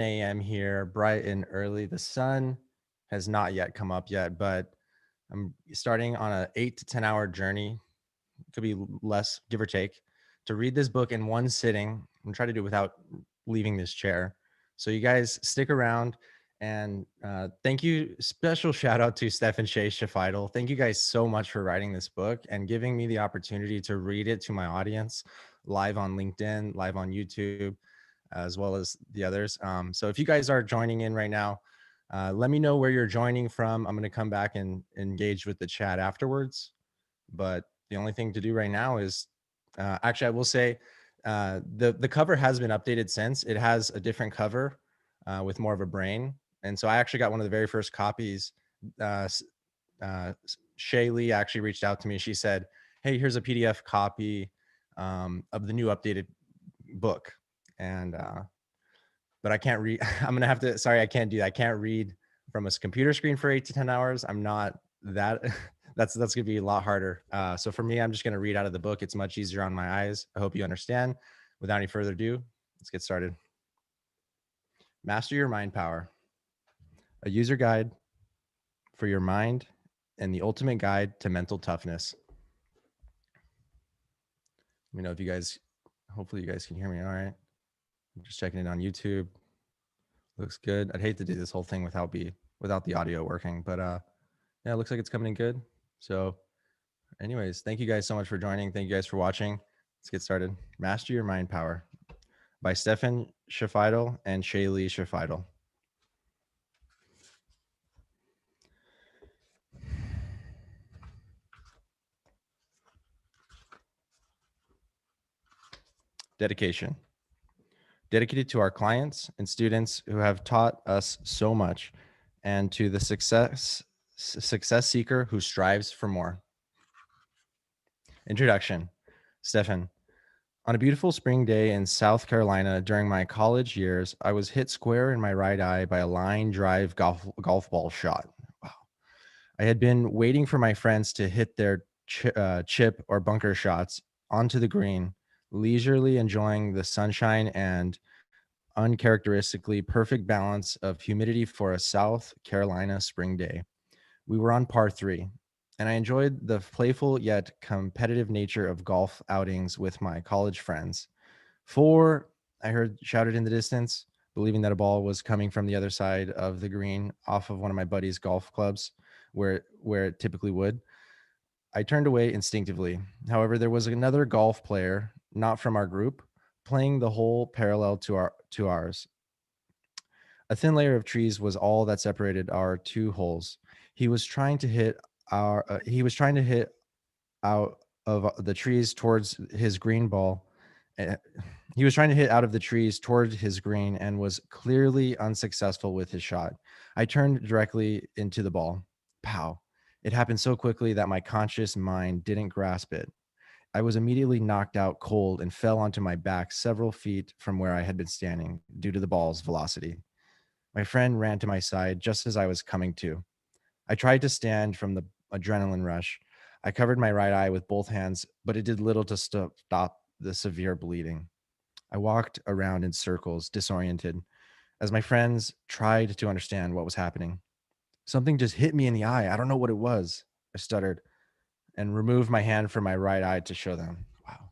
a.m. here, bright and early. The sun has not yet come up yet, but I'm starting on an 8 to 10 hour journey. Could be less, give or take, to read this book in one sitting and try to do it without leaving this chair. So you guys stick around and thank you. Special shout out to Steph and Shay Shafidal. Thank you guys so much for writing this book and giving me the opportunity to read it to my audience live on LinkedIn, live on YouTube, as well as the others. So if you guys are joining in right now, let me know where you're joining from. I'm going to come back and engage with the chat afterwards. But the only thing to do right now is actually, I will say the cover has been updated since. It has a different cover with more of a brain. And so I actually got one of the very first copies. Uh, Shay Lee actually reached out to me. She said, "Hey, here's a PDF copy of the new updated book." And but I can't read. I'm gonna have to. Sorry, I can't do that. I can't read from a computer screen for 8 to 10 hours. I'm not that. That's gonna be a lot harder. So for me, I'm just gonna read out of the book. It's much easier on my eyes. I hope you understand. Without any further ado, let's get started. Master your mind power. A user guide for your mind and the ultimate guide to mental toughness. Let me know if you guys. Hopefully, you guys can hear me. All right. I'm just checking it on YouTube. Looks good. I'd hate to do this whole thing without the audio working, but yeah, it looks like it's coming in good. So anyways, thank you guys so much for joining. Thank you guys for watching. Let's get started. Master Your Mind Power by Stefan Shafidal and Shaylee Shafidal. Dedication. Dedicated to our clients and students who have taught us so much, and to the success seeker who strives for more. Introduction. Stefan. On a beautiful spring day in South Carolina during my college years, I was hit square in my right eye by a line drive golf ball shot. Wow. I had been waiting for my friends to hit their chip or bunker shots onto the green, leisurely enjoying the sunshine and uncharacteristically perfect balance of humidity for a South Carolina spring day. We were on par three, and I enjoyed the playful yet competitive nature of golf outings with my college friends. Four, I heard shouted in the distance, believing that a ball was coming from the other side of the green off of one of my buddy's golf clubs where it typically would. I turned away instinctively. However, there was another golf player, not from our group, playing the hole parallel to ours. A thin layer of trees was all that separated our two holes. He was trying to hit out of the trees towards his green ball. Uh, He was trying to hit out of the trees toward his green and was clearly unsuccessful with his shot. I turned directly into the ball. Pow. It happened so quickly that my conscious mind didn't grasp it. I was immediately knocked out cold and fell onto my back several feet from where I had been standing due to the ball's velocity. My friend ran to my side just as I was coming to. I tried to stand from the adrenaline rush. I covered my right eye with both hands, but it did little to stop the severe bleeding. I walked around in circles, disoriented, as my friends tried to understand what was happening. Something just hit me in the eye. I don't know what it was, I stuttered, and removed my hand from my right eye to show them. Wow.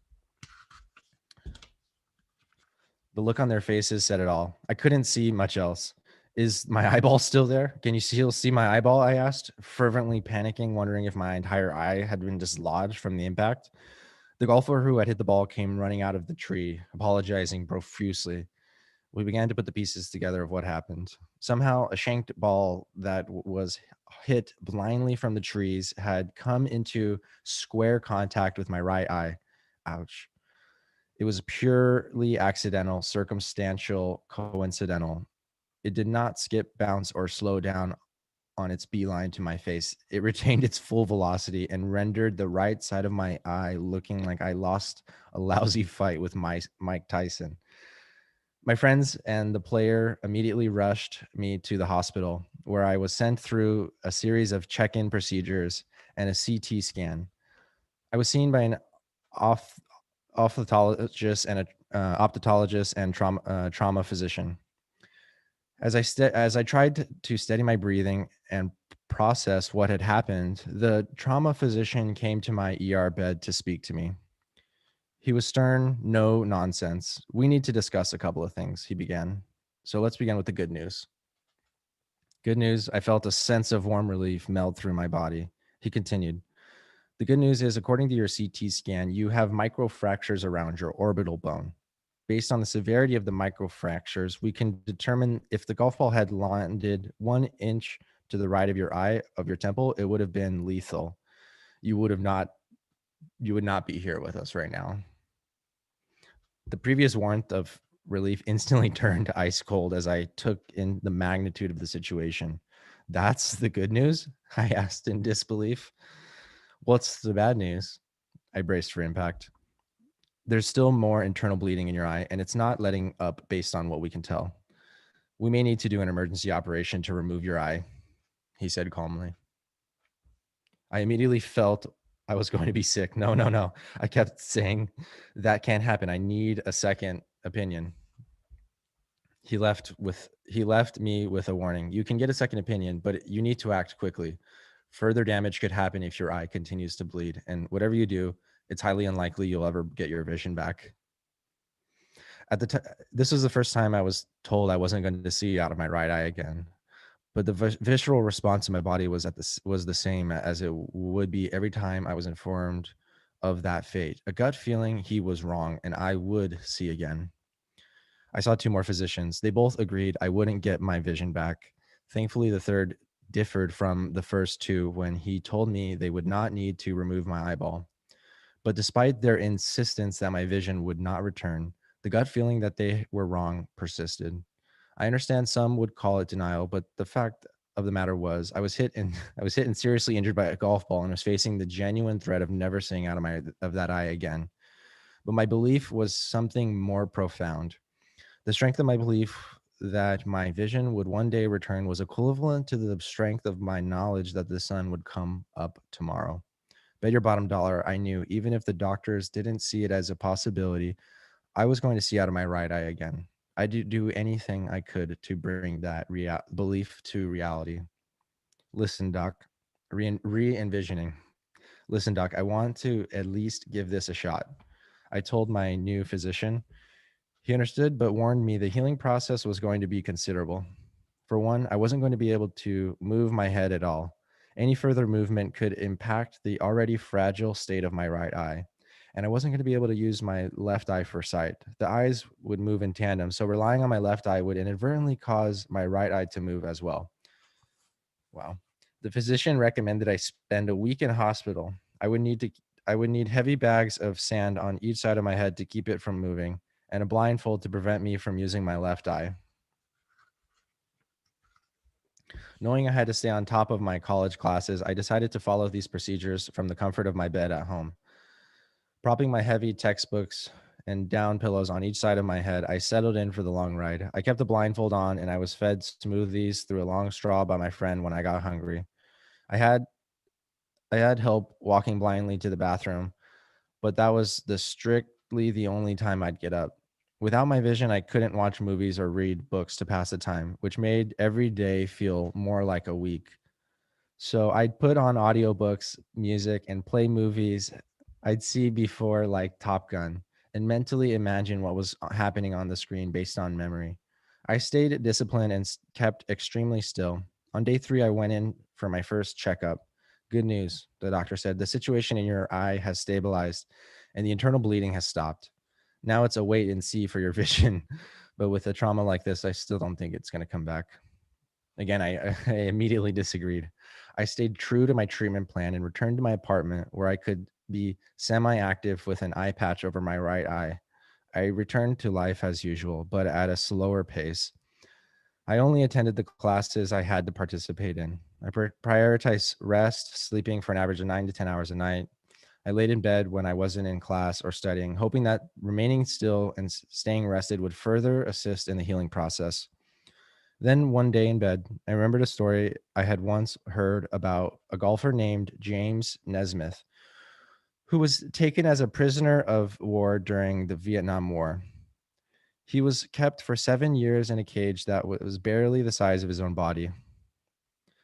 The look on their faces said it all. I couldn't see much else. Is my eyeball still there? Can you still see my eyeball? I asked, fervently panicking, wondering if my entire eye had been dislodged from the impact. The golfer who had hit the ball came running out of the tree, apologizing profusely. We began to put the pieces together of what happened. Somehow, a shanked ball that was hit blindly from the trees had come into square contact with my right eye. Ouch. It was purely accidental, circumstantial, coincidental. It did not skip, bounce, or slow down on its beeline to my face. It retained its full velocity and rendered the right side of my eye looking like I lost a lousy fight with Mike Tyson. My friends and the player immediately rushed me to the hospital, where I was sent through a series of check-in procedures and a CT scan. I was seen by an ophthalmologist and a ophthalmologist and trauma physician. As I tried to steady my breathing and process what had happened, the trauma physician came to my ER bed to speak to me. He was stern, no nonsense. We need to discuss a couple of things, he began. So let's begin with the good news. Good news, I felt a sense of warm relief melt through my body. He continued, the good news is, according to your CT scan, you have microfractures around your orbital bone. Based on the severity of the microfractures, we can determine if the golf ball had landed 1 inch to the right of your eye, of your temple, it would have been lethal. You would have not, you would not be here with us right now. The previous warmth of relief instantly turned ice cold as I took in the magnitude of the situation. That's the good news? I asked in disbelief. What's the bad news? I braced for impact. There's still more internal bleeding in your eye, and it's not letting up based on what we can tell. We may need to do an emergency operation to remove your eye, he said calmly. I immediately felt I was going to be sick. No, no, no. I kept saying, that can't happen. I need a second opinion. He left me with a warning. You can get a second opinion, but you need to act quickly. Further damage could happen if your eye continues to bleed, and whatever you do, it's highly unlikely you'll ever get your vision back. At the time, this was the first time I was told I wasn't going to see out of my right eye again. But the visceral response in my body was the same as it would be every time I was informed of that fate. A gut feeling he was wrong and I would see again. I saw two more physicians. They both agreed I wouldn't get my vision back. Thankfully, the third differed from the first two when he told me they would not need to remove my eyeball. But despite their insistence that my vision would not return, the gut feeling that they were wrong persisted. I understand some would call it denial, but the fact of the matter was I was hit and seriously injured by a golf ball and was facing the genuine threat of never seeing out of that eye again. But my belief was something more profound. The strength of my belief that my vision would one day return was equivalent to the strength of my knowledge that the sun would come up tomorrow. Bet your bottom dollar I knew, even if the doctors didn't see it as a possibility, I was going to see out of my right eye again. I'd do anything I could to bring that belief to reality. Listen, Doc, re-envisioning. Listen, Doc, I want to at least give this a shot. I told my new physician. He understood, but warned me the healing process was going to be considerable. For one, I wasn't going to be able to move my head at all. Any further movement could impact the already fragile state of my right eye. And I wasn't going to be able to use my left eye for sight. The eyes would move in tandem, so relying on my left eye would inadvertently cause my right eye to move as well. Wow. The physician recommended I spend a week in hospital. I would need heavy bags of sand on each side of my head to keep it from moving, and a blindfold to prevent me from using my left eye. Knowing I had to stay on top of my college classes, I decided to follow these procedures from the comfort of my bed at home. Propping my heavy textbooks and down pillows on each side of my head, I settled in for the long ride. I kept the blindfold on and I was fed smoothies through a long straw by my friend when I got hungry. I had I had help walking blindly to the bathroom, but that was strictly the only time I'd get up. Without my vision, I couldn't watch movies or read books to pass the time, which made every day feel more like a week. So I'd put on audiobooks, music, and play movies I'd see before, like Top Gun, and mentally imagine what was happening on the screen based on memory. I stayed disciplined and kept extremely still. On day 3, I went in for my first checkup. Good news, the doctor said. The situation in your eye has stabilized and the internal bleeding has stopped. Now it's a wait and see for your vision. But with a trauma like this, I still don't think it's going to come back. Again, I immediately disagreed. I stayed true to my treatment plan and returned to my apartment where I could be semi active with an eye patch over my right eye. I returned to life as usual, but at a slower pace. I only attended the classes I had to participate in. I prioritized rest, sleeping for an average of 9 to 10 hours a night. I laid in bed when I wasn't in class or studying, hoping that remaining still and staying rested would further assist in the healing process. Then one day in bed, I remembered a story I had once heard about a golfer named James Nesmith, who was taken as a prisoner of war during the Vietnam War. He was kept for 7 years in a cage that was barely the size of his own body.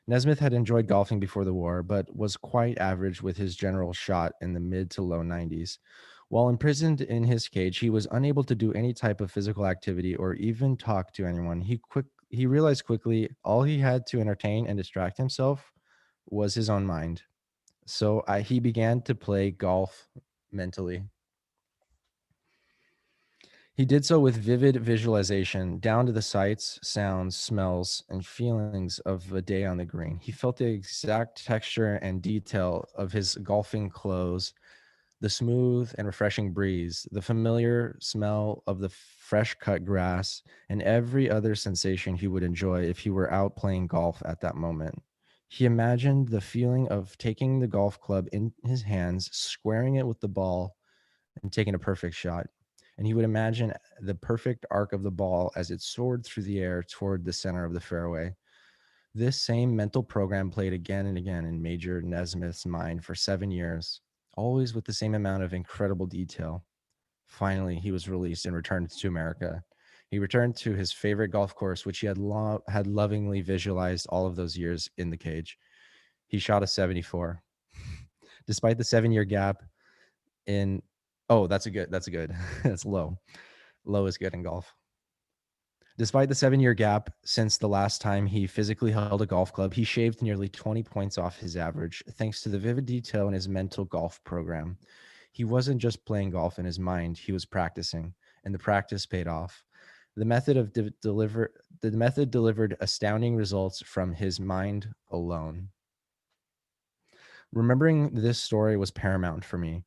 Nesmith had enjoyed golfing before the war, but was quite average with his general shot in the mid to low 90s. While imprisoned in his cage, he was unable to do any type of physical activity or even talk to anyone. He realized quickly all he had to entertain and distract himself was his own mind. So he began to play golf mentally. He did so with vivid visualization, down to the sights, sounds, smells, and feelings of a day on the green. He felt the exact texture and detail of his golfing clothes, the smooth and refreshing breeze, the familiar smell of the fresh cut grass, and every other sensation he would enjoy if he were out playing golf at that moment. He imagined the feeling of taking the golf club in his hands, squaring it with the ball, and taking a perfect shot. And he would imagine the perfect arc of the ball as it soared through the air toward the center of the fairway. This same mental program played again and again in Major Nesmith's mind for 7 years, always with the same amount of incredible detail. Finally, he was released and returned to America. He returned to his favorite golf course, which he had lovingly visualized all of those years in the cage. He shot a 74. Despite the 7 year gap in, oh, that's a good, that's low. Low is good in golf. Despite the 7 year gap since the last time he physically held a golf club, he shaved nearly 20 points off his average thanks to the vivid detail in his mental golf program. He wasn't just playing golf in his mind, he was practicing, and the practice paid off. The method delivered astounding results from his mind alone. Remembering this story was paramount for me.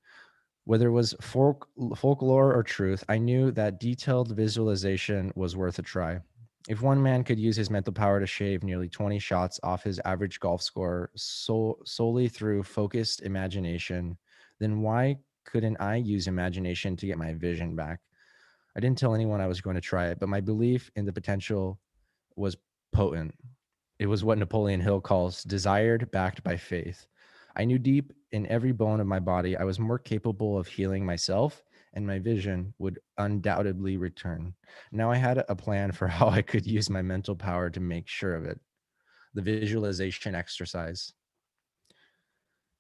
Whether it was folklore or truth, I knew that detailed visualization was worth a try. If one man could use his mental power to shave nearly 20 shots off his average golf score solely through focused imagination, then why couldn't I use imagination to get my vision back? I didn't tell anyone I was going to try it, but my belief in the potential was potent. It was what Napoleon Hill calls desired, backed by faith. I knew deep in every bone of my body I was more capable of healing myself, and my vision would undoubtedly return. Now I had a plan for how I could use my mental power to make sure of it. The visualization exercise.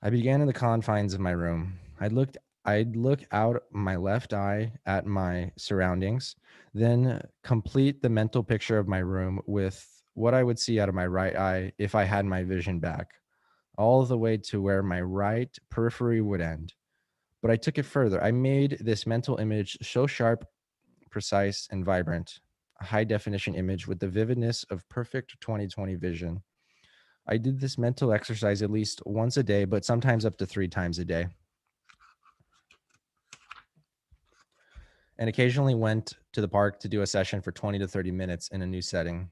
I began in the confines of my room. I'd look out my left eye at my surroundings, then complete the mental picture of my room with what I would see out of my right eye if I had my vision back, all the way to where my right periphery would end. But I took it further. I made this mental image so sharp, precise, and vibrant, a high definition image with the vividness of perfect 20/20 vision. I did this mental exercise at least once a day, but sometimes up to 3 times a day, and occasionally went to the park to do a session for 20 to 30 minutes in a new setting.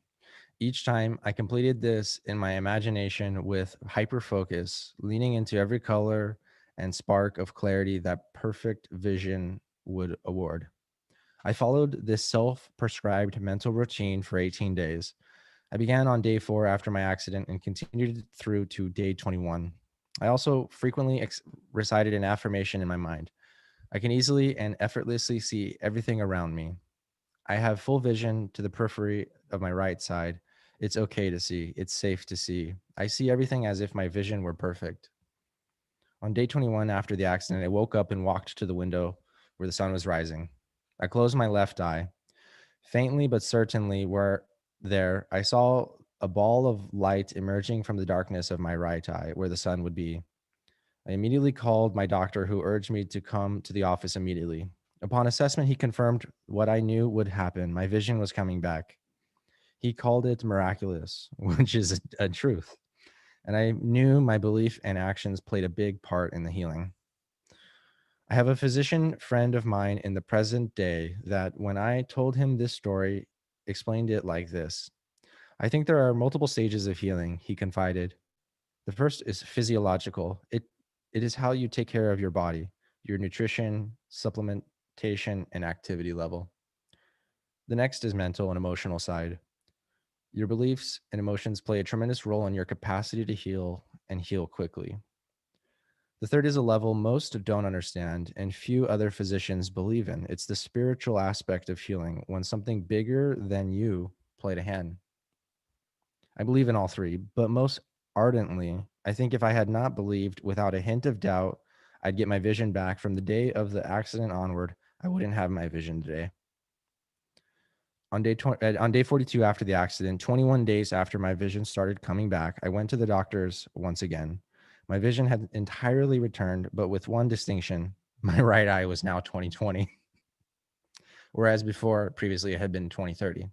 Each time I completed this in my imagination with hyper focus, leaning into every color and spark of clarity that perfect vision would award. I followed this self prescribed mental routine for 18 days. I began on day 4 after my accident and continued through to day 21. I also frequently recited an affirmation in my mind. I can easily and effortlessly see everything around me. I have full vision to the periphery of my right side. It's okay to see. It's safe to see. I see everything as if my vision were perfect. On day 21 after the accident, I woke up and walked to the window where the sun was rising. I closed my left eye. Faintly but certainly where there, I saw a ball of light emerging from the darkness of my right eye where the sun would be. I immediately called my doctor, who urged me to come to the office immediately. Upon assessment, he confirmed what I knew would happen. My vision was coming back. He called it miraculous, which is a truth. And I knew my belief and actions played a big part in the healing. I have a physician friend of mine in the present day that, when I told him this story, explained it like this. I think there are multiple stages of healing, he confided. The first is physiological. It is how you take care of your body, your nutrition, supplementation, and activity level. The next is mental and emotional side. Your beliefs and emotions play a tremendous role in your capacity to heal and heal quickly. The third is a level most don't understand and few other physicians believe in. It's the spiritual aspect of healing when something bigger than you played a hand. I believe in all three, but most ardently, I think if I had not believed without a hint of doubt, I'd get my vision back from the day of the accident onward. I wouldn't have my vision today. On day 42 after the accident, 21 days after my vision started coming back, I went to the doctors once again. My vision had entirely returned, but with one distinction. My right eye was now 20/20, whereas before, previously, it had been 20/30.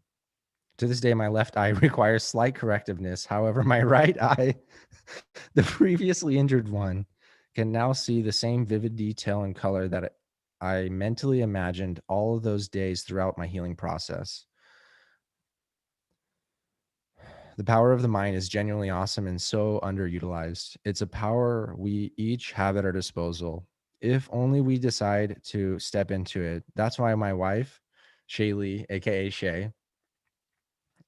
To this day, my left eye requires slight correctiveness. However, my right eye, the previously injured one, can now see the same vivid detail and color that I mentally imagined all of those days throughout my healing process. The power of the mind is genuinely awesome and so underutilized. It's a power we each have at our disposal if only we decide to step into it. That's why my wife, Shaylee, aka Shay,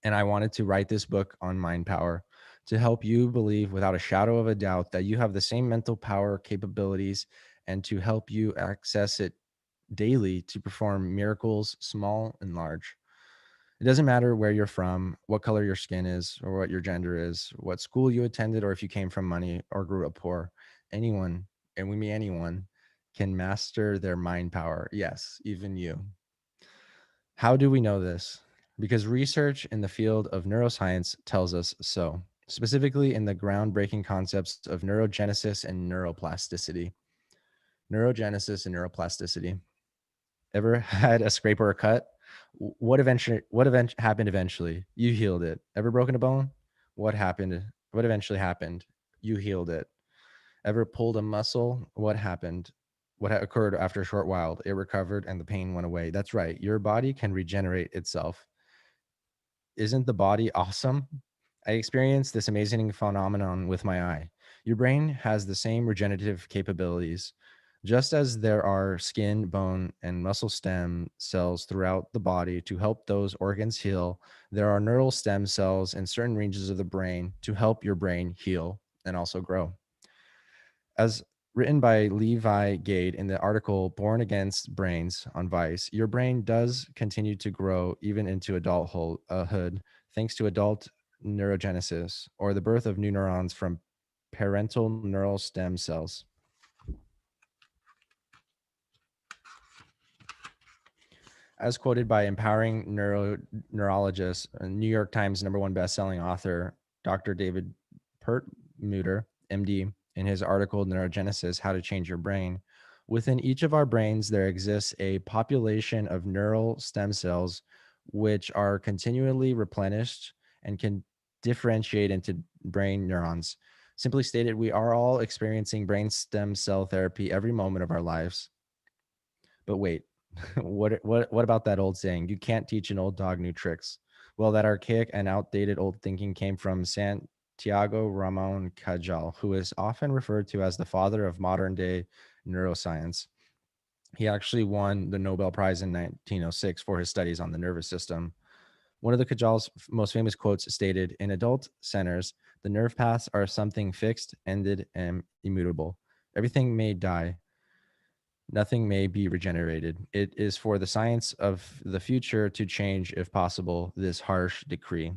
and I wanted to write this book on mind power to help you believe without a shadow of a doubt that you have the same mental power capabilities and to help you access it daily to perform miracles, small and large. It doesn't matter where you're from, what color your skin is, or what your gender is, what school you attended, or if you came from money or grew up poor. Anyone, and we mean anyone, can master their mind power. Yes, even you. How do we know this? Because research in the field of neuroscience tells us so, specifically in the groundbreaking concepts of neurogenesis and neuroplasticity. Neurogenesis and neuroplasticity. Ever had a scrape or a cut? What happened eventually? You healed it. Ever broken a bone? What happened? What eventually happened? You healed it. Ever pulled a muscle? What happened? Occurred after a short while? It recovered and the pain went away. That's right. Your body can regenerate itself. Isn't the body awesome? I experienced this amazing phenomenon with my eye. Your brain has the same regenerative capabilities. Just as there are skin, bone, and muscle stem cells throughout the body to help those organs heal, there are neural stem cells in certain regions of the brain to help your brain heal and also grow. As written by Levi Gade in the article Born Against Brains on Vice, your brain does continue to grow even into adulthood thanks to adult neurogenesis or the birth of new neurons from parental neural stem cells. As quoted by empowering neurologist, New York Times #1 best-selling author, Dr. David Perlmutter, MD, in his article Neurogenesis: How to Change Your Brain. Within each of our brains, there exists a population of neural stem cells which are continually replenished and can differentiate into brain neurons. Simply stated, we are all experiencing brain stem cell therapy every moment of our lives. But wait, what about that old saying? You can't teach an old dog new tricks. Well, that archaic and outdated old thinking came from Santiago Ramon Cajal, who is often referred to as the father of modern day neuroscience. He actually won the Nobel Prize in 1906 for his studies on the nervous system. One of the Cajal's most famous quotes stated, "In adult centers, the nerve paths are something fixed, ended, and immutable. Everything may die, nothing may be regenerated. It is for the science of the future to change, if possible, this harsh decree."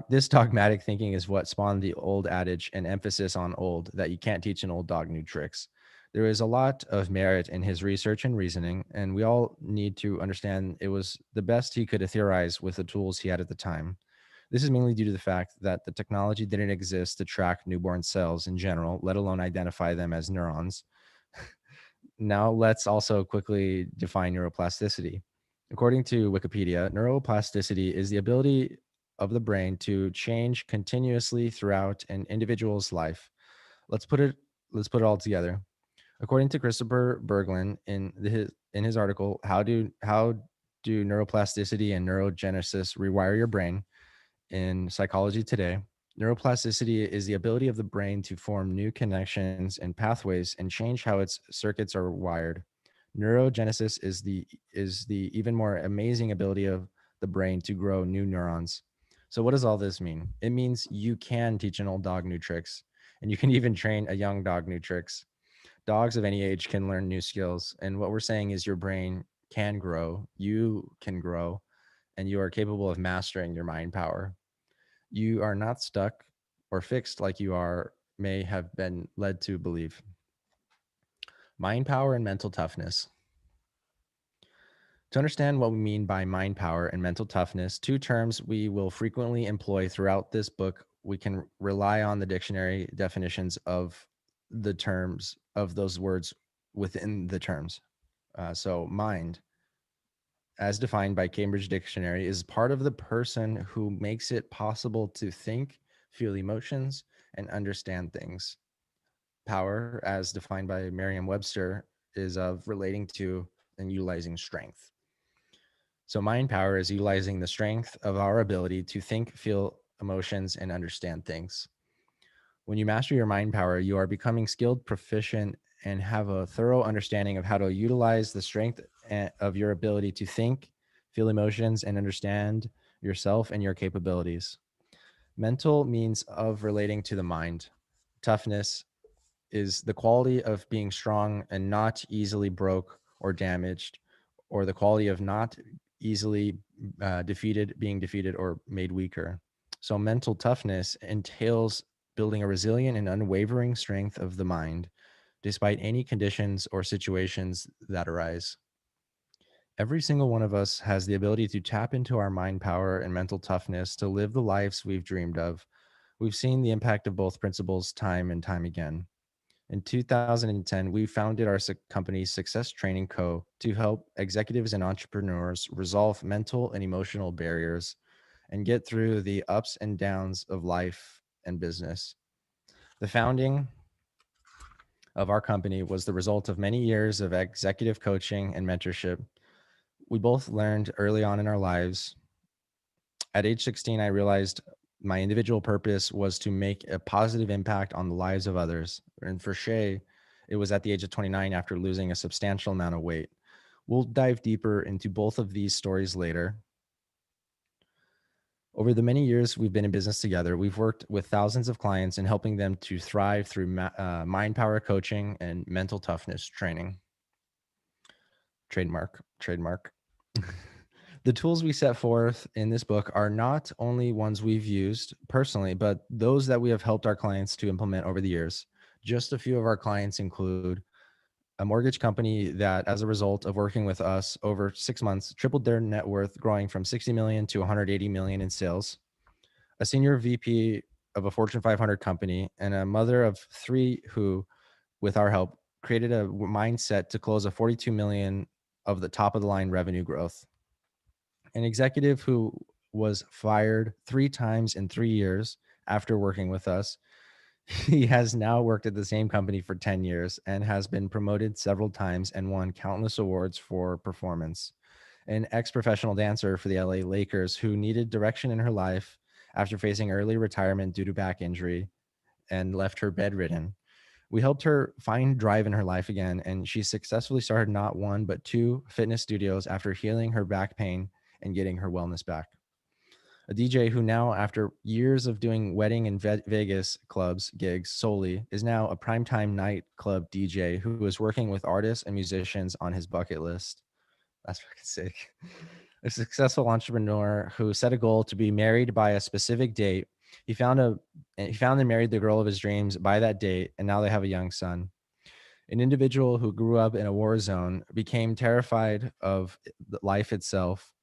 This dogmatic thinking is what spawned the old adage and emphasis on old that you can't teach an old dog new tricks. There is a lot of merit in his research and reasoning, and we all need to understand it was the best he could theorize with the tools he had at the time. This is mainly due to the fact that the technology didn't exist to track newborn cells in general, let alone identify them as neurons. Now, let's also quickly define neuroplasticity. According to Wikipedia, neuroplasticity is the ability of the brain to change continuously throughout an individual's life. Let's put it let's put it all together. According to Christopher Berglund in his article, how do neuroplasticity and neurogenesis rewire your brain in Psychology Today? Neuroplasticity is the ability of the brain to form new connections and pathways and change how its circuits are wired. Neurogenesis is the even more amazing ability of the brain to grow new neurons. So what does all this mean? It means you can teach an old dog new tricks. And you can even train a young dog new tricks. Dogs of any age can learn new skills. And what we're saying is your brain can grow, you can grow, and you are capable of mastering your mind power. You are not stuck or fixed like you are may have been led to believe. Mind power and mental toughness. To understand what we mean by mind power and mental toughness, two terms we will frequently employ throughout this book, we can rely on the dictionary definitions of the terms of those words within the terms. So, mind, as defined by Cambridge Dictionary, is part of the person who makes it possible to think, feel emotions, and understand things. Power, as defined by Merriam Webster, is of relating to and utilizing strength. So, mind power is utilizing the strength of our ability to think, feel emotions, and understand things. When you master your mind power, you are becoming skilled, proficient, and have a thorough understanding of how to utilize the strength of your ability to think, feel emotions, and understand yourself and your capabilities. Mental means of relating to the mind. Toughness is the quality of being strong and not easily broke or damaged, or the quality of not easily being defeated or made weaker. So, mental toughness entails building a resilient and unwavering strength of the mind, despite any conditions or situations that arise. Every single one of us has the ability to tap into our mind power and mental toughness to live the lives we've dreamed of. We've seen the impact of both principles time and time again. In 2010, we founded our company, Success Training Co., to help executives and entrepreneurs resolve mental and emotional barriers and get through the ups and downs of life and business. The founding of our company was the result of many years of executive coaching and mentorship. We both learned early on in our lives. At age 16, I realized my individual purpose was to make a positive impact on the lives of others. And for Shay, it was at the age of 29 after losing a substantial amount of weight. We'll dive deeper into both of these stories later. Over the many years we've been in business together, we've worked with thousands of clients in helping them to thrive through mind power coaching and mental toughness training. Trademark. The tools we set forth in this book are not only ones we've used personally, but those that we have helped our clients to implement over the years. Just a few of our clients include a mortgage company that, as a result of working with us over 6 months, tripled their net worth, growing from 60 million to 180 million in sales. A senior VP of a Fortune 500 company, and a mother of three who, with our help, created a mindset to close a 42 million of the top of the line revenue growth. An executive who was fired 3 times in 3 years after working with us. He has now worked at the same company for 10 years and has been promoted several times and won countless awards for performance. An ex-professional dancer for the LA Lakers who needed direction in her life after facing early retirement due to back injury and left her bedridden. We helped her find drive in her life again, and she successfully started not one, but 2 fitness studios after healing her back pain and getting her wellness back. A DJ who now, after years of doing wedding and Vegas clubs gigs solely, is now a primetime nightclub DJ who is working with artists and musicians on his bucket list. That's fucking sick. A successful entrepreneur who set a goal to be married by a specific date. He found and married the girl of his dreams by that date, and now they have a young son. An individual who grew up in a war zone became terrified of life itself.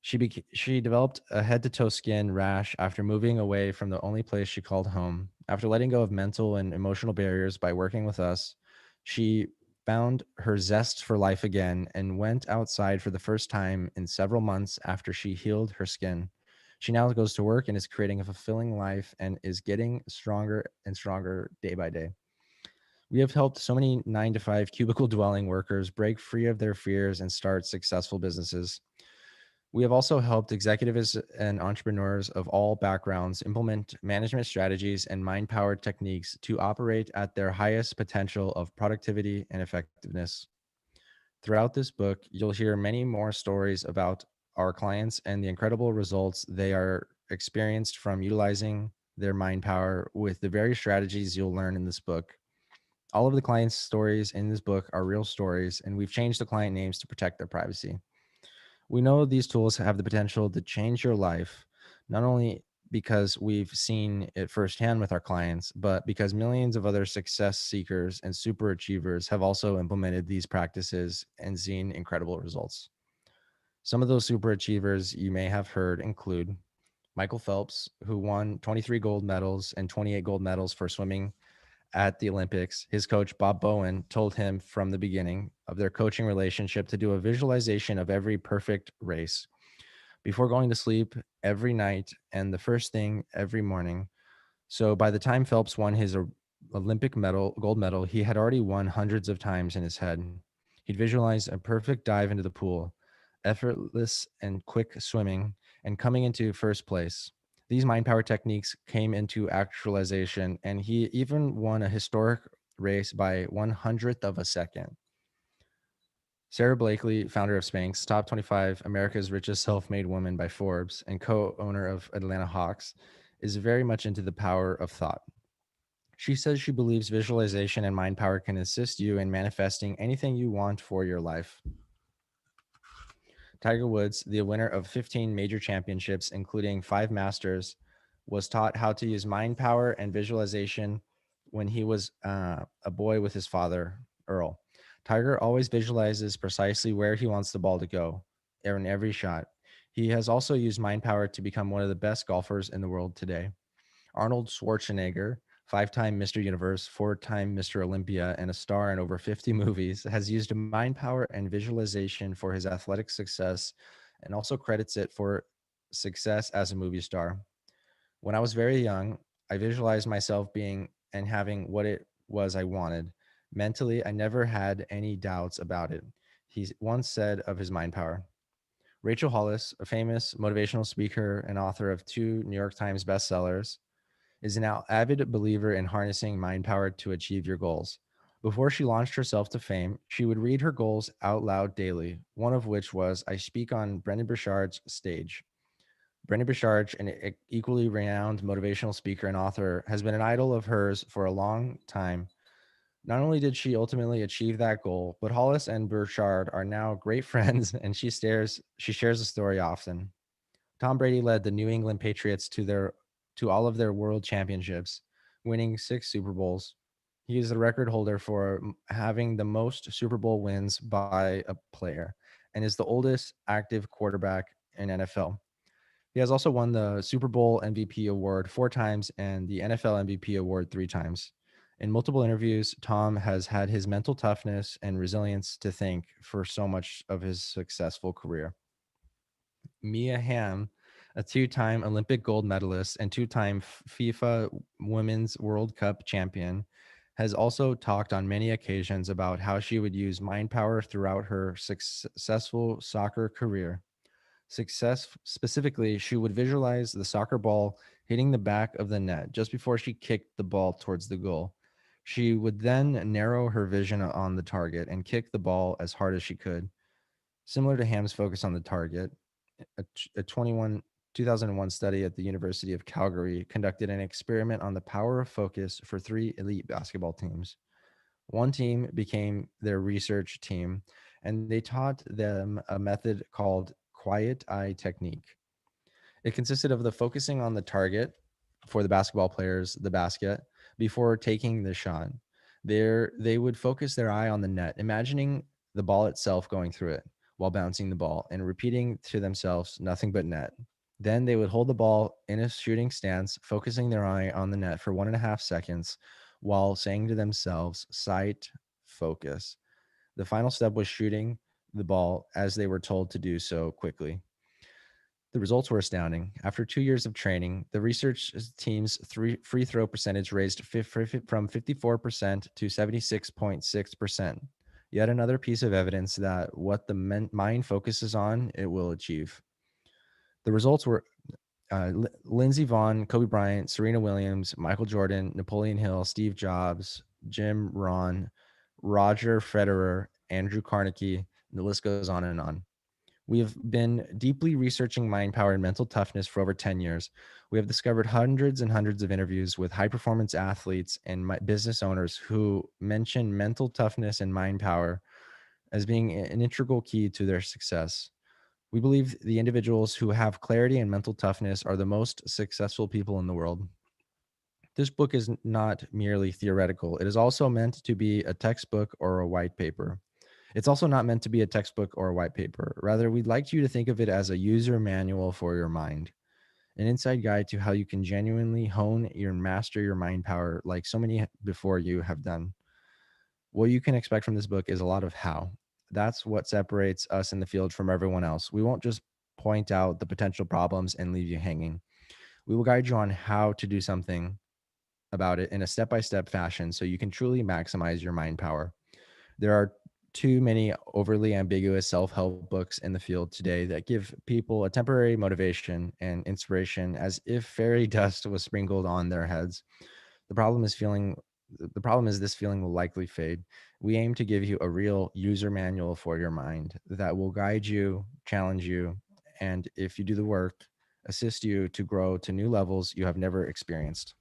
She developed a head to toe skin rash after moving away from the only place she called home. After letting go of mental and emotional barriers by working with us, she found her zest for life again and went outside for the first time in several months after she healed her skin. She now goes to work and is creating a fulfilling life and is getting stronger and stronger day by day. We have helped so many 9 to 5 cubicle dwelling workers break free of their fears and start successful businesses. We have also helped executives and entrepreneurs of all backgrounds implement management strategies and mind power techniques to operate at their highest potential of productivity and effectiveness. Throughout this book, you'll hear many more stories about our clients and the incredible results they are experienced from utilizing their mind power with the very strategies you'll learn in this book. All of the clients' stories in this book are real stories, and we've changed the client names to protect their privacy. We know these tools have the potential to change your life, not only because we've seen it firsthand with our clients, but because millions of other success seekers and super achievers have also implemented these practices and seen incredible results. Some of those super achievers you may have heard include Michael Phelps, who won 23 gold medals and 28 gold medals for swimming at the Olympics. His coach, Bob Bowen, told him from the beginning of their coaching relationship to do a visualization of every perfect race before going to sleep every night and the first thing every morning. So by the time Phelps won his Olympic medal, gold medal, he had already won hundreds of times in his head. He'd visualize a perfect dive into the pool, effortless and quick swimming, and coming into first place. These mind power techniques came into actualization, and he even won a historic race by 1/100th of a second. Sarah Blakely, founder of Spanx, top 25 America's richest self-made woman by Forbes, and co-owner of Atlanta Hawks, is very much into the power of thought. She says she believes visualization and mind power can assist you in manifesting anything you want for your life. Tiger Woods, the winner of 15 major championships, including 5 Masters, was taught how to use mind power and visualization when he was a boy with his father, Earl. Tiger always visualizes precisely where he wants the ball to go in every shot. He has also used mind power to become one of the best golfers in the world today. Arnold Schwarzenegger, 5-time Mr. Universe, 4-time Mr. Olympia, and a star in over 50 movies, has used mind power and visualization for his athletic success and also credits it for success as a movie star. When I was very young, I visualized myself being and having what it was I wanted. Mentally, I never had any doubts about it. He once said of his mind power. Rachel Hollis, a famous motivational speaker and author of 2 New York Times bestsellers, is an avid believer in harnessing mind power to achieve your goals. Before she launched herself to fame, she would read her goals out loud daily, one of which was, I speak on Brendan Burchard's stage. Brendan Burchard, an equally renowned motivational speaker and author, has been an idol of hers for a long time. Not only did she ultimately achieve that goal, but Hollis and Burchard are now great friends, and she shares the story often. Tom Brady led the New England Patriots to all of their world championships, winning 6 Super Bowls. He is the record holder for having the most Super Bowl wins by a player and is the oldest active quarterback in NFL. He has also won the Super Bowl MVP award 4 times and the NFL MVP award 3 times. In multiple interviews, Tom has had his mental toughness and resilience to thank for so much of his successful career. Mia Hamm, a 2-time Olympic gold medalist and 2-time FIFA Women's World Cup champion, has also talked on many occasions about how she would use mind power throughout her successful soccer career. Success specifically, she would visualize the soccer ball hitting the back of the net just before she kicked the ball towards the goal. She would then narrow her vision on the target and kick the ball as hard as she could. Similar to Ham's focus on the target, a 2001 study at the University of Calgary conducted an experiment on the power of focus for 3 elite basketball teams. One team became their research team, and they taught them a method called quiet eye technique. It consisted of the focusing on the target for the basketball players, the basket, before taking the shot. They would focus their eye on the net, imagining the ball itself going through it while bouncing the ball and repeating to themselves, nothing but net. Then they would hold the ball in a shooting stance, focusing their eye on the net for 1.5 seconds while saying to themselves, sight, focus. The final step was shooting the ball as they were told to do so quickly. The results were astounding. After 2 years of training, the research team's free throw percentage raised from 54% to 76.6%. Yet another piece of evidence that what the mind focuses on, it will achieve. The results were Lindsey Vonn, Kobe Bryant, Serena Williams, Michael Jordan, Napoleon Hill, Steve Jobs, Jim Rohn, Roger Federer, Andrew Carnegie, and the list goes on and on. We have been deeply researching mind power and mental toughness for over 10 years. We have discovered hundreds and hundreds of interviews with high performance athletes and business owners who mention mental toughness and mind power as being an integral key to their success. We believe the individuals who have clarity and mental toughness are the most successful people in the world. This book is not merely theoretical, it is also meant to be a textbook or a white paper. It's also not meant to be a textbook or a white paper. Rather, we'd like you to think of it as a user manual for your mind, an inside guide to how you can genuinely hone your master your mind power like so many before you have done. What you can expect from this book is a lot of how. That's what separates us in the field from everyone else. We won't just point out the potential problems and leave you hanging. We will guide you on how to do something about it in a step by step fashion so you can truly maximize your mind power. There are too many overly ambiguous self help books in the field today that give people a temporary motivation and inspiration as if fairy dust was sprinkled on their heads. The problem is feeling the problem is this feeling will likely fade. We aim to give you a real user manual for your mind that will guide you, challenge you, and if you do the work, assist you to grow to new levels you have never experienced.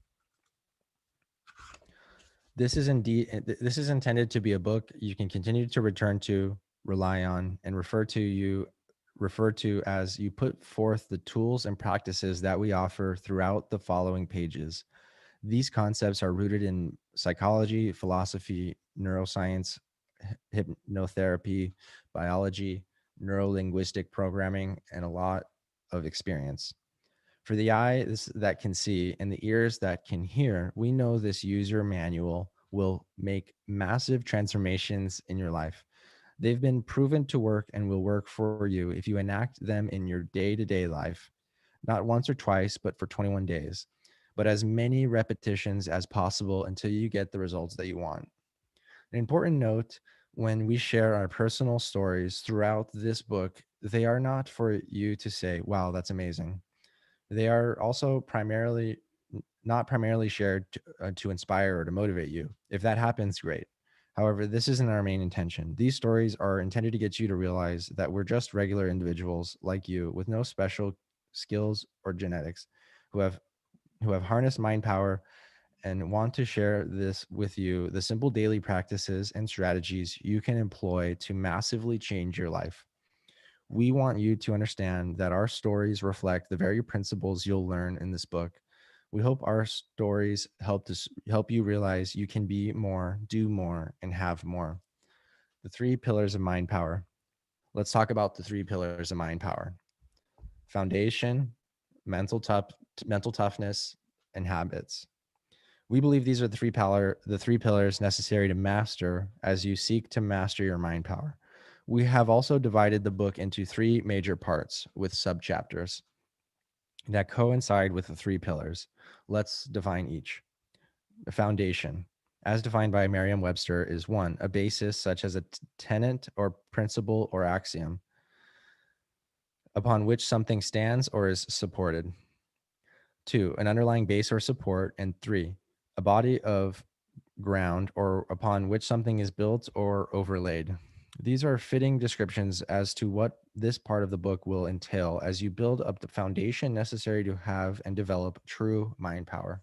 This is intended to be a book you can continue to return to, rely on, and refer to as you put forth the tools and practices that we offer throughout the following pages. These concepts are rooted in psychology, philosophy, neuroscience, hypnotherapy, biology, neurolinguistic programming, and a lot of experience. For the that can see and the ears that can hear, we know this user manual will make massive transformations in your life. They've been proven to work and will work for you if you enact them in your day to day life, not once or twice, but for 21 days, but as many repetitions as possible until you get the results that you want. An important note: when we share our personal stories throughout this book, they are not for you to say, wow, that's amazing. They are also not primarily shared to inspire or to motivate you. If that happens, great. However, this isn't our main intention. These stories are intended to get you to realize that we're just regular individuals like you with no special skills or genetics who have harnessed mind power and want to share this with you, the simple daily practices and strategies you can employ to massively change your life. We want you to understand that our stories reflect the very principles you'll learn in this book. We hope our stories help you realize you can be more, do more, and have more. The three pillars of mind power. Let's talk about the three pillars of mind power: foundation, mental toughness, and habits. We believe these are the three pillars necessary to master as you seek to master your mind power. We have also divided the book into three major parts with subchapters that coincide with the three pillars. Let's define each. The foundation, as defined by Merriam-Webster, is one, a basis such as a tenet or principle or axiom upon which something stands or is supported. Two, an underlying base or support. And three, a body of ground or upon which something is built or overlaid. These are fitting descriptions as to what this part of the book will entail as you build up the foundation necessary to have and develop true mind power.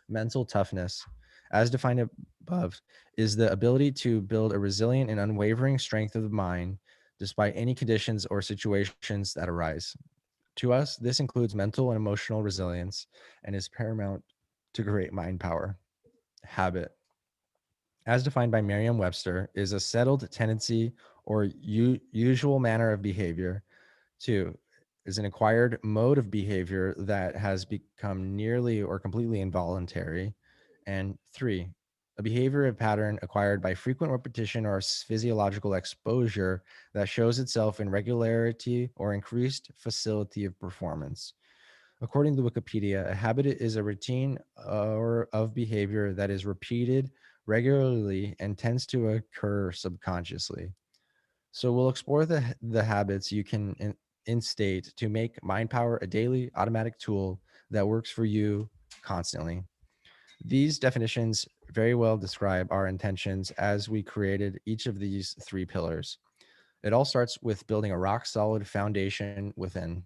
Mental toughness, as defined above, is the ability to build a resilient and unwavering strength of the mind despite any conditions or situations that arise. To us, this includes mental and emotional resilience and is paramount to great mind power. Habit, as defined by Merriam-Webster, is a settled tendency or usual manner of behavior. Two, is an acquired mode of behavior that has become nearly or completely involuntary. And three, a behavior pattern acquired by frequent repetition or physiological exposure that shows itself in regularity or increased facility of performance. According to Wikipedia, a habit is a routine or of behavior that is repeated regularly and tends to occur subconsciously. So we'll explore the habits you can instate to make mind power a daily automatic tool that works for you constantly. These definitions very well describe our intentions as we created each of these three pillars. It all starts with building a rock solid foundation within.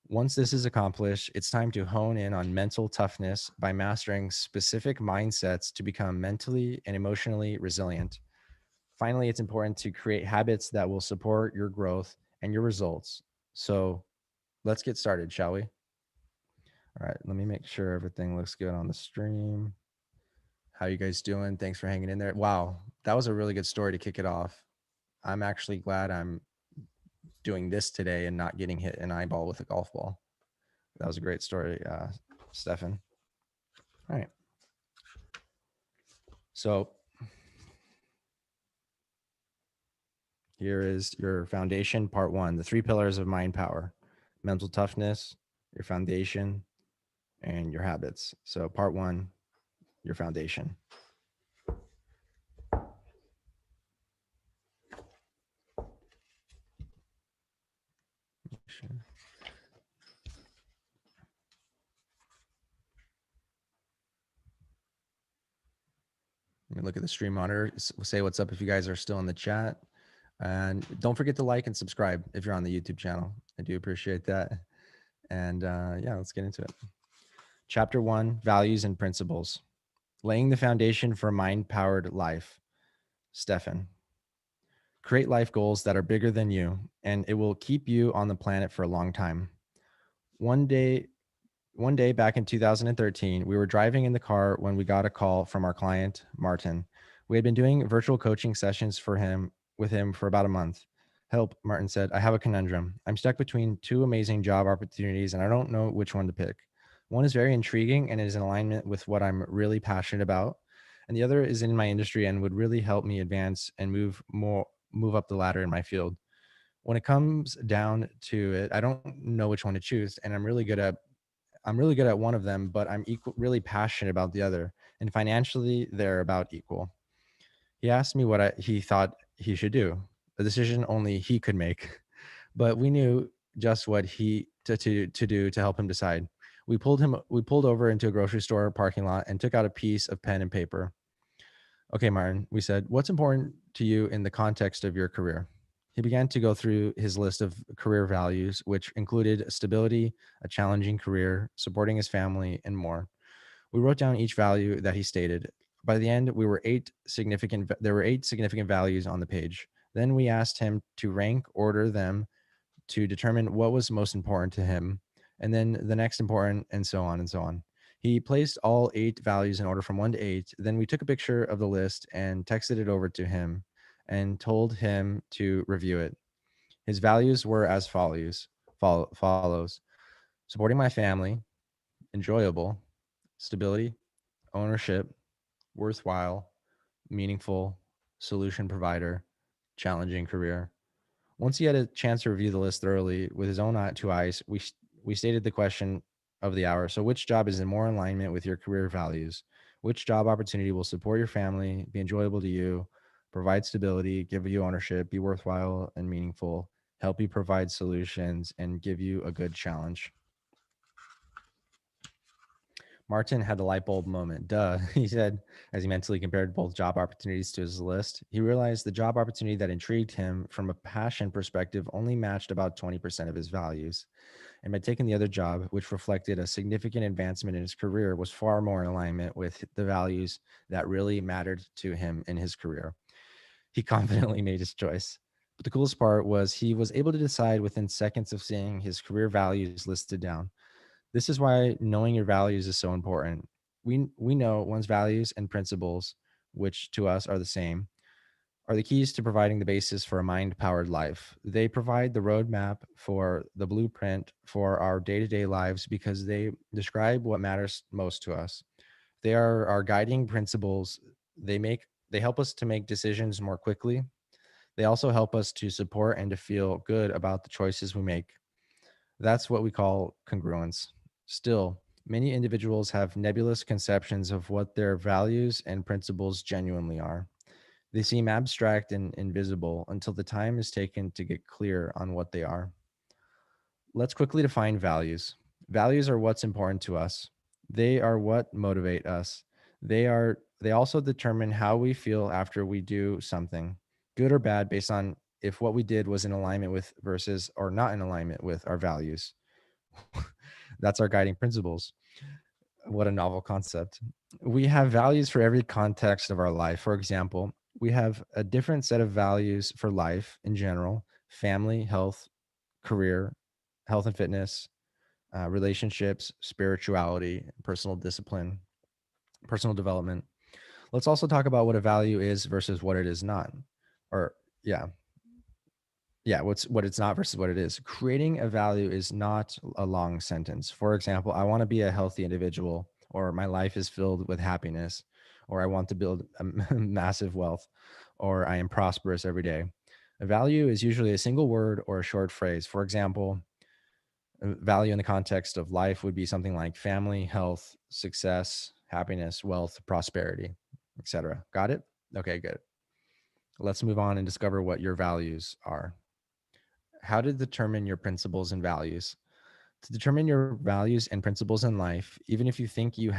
Once this is accomplished, it's time to hone in on mental toughness by mastering specific mindsets to become mentally and emotionally resilient. Finally, it's important to create habits that will support your growth and your results. So let's get started, shall we? All right, let me make sure everything looks good on the stream. How you guys doing? Thanks for hanging in there. Wow, that was a really good story to kick it off. I'm actually glad I'm doing this today and not getting hit an eyeball with a golf ball. That was a great story, Stefan. All right. So here is your foundation, part one, the three pillars of mind power: mental toughness, your foundation, and your habits. So part one, your foundation. Sure. Let me look at the stream monitor. Say what's up if you guys are still in the chat. And don't forget to like and subscribe if you're on the YouTube channel. I do appreciate that. And yeah, let's get into it. Chapter one, values and principles. Laying the foundation for a mind-powered life. Stefan. Create life goals that are bigger than you, and it will keep you on the planet for a long time. One day back in 2013, we were driving in the car when we got a call from our client, Martin. We had been doing virtual coaching sessions with him for about a month. Help, Martin said. I have a conundrum. I'm stuck between two amazing job opportunities and I don't know which one to pick. One is very intriguing and is in alignment with what I'm really passionate about, and the other is in my industry and would really help me advance and move up the ladder in my field. When it comes down to it, I don't know which one to choose, and I'm really good at one of them, but really passionate about the other. And financially, they're about equal. He asked me what he thought he should do, a decision only he could make. But we knew just what to do to help him decide. We pulled over into a grocery store parking lot and took out a piece of pen and paper. Okay, Martin, we said, what's important to you in the context of your career? He began to go through his list of career values, which included stability, a challenging career, supporting his family, and more. We wrote down each value that he stated. By the end, there were eight significant values on the page. Then we asked him to order them to determine what was most important to him, and then the next important, and so on and so on. He placed all eight values in order from 1 to 8. Then we took a picture of the list and texted it over to him and told him to review it. His values were as follows: supporting my family, enjoyable, stability, ownership, worthwhile, meaningful, solution provider, challenging career. Once he had a chance to review the list thoroughly with his own two eyes, we stated the question of the hour. So, which job is in more alignment with your career values? Which job opportunity will support your family, be enjoyable to you, provide stability, give you ownership, be worthwhile and meaningful, help you provide solutions, and give you a good challenge? Martin had the light bulb moment. Duh, he said, as he mentally compared both job opportunities to his list. He realized the job opportunity that intrigued him from a passion perspective only matched about 20% of his values. And by taking the other job, which reflected a significant advancement in his career, was far more in alignment with the values that really mattered to him in his career. He confidently made his choice. But the coolest part was he was able to decide within seconds of seeing his career values listed down. This is why knowing your values is so important. We know one's values and principles, which to us are the same, are the keys to providing the basis for a mind-powered life. They provide the roadmap for the blueprint for our day-to-day lives because they describe what matters most to us. They are our guiding principles. They help us to make decisions more quickly. They also help us to support and to feel good about the choices we make. That's what we call congruence. Still, many individuals have nebulous conceptions of what their values and principles genuinely are. They seem abstract and invisible until the time is taken to get clear on what they are. Let's quickly define values. Values are what's important to us. They are what motivate us. They also determine how we feel after we do something, good or bad, based on if what we did was in alignment with versus or not in alignment with our values. That's our guiding principles. What a novel concept. We have values for every context of our life. For example, we have a different set of values for life in general: family, health, career, health and fitness, relationships, spirituality, personal discipline, personal development. Let's also talk about what a value is versus what it is not. Or, yeah, what it's not versus what it is. Creating a value is not a long sentence. For example, I want to be a healthy individual, or my life is filled with happiness, or I want to build a massive wealth, or I am prosperous every day. A value is usually a single word or a short phrase. For example, value in the context of life would be something like family, health, success, happiness, wealth, prosperity, etc. Got it? Okay, good. Let's move on and discover what your values are. How to determine your principles and values. To determine your values and principles in life, even if you think you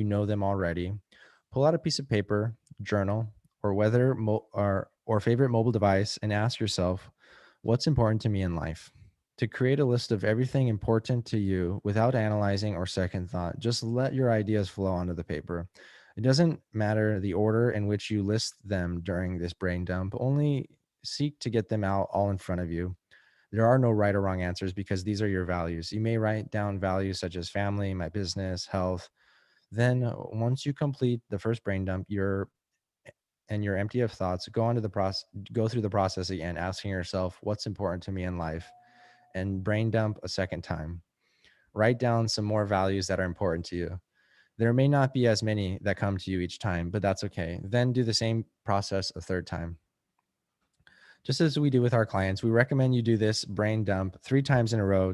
know them already, pull out a piece of paper, journal, or or favorite mobile device and ask yourself, what's important to me in life? To create a list of everything important to you without analyzing or second thought, just let your ideas flow onto the paper. It doesn't matter the order in which you list them during this brain dump, only seek to get them out all in front of you. There are no right or wrong answers because these are your values. You may write down values such as family, my business, health. Then once you complete the first brain dump, you're empty of thoughts, go through the process again, asking yourself what's important to me in life, and brain dump a second time. Write down some more values that are important to you. There may not be as many that come to you each time, but that's okay. Then do the same process a third time. Just as we do with our clients, we recommend you do this brain dump 3 times in a row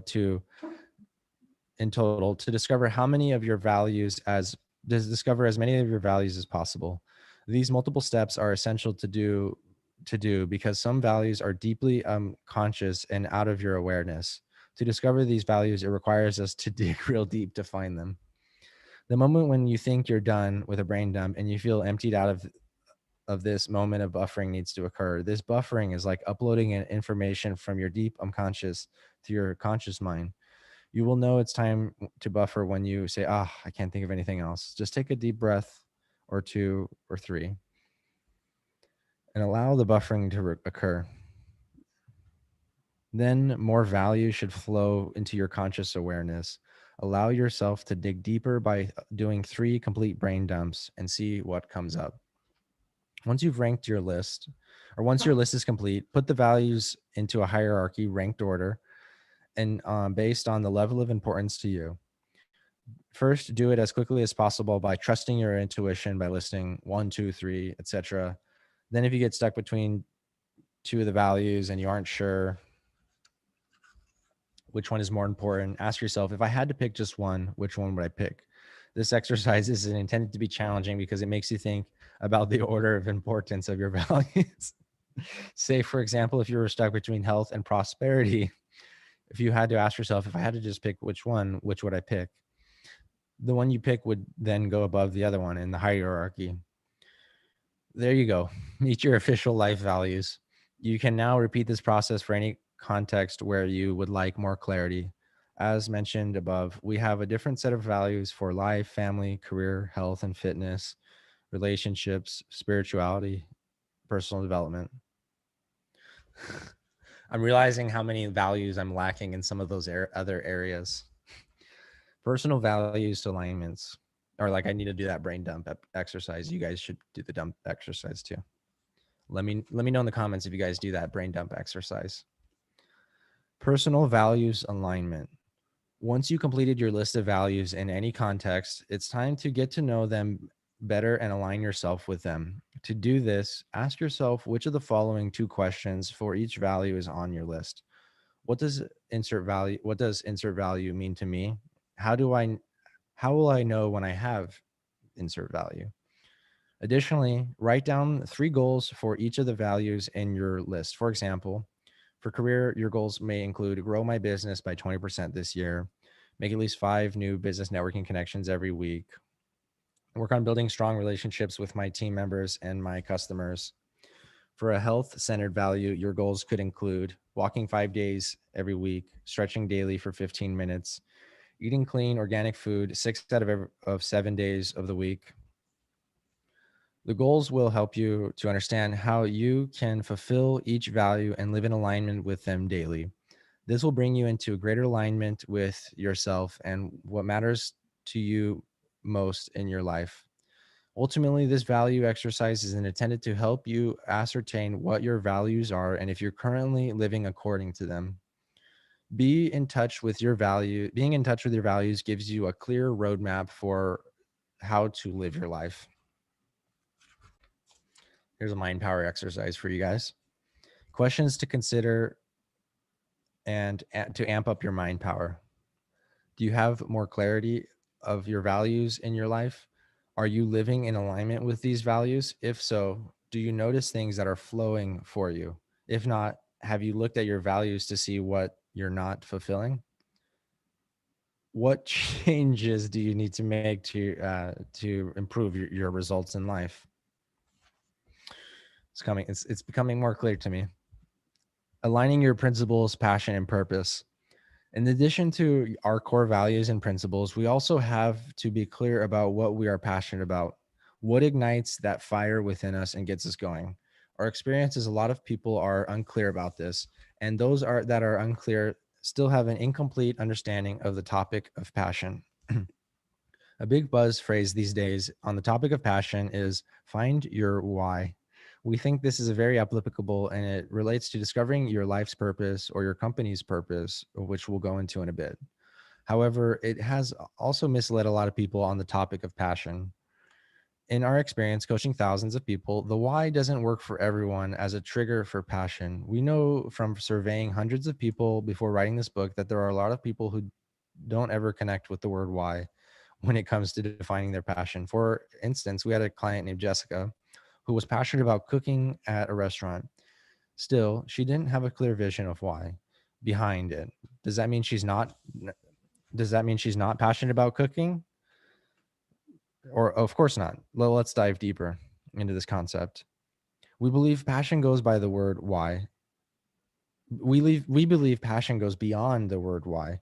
in total to discover how many of your values as discover as many of your values as possible. These multiple steps are essential to do because some values are deeply conscious and out of your awareness. To discover these values, it requires us to dig real deep to find them. The moment when you think you're done with a brain dump and you feel emptied out of this moment of buffering needs to occur. This buffering is like uploading information from your deep unconscious to your conscious mind. You will know it's time to buffer when you say, I can't think of anything else. Just take a deep breath or 2 or 3 and allow the buffering to occur. Then more value should flow into your conscious awareness. Allow yourself to dig deeper by doing 3 complete brain dumps and see what comes up. Once you've ranked your list, or once your list is complete, put the values into a hierarchy, ranked order, and based on the level of importance to you. First, do it as quickly as possible by trusting your intuition by listing 1, 2, 3, etc. Then, if you get stuck between 2 of the values and you aren't sure which one is more important, ask yourself, if I had to pick just one, which one would I pick? This exercise is intended to be challenging because it makes you think about the order of importance of your values. Say, for example, if you were stuck between health and prosperity, if you had to ask yourself, if I had to just pick which one, which would I pick? The one you pick would then go above the other one in the hierarchy. There you go. Meet your official life values. You can now repeat this process for any context where you would like more clarity. As mentioned above, we have a different set of values for life, family, career, health and fitness, relationships, spirituality, personal development. I'm realizing how many values I'm lacking in some of those other areas. Personal values to alignments, or like I need to do that brain dump exercise. You guys should do the dump exercise too. Let me know in the comments if you guys do that brain dump exercise. Personal values alignment. Once you completed your list of values in any context, it's time to get to know them better and align yourself with them. To do this, ask yourself which of the following 2 questions for each value is on your list. What does insert value mean to me? How will I know when I have insert value? Additionally, write down 3 goals for each of the values in your list. For example, for career, your goals may include grow my business by 20% this year, make at least 5 new business networking connections every week, work on building strong relationships with my team members and my customers, For a health-centered value, your goals could include walking 5 days every week, stretching daily for 15 minutes, eating clean organic food 6 out of 7 days of the week. The goals will help you to understand how you can fulfill each value and live in alignment with them daily. This will bring you into a greater alignment with yourself and what matters to you most in your life. Ultimately, this value exercise is intended to help you ascertain what your values are and if you're currently living according to them. Be in touch with your value. Being in touch with your values gives you a clear roadmap for how to live your life. Here's a mind power exercise for you guys. Questions to consider and to amp up your mind power. Do you have more clarity of your values in your life? Are you living in alignment with these values? If so, do you notice things that are flowing for you? If not, have you looked at your values to see what you're not fulfilling? What changes do you need to make to improve your results in life? It's becoming more clear to me. Aligning your principles, passion, and purpose. In addition to our core values and principles, we also have to be clear about what we are passionate about. What ignites that fire within us and gets us going? Our experience is a lot of people are unclear about this, and those that are unclear still have an incomplete understanding of the topic of passion. A big buzz phrase these days on the topic of passion is find your why. We think this is a very applicable and it relates to discovering your life's purpose or your company's purpose, which we'll go into in a bit. However, it has also misled a lot of people on the topic of passion. In our experience coaching thousands of people, the why doesn't work for everyone as a trigger for passion. We know from surveying hundreds of people before writing this book that there are a lot of people who don't ever connect with the word why when it comes to defining their passion. For instance, we had a client named Jessica who was passionate about cooking at a restaurant. Still, she didn't have a clear vision of why behind it. Does that mean she's not does that mean she's not passionate about cooking? Or of course not. Let's dive deeper into this concept. We believe passion goes by the word why. We believe passion goes beyond the word why.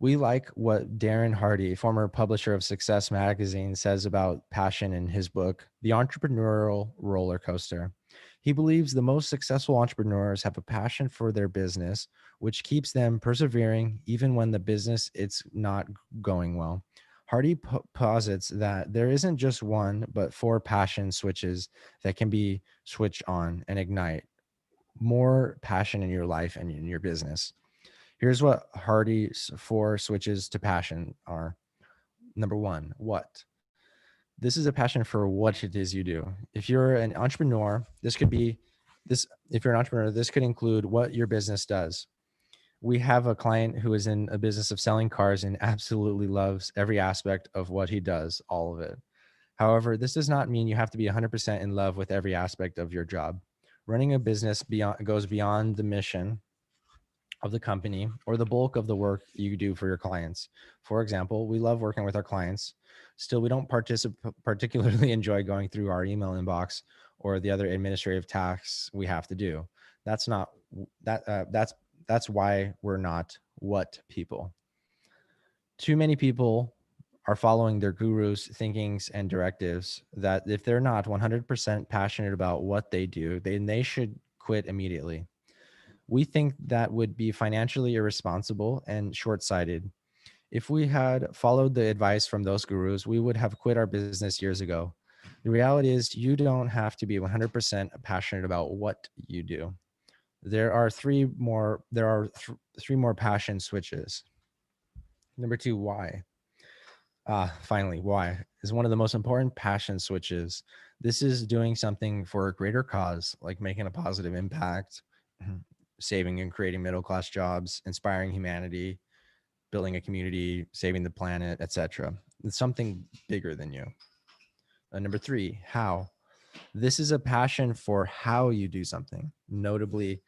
We like what Darren Hardy, former publisher of Success magazine, says about passion in his book, The Entrepreneurial Roller Coaster. He believes the most successful entrepreneurs have a passion for their business, which keeps them persevering even when the business it's not going well. Hardy posits that there isn't just one, but four passion switches that can be switched on and ignite more passion in your life and in your business. Here's what Hardy's four switches to passion are. Number one, what? This is a passion for what it is you do. If you're an entrepreneur, this could be this. If you're an entrepreneur, this could include what your business does. We have a client who is in a business of selling cars and absolutely loves every aspect of what he does, all of it. However, this does not mean you have to be 100% in love with every aspect of your job. Running a business goes beyond the mission of the company or the bulk of the work you do for your clients. For example, we love working with our clients. Still, we don't particularly enjoy going through our email inbox or the other administrative tasks we have to do. That's not that's why we're not what people. Too many people are following their gurus' thinkings and directives that if they're not 100% passionate about what they do, then they should quit immediately. We think that would be financially irresponsible and short sighted. If we had followed the advice from those gurus, we would have quit our business years ago. The reality is, you don't have to be 100% passionate about what you do. Three more passion switches. Number two, why? Finally, why is one of the most important passion switches. This is doing something for a greater cause, like making a positive impact, saving and creating middle class jobs, inspiring humanity, building a community, saving the planet, etc. It's something bigger than you. Number three, how. This is a passion for how you do something, notably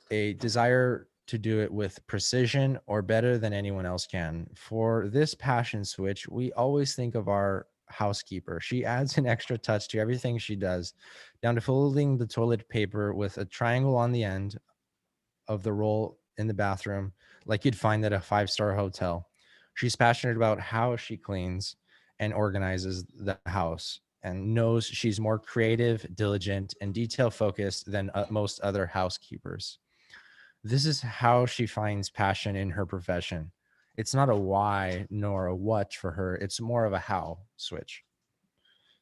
a desire to do it with precision or better than anyone else can. For this passion switch, we always think of our housekeeper. She adds an extra touch to everything she does, down to folding the toilet paper with a triangle on the end of the roll in the bathroom, like you'd find at a five-star hotel. She's passionate about how she cleans and organizes the house and knows she's more creative, diligent, and detail focused than most other housekeepers. This is how she finds passion in her profession. It's not a why nor a what for her, it's more of a how switch.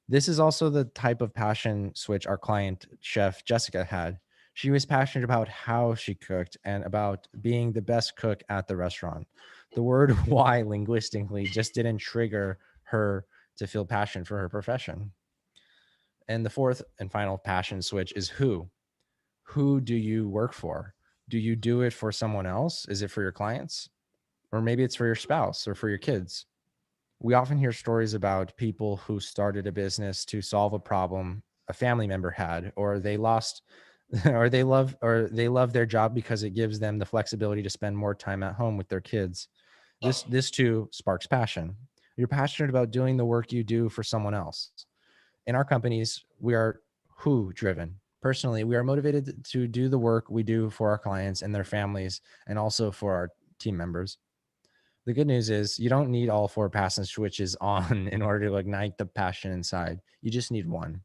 This is also the type of passion switch our client, Chef Jessica, had. She was passionate about how she cooked and about being the best cook at the restaurant. The word why linguistically just didn't trigger her to feel passion for her profession. And the fourth and final passion switch is who. Who do you work for? Do you do it for someone else? Is it for your clients? Or maybe it's for your spouse or for your kids. We often hear stories about people who started a business to solve a problem a family member had, or they lost or they love their job because it gives them the flexibility to spend more time at home with their kids. This too sparks passion. You're passionate about doing the work you do for someone else. In our companies, we are who driven. Personally, we are motivated to do the work we do for our clients and their families and also for our team members. The good news is you don't need all four passion switches on in order to ignite the passion inside. You just need one.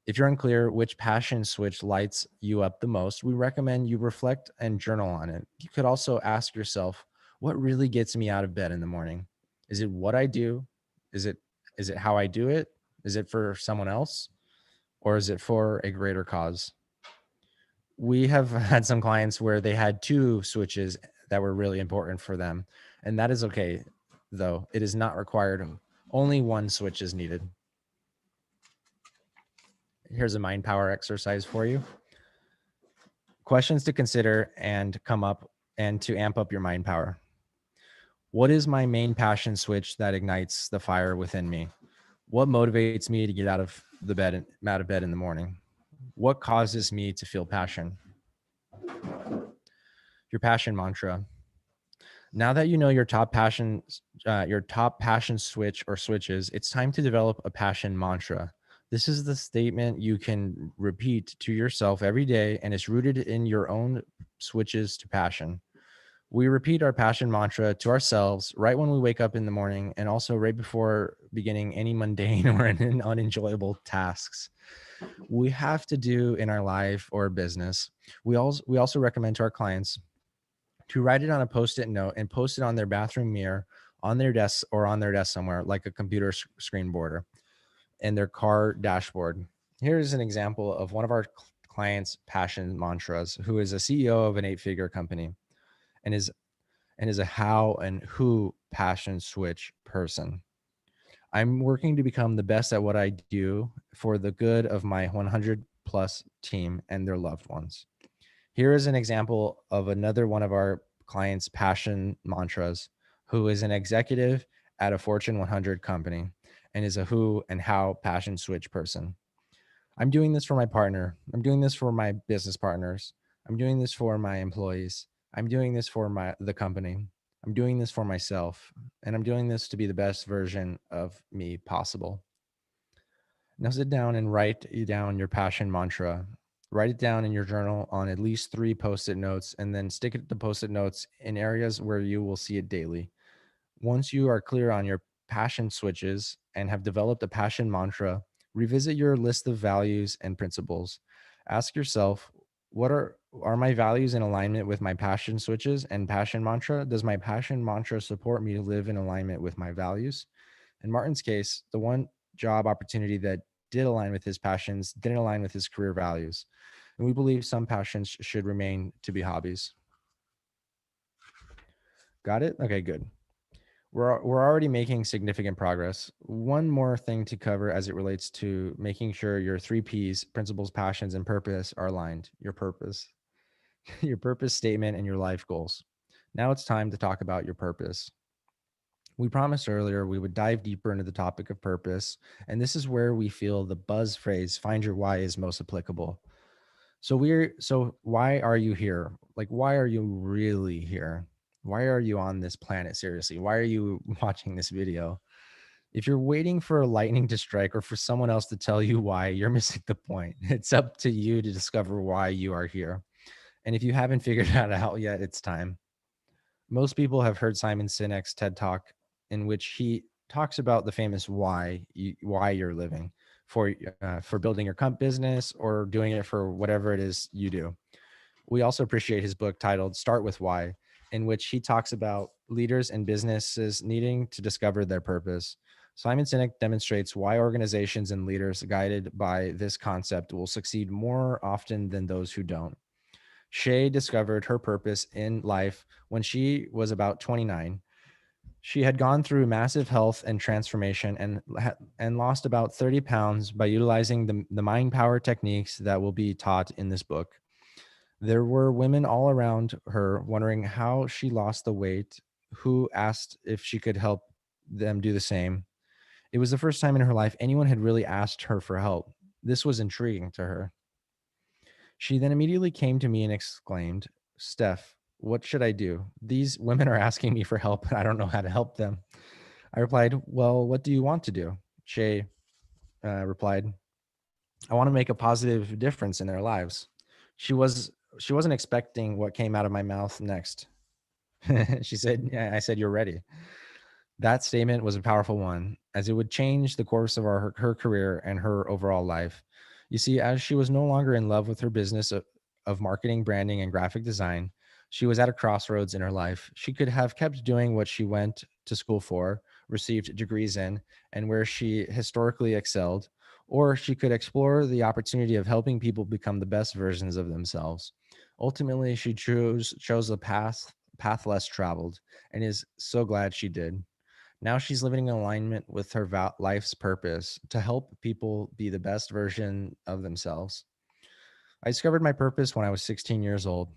If you're unclear which passion switch lights you up the most, we recommend you reflect and journal on it. You could also ask yourself, what really gets me out of bed in the morning? Is it what I do? Is it how I do it? Is it for someone else? Or is it for a greater cause? We have had some clients where they had two switches that were really important for them, and that is okay, though it is not required. Only one switch is needed. Here's a mind power exercise for you. Questions to consider and come up and to amp up your mind power. What is my main passion switch that ignites the fire within me? What motivates me to get out of bed in the morning? What causes me to feel passion? Your passion mantra. Now that you know your top passion switch or switches, it's time to develop a passion mantra. This is the statement you can repeat to yourself every day, and it's rooted in your own switches to passion. We repeat our passion mantra to ourselves right when we wake up in the morning, and also right before beginning any mundane or unenjoyable tasks we have to do in our life or business. We also recommend to our clients to write it on a post-it note and post it on their bathroom mirror, on their desk or on their desk somewhere, like a computer screen border and their car dashboard. Here's an example of one of our clients' passion mantras, who is a CEO of an 8-figure company and is a how and who passion switch person. I'm working to become the best at what I do for the good of my 100 plus team and their loved ones. Here is an example of another one of our clients' passion mantras, who is an executive at a Fortune 100 company and is a who and how passion switch person. I'm doing this for my partner. I'm doing this for my business partners. I'm doing this for my employees. I'm doing this for the company. I'm doing this for myself. And I'm doing this to be the best version of me possible. Now sit down and write down your passion mantra. Write it down in your journal on at least 3 post-it notes and then stick it to post-it notes in areas where you will see it daily. Once you are clear on your passion switches and have developed a passion mantra, revisit your list of values and principles. Ask yourself, what are my values in alignment with my passion switches and passion mantra? Does my passion mantra support me to live in alignment with my values? In Martin's case, the one job opportunity that did align with his passions didn't align with his career values. And we believe some passions should remain to be hobbies. Got it? Okay, good. We're already making significant progress. One more thing to cover as it relates to making sure your 3 Ps, principles, passions, and purpose are aligned. Your purpose, your purpose statement, and your life goals. Now it's time to talk about your purpose. We promised earlier we would dive deeper into the topic of purpose, and this is where we feel the buzz phrase "find your why" is most applicable. So why are you here? Like, why are you really here? Why are you on this planet? Seriously, why are you watching this video? If you're waiting for a lightning to strike or for someone else to tell you why, you're missing the point. It's up to you to discover why you are here. And if you haven't figured that out yet, it's time. Most people have heard Simon Sinek's TED Talk, in which he talks about the famous why you're living for building your business or doing it for whatever it is you do. We also appreciate his book titled Start with Why, in which he talks about leaders and businesses needing to discover their purpose. Simon Sinek demonstrates why organizations and leaders guided by this concept will succeed more often than those who don't. Shay discovered her purpose in life when she was about 29. She had gone through massive health and transformation and lost about 30 pounds by utilizing the mind power techniques that will be taught in this book. There were women all around her wondering how she lost the weight, who asked if she could help them do the same. It was the first time in her life anyone had really asked her for help. This was intriguing to her. She then immediately came to me and exclaimed, Steph, what should I do? These women are asking me for help, and I don't know how to help them. I replied, well, what do you want to do? Shay replied, I want to make a positive difference in their lives. She was she wasn't expecting what came out of my mouth next. She said, yeah, I said, you're ready. That statement was a powerful one, as it would change the course of her career and her overall life. You see, as she was no longer in love with her business of marketing, branding, and graphic design, she was at a crossroads in her life. She could have kept doing what she went to school for, received degrees in, and where she historically excelled, or she could explore the opportunity of helping people become the best versions of themselves. Ultimately, she chose the path less traveled, and is so glad she did. Now she's living in alignment with her life's purpose to help people be the best version of themselves. I discovered my purpose when I was 16 years old.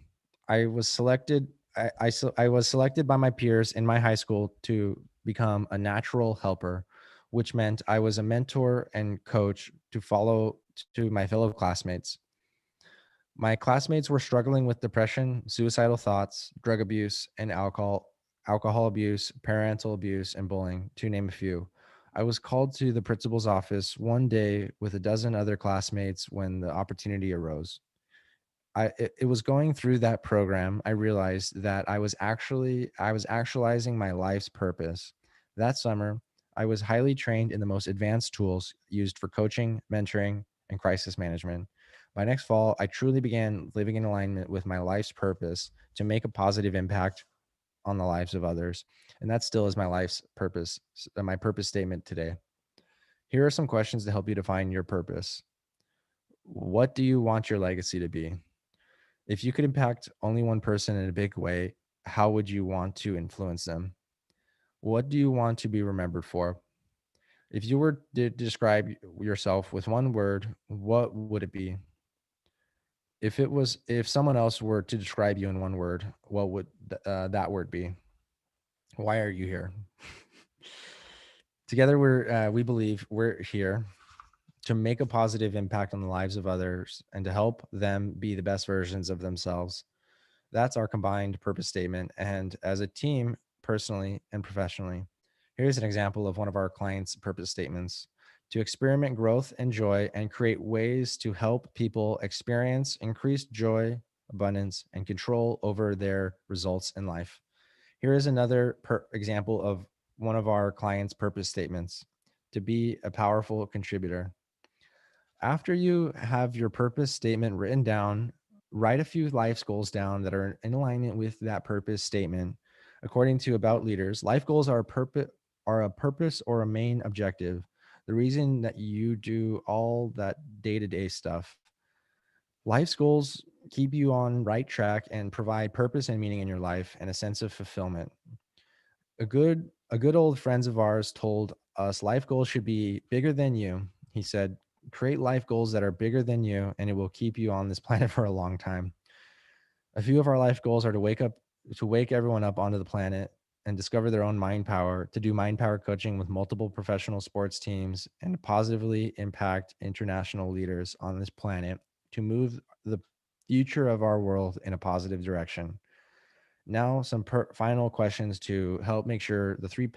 I was selected. I was selected by my peers in my high school to become a natural helper, which meant I was a mentor and coach to follow to my fellow classmates. My classmates were struggling with depression, suicidal thoughts, drug abuse, and alcohol abuse, parental abuse, and bullying, to name a few. I was called to the principal's office one day with a dozen other classmates when the opportunity arose. It was going through that program I realized that I was actualizing my life's purpose. That summer, I was highly trained in the most advanced tools used for coaching, mentoring, and crisis management. By next fall, I truly began living in alignment with my life's purpose to make a positive impact on the lives of others. And that still is my life's purpose, my purpose statement today. Here are some questions to help you define your purpose. What do you want your legacy to be? If you could impact only one person in a big way, how would you want to influence them? What do you want to be remembered for? If you were to describe yourself with one word, what would it be? If someone else were to describe you in one word, what would that word be? Why are you here? Together, we believe we're here to make a positive impact on the lives of others and to help them be the best versions of themselves. That's our combined purpose statement. And as a team, personally and professionally, here's an example of one of our clients' purpose statements: to experiment growth and joy and create ways to help people experience increased joy, abundance, and control over their results in life. Here is another example of one of our clients' purpose statements: to be a powerful contributor. After you have your purpose statement written down, write a few life goals down that are in alignment with that purpose statement. According to About Leaders, life goals are a purpose or a main objective. The reason that you do all that day-to-day stuff. Life's goals keep you on right track and provide purpose and meaning in your life and a sense of fulfillment. A good old friends of ours told us life goals should be bigger than you. He said, create life goals that are bigger than you, and it will keep you on this planet for a long time. A few of our life goals are to wake everyone up onto the planet and discover their own mind power, to do mind power coaching with multiple professional sports teams, and to positively impact international leaders on this planet to move the future of our world in a positive direction. Now, some final questions to help make sure the three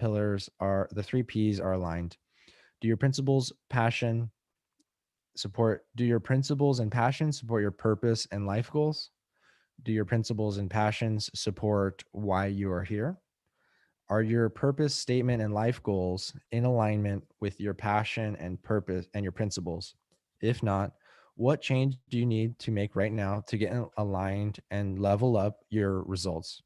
P's are aligned. Do your principles, passion support, do your principles and passions support your purpose and life goals? Do your principles and passions support why you are here? Are your purpose statement and life goals in alignment with your passion and purpose and your principles? If not, what change do you need to make right now to get aligned and level up your results?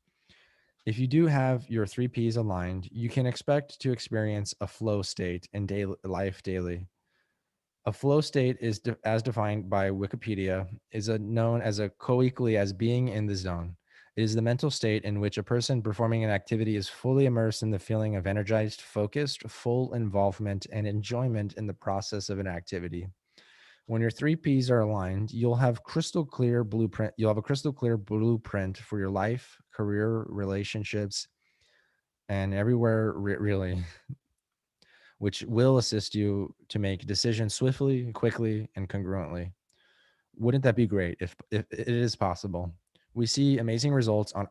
If you do have your three P's aligned, you can expect to experience a flow state in daily life daily. A flow state is as defined by Wikipedia known as a co-equally as being in the zone. It is the mental state in which a person performing an activity is fully immersed in the feeling of energized, focused, full involvement and enjoyment in the process of an activity. When your three P's are aligned, you'll have a crystal clear blueprint for your life, career, relationships, and everywhere really, which will assist you to make decisions swiftly, quickly, and congruently. Wouldn't that be great if it is possible? We see amazing results on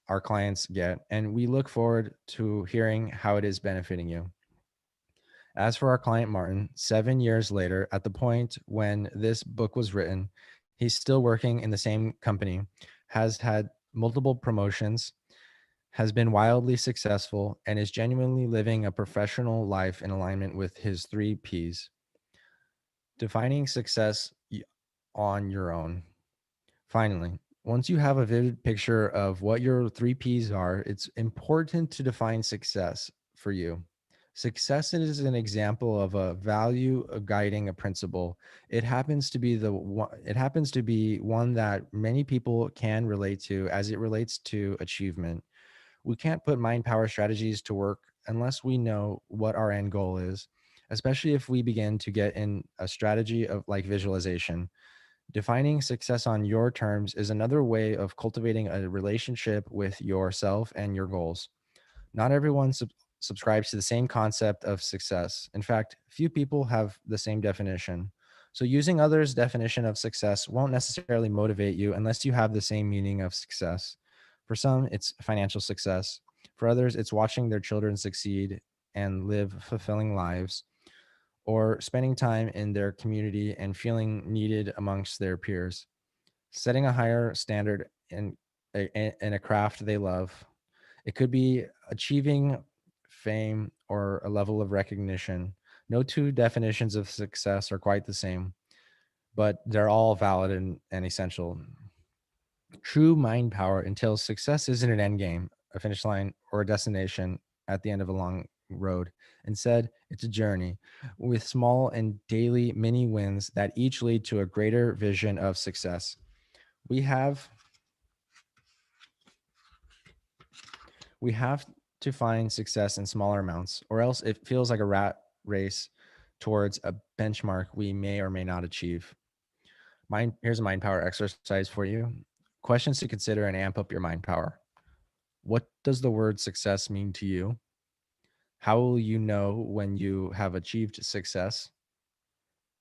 our clients get, and we look forward to hearing how it is benefiting you. As for our client Martin, 7 years later, at the point when this book was written, he's still working in the same company, has had multiple promotions, has been wildly successful, and is genuinely living a professional life in alignment with his three P's. Defining success on your own. Finally, once you have a vivid picture of what your three P's are, it's important to define success for you. Success is an example of a value guiding a principle. It happens to be one that many people can relate to as it relates to achievement. We can't put mind power strategies to work unless we know what our end goal is, especially if we begin to get in a strategy of like visualization. Defining success on your terms is another way of cultivating a relationship with yourself and your goals. Not everyone subscribes to the same concept of success. In fact, few people have the same definition. So, using others' definition of success won't necessarily motivate you unless you have the same meaning of success. For some, it's financial success. For others, it's watching their children succeed and live fulfilling lives, or spending time in their community and feeling needed amongst their peers. Setting a higher standard in a craft they love. It could be achieving fame or a level of recognition. No two definitions of success are quite the same, but they're all valid and essential. True mind power entails success isn't an end game, a finish line, or a destination at the end of a long road. Instead, it's a journey with small and daily mini wins that each lead to a greater vision of success. We have we have to find success in smaller amounts, or else it feels like a rat race towards a benchmark we may or may not achieve. Here's a mind power exercise for you. Questions to consider and amp up your mind power. What does the word success mean to you? How will you know when you have achieved success?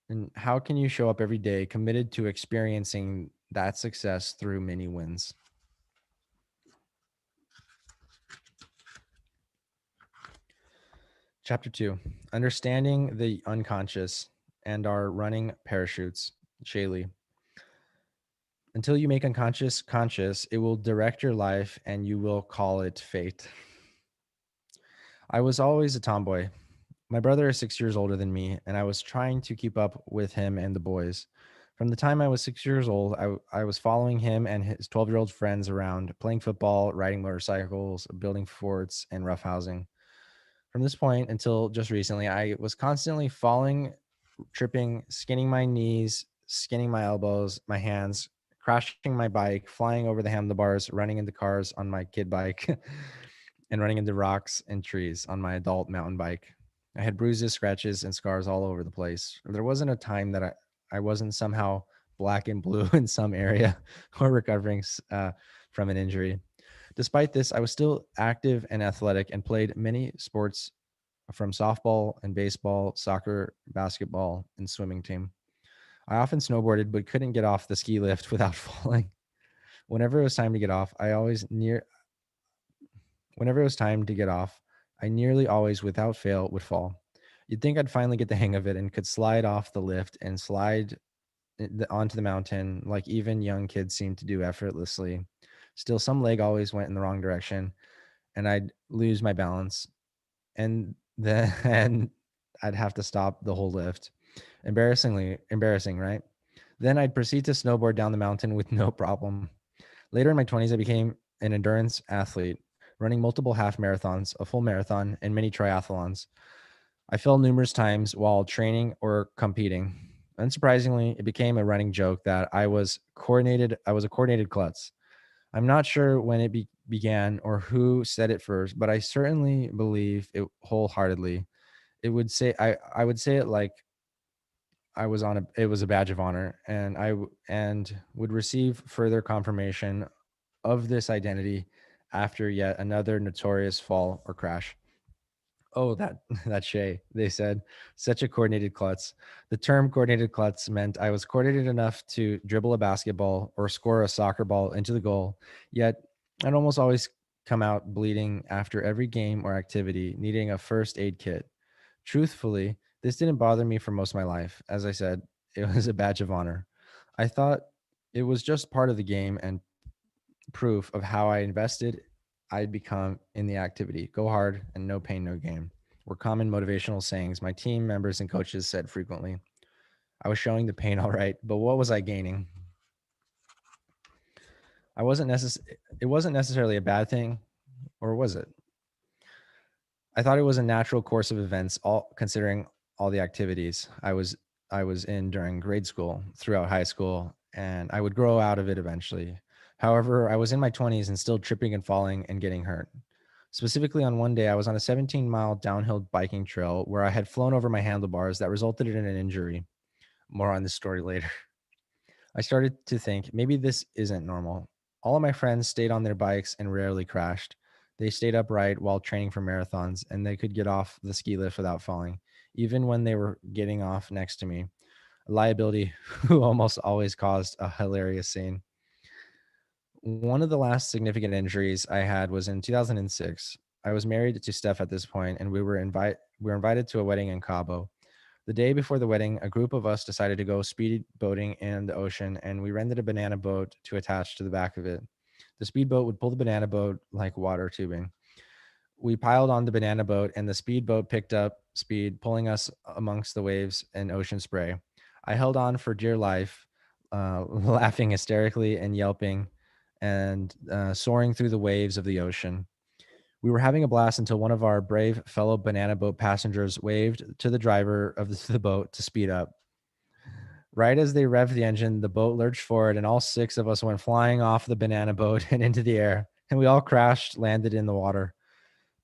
And how can you show up every day committed to experiencing that success through mini wins? Chapter 2, Understanding the Unconscious and Our Running Parachutes. Shaylee. Until you make unconscious conscious, it will direct your life and you will call it fate. I was always a tomboy. My brother is 6 years older than me, and I was trying to keep up with him and the boys. From the time I was 6 years old, I was following him and his 12-year-old friends around, playing football, riding motorcycles, building forts, and roughhousing. From this point until just recently, I was constantly falling, tripping, skinning my knees, skinning my elbows, my hands, crashing my bike, flying over the handlebars, running into cars on my kid bike, and running into rocks and trees on my adult mountain bike. I had bruises, scratches, and scars all over the place. There wasn't a time that I wasn't somehow black and blue in some area or recovering from an injury. Despite this, I was still active and athletic and played many sports from softball and baseball, soccer, basketball, and swimming team. I often snowboarded, but couldn't get off the ski lift without falling. Whenever it was time to get off, Whenever it was time to get off, I nearly always, without fail, would fall. You'd think I'd finally get the hang of it and could slide off the lift and slide onto the mountain like even young kids seem to do effortlessly. Still, some leg always went in the wrong direction, and I'd lose my balance, and then and I'd have to stop the whole lift. Embarrassing, right? Then I'd proceed to snowboard down the mountain with no problem. Later in my 20s, I became an endurance athlete, running multiple half marathons, a full marathon, and many triathlons. I fell numerous times while training or competing. Unsurprisingly, it became a running joke that I was a coordinated klutz. I'm not sure when it began or who said it first, but I certainly believe it wholeheartedly. I would say it like it was a badge of honor, and and would receive further confirmation of this identity after yet another notorious fall or crash. Oh, that that Shay, they said, such a coordinated klutz. The term coordinated klutz meant I was coordinated enough to dribble a basketball or score a soccer ball into the goal, yet I'd almost always come out bleeding after every game or activity, needing a first aid kit. Truthfully, this didn't bother me for most of my life. As I said, it was a badge of honor. I thought it was just part of the game and proof of how I invested I'd become in the activity. Go hard and no pain, no gain were common motivational sayings my team members and coaches said frequently. I was showing the pain all right, but what was I gaining? It wasn't necessarily a bad thing, or was it? I thought it was a natural course of events, all considering all the activities I was in during grade school, throughout high school, and I would grow out of it eventually. However, I was in my 20s and still tripping and falling and getting hurt. Specifically, on one day, I was on a 17-mile downhill biking trail where I had flown over my handlebars that resulted in an injury. More on this story later. I started to think maybe this isn't normal. All of my friends stayed on their bikes and rarely crashed. They stayed upright while training for marathons, and they could get off the ski lift without falling, even when they were getting off next to me. A liability who almost always caused a hilarious scene. One of the last significant injuries I had was in 2006. I was married to Steph at this point, and we were invited to a wedding in Cabo. The day before the wedding, a group of us decided to go speed boating in the ocean, and we rented a banana boat to attach to the back of it. The speedboat would pull the banana boat like water tubing. We piled on the banana boat, and the speedboat picked up speed, pulling us amongst the waves and ocean spray. I held on for dear life, laughing hysterically and yelping and soaring through the waves of the ocean. We were having a blast until one of our brave fellow banana boat passengers waved to the driver of the boat to speed up. Right as they revved the engine, the boat lurched forward, and all six of us went flying off the banana boat and into the air. And we all crashed, landed in the water.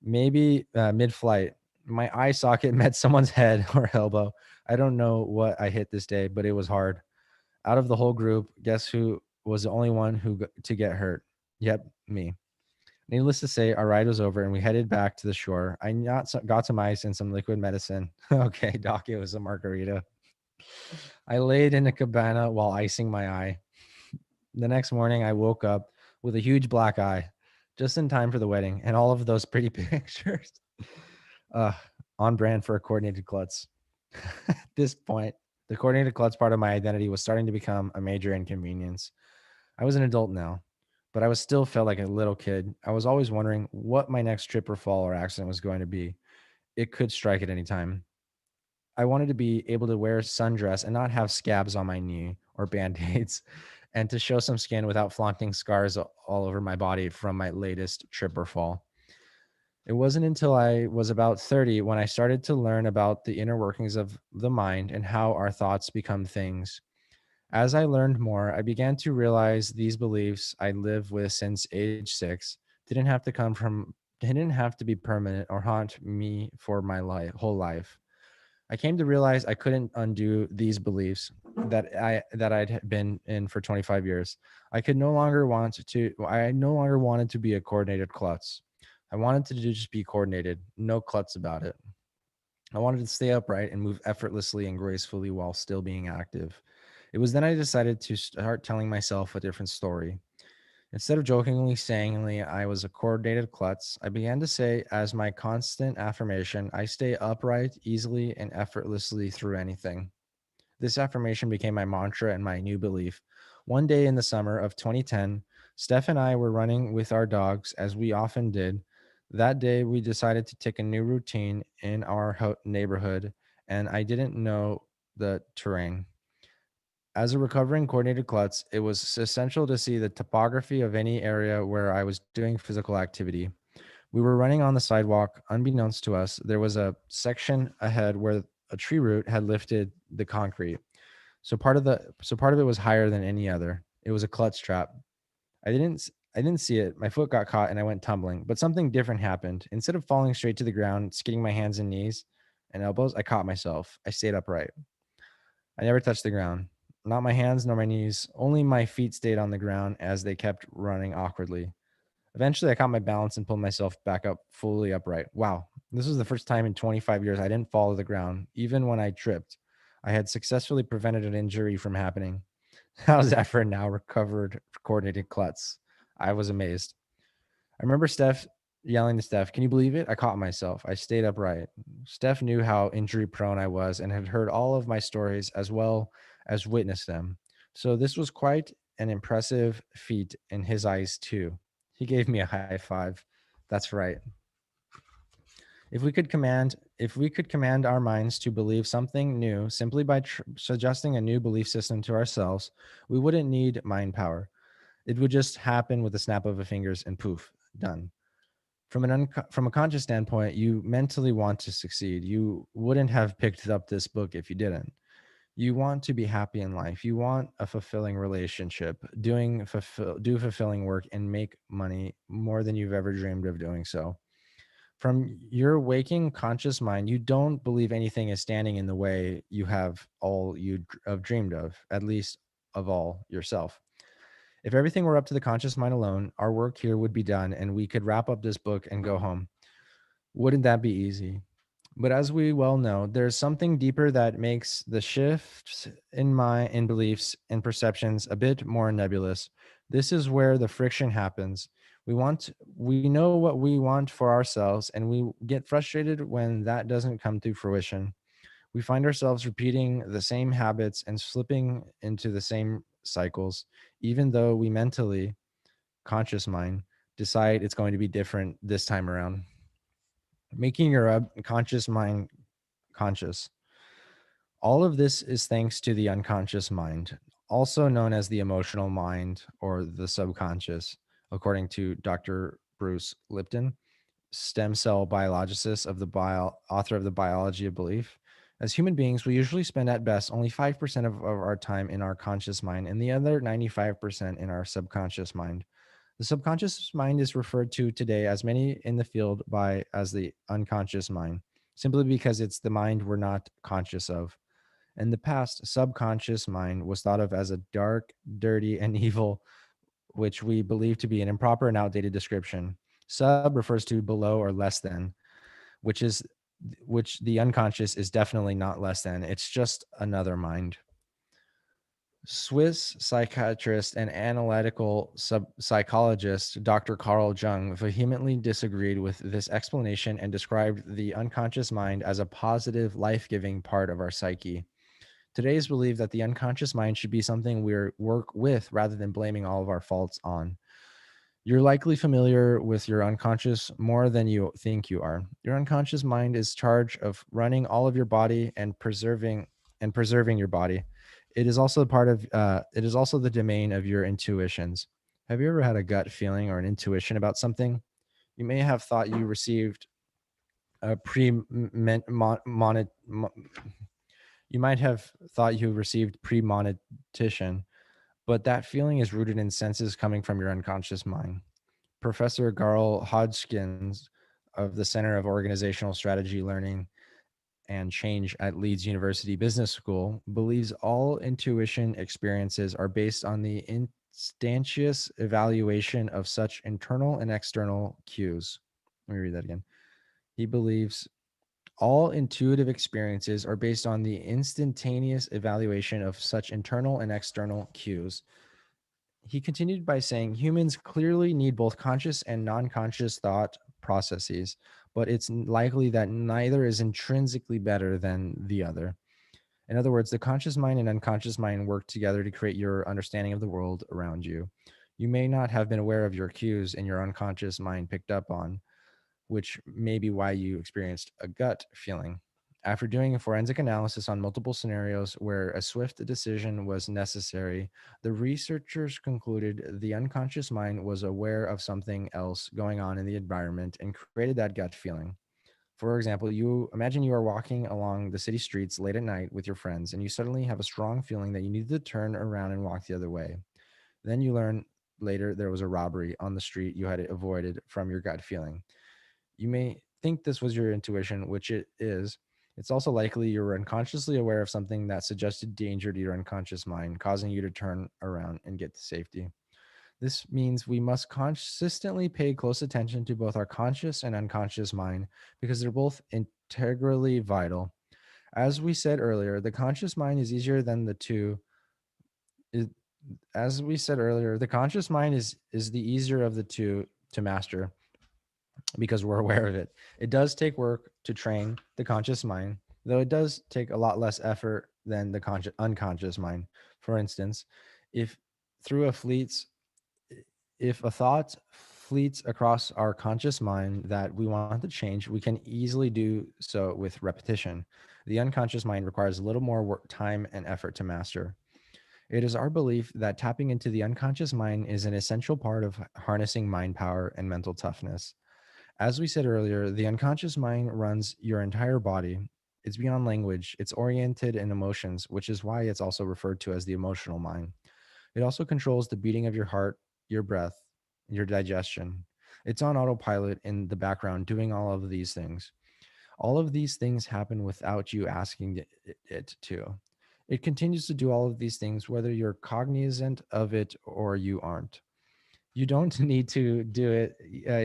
Maybe mid flight, my eye socket met someone's head or elbow. I don't know what I hit this day, but it was hard. Out of the whole group, guess who was the only one to get hurt? Yep, me. Needless to say, our ride was over and we headed back to the shore. Got some ice and some liquid medicine. Okay, doc, it was a margarita. I laid in a cabana while icing my eye. The next morning, I woke up with a huge black eye, just in time for the wedding and all of those pretty pictures. Uh, on brand for a coordinated klutz. At this point, the coordinated klutz part of my identity was starting to become a major inconvenience. I was an adult now, but I was still felt like a little kid. I was always wondering what my next trip or fall or accident was going to be. It could strike at any time. I wanted to be able to wear a sundress and not have scabs on my knee or band-aids and to show some skin without flaunting scars all over my body from my latest trip or fall. It wasn't until I was about 30 when I started to learn about the inner workings of the mind and how our thoughts become things. As I learned more, I began to realize these beliefs I live with since age 6 didn't have to be permanent or haunt me for my whole life. I came to realize I couldn't undo these beliefs that I'd been in for 25 years. I no longer wanted to be a coordinated klutz. I wanted to just be coordinated, no klutz about it. I wanted to stay upright and move effortlessly and gracefully while still being active. It was then I decided to start telling myself a different story. Instead of jokingly saying I was a coordinated klutz, I began to say as my constant affirmation, I stay upright easily and effortlessly through anything. This affirmation became my mantra and my new belief. One day in the summer of 2010, Steph and I were running with our dogs, as we often did. That day, we decided to take a new routine in our neighborhood, and I didn't know the terrain. As a recovering coordinated klutz, it was essential to see the topography of any area where I was doing physical activity. We were running on the sidewalk. Unbeknownst to us, there was a section ahead where a tree root had lifted the concrete. So part of it was higher than any other. It was a clutch trap. I didn't see it. My foot got caught and I went tumbling. But something different happened. Instead of falling straight to the ground, skidding my hands and knees and elbows, I caught myself. I stayed upright. I never touched the ground. Not my hands nor my knees. Only my feet stayed on the ground as they kept running awkwardly. Eventually, I caught my balance and pulled myself back up fully upright. Wow, this was the first time in 25 years I didn't fall to the ground, even when I tripped. I had successfully prevented an injury from happening. How's that for a now recovered coordinated klutz? I was amazed. I remember Steph yelling to Steph, "Can you believe it? I caught myself. I stayed upright." Steph knew how injury prone I was and had heard all of my stories as well as witnessed them. So this was quite an impressive feat in his eyes, too. He gave me a high five. That's right. If we could command our minds to believe something new simply by suggesting a new belief system to ourselves, we wouldn't need mind power. It would just happen with a snap of a fingers and poof, done. From a conscious standpoint, you mentally want to succeed. You wouldn't have picked up this book if you didn't. You want to be happy in life. You want a fulfilling relationship, do fulfilling work and make money more than you've ever dreamed of doing so. From your waking conscious mind, you don't believe anything is standing in the way you have all you have dreamed of, at least of all yourself. If everything were up to the conscious mind alone, our work here would be done and we could wrap up this book and go home. Wouldn't that be easy? But as we well know, there's something deeper that makes the shifts in beliefs and perceptions a bit more nebulous. This is where the friction happens. We know what we want for ourselves and we get frustrated when that doesn't come to fruition. We find ourselves repeating the same habits and slipping into the same cycles, even though we mentally, conscious mind, decide it's going to be different this time around. Making your unconscious mind conscious. All of this is thanks to the unconscious mind, also known as the emotional mind or the subconscious, according to Dr. Bruce Lipton, stem cell biologist of the author of the Biology of Belief. As human beings, we usually spend at best only 5% of our time in our conscious mind and the other 95% in our subconscious mind. The subconscious mind is referred to today as many in the field by as the unconscious mind, simply because it's the mind we're not conscious of. In the past, subconscious mind was thought of as a dark, dirty, and evil, which we believe to be an improper and outdated description. Sub refers to below or less than, which is which the unconscious is definitely not less than. It's just another mind. Swiss psychiatrist and analytical psychologist Dr. Carl Jung vehemently disagreed with this explanation and described the unconscious mind as a positive, life giving part of our psyche. Today is believed that the unconscious mind should be something we work with rather than blaming all of our faults on. You're likely familiar with your unconscious more than you think you are. Your unconscious mind is charged of running all of your body and preserving your body. It is also the domain of your intuitions. Have you ever had a gut feeling or an intuition about something? You may have thought you received a you might have thought you received premonition, but that feeling is rooted in senses coming from your unconscious mind. Professor Garl Hodgkins of the Center of Organizational Strategy Learning and Change at Leeds University Business School believes all intuition experiences are based on the instantaneous evaluation of such internal and external cues. Let me read that again. He believes all intuitive experiences are based on the instantaneous evaluation of such internal and external cues. He continued by saying humans clearly need both conscious and non conscious thought processes, but it's likely that neither is intrinsically better than the other. In other words, the conscious mind and unconscious mind work together to create your understanding of the world around you. You may not have been aware of your cues and your unconscious mind picked up on, which may be why you experienced a gut feeling. After doing a forensic analysis on multiple scenarios where a swift decision was necessary, the researchers concluded the unconscious mind was aware of something else going on in the environment and created that gut feeling. For example, you imagine you are walking along the city streets late at night with your friends, and you suddenly have a strong feeling that you need to turn around and walk the other way. Then you learn later there was a robbery on the street you had avoided from your gut feeling. You may think this was your intuition, which it is. It's also likely you were unconsciously aware of something that suggested danger to your unconscious mind, causing you to turn around and get to safety. This means we must consistently pay close attention to both our conscious and unconscious mind because they're both integrally vital. As we said earlier, the conscious mind is easier than the two. Is, as we said earlier, the conscious mind is the easier of the two to master because we're aware of it. It does take work to train the conscious mind, though it does take a lot less effort than the unconscious mind. For instance, if through a fleet's if a thought fleets across our conscious mind that we want to change, we can easily do so with repetition. The unconscious mind requires a little more work, time, and effort to master. It is our belief that tapping into the unconscious mind is an essential part of harnessing mind power and mental toughness. As we said earlier, the unconscious mind runs your entire body. It's beyond language, it's oriented in emotions, which is why it's also referred to as the emotional mind. It also controls the beating of your heart, your breath, your digestion. It's on autopilot in the background doing all of these things. All of these things happen without you asking it to. It continues to do all of these things whether you're cognizant of it or you aren't. You don't need to do it.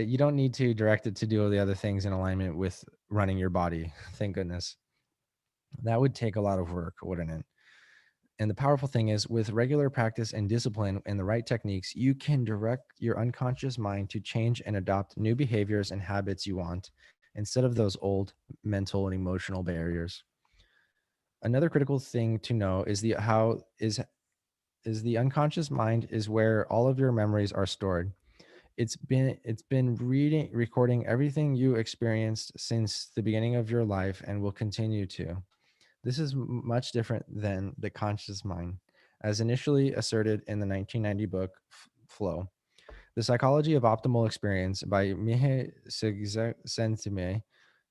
You don't need to direct it to do all the other things in alignment with running your body. Thank goodness. That would take a lot of work, wouldn't it? And the powerful thing is, with regular practice and discipline and the right techniques, you can direct your unconscious mind to change and adopt new behaviors and habits you want instead of those old mental and emotional barriers. Another critical thing to know is the unconscious mind is where all of your memories are stored. It's been reading recording everything you experienced since the beginning of your life and will continue to. This is much different than the conscious mind, as initially asserted in the 1990 book Flow. The Psychology of Optimal Experience by Mihe Csikszentmihalyi.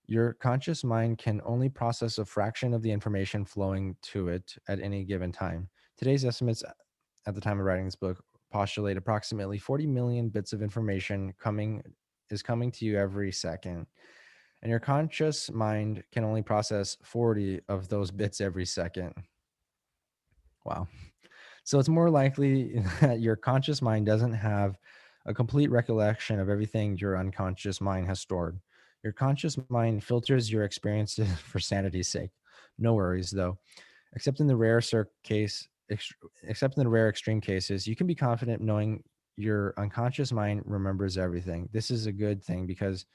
Your conscious mind can only process a fraction of the information flowing to it at any given time. Today's estimates at the time of writing this book postulate approximately 40 million bits of information coming to you every second. And your conscious mind can only process 40 of those bits every second. Wow. So it's more likely that your conscious mind doesn't have a complete recollection of everything your unconscious mind has stored. Your conscious mind filters your experiences for sanity's sake. No worries though. Except in the except in the rare extreme cases, you can be confident knowing your unconscious mind remembers everything. This is a good thing because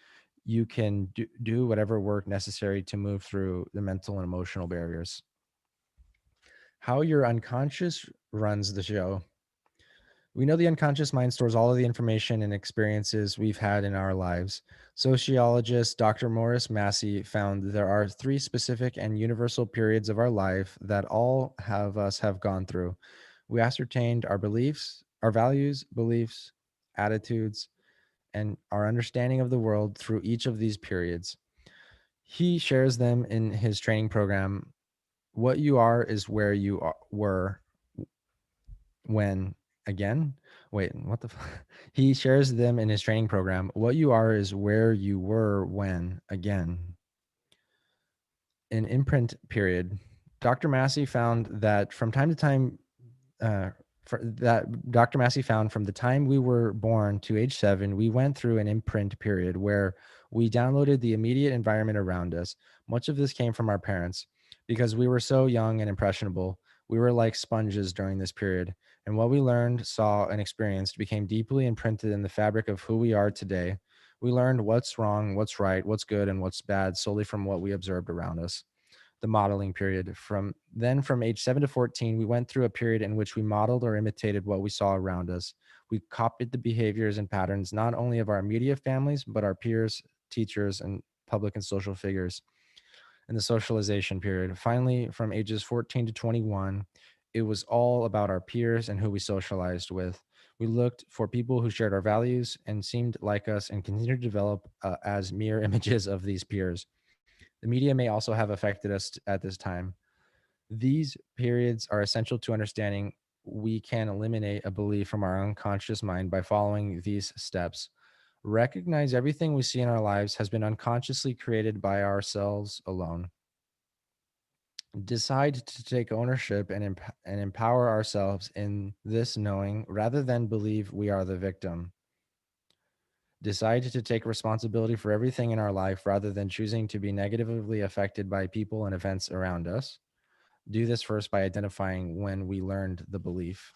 you can do whatever work necessary to move through the mental and emotional barriers. How your unconscious runs the show. We know the unconscious mind stores all of the information and experiences we've had in our lives. Sociologist Dr. Morris Massey found there are three specific and universal periods of our life that all of us have gone through. We ascertained our beliefs, our values, beliefs, attitudes, and our understanding of the world through each of these periods. He shares them in his training program. What you are is where you were when again. Wait, what the? He shares them in his training program. What you are is where you were when again. An imprint period. Dr. Massey found that from time to time, that Dr. Massey found from the time we were born to age 7, we went through an imprint period where we downloaded the immediate environment around us. Much of this came from our parents because we were so young and impressionable. We were like sponges during this period. And what we learned, saw, and experienced became deeply imprinted in the fabric of who we are today. We learned what's wrong, what's right, what's good, and what's bad solely from what we observed around us. The modeling period. From age 7 to 14, we went through a period in which we modeled or imitated what we saw around us. We copied the behaviors and patterns not only of our immediate families, but our peers, teachers, and public and social figures. In the socialization period. Finally, from ages 14 to 21, it was all about our peers and who we socialized with. We looked for people who shared our values and seemed like us and continued to develop as mere images of these peers. The media may also have affected us at this time. These periods are essential to understanding we can eliminate a belief from our unconscious mind by following these steps. Recognize everything we see in our lives has been unconsciously created by ourselves alone. Decide to take ownership and empower ourselves in this knowing rather than believe we are the victim. Decide to take responsibility for everything in our life rather than choosing to be negatively affected by people and events around us. Do this first by identifying when we learned the belief.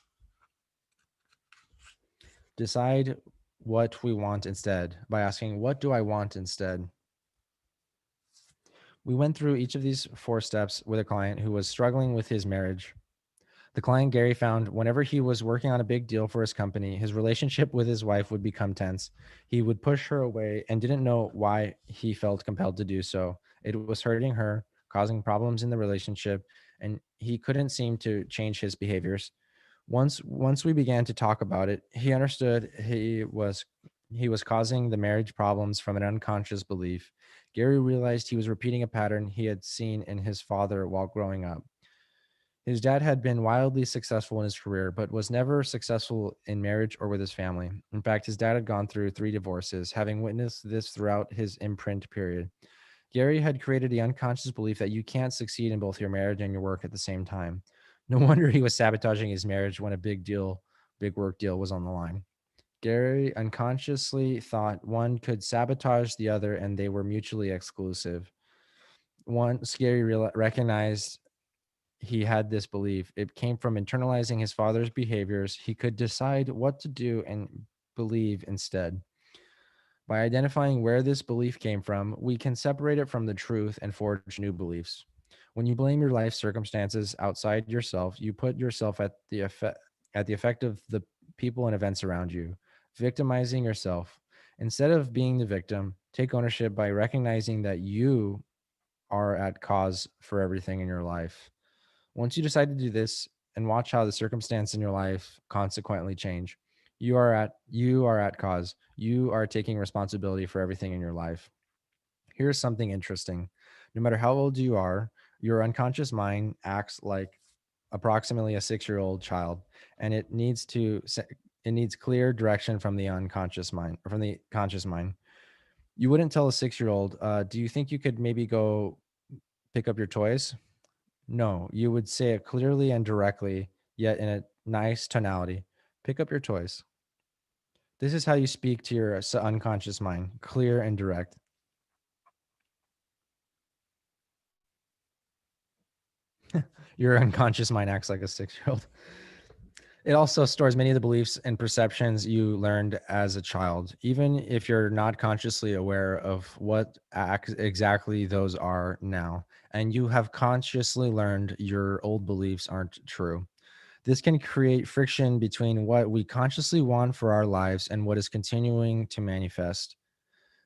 Decide what we want instead by asking, what do I want instead? We went through each of these 4 steps with a client who was struggling with his marriage. The client Gary found whenever he was working on a big deal for his company, his relationship with his wife would become tense. He would push her away and didn't know why he felt compelled to do so. It was hurting her, causing problems in the relationship, and he couldn't seem to change his behaviors. Once we began to talk about it, he understood he was causing the marriage problems from an unconscious belief. Gary realized he was repeating a pattern he had seen in his father while growing up. His dad had been wildly successful in his career, but was never successful in marriage or with his family. In fact, his dad had gone through 3 divorces, having witnessed this throughout his imprint period. Gary had created the unconscious belief that you can't succeed in both your marriage and your work at the same time. No wonder he was sabotaging his marriage when a big work deal was on the line. Gary unconsciously thought one could sabotage the other and they were mutually exclusive. Once Gary recognized he had this belief. It came from internalizing his father's behaviors. He could decide what to do and believe instead. By identifying where this belief came from, we can separate it from the truth and forge new beliefs. When you blame your life circumstances outside yourself, you put yourself at the effect of the people and events around you, victimizing yourself. Instead of being the victim, take ownership by recognizing that you are at cause for everything in your life. Once you decide to do this and watch how the circumstance in your life consequently change, you are at cause. You are taking responsibility for everything in your life. Here's something interesting. No matter how old you are, your unconscious mind acts like approximately a 6-year-old child, and it needs clear direction from the unconscious mind or from the conscious mind. You wouldn't tell a 6-year-old, "Do you think you could maybe go pick up your toys?" No, you would say it clearly and directly, yet in a nice tonality. Pick up your toys. This is how you speak to your unconscious mind, clear and direct. Your unconscious mind acts like a 6-year-old. It also stores many of the beliefs and perceptions you learned as a child, even if you're not consciously aware of what exactly those are now. And you have consciously learned your old beliefs aren't true. This can create friction between what we consciously want for our lives and what is continuing to manifest.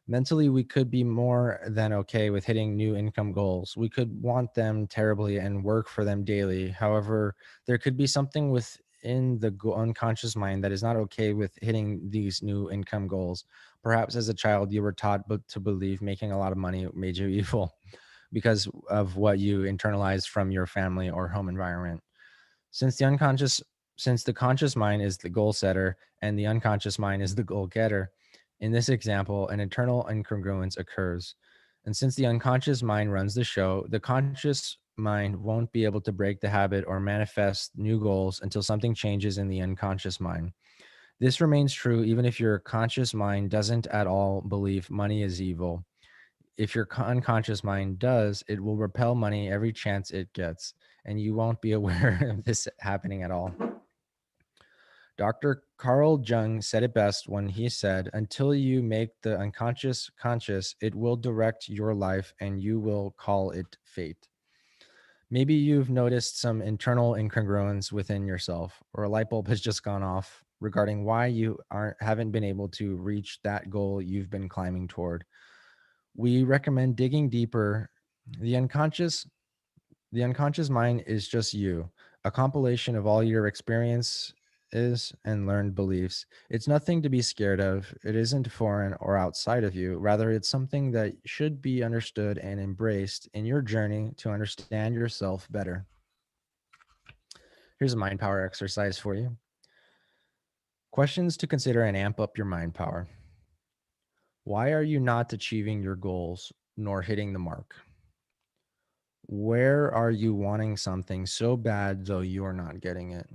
Mentally, we could be more than okay with hitting new income goals. We could want them terribly and work for them daily. However, there could be something within the unconscious mind that is not okay with hitting these new income goals. Perhaps as a child, you were taught to believe making a lot of money made you evil because of what you internalized from your family or home environment. Since the unconscious, since the conscious mind is the goal setter and the unconscious mind is the goal getter, in this example, an internal incongruence occurs. And since the unconscious mind runs the show, the conscious mind won't be able to break the habit or manifest new goals until something changes in the unconscious mind. This remains true even if your conscious mind doesn't at all believe money is evil. If your unconscious mind does, it will repel money every chance it gets, and you won't be aware of this happening at all. Dr. Carl Jung said it best when he said, "Until you make the unconscious conscious, it will direct your life and you will call it fate." Maybe you've noticed some internal incongruence within yourself, or a light bulb has just gone off regarding why you haven't been able to reach that goal you've been climbing toward. We recommend digging deeper. The unconscious the unconscious mind is just you, a compilation of all your experiences and learned beliefs. It's nothing to be scared of. It isn't foreign or outside of you. Rather, it's something that should be understood and embraced in your journey to understand yourself better. Here's a mind power exercise for you. Questions to consider and amp up your mind power. Why are you not achieving your goals nor hitting the mark? Where are you wanting something so bad though you are not getting it?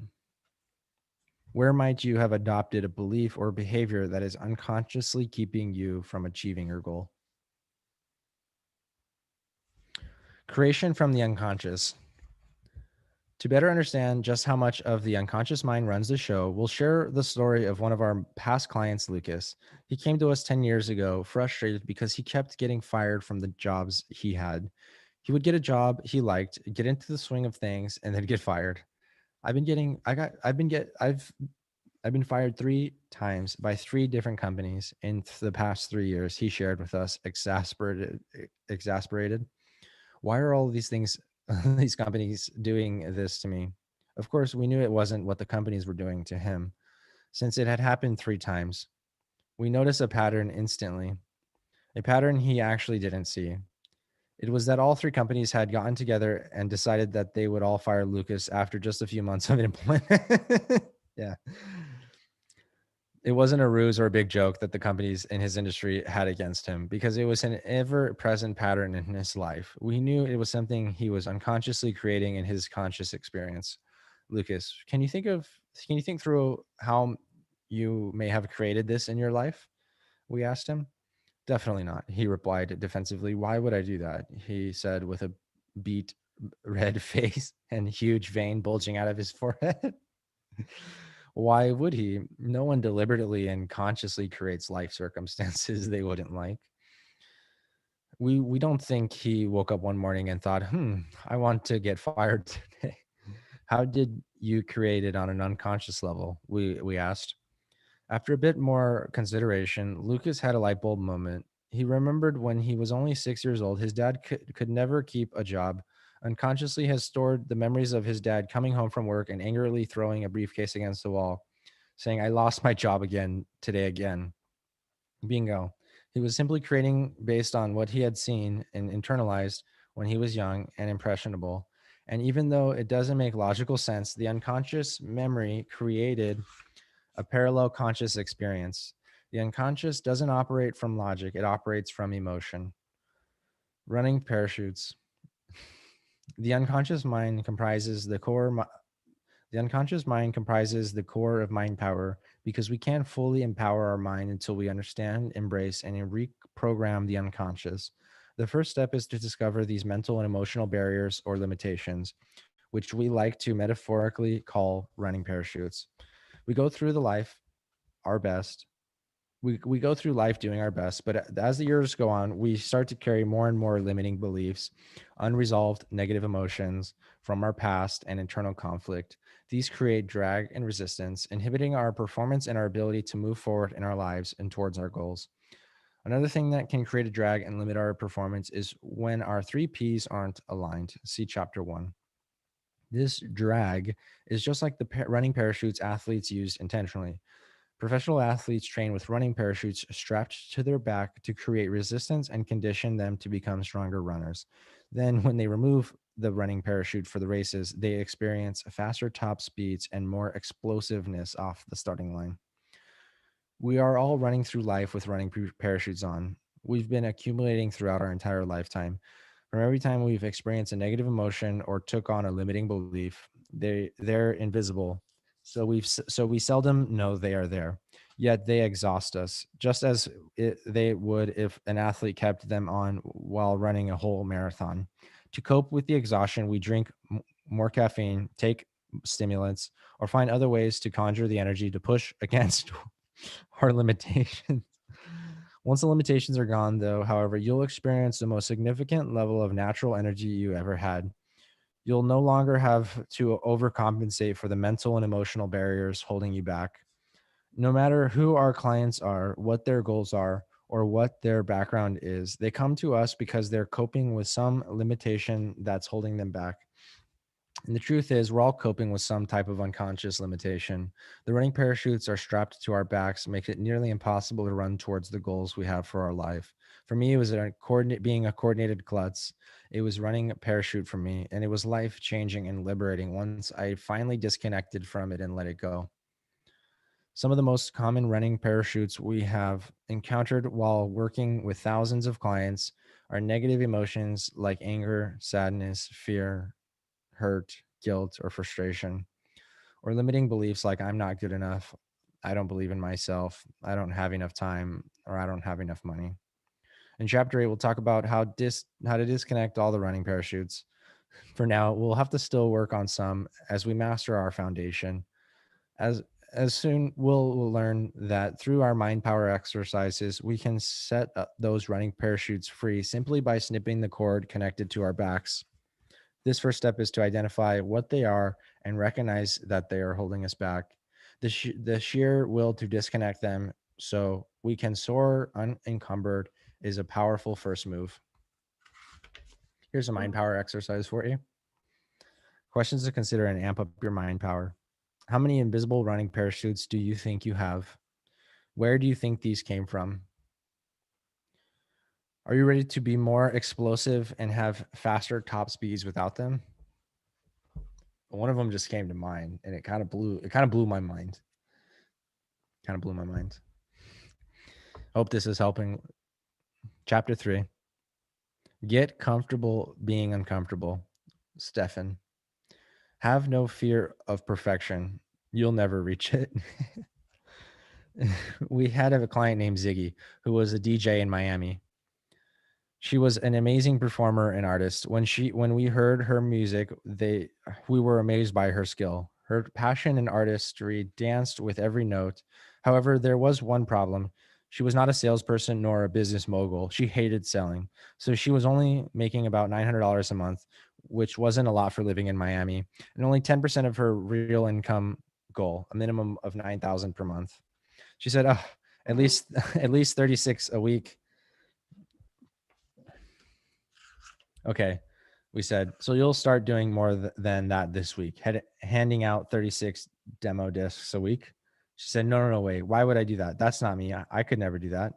Where might you have adopted a belief or behavior that is unconsciously keeping you from achieving your goal? Creation from the unconscious. To better understand just how much of the unconscious mind runs the show, we'll share the story of one of our past clients, Lucas. He came to us 10 years ago, frustrated because he kept getting fired from the jobs he had. He would get a job he liked, get into the swing of things, and then get fired. I've been fired 3 times by 3 different companies in the past 3 years. He shared with us, exasperated. Why are all these things, these companies doing this to me? Of course, we knew it wasn't what the companies were doing to him, since it had happened 3 times. We noticed a pattern instantly, a pattern he actually didn't see. It was that all 3 companies had gotten together and decided that they would all fire Lucas after just a few months of employment. Yeah. It wasn't a ruse or a big joke that the companies in his industry had against him, because it was an ever present pattern in his life. We knew it was something he was unconsciously creating in his conscious experience. Lucas, can you think through how you may have created this in your life? We asked him. Definitely not, he replied defensively. Why would I do that? He said with a beet red face and huge vein bulging out of his forehead. Why would he? No one deliberately and consciously creates life circumstances they wouldn't like. We don't think he woke up one morning and thought, I want to get fired today. How did you create it on an unconscious level? We asked. After a bit more consideration, Lucas had a light bulb moment. He remembered when he was only 6 years old, his dad could never keep a job. Unconsciously has stored the memories of his dad coming home from work and angrily throwing a briefcase against the wall, saying, I lost my job again today again. Bingo. He was simply creating based on what he had seen and internalized when he was young and impressionable. And even though it doesn't make logical sense, the unconscious memory created a parallel conscious experience. The unconscious doesn't operate from logic, it operates from emotion. Running parachutes. The unconscious mind comprises the core The unconscious mind comprises the core of mind power, because we can't fully empower our mind until we understand, embrace, and reprogram the unconscious. The first step is to discover these mental and emotional barriers or limitations, which we like to metaphorically call running parachutes. We go through the life our best. We go through life doing our best, but as the years go on, we start to carry more and more limiting beliefs, unresolved negative emotions from our past, and internal conflict. These create drag and resistance, inhibiting our performance and our ability to move forward in our lives and towards our goals. Another thing that can create a drag and limit our performance is when our 3 Ps aren't aligned. See chapter 1. This drag is just like the running parachutes athletes use intentionally. Professional athletes train with running parachutes strapped to their back to create resistance and condition them to become stronger runners. Then, when they remove the running parachute for the races, they experience faster top speeds and more explosiveness off the starting line. We are all running through life with running parachutes on. We've been accumulating throughout our entire lifetime. From every time we've experienced a negative emotion or took on a limiting belief, they're invisible. So we seldom know they are there. Yet they exhaust us, just as they would if an athlete kept them on while running a whole marathon. To cope with the exhaustion, we drink more caffeine, take stimulants, or find other ways to conjure the energy to push against our limitations. Once the limitations are gone, though, however, you'll experience the most significant level of natural energy you ever had. You'll no longer have to overcompensate for the mental and emotional barriers holding you back. No matter who our clients are, what their goals are, or what their background is, they come to us because they're coping with some limitation that's holding them back. And the truth is, we're all coping with some type of unconscious limitation. The running parachutes are strapped to our backs, makes it nearly impossible to run towards the goals we have for our life. For me, it was being a coordinated klutz. It was running a parachute for me, and it was life changing and liberating once I finally disconnected from it and let it go. Some of the most common running parachutes we have encountered while working with thousands of clients are negative emotions like anger, sadness, fear, hurt, guilt, or frustration, or limiting beliefs like I'm not good enough, I don't believe in myself, I don't have enough time, or I don't have enough money. In chapter 8, we'll talk about how to disconnect all the running parachutes. For now, we'll have to still work on some as we master our foundation. As as soon we'll learn that through our mind power exercises, we can set up those running parachutes free simply by snipping the cord connected to our backs. This first step is to identify what they are and recognize that they are holding us back. The sheer will to disconnect them so we can soar unencumbered is a powerful first move. Here's a mind power exercise for you. Questions to consider and amp up your mind power. How many invisible running parachutes do you think you have? Where do you think these came from? Are you ready to be more explosive and have faster top speeds without them? One of them just came to mind and it kind of blew my mind. Kind of blew my mind. Hope this is helping. Chapter 3. Get comfortable being uncomfortable. Stefan. Have no fear of perfection. You'll never reach it. We had a client named Ziggy who was a DJ in Miami. She was an amazing performer and artist. When we heard her music, we were amazed by her skill. Her passion and artistry danced with every note. However, there was one problem. She was not a salesperson nor a business mogul. She hated selling. So she was only making about $900 a month, which wasn't a lot for living in Miami, and only 10% of her real income goal, a minimum of 9,000 per month. She said, "Oh, at least at least 36 a week." Okay. We said, so you'll start doing more than that this week, handing out 36 demo discs a week. She said, no, wait. Why would I do that? That's not me. I could never do that.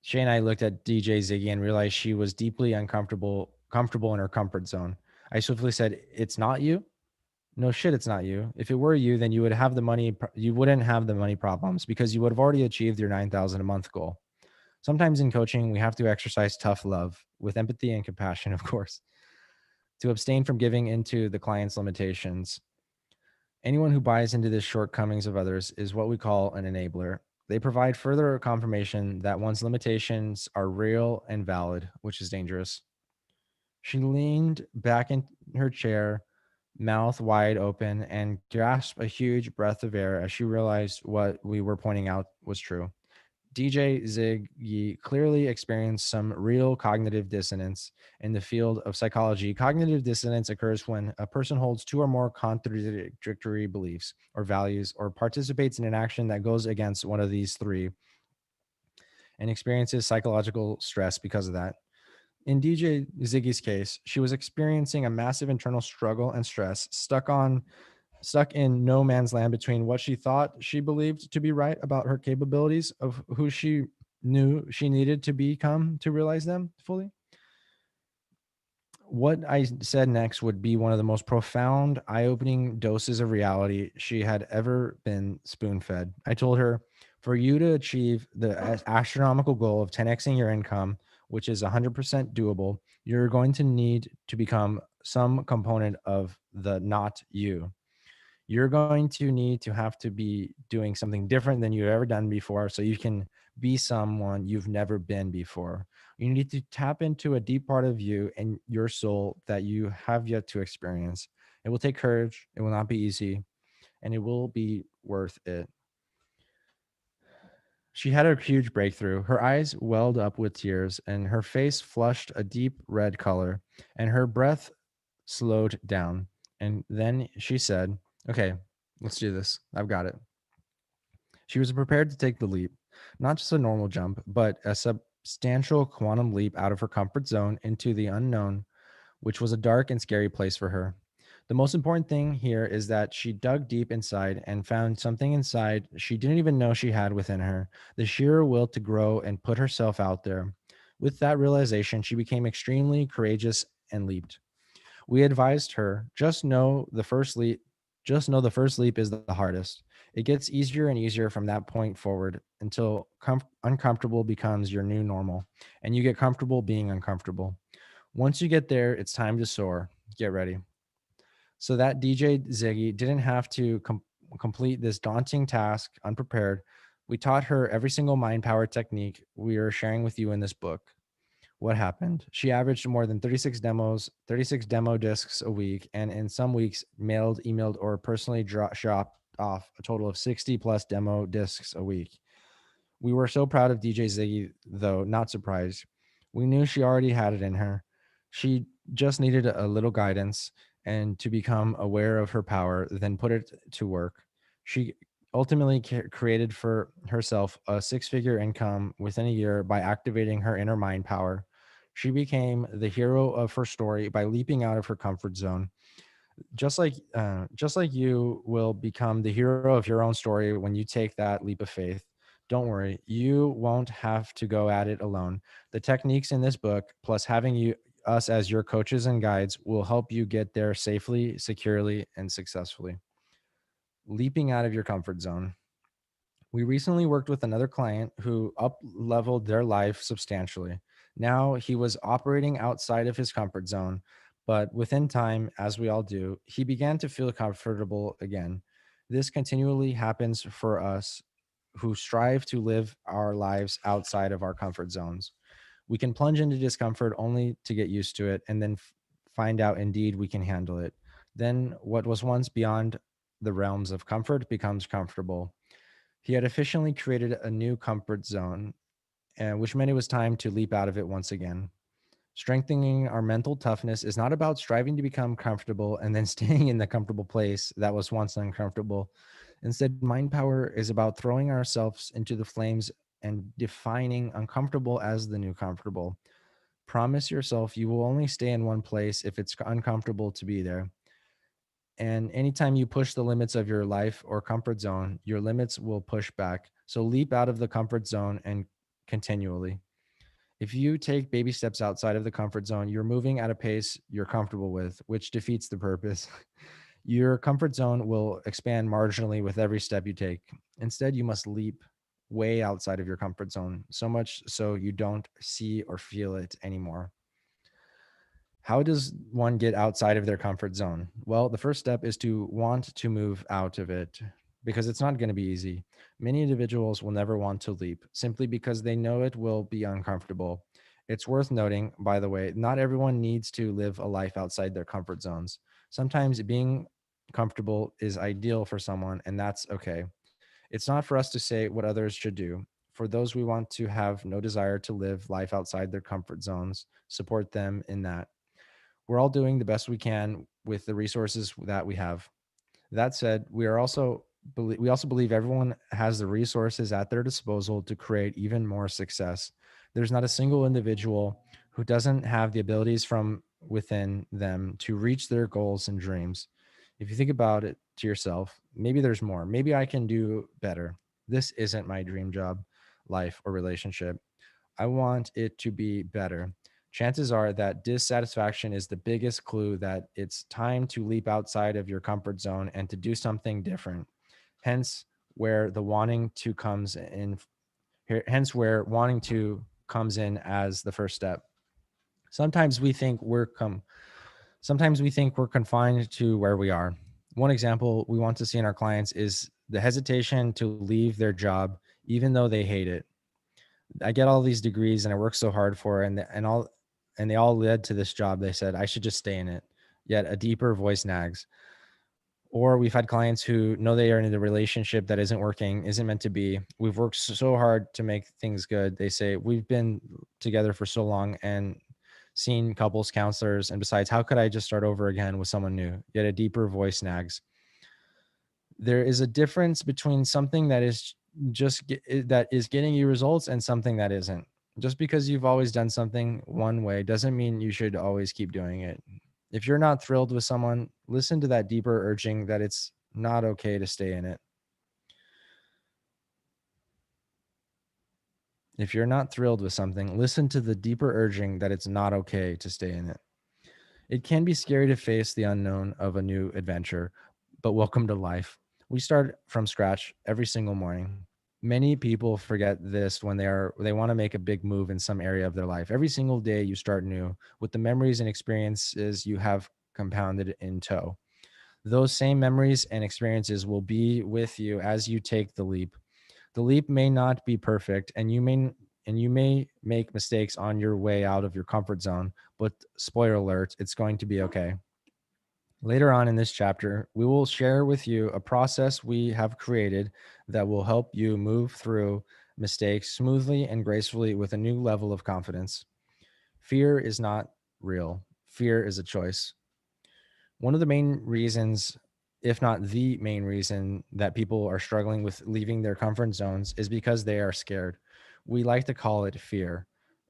Shay and I looked at DJ Ziggy and realized she was deeply comfortable in her comfort zone. I swiftly said, it's not you? No shit, it's not you. If it were you, then you would have the money. You wouldn't have the money problems because you would have already achieved your 9,000 a month goal. Sometimes in coaching, we have to exercise tough love with empathy and compassion, of course, to abstain from giving into the client's limitations. Anyone who buys into the shortcomings of others is what we call an enabler. They provide further confirmation that one's limitations are real and valid, which is dangerous. She leaned back in her chair, mouth wide open, and gasped a huge breath of air as she realized what we were pointing out was true. DJ Ziggy clearly experienced some real cognitive dissonance. In the field of psychology, cognitive dissonance occurs when a person holds two or more contradictory beliefs or values or participates in an action that goes against one of these three and experiences psychological stress because of that. In DJ Ziggy's case, she was experiencing a massive internal struggle and stress, stuck in no man's land between what she thought she believed to be right about her capabilities of who she knew she needed to become to realize them fully. What I said next would be one of the most profound, eye-opening doses of reality she had ever been spoon-fed. I told her, for you to achieve the astronomical goal of 10xing your income, which is 100% doable, you're going to need to become some component of the not you. You're going to need to have to be doing something different than you've ever done before so you can be someone you've never been before. You need to tap into a deep part of you and your soul that you have yet to experience. It will take courage. It will not be easy, and it will be worth it. She had a huge breakthrough. Her eyes welled up with tears, and her face flushed a deep red color, and her breath slowed down. And then she said, "Okay, let's do this. I've got it." She was prepared to take the leap, not just a normal jump, but a substantial quantum leap out of her comfort zone into the unknown, which was a dark and scary place for her. The most important thing here is that she dug deep inside and found something inside she didn't even know she had within her, the sheer will to grow and put herself out there. With that realization, she became extremely courageous and leaped. We advised her, just know the first leap is the hardest. It gets easier and easier from that point forward until uncomfortable becomes your new normal and you get comfortable being uncomfortable. Once you get there, it's time to soar. Get ready. So that DJ Ziggy didn't have to complete this daunting task unprepared. We taught her every single mind power technique we are sharing with you in this book. What happened? She averaged more than 36 demo discs a week, and in some weeks, mailed, emailed, or personally shopped off a total of 60 plus demo discs a week. We were so proud of DJ Ziggy, though not surprised. We knew she already had it in her. She just needed a little guidance and to become aware of her power, then put it to work. She ultimately created for herself a six-figure income within a year by activating her inner mind power. She became the hero of her story by leaping out of her comfort zone. Just like you will become the hero of your own story when you take that leap of faith. Don't worry, you won't have to go at it alone. The techniques in this book, plus having you us as your coaches and guides, will help you get there safely, securely, and successfully. Leaping out of your comfort zone. We recently worked with another client who up leveled their life substantially. Now he was operating outside of his comfort zone, but within time, as we all do, he began to feel comfortable again. This continually happens for us who strive to live our lives outside of our comfort zones. We can plunge into discomfort only to get used to it and then find out indeed we can handle it. Then what was once beyond the realms of comfort becomes comfortable. He had efficiently created a new comfort zone, which meant it was time to leap out of it once again. Strengthening our mental toughness is not about striving to become comfortable and then staying in the comfortable place that was once uncomfortable. Instead, mind power is about throwing ourselves into the flames and defining uncomfortable as the new comfortable. Promise yourself you will only stay in one place if it's uncomfortable to be there. And anytime you push the limits of your life or comfort zone, your limits will push back. So leap out of the comfort zone and continually. If you take baby steps outside of the comfort zone, you're moving at a pace you're comfortable with, which defeats the purpose. Your comfort zone will expand marginally with every step you take. Instead, you must leap way outside of your comfort zone, so much so you don't see or feel it anymore. How does one get outside of their comfort zone? Well, the first step is to want to move out of it because it's not going to be easy. Many individuals will never want to leap simply because they know it will be uncomfortable. It's worth noting, by the way, not everyone needs to live a life outside their comfort zones. Sometimes being comfortable is ideal for someone, and that's okay. It's not for us to say what others should do. For those we want to have no desire to live life outside their comfort zones, support them in that. We're all doing the best we can with the resources that we have. That said, we also believe everyone has the resources at their disposal to create even more success. There's not a single individual who doesn't have the abilities from within them to reach their goals and dreams. If you think about it to yourself, maybe there's more. Maybe I can do better. This isn't my dream job, life, or relationship. I want it to be better. Chances are that dissatisfaction is the biggest clue that it's time to leap outside of your comfort zone and to do something different. Hence, where the wanting to comes in. Hence, where wanting to comes in as the first step. Sometimes we think we're com- Sometimes we think we're confined to where we are. One example we want to see in our clients is the hesitation to leave their job even though they hate it. I get all these degrees and I work so hard for it, and they all led to this job. They said I should just stay in it. yet a deeper voice nags. Or we've had clients who know they are in a relationship that isn't working, isn't meant to be. We've worked so hard to make things good. They say, we've been together for so long and seen couples counselors. And besides, how could I just start over again with someone new? Yet a deeper voice nags. There is a difference between something that is that is getting you results and something that isn't. Just because you've always done something one way doesn't mean you should always keep doing it. If you're not thrilled with someone, listen to that deeper urging that it's not okay to stay in it. If you're not thrilled with something, listen to the deeper urging that it's not okay to stay in it. It can be scary to face the unknown of a new adventure, but welcome to life. We start from scratch every single morning. Many people forget this when they want to make a big move in some area of their life. Every single day you start new with the memories and experiences you have compounded in tow. Those same memories and experiences will be with you as you take the leap. The leap may not be perfect, and you may make mistakes on your way out of your comfort zone, but spoiler alert, it's going to be okay. Later on in this chapter, we will share with you a process we have created that will help you move through mistakes smoothly and gracefully with a new level of confidence. Fear is not real. Fear is a choice. One of the main reasons, if not the main reason, that people are struggling with leaving their comfort zones is because they are scared. We like to call it fear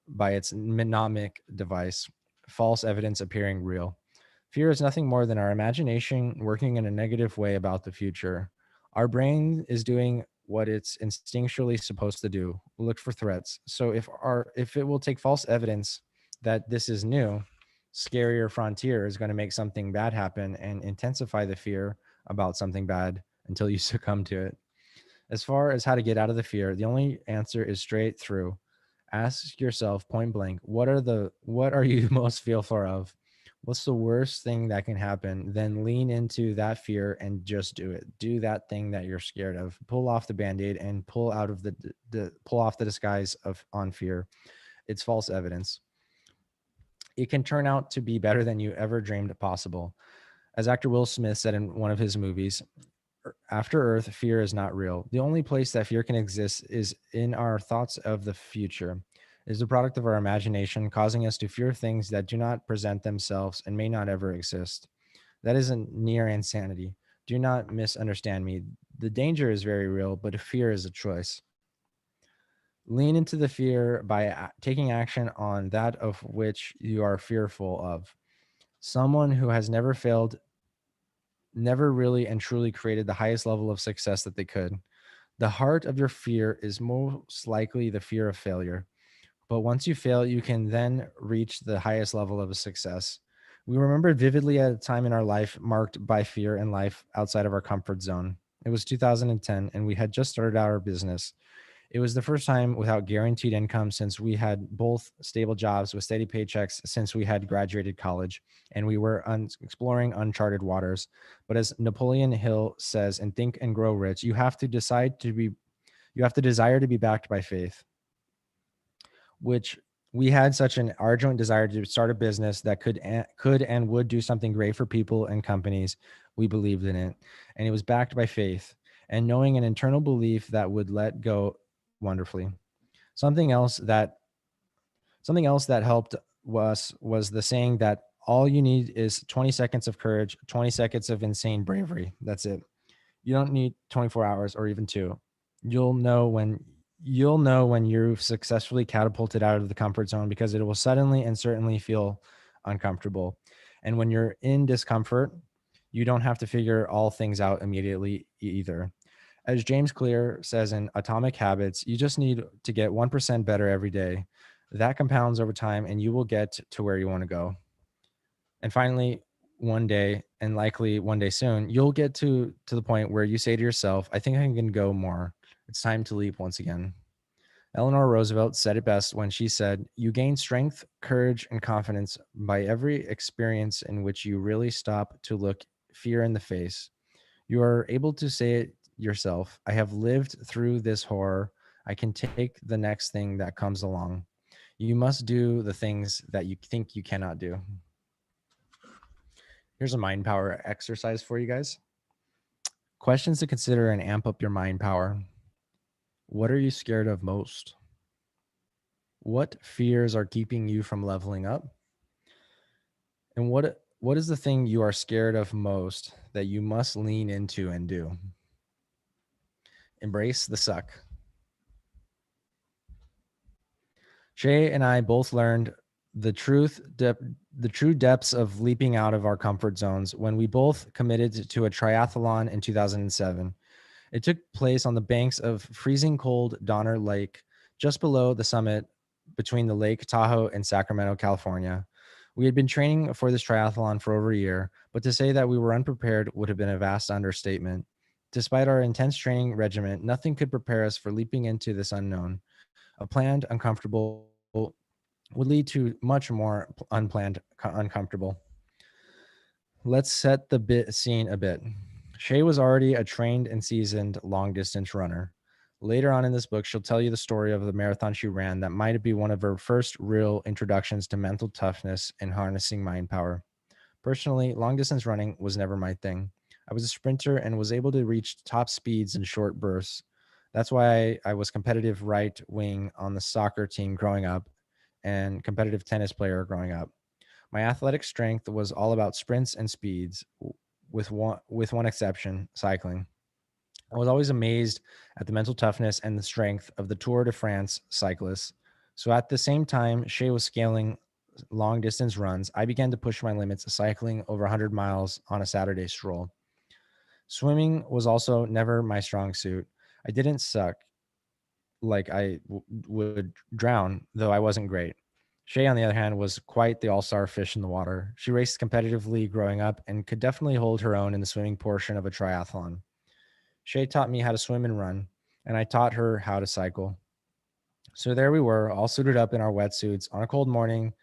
by its mnemonic device, false evidence appearing real. Fear is nothing more than our imagination working in a negative way about the future. Our brain is doing what it's instinctually supposed to do, look for threats. So if it will take false evidence that this is new, scarier frontier is going to make something bad happen and intensify the fear about something bad until you succumb to it. As far as how to get out of the fear, the only answer is straight through. Ask yourself point blank, what are you most fearful of? What's the worst thing that can happen? Then lean into that fear and just do it. Do that thing that you're scared of. Pull off the band-aid and pull off the disguise of on fear. It's false evidence. It can turn out to be better than you ever dreamed possible. As actor Will Smith said in one of his movies, after Earth, fear is not real. The only place that fear can exist is in our thoughts of the future. It is the product of our imagination, causing us to fear things that do not present themselves and may not ever exist. That is a near insanity. Do not misunderstand me. The danger is very real, but fear is a choice. Lean into the fear by taking action on that of which you are fearful of. Someone who has never failed, never really and truly created the highest level of success that they could. The heart of your fear is most likely the fear of failure. But once you fail, you can then reach the highest level of success. We remember vividly at a time in our life marked by fear and life outside of our comfort zone. It was 2010, and we had just started our business. It was the first time without guaranteed income since we had both stable jobs with steady paychecks since we had graduated college, and we were exploring uncharted waters. But as Napoleon Hill says in Think and Grow Rich, you have to desire to be backed by faith, which we had such an ardent desire to start a business that could and would do something great for people and companies. We believed in it, and it was backed by faith and knowing an internal belief that would let go wonderfully. Something else that something else that helped us was the saying that all you need is 20 seconds of courage, 20 seconds of insane bravery. That's it. You don't need 24 hours or even 2. You'll know when you've successfully catapulted out of the comfort zone because it will suddenly and certainly feel uncomfortable. And when you're in discomfort, you don't have to figure all things out immediately either. As James Clear says in Atomic Habits, you just need to get 1% better every day. That compounds over time and you will get to where you want to go. And finally, one day, and likely one day soon, you'll get to the point where you say to yourself, I think I can go more. It's time to leap once again. Eleanor Roosevelt said it best when she said, you gain strength, courage, and confidence by every experience in which you really stop to look fear in the face. You are able to say it yourself. I have lived through this horror. I can take the next thing that comes along. You must do the things that you think you cannot do. Here's a mind power exercise for you guys. Questions to consider and amp up your mind power. What are you scared of most? What fears are keeping you from leveling up? And what is the thing you are scared of most that you must lean into and do? Embrace the suck. Shay and I both learned the the true depths of leaping out of our comfort zones when we both committed to a triathlon in 2007. It took place on the banks of freezing cold Donner Lake, just below the summit between the Lake Tahoe and Sacramento, California. We had been training for this triathlon for over a year, but to say that we were unprepared would have been a vast understatement. Despite our intense training regimen, nothing could prepare us for leaping into this unknown. A planned uncomfortable would lead to much more unplanned uncomfortable. Let's set the scene a bit. Shay was already a trained and seasoned long distance runner. Later on in this book, she'll tell you the story of the marathon she ran that might be one of her first real introductions to mental toughness and harnessing mind power. Personally, long distance running was never my thing. I was a sprinter and was able to reach top speeds in short bursts. That's why I was competitive right wing on the soccer team growing up and competitive tennis player growing up. My athletic strength was all about sprints and speeds, with one exception, cycling. I was always amazed at the mental toughness and the strength of the Tour de France cyclists. So at the same time Shay was scaling long distance runs, I began to push my limits, cycling over 100 miles on a Saturday stroll. Swimming was also never my strong suit. I didn't suck, like would drown, though I wasn't great. Shay, on the other hand, was quite the all star fish in the water. She raced competitively growing up and could definitely hold her own in the swimming portion of a triathlon. Shay taught me how to swim and run, and I taught her how to cycle. So there we were, all suited up in our wetsuits on a cold morning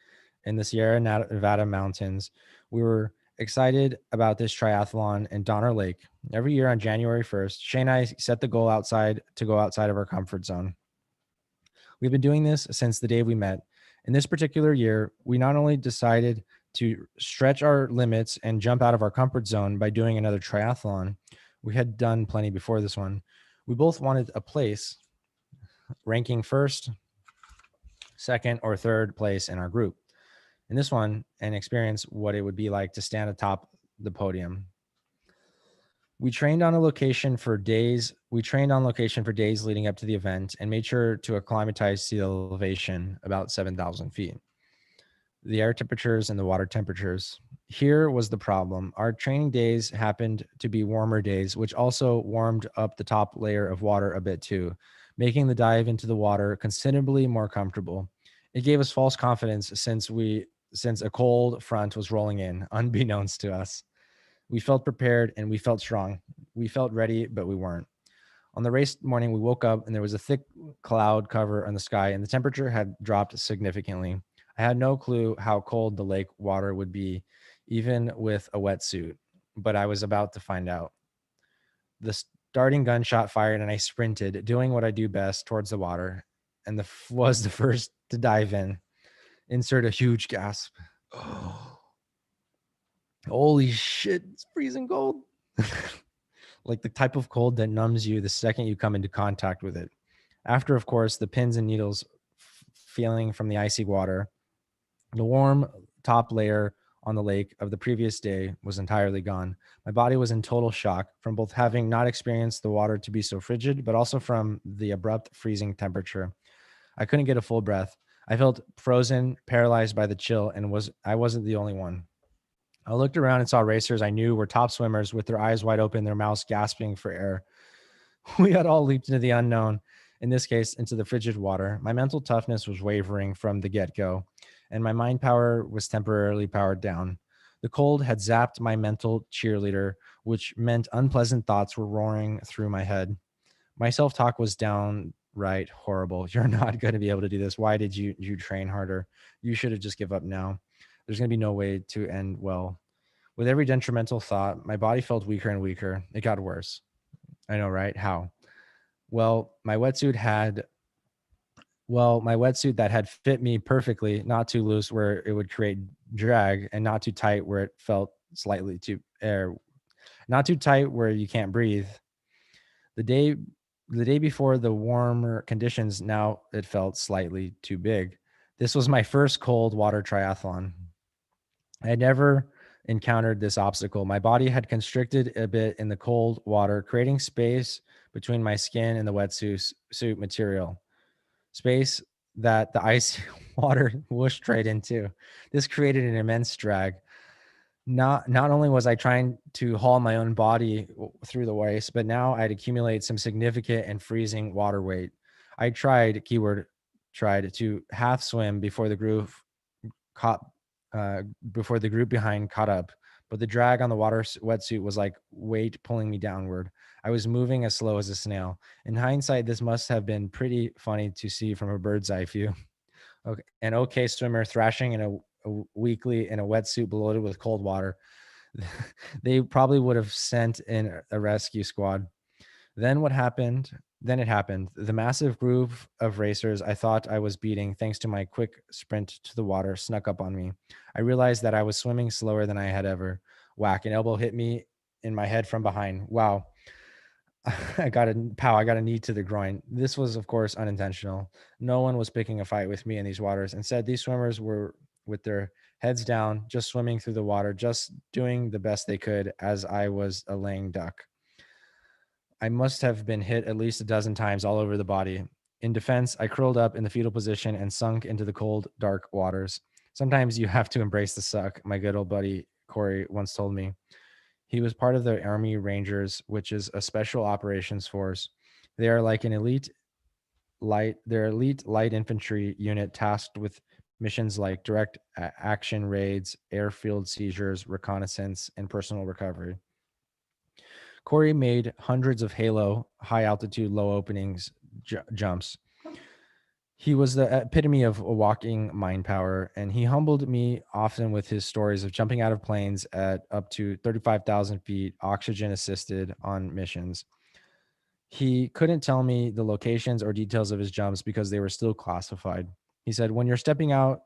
in the Sierra Nevada mountains. We were excited about this triathlon in Donner Lake. Every year on January 1st, Shay and I set the goal to go outside of our comfort zone. We've been doing this since the day we met. In this particular year, we not only decided to stretch our limits and jump out of our comfort zone by doing another triathlon. We had done plenty before this one. We both wanted a place ranking first, second, or third place in our group in this one and experience what it would be like to stand atop the podium. We trained on location for days leading up to the event and made sure to acclimatize to the elevation about 7,000 feet, the air temperatures and the water temperatures. Here was the problem. Our training days happened to be warmer days, which also warmed up the top layer of water a bit too, making the dive into the water considerably more comfortable. It gave us false confidence since a cold front was rolling in, unbeknownst to us. We felt prepared and we felt strong. We felt ready, but we weren't. On the race morning, we woke up and there was a thick cloud cover on the sky, and the temperature had dropped significantly. I had no clue how cold the lake water would be, even with a wetsuit, but I was about to find out. The starting gunshot fired, and I sprinted, doing what I do best towards the water, and was the first to dive in. Insert a huge gasp. Holy shit, it's freezing cold. Like the type of cold that numbs you the second you come into contact with it. After, of course, the pins and needles feeling from the icy water, the warm top layer on the lake of the previous day was entirely gone. My body was in total shock from both having not experienced the water to be so frigid, but also from the abrupt freezing temperature. I couldn't get a full breath. I felt frozen, paralyzed by the chill, and I wasn't the only one. I looked around and saw racers I knew were top swimmers with their eyes wide open, their mouths gasping for air. We had all leaped into the unknown, in this case, into the frigid water. My mental toughness was wavering from the get go, and my mind power was temporarily powered down. The cold had zapped my mental cheerleader, which meant unpleasant thoughts were roaring through my head. My self talk was downright horrible. You're not going to be able to do this. Why did you train harder? You should have just give up now. There's going to be no way to end well. With every detrimental thought, my body felt weaker and weaker. It got worse. I know, right? How? Well, my wetsuit that had fit me perfectly, not too loose where it would create drag and not too tight where it felt slightly too air, not too tight where you can't breathe. The day the day before the warmer conditions, now it felt slightly too big. This was my first cold water triathlon. I had never encountered this obstacle. My body had constricted a bit in the cold water, creating space between my skin and the suit material. Space that the icy water whooshed right into. This created an immense drag. Not only was I trying to haul my own body through the waste, but now I'd accumulate some significant and freezing water weight. I tried, keyword tried, to half swim caught before the group behind caught up, but the drag on the water wetsuit was like weight pulling me downward. I was moving as slow as a snail. In hindsight, this must have been pretty funny to see from a bird's eye view. Okay, an okay swimmer thrashing weekly in a wetsuit bloated with cold water. They probably would have sent in a rescue squad. Then what happened? Then it happened. The massive group of racers I thought I was beating, thanks to my quick sprint to the water, snuck up on me. I realized that I was swimming slower than I had ever. Whack, an elbow hit me in my head from behind. Wow. I got a knee to the groin. This was, of course, unintentional. No one was picking a fight with me in these waters. Instead, these swimmers were with their heads down, just swimming through the water, just doing the best they could as I was a laying duck. I must have been hit at least a dozen times all over the body. In defense, I curled up in the fetal position and sunk into the cold, dark waters. Sometimes you have to embrace the suck, my good old buddy Corey once told me. He was part of the Army Rangers, which is a special operations force. They are like an elite light infantry unit tasked with missions like direct action raids, airfield seizures, reconnaissance, and personal recovery. Corey made hundreds of Halo high altitude, low openings jumps. He was the epitome of a walking mind power, and he humbled me often with his stories of jumping out of planes at up to 35,000 feet, oxygen assisted on missions. He couldn't tell me the locations or details of his jumps because they were still classified. He said, when you're stepping out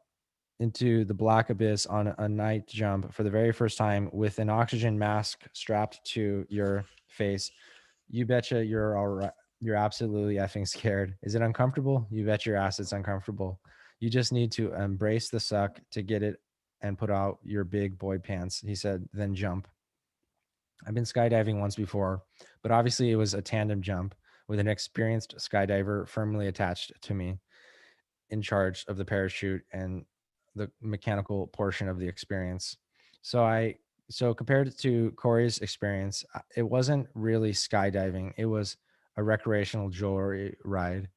into the black abyss on a night jump for the very first time with an oxygen mask strapped to your face, you betcha you're all right. You're absolutely effing scared. Is it uncomfortable? You bet your ass it's uncomfortable. You just need to embrace the suck to get it and put out your big boy pants. He said, then jump. I've been skydiving once before, but obviously it was a tandem jump with an experienced skydiver firmly attached to me in charge of the parachute and the mechanical portion of the experience. So so compared to Corey's experience, it wasn't really skydiving. It was a recreational joy ride.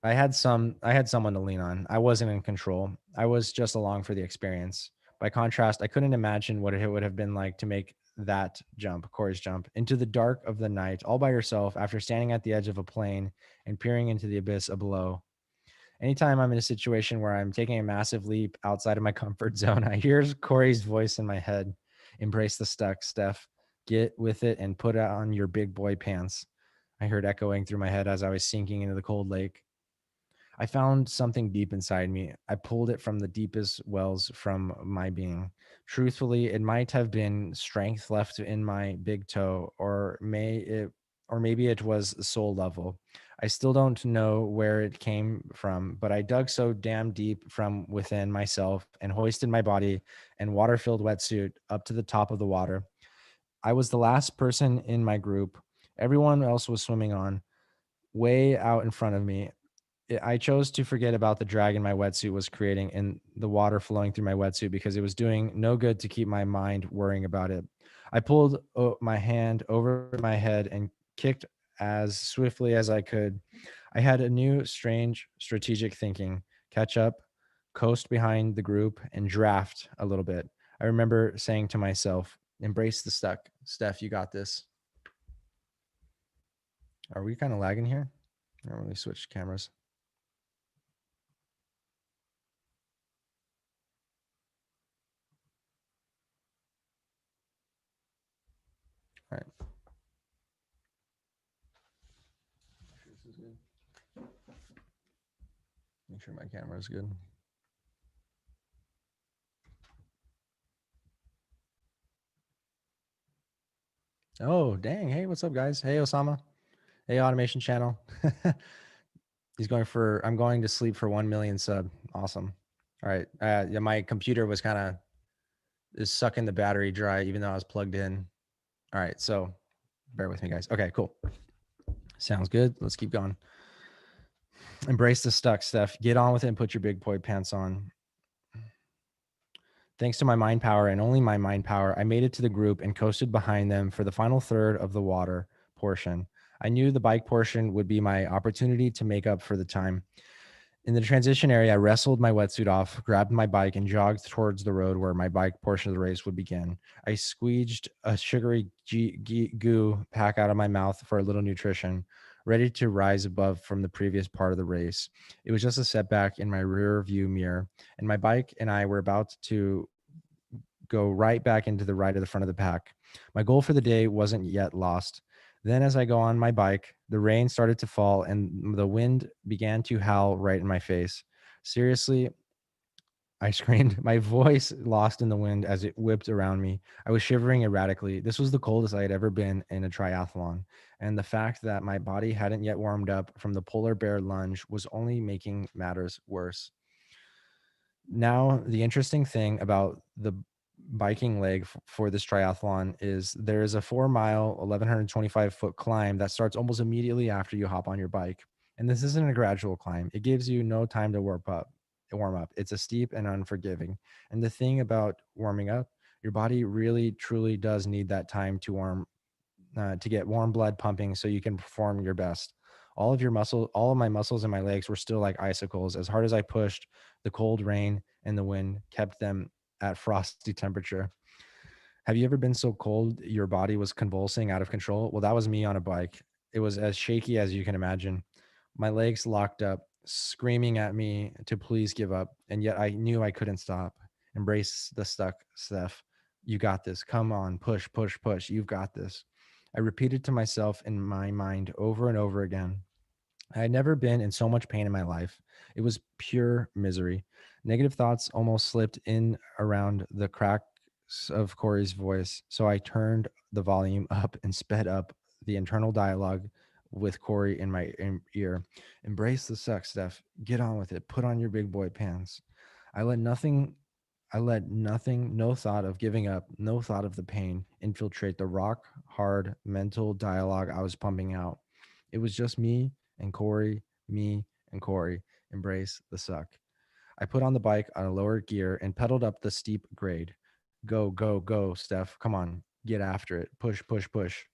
I had someone to lean on. I wasn't in control. I was just along for the experience. By contrast, I couldn't imagine what it would have been like to make that jump, Corey's jump, into the dark of the night all by yourself after standing at the edge of a plane and peering into the abyss below. Anytime I'm in a situation where I'm taking a massive leap outside of my comfort zone, I hear Corey's voice in my head. Embrace the stuck, Steph. Get with it and put on your big boy pants. I heard echoing through my head as I was sinking into the cold lake. I found something deep inside me. I pulled it from the deepest wells from my being. Truthfully, it might have been strength left in my big toe, or maybe it was soul level. I still don't know where it came from, but I dug so damn deep from within myself and hoisted my body and water-filled wetsuit up to the top of the water. I was the last person in my group. Everyone else was swimming on, way out in front of me. I chose to forget about the drag in my wetsuit was creating and the water flowing through my wetsuit because it was doing no good to keep my mind worrying about it. I pulled my hand over my head and kicked as swiftly as I could. I had a new, strange strategic thinking: catch up, coast behind the group, and draft a little bit. I remember saying to myself, embrace the stuck. Steph, you got this. Are we kind of lagging here? I don't really switch cameras. All right. This is good. Make sure my camera is good. Oh, dang. Hey, what's up, guys? Hey, Osama. Hey, Automation Channel. I'm going to sleep for 1 million sub. Awesome. All right. Yeah, my computer was kind of is sucking the battery dry, even though I was plugged in. All right. So bear with me, guys. Okay, cool. Sounds good. Let's keep going. Embrace the stuck, Steph. Get on with it and put your big boy pants on. Thanks to my mind power and only my mind power, I made it to the group and coasted behind them for the final third of the water portion. I knew the bike portion would be my opportunity to make up for the time. In the transition area, I wrestled my wetsuit off, grabbed my bike, and jogged towards the road where my bike portion of the race would begin. I squeezed a sugary goo pack out of my mouth for a little nutrition, ready to rise above from the previous part of the race. It was just a setback in my rear view mirror, and my bike and I were about to go right back into the right of the front of the pack. My goal for the day wasn't yet lost. Then, as I go on my bike, the rain started to fall and the wind began to howl right in my face. Seriously, I screamed, my voice lost in the wind as it whipped around me. I was shivering erratically. This was the coldest I had ever been in a triathlon. And the fact that my body hadn't yet warmed up from the polar bear lunge was only making matters worse. Now, the interesting thing about the biking leg for this triathlon is there is a 4 mile, 1,125-foot climb that starts almost immediately after you hop on your bike. And this isn't a gradual climb. It gives you no time to warm up. It's a steep and unforgiving. And the thing about warming up, your body really truly does need that time to get warm blood pumping so you can perform your best. All of my muscles in my legs were still like icicles. As hard as I pushed, the cold rain and the wind kept them at frosty temperature. Have you ever been so cold your body was convulsing out of control? Well, that was me on a bike. It was as shaky as you can imagine. My legs locked up, screaming at me to please give up, and yet I knew I couldn't stop. Embrace the stuck, Steph. You got this. Come on, push, push, push. You've got this. I repeated to myself in my mind over and over again. I had never been in so much pain in my life. It was pure misery. Negative thoughts almost slipped in around the cracks of Corey's voice. So I turned the volume up and sped up the internal dialogue with Corey in my ear. Embrace the suck, Steph. Get on with it. Put on your big boy pants. I let nothing no thought of giving up, no thought of the pain infiltrate the rock hard mental dialogue I was pumping out. It was just me and Corey. Embrace the suck. I put on the bike on a lower gear and pedaled up the steep grade. Go, go, go, Steph. Come on. Get after it. Push, push, push.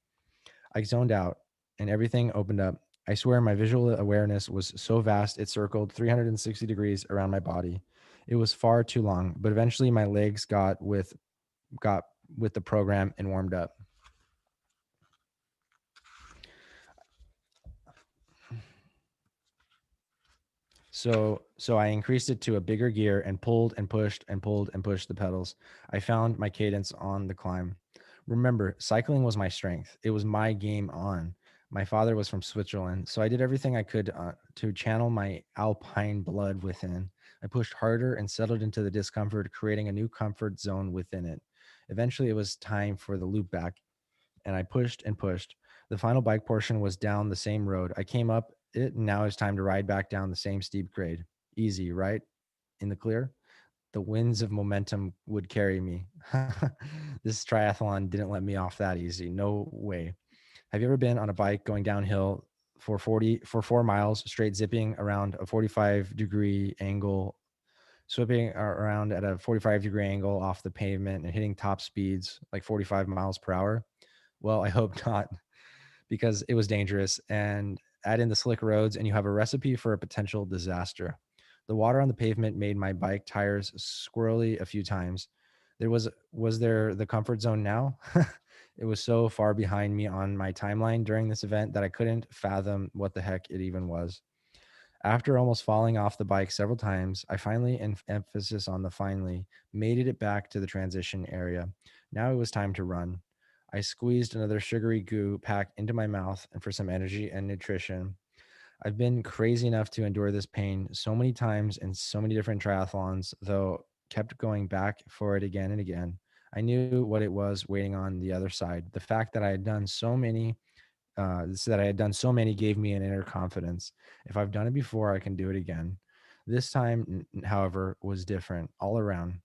I zoned out and everything opened up. I swear my visual awareness was so vast it circled 360 degrees around my body. It was far too long, but eventually my legs got with the program and warmed up. So I increased it to a bigger gear and pulled and pushed and pulled and pushed the pedals. I found my cadence on the climb. Remember, cycling was my strength. It was my game on. My father was from Switzerland, so I did everything I could to channel my alpine blood within. I pushed harder and settled into the discomfort, creating a new comfort zone within it. Eventually, it was time for the loop back, and I pushed and pushed. The final bike portion was down the same road. I came up it, and now it's time to ride back down the same steep grade. Easy, right? In the clear? The winds of momentum would carry me. This triathlon didn't let me off that easy. No way. Have you ever been on a bike going downhill for 4 miles straight zipping around a 45-degree angle, sweeping around at a 45-degree angle off the pavement and hitting top speeds like 45 miles per hour? Well, I hope not, because it was dangerous. And add in the slick roads, and you have a recipe for a potential disaster. The water on the pavement made my bike tires squirrely a few times. Was there the comfort zone now? It was so far behind me on my timeline during this event that I couldn't fathom what the heck it even was. After almost falling off the bike several times, I finally, emphasis on the finally, made it back to the transition area. Now it was time to run. I squeezed another sugary goo pack into my mouth and for some energy and nutrition. I've been crazy enough to endure this pain so many times in so many different triathlons, though kept going back for it again and again. I knew what it was waiting on the other side. The fact that I had done so many, gave me an inner confidence. If I've done it before, I can do it again. This time, however, was different all around.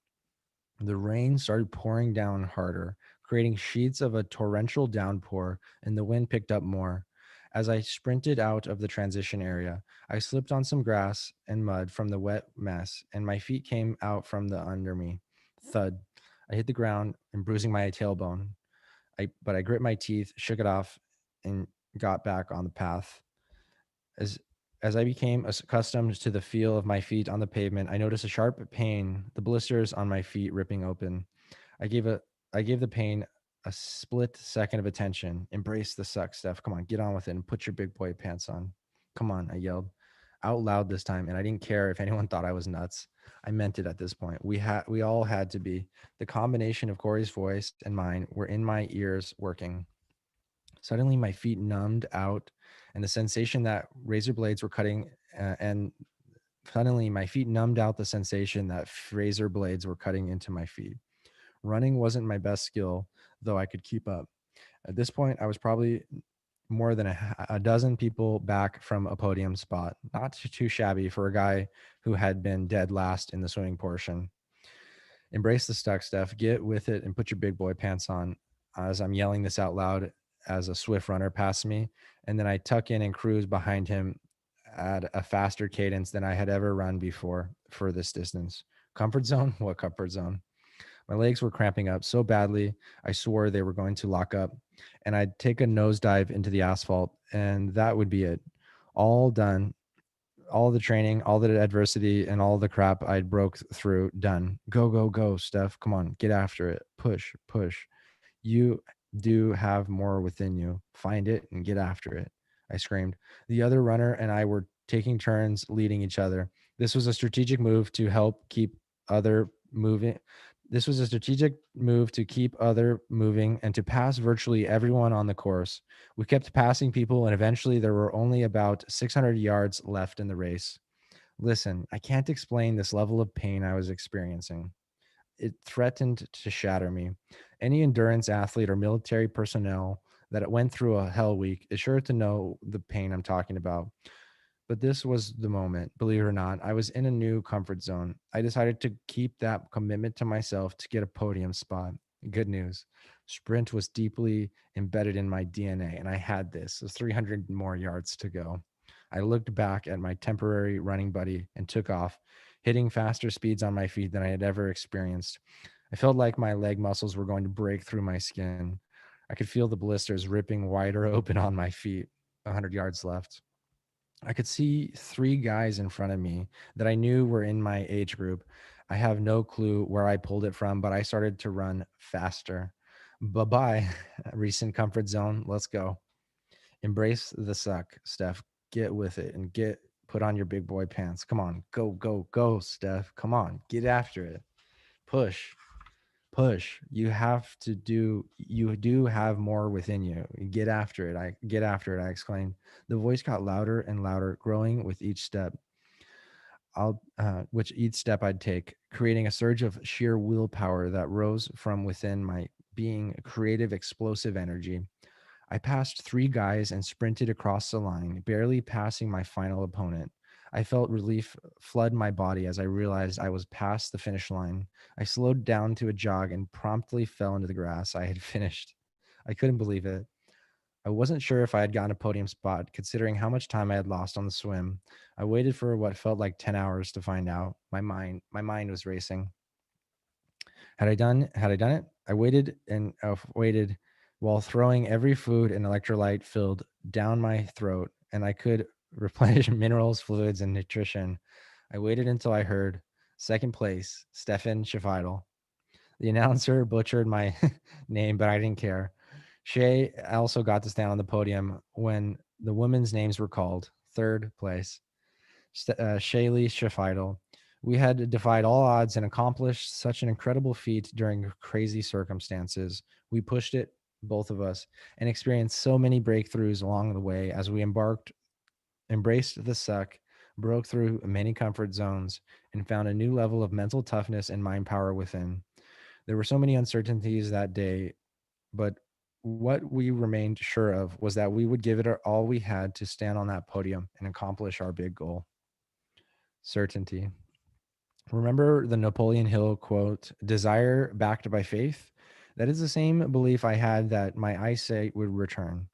The rain started pouring down harder, creating sheets of a torrential downpour, and the wind picked up more. As I sprinted out of the transition area, I slipped on some grass and mud from the wet mess, and my feet came out from the under me. Thud. I hit the ground and bruising my tailbone. But I grit my teeth, shook it off, and got back on the path. As as I became accustomed to the feel of my feet on the pavement, I noticed a sharp pain, the blisters on my feet ripping open. I gave a I gave the pain a split second of attention. Embrace the suck, Steph. Come on, get on with it and put your big boy pants on. Come on, I yelled out loud this time, and I didn't care if anyone thought I was nuts. I meant it at this point. We all had to be. The combination of Corey's voice and mine were in my ears working. Suddenly, my feet numbed out, and the sensation that razor blades were cutting, and suddenly my feet numbed out the sensation that razor blades were cutting into my feet. Running wasn't my best skill, though I could keep up. At this point, I was probably more than a dozen people back from a podium spot. Not too shabby for a guy who had been dead last in the swimming portion. Embrace the stuck, Steph. Get with it and put your big boy pants on. As I'm yelling this out loud as a swift runner passes me, and then I tuck in and cruise behind him at a faster cadence than I had ever run before for this distance. Comfort zone? What comfort zone? My legs were cramping up so badly, I swore they were going to lock up, and I'd take a nosedive into the asphalt, and that would be it. All done. All the training, all the adversity, and all the crap I'd broke through, done. Go, go, go, Steph. Come on, get after it. Push, push. You do have more within you. Find it and get after it. I screamed. The other runner and I were taking turns leading each other. This was a strategic move to help keep other moving. This was a strategic move to keep other moving and to pass virtually everyone on the course. We kept passing people, and eventually there were only about 600 yards left in the race. Listen, I can't explain this level of pain I was experiencing. It threatened to shatter me. Any endurance athlete or military personnel that went through a hell week is sure to know the pain I'm talking about. But this was the moment, believe it or not. I was in a new comfort zone. I decided to keep that commitment to myself to get a podium spot. Good news. Sprint was deeply embedded in my DNA, and I had this. There's 300 more yards to go. I looked back at my temporary running buddy and took off, hitting faster speeds on my feet than I had ever experienced. I felt like my leg muscles were going to break through my skin. I could feel the blisters ripping wider open on my feet. 100 yards left. I could see three guys in front of me that I knew were in my age group. I have no clue where I pulled it from, but I started to run faster. Bye bye, recent comfort zone. Let's go. Embrace the suck, Steph. Get with it and put on your big boy pants. Come on, go, go, go, Steph. Come on, get after it. Push, push. You do have more within you. Get after it. I exclaimed. The voice got louder and louder, growing with each step. Which each step I'd take, creating a surge of sheer willpower that rose from within my being, creative, explosive energy. I passed three guys and sprinted across the line, barely passing my final opponent. I felt relief flood my body as I realized I was past the finish line. I slowed down to a jog and promptly fell into the grass. I had finished. I couldn't believe it. I wasn't sure if I had gotten a podium spot, considering how much time I had lost on the swim. I waited for what felt like 10 hours to find out. My mind was racing. Had I done it? I waited and waited while throwing every food and electrolyte filled down my throat, and I could replenish minerals, fluids, and nutrition. I waited until I heard second place, Stefan Schifidel. The announcer butchered my name, but I didn't care. Shay also got to stand on the podium when the women's names were called. Third place, Shaylee Schifidel. We had defied all odds and accomplished such an incredible feat during crazy circumstances. We pushed it, both of us, and experienced so many breakthroughs along the way as we embraced the suck, broke through many comfort zones, and found a new level of mental toughness and mind power within. There were so many uncertainties that day, but what we remained sure of was that we would give it all we had to stand on that podium and accomplish our big goal. Certainty. Remember the Napoleon Hill quote, desire backed by faith? That is the same belief I had that my eyesight would return.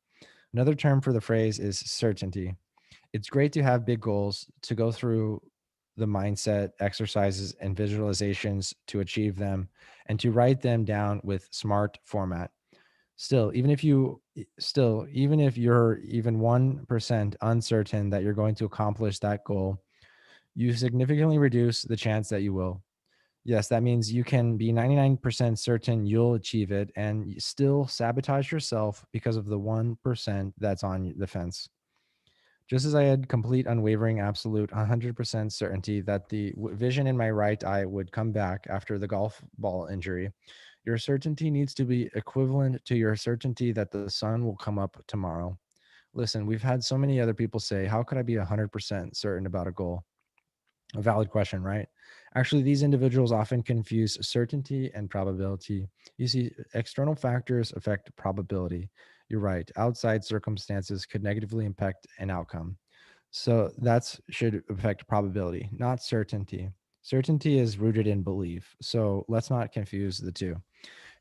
Another term for the phrase is certainty. It's great to have big goals, to go through the mindset exercises and visualizations to achieve them, and to write them down with smart format. Even if you're even 1% uncertain that you're going to accomplish that goal, you significantly reduce the chance that you will. Yes, that means you can be 99% certain you'll achieve it and still sabotage yourself because of the 1% that's on the fence. Just as I had complete, unwavering, absolute 100% certainty that the vision in my right eye would come back after the golf ball injury, your certainty needs to be equivalent to your certainty that the sun will come up tomorrow. Listen, we've had so many other people say, how could I be 100% certain about a goal? A valid question, right? Actually, these individuals often confuse certainty and probability. You see, external factors affect probability. You're right. Outside circumstances could negatively impact an outcome. So that should affect probability, not certainty. Certainty is rooted in belief. So let's not confuse the two.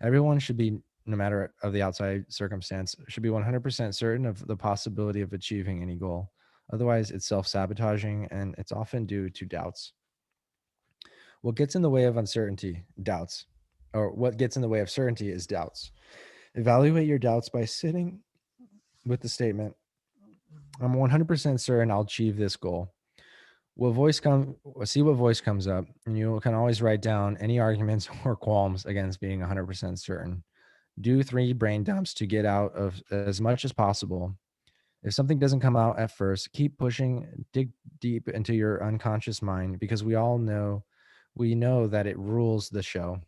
Everyone should be, no matter of the outside circumstance, should be 100% certain of the possibility of achieving any goal. Otherwise, it's self sabotaging and it's often due to doubts. What gets in the way of uncertainty? Doubts. Or what gets in the way of certainty is doubts. Evaluate your doubts by sitting with the statement, I'm 100% certain I'll achieve this goal. See what voice comes up, and you can always write down any arguments or qualms against being 100% certain. Do 3 brain dumps to get out of as much as possible. If something doesn't come out at first, keep pushing, dig deep into your unconscious mind because we know that it rules the show.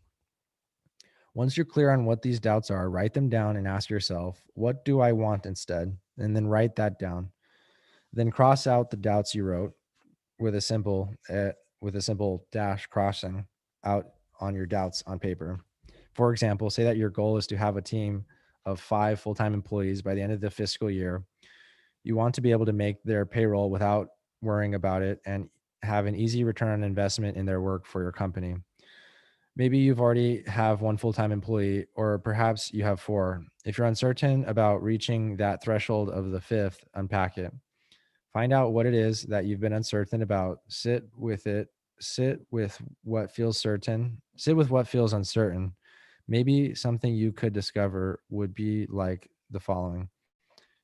Once you're clear on what these doubts are, write them down and ask yourself, what do I want instead? And then write that down. Then cross out the doubts you wrote with a simple dash crossing out on your doubts on paper. For example, say that your goal is to have a team of 5 full-time employees by the end of the fiscal year. You want to be able to make their payroll without worrying about it and have an easy return on investment in their work for your company. Maybe you've already have 1 full-time employee, or perhaps you have 4. If you're uncertain about reaching that threshold of the 5th, unpack it. Find out what it is that you've been uncertain about. Sit with it. Sit with what feels certain. Sit with what feels uncertain. Maybe something you could discover would be like the following.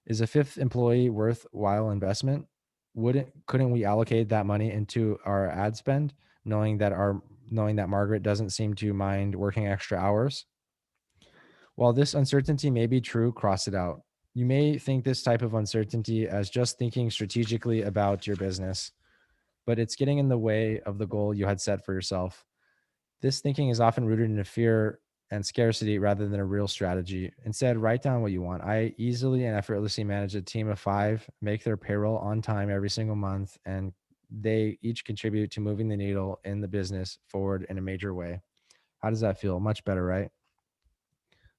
Is a 5th employee worthwhile investment? Couldn't we allocate that money into our ad spend, knowing that Margaret doesn't seem to mind working extra hours? While this uncertainty may be true, cross it out. You may think this type of uncertainty as just thinking strategically about your business, but it's getting in the way of the goal you had set for yourself. This thinking is often rooted in a fear and scarcity rather than a real strategy. Instead, write down what you want. I easily and effortlessly manage a team of 5, make their payroll on time every single month, and they each contribute to moving the needle in the business forward in a major way. How does that feel? Much better, right?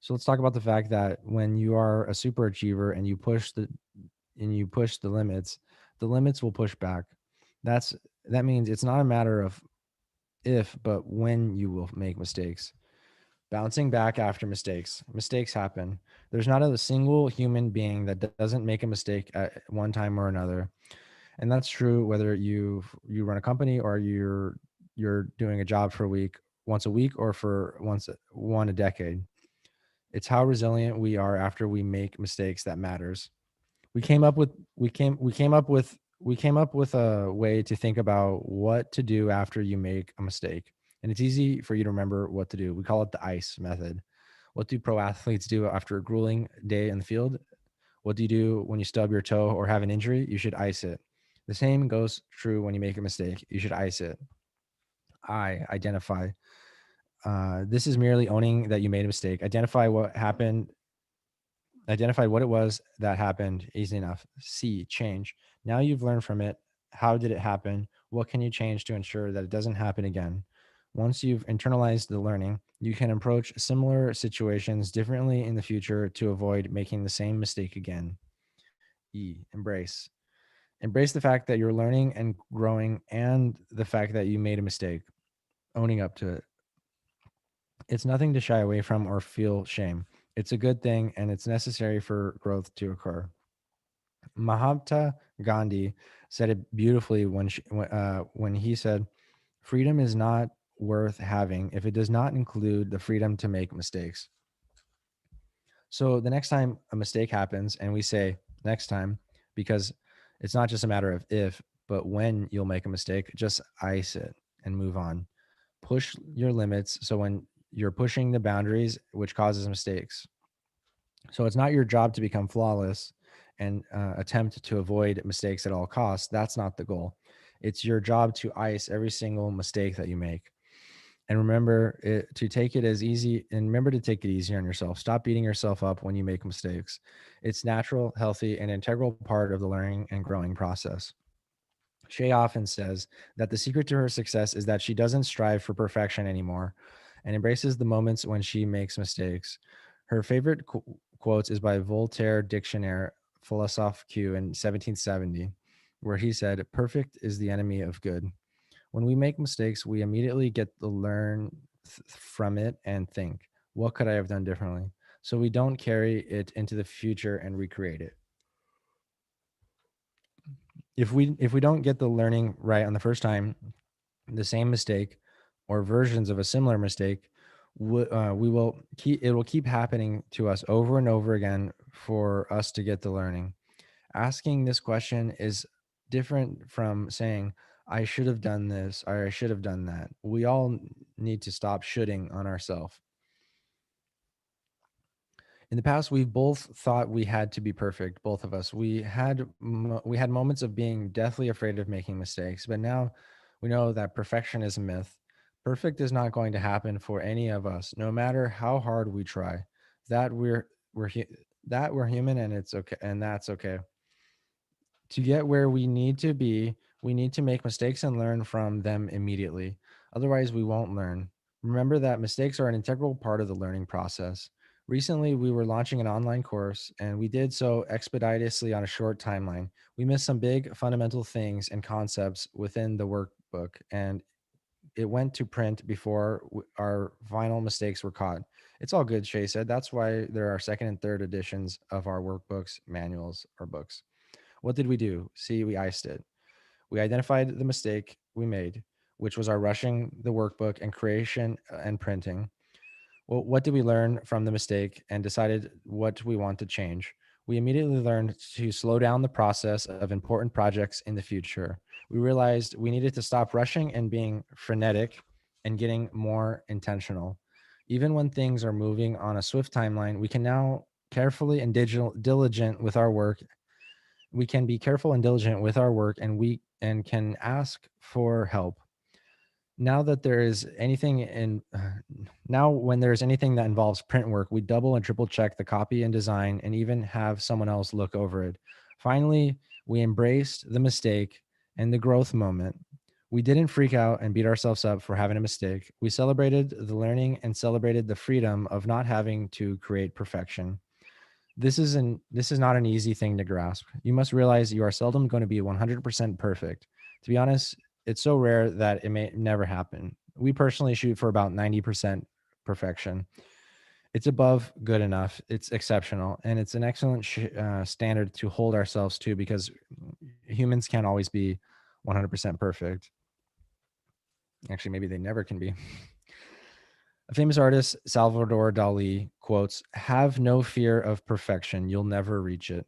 So let's talk about the fact that when you are a super achiever and you push the limits will push back. That means it's not a matter of if, but when you will make mistakes. Bouncing back after mistakes. Mistakes happen. There's not a single human being that doesn't make a mistake at one time or another. And that's true whether you run a company or you're doing a job for once a week or for one a decade. It's how resilient we are after we make mistakes that matters. We came up with a way to think about what to do after you make a mistake. And it's easy for you to remember what to do. We call it the ICE method. What do pro athletes do after a grueling day in the field? What do you do when you stub your toe or have an injury? You should ice it. The same goes true when you make a mistake. You should ice it. Identify. This is merely owning that you made a mistake. Identify what happened. Identify what it was that happened. Easy enough. C, change. Now you've learned from it. How did it happen? What can you change to ensure that it doesn't happen again? Once you've internalized the learning, you can approach similar situations differently in the future to avoid making the same mistake again. Embrace. Embrace the fact that you're learning and growing and the fact that you made a mistake, owning up to it. It's nothing to shy away from or feel shame. It's a good thing and it's necessary for growth to occur. Mahatma Gandhi said it beautifully when he said, "Freedom is not worth having if it does not include the freedom to make mistakes." So the next time a mistake happens, and we say next time, because it's not just a matter of if, but when you'll make a mistake, just ice it and move on. Push your limits. So when you're pushing the boundaries, which causes mistakes. So it's not your job to become flawless and attempt to avoid mistakes at all costs. That's not the goal. It's your job to ice every single mistake that you make. And remember to take it as easy, and remember to take it easy on yourself. Stop beating yourself up when you make mistakes. It's natural, healthy, and integral part of the learning and growing process. Shay often says that the secret to her success is that she doesn't strive for perfection anymore and embraces the moments when she makes mistakes. Her favorite quotes is by Voltaire Dictionnaire Philosophe Q in 1770, where he said, "Perfect is the enemy of good." When we make mistakes, we immediately get to learn from it and think, what could I have done differently? So we don't carry it into the future and recreate it. If we don't get the learning right on the first time, the same mistake or versions of a similar mistake, we will keep it will keep happening to us over and over again for us to get the learning. Asking this question is different from saying, I should have done this or I should have done that. We all need to stop shoulding on ourselves. In the past, we've both thought we had to be perfect, both of us. We had moments of being deathly afraid of making mistakes, but now we know that perfection is a myth. Perfect is not going to happen for any of us, no matter how hard we try. That we're human, and it's okay, and that's okay. To get where we need to be, we need to make mistakes and learn from them immediately. Otherwise, we won't learn. Remember that mistakes are an integral part of the learning process. Recently, we were launching an online course, and we did so expeditiously on a short timeline. We missed some big fundamental things and concepts within the workbook, and it went to print before our final mistakes were caught. It's all good, Shay said. That's why there are second and third editions of our workbooks, manuals, or books. What did we do? See, we iced it. We identified the mistake we made, which was our rushing the workbook and creation and printing. Well, what did we learn from the mistake and decided what we want to change? We immediately learned to slow down the process of important projects in the future. We realized we needed to stop rushing and being frenetic and getting more intentional. Even when things are moving on a swift timeline, we can now carefully and diligent with our work we can be careful and diligent with our work and can ask for help now that there is anything in now when there's anything that involves print work, we double and triple check the copy and design and even have someone else look over it. Finally, we embraced the mistake and the growth moment. We didn't freak out and beat ourselves up for having a mistake. We celebrated the learning and celebrated the freedom of not having to create perfection. This is not an easy thing to grasp. You must realize you are seldom going to be 100% perfect. To be honest, it's so rare that it may never happen. We personally shoot for about 90% perfection. It's above good enough. It's exceptional, and it's an excellent standard to hold ourselves to because humans can't always be 100% perfect. Actually, maybe they never can be. A famous artist, Salvador Dali, quotes, "Have no fear of perfection. You'll never reach it."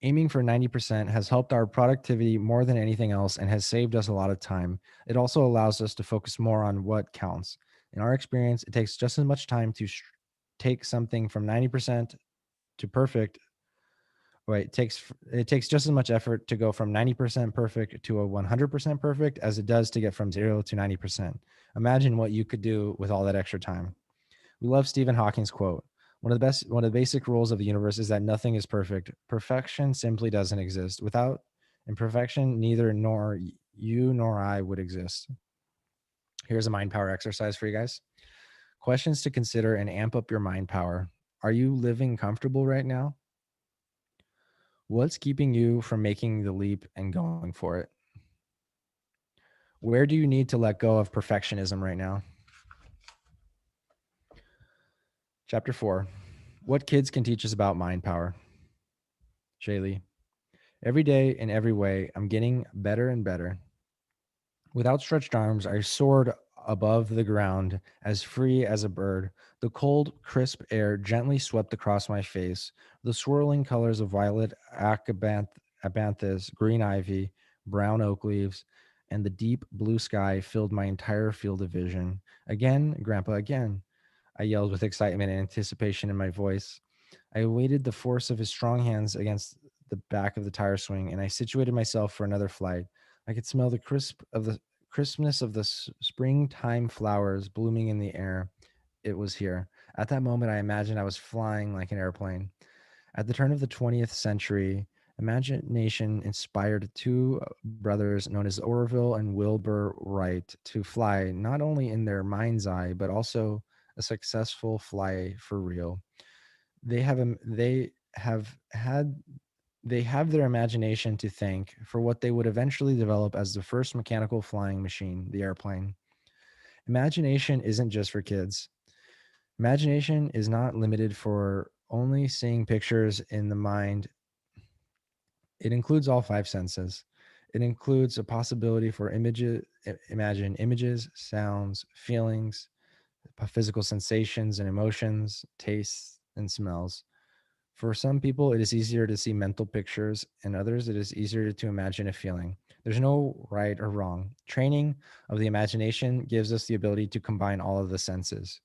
Aiming for 90% has helped our productivity more than anything else and has saved us a lot of time. It also allows us to focus more on what counts. In our experience, it takes just as much time to take something from 90% to perfect. Right, it takes just as much effort to go from 90% perfect to a 100% perfect as it does to get from 0 to 90%. Imagine what you could do with all that extra time. We love Stephen Hawking's quote. One of the basic rules of the universe is that nothing is perfect. Perfection simply doesn't exist. Without imperfection, neither nor you nor I would exist. Here's a mind power exercise for you guys. Questions to consider and amp up your mind power. Are you living comfortable right now? What's keeping you from making the leap and going for it? Where do you need to let go of perfectionism right now? Chapter 4. What kids can teach us about mind power. Shaylee. Every day in every way, I'm getting better and better. With outstretched arms, I soared above the ground, as free as a bird. The cold, crisp air gently swept across my face. The swirling colors of violet acanthus, green ivy, brown oak leaves, and the deep blue sky filled my entire field of vision. Again, Grandpa, again, I yelled with excitement and anticipation in my voice. I awaited the force of his strong hands against the back of the tire swing, and I situated myself for another flight. I could smell the crispness of the springtime flowers blooming in the air. It was here. At that moment, I imagined I was flying like an airplane. At the turn of the 20th century, imagination inspired two brothers known as Orville and Wilbur Wright to fly not only in their mind's eye, but also a successful fly for real. They have had they have their imagination to thank for what they would eventually develop as the first mechanical flying machine, the airplane. Imagination isn't just for kids. Imagination is not limited for only seeing pictures in the mind. It includes all five senses. It includes a possibility for imagine images, sounds, feelings, physical sensations and emotions, tastes and smells. For some people, it is easier to see mental pictures, and others, it is easier to imagine a feeling. There's no right or wrong. Training of the imagination gives us the ability to combine all of the senses.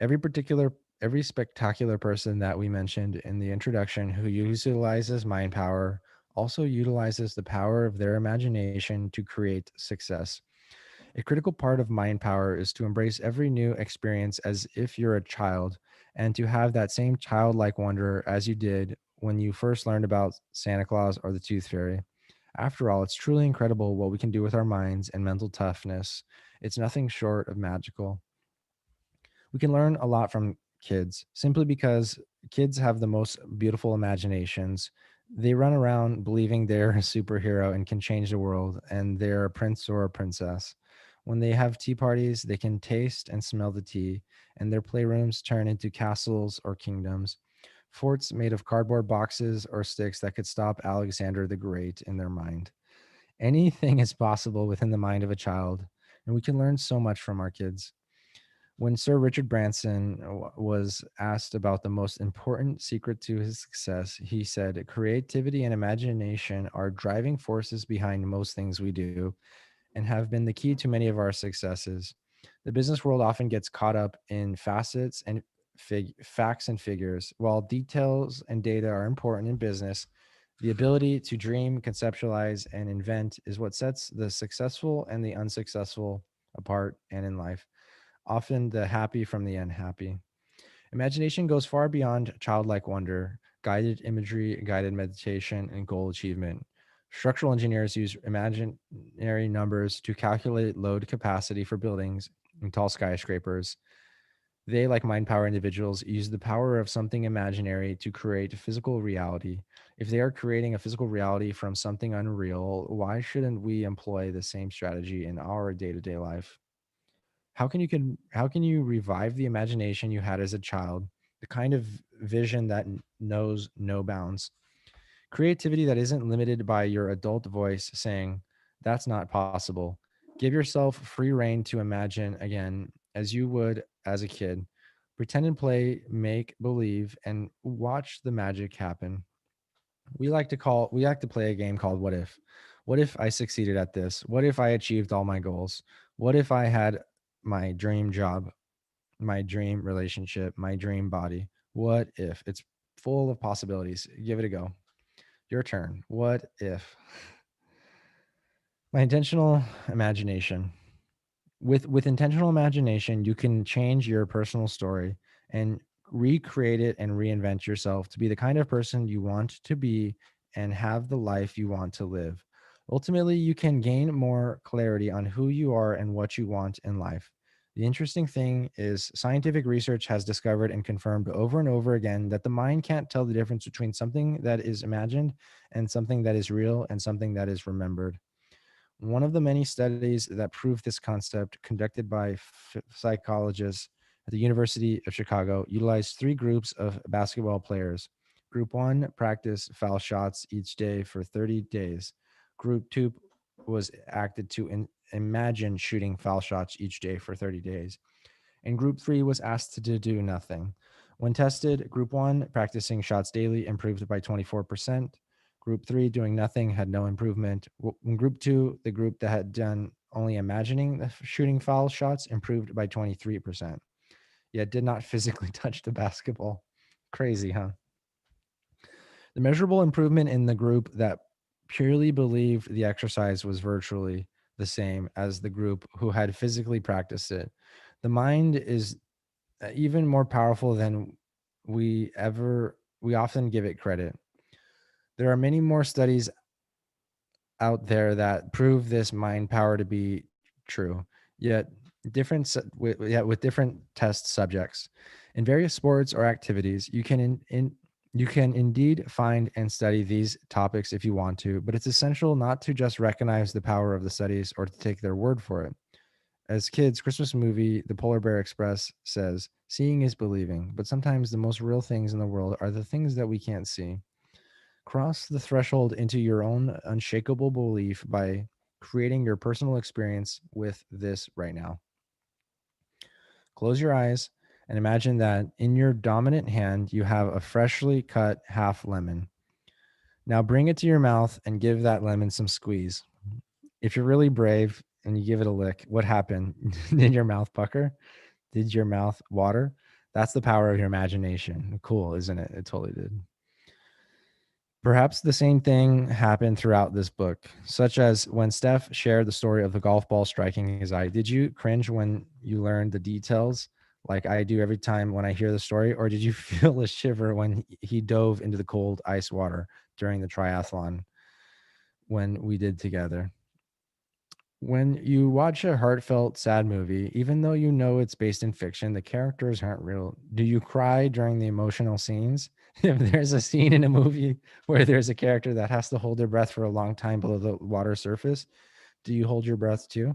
Every particular, every spectacular person that we mentioned in the introduction who utilizes mind power also utilizes the power of their imagination to create success. A critical part of mind power is to embrace every new experience as if you're a child and to have that same childlike wonder as you did when you first learned about Santa Claus or the Tooth Fairy. After all, it's truly incredible what we can do with our minds and mental toughness. It's nothing short of magical. We can learn a lot from kids simply because kids have the most beautiful imaginations. They run around believing they're a superhero and can change the world, and they're a prince or a princess. When they have tea parties, they can taste and smell the tea, and their playrooms turn into castles or kingdoms, forts made of cardboard boxes or sticks that could stop Alexander the Great in their mind. Anything is possible within the mind of a child, and we can learn so much from our kids. When Sir Richard Branson was asked about the most important secret to his success, he said, "Creativity and imagination are driving forces behind most things we do and have been the key to many of our successes." The business world often gets caught up in facets and facts and figures. While details and data are important in business, the ability to dream, conceptualize, and invent is what sets the successful and the unsuccessful apart and in life, often the happy from the unhappy. Imagination goes far beyond childlike wonder, guided imagery, guided meditation, and goal achievement. Structural engineers use imaginary numbers to calculate load capacity for buildings and tall skyscrapers. They, like mind power individuals, use the power of something imaginary to create physical reality. If they are creating a physical reality from something unreal, why shouldn't we employ the same strategy in our day to day life? How can you revive the imagination you had as a child, the kind of vision that knows no bounds, creativity that isn't limited by your adult voice saying that's not possible? Give yourself free reign to imagine again as you would as a kid. Pretend and play, make believe, and watch the magic happen. We like to play a game called What If. What if I succeeded at this? What if I achieved all my goals? What if I had my dream job, my dream relationship, my dream body? What if? It's full of possibilities. Give it a go. Your turn. What if? My intentional imagination. With intentional imagination, you can change your personal story and recreate it and reinvent yourself to be the kind of person you want to be and have the life you want to live. Ultimately, you can gain more clarity on who you are and what you want in life. The interesting thing is, scientific research has discovered and confirmed over and over again that the mind can't tell the difference between something that is imagined and something that is real and something that is remembered. One of the many studies that prove this concept, conducted by psychologists at the University of Chicago, utilized three groups of basketball players. Group one practiced foul shots each day for 30 days. Group two was acted to imagine shooting foul shots each day for 30 days. And group three was asked to do nothing. When tested, group one, practicing shots daily, improved by 24%. Group three, doing nothing, had no improvement. In group two, the group that had done only imagining the shooting foul shots, improved by 23%, yet did not physically touch the basketball. Crazy, huh? The measurable improvement in the group that purely believed the exercise was virtually the same as the group who had physically practiced it. The mind is even more powerful than we often give it credit. There are many more studies out there that prove this mind power to be true, yet with different test subjects. In various sports or activities, you can indeed find and study these topics if you want to, but it's essential not to just recognize the power of the studies or to take their word for it. As kids, Christmas movie The Polar Bear Express says, seeing is believing, but sometimes the most real things in the world are the things that we can't see. Cross the threshold into your own unshakable belief by creating your personal experience with this right now. Close your eyes and imagine that in your dominant hand, you have a freshly cut half lemon. Now bring it to your mouth and give that lemon some squeeze. If you're really brave and you give it a lick, what happened? Did your mouth pucker? Did your mouth water? That's the power of your imagination. Cool, isn't it? It totally did. Perhaps the same thing happened throughout this book, such as when Steph shared the story of the golf ball striking his eye. Did you cringe when you learned the details, like I do every time when I hear the story? Or did you feel a shiver when he dove into the cold ice water during the triathlon when we did together? When you watch a heartfelt, sad movie, even though you know it's based in fiction, the characters aren't real. Do you cry during the emotional scenes? If there's a scene in a movie where there's a character that has to hold their breath for a long time below the water surface, do you hold your breath too?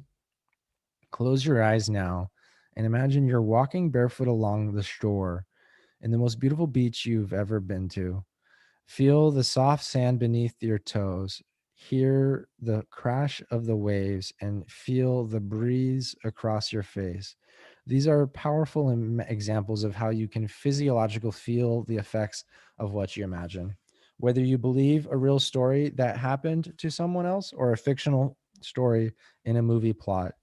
Close your eyes now and imagine you're walking barefoot along the shore in the most beautiful beach you've ever been to. Feel the soft sand beneath your toes. Hear the crash of the waves and feel the breeze across your face. These are powerful examples of how you can physiologically feel the effects of what you imagine. Whether you believe a real story that happened to someone else or a fictional story in a movie plot,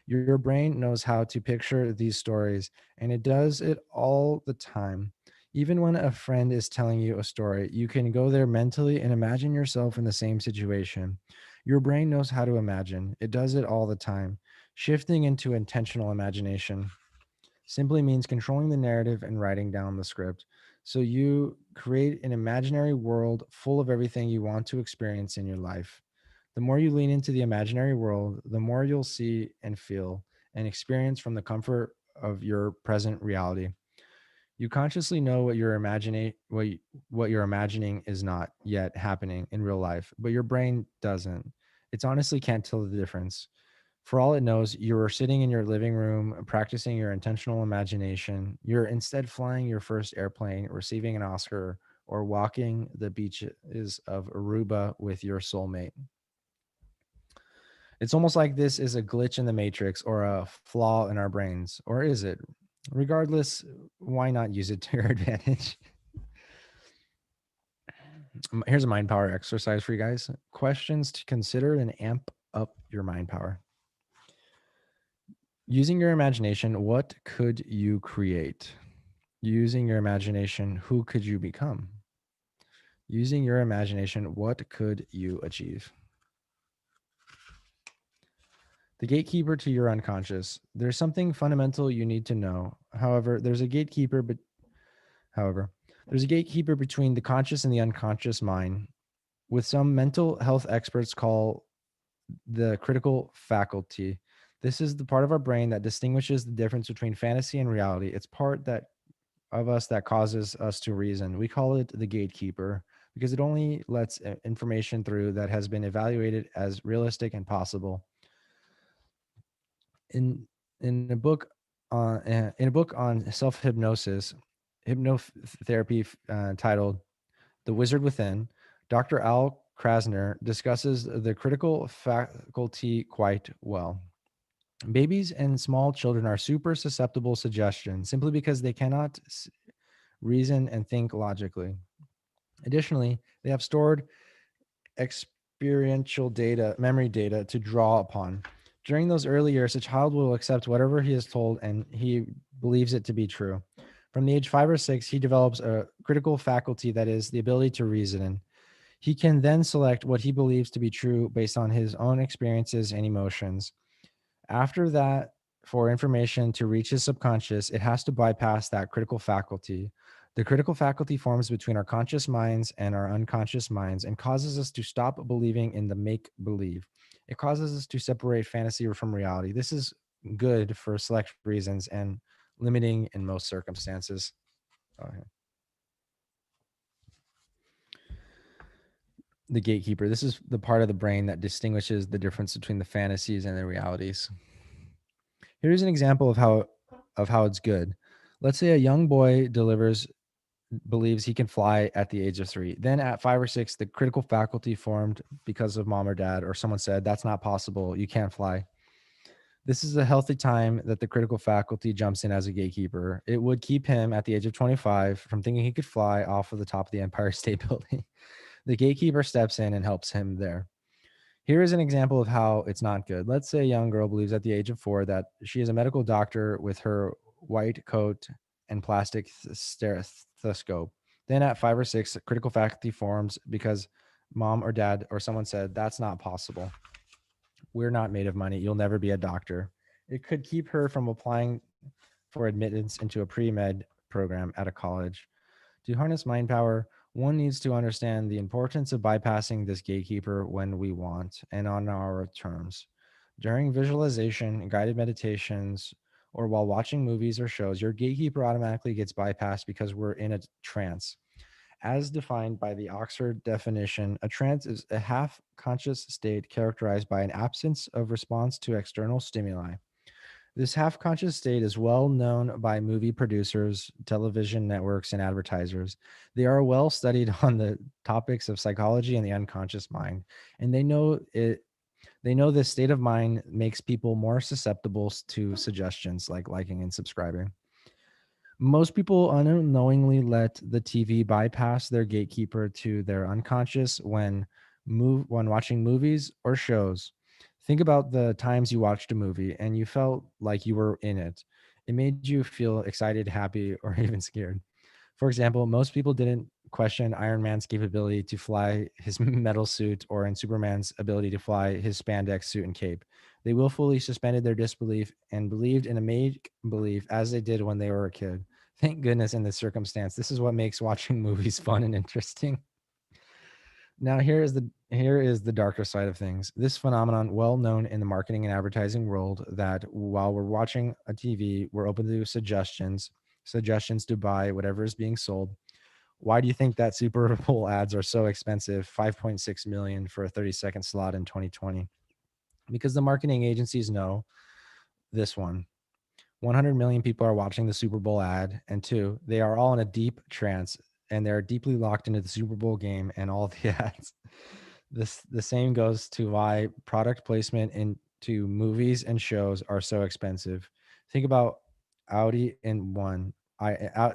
your brain knows how to picture these stories, and it does it all the time. Even when a friend is telling you a story, you can go there mentally and imagine yourself in the same situation. Your brain knows how to imagine, it does it all the time. Shifting into intentional imagination simply means controlling the narrative and writing down the script. So you create an imaginary world full of everything you want to experience in your life. The more you lean into the imaginary world, the more you'll see and feel and experience from the comfort of your present reality. You consciously know what you're imagining is not yet happening in real life, but your brain doesn't. It's honestly can't tell the difference. For all it knows, you're sitting in your living room practicing your intentional imagination. You're instead flying your first airplane, receiving an Oscar, or walking the beaches of Aruba with your soulmate. It's almost like this is a glitch in the matrix or a flaw in our brains. Or is it? Regardless, why not use it to your advantage? Here's a mind power exercise for you guys. Questions to consider and amp up your mind power. Using your imagination, what could you create? Using your imagination, who could you become? Using your imagination, what could you achieve? The gatekeeper to your unconscious. There's something fundamental you need to know. However, there's a gatekeeper between the conscious and the unconscious mind, with some mental health experts call the critical faculty. This is the part of our brain that distinguishes the difference between fantasy and reality. It's part that of us that causes us to reason. We call it the gatekeeper because it only lets information through that has been evaluated as realistic and possible. In in a book on self hypnosis, hypnotherapy titled "The Wizard Within," Dr. Al Krasner discusses the critical faculty quite well. Babies and small children are super susceptible to suggestion simply because they cannot reason and think logically. Additionally, they have stored experiential data, memory data to draw upon. During those early years, a child will accept whatever he is told and he believes it to be true. From the age 5 or 6, he develops a critical faculty that is the ability to reason. He can then select what he believes to be true based on his own experiences and emotions. After that, for information to reach his subconscious, it has to bypass that critical faculty. The critical faculty forms between our conscious minds and our unconscious minds and causes us to stop believing in the make believe. It causes us to separate fantasy from reality. This is good for select reasons and limiting in most circumstances. Okay. The gatekeeper. This is the part of the brain that distinguishes the difference between the fantasies and the realities. Here's an example of how it's good. Let's say a young boy believes he can fly at the age of 3. Then at 5 or 6, the critical faculty formed because of mom or dad or someone said that's not possible. You can't fly. This is a healthy time that the critical faculty jumps in as a gatekeeper. It would keep him at the age of 25 from thinking he could fly off of the top of the Empire State Building. The gatekeeper steps in and helps him there. Here is an example of how it's not good. Let's say a young girl believes at the age of 4 that she is a medical doctor with her white coat and plastic stethoscope. Then at 5 or 6, critical faculty forms because mom or dad or someone said, that's not possible. We're not made of money. You'll never be a doctor. It could keep her from applying for admittance into a pre med program at a college. To harness mind power, one needs to understand the importance of bypassing this gatekeeper when we want and on our terms. During visualization, guided meditations, or while watching movies or shows, your gatekeeper automatically gets bypassed because we're in a trance. As defined by the Oxford definition, a trance is a half conscious state characterized by an absence of response to external stimuli. This half conscious state is well known by movie producers, television networks, and advertisers. They are well studied on the topics of psychology and the unconscious mind, and they know this state of mind makes people more susceptible to suggestions like liking and subscribing. Most people unknowingly let the TV bypass their gatekeeper to their unconscious when watching movies or shows. Think about the times you watched a movie and you felt like you were in it. It made you feel excited, happy, or even scared. For example, most people didn't question Iron Man's capability to fly his metal suit or in Superman's ability to fly his spandex suit and cape. They willfully suspended their disbelief and believed in a make believe as they did when they were a kid. Thank goodness in this circumstance. This is what makes watching movies fun and interesting. Now here is the darker side of things. This phenomenon, well known in the marketing and advertising world, that while we're watching a TV, we're open to suggestions to buy whatever is being sold. Why do you think that Super Bowl ads are so expensive? 5.6 million for a 30-second slot in 2020. Because the marketing agencies know this one. 100 million people are watching the Super Bowl ad, and two, they are all in a deep trance and they're deeply locked into the Super Bowl game and all the ads. The same goes to why product placement into movies and shows are so expensive. Think about Audi and One.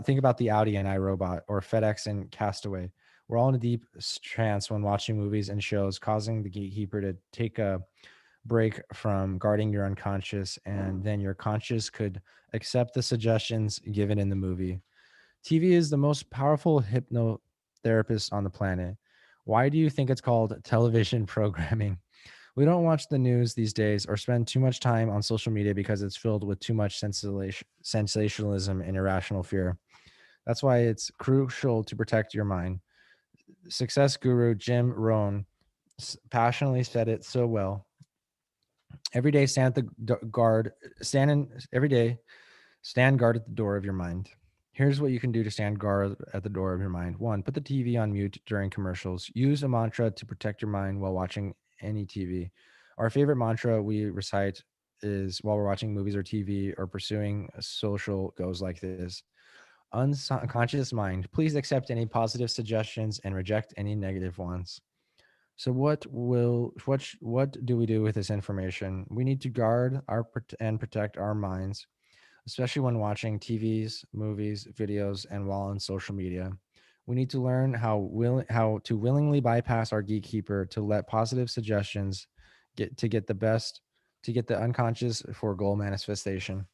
Think about the Audi and iRobot or FedEx and Castaway. We're all in a deep trance when watching movies and shows, causing the gatekeeper to take a break from guarding your unconscious, and then your conscious could accept the suggestions given in the movie. TV is the most powerful hypnotherapist on the planet. Why do you think it's called television programming? We don't watch the news these days or spend too much time on social media because it's filled with too much sensationalism and irrational fear. That's why it's crucial to protect your mind. Success guru Jim Rohn passionately said it so well. Every day, stand guard at the door of your mind. Here's what you can do to stand guard at the door of your mind. One, put the TV on mute during commercials. Use a mantra to protect your mind while watching any TV. Our favorite mantra we recite is while we're watching movies or TV or pursuing a social goes like this: unconscious mind, please accept any positive suggestions and reject any negative ones. So what do we do with this information? We need to guard and protect our minds, especially when watching TVs, movies, videos, and while on social media. We need to learn how to willingly bypass our gatekeeper to let positive suggestions get the unconscious for goal manifestation.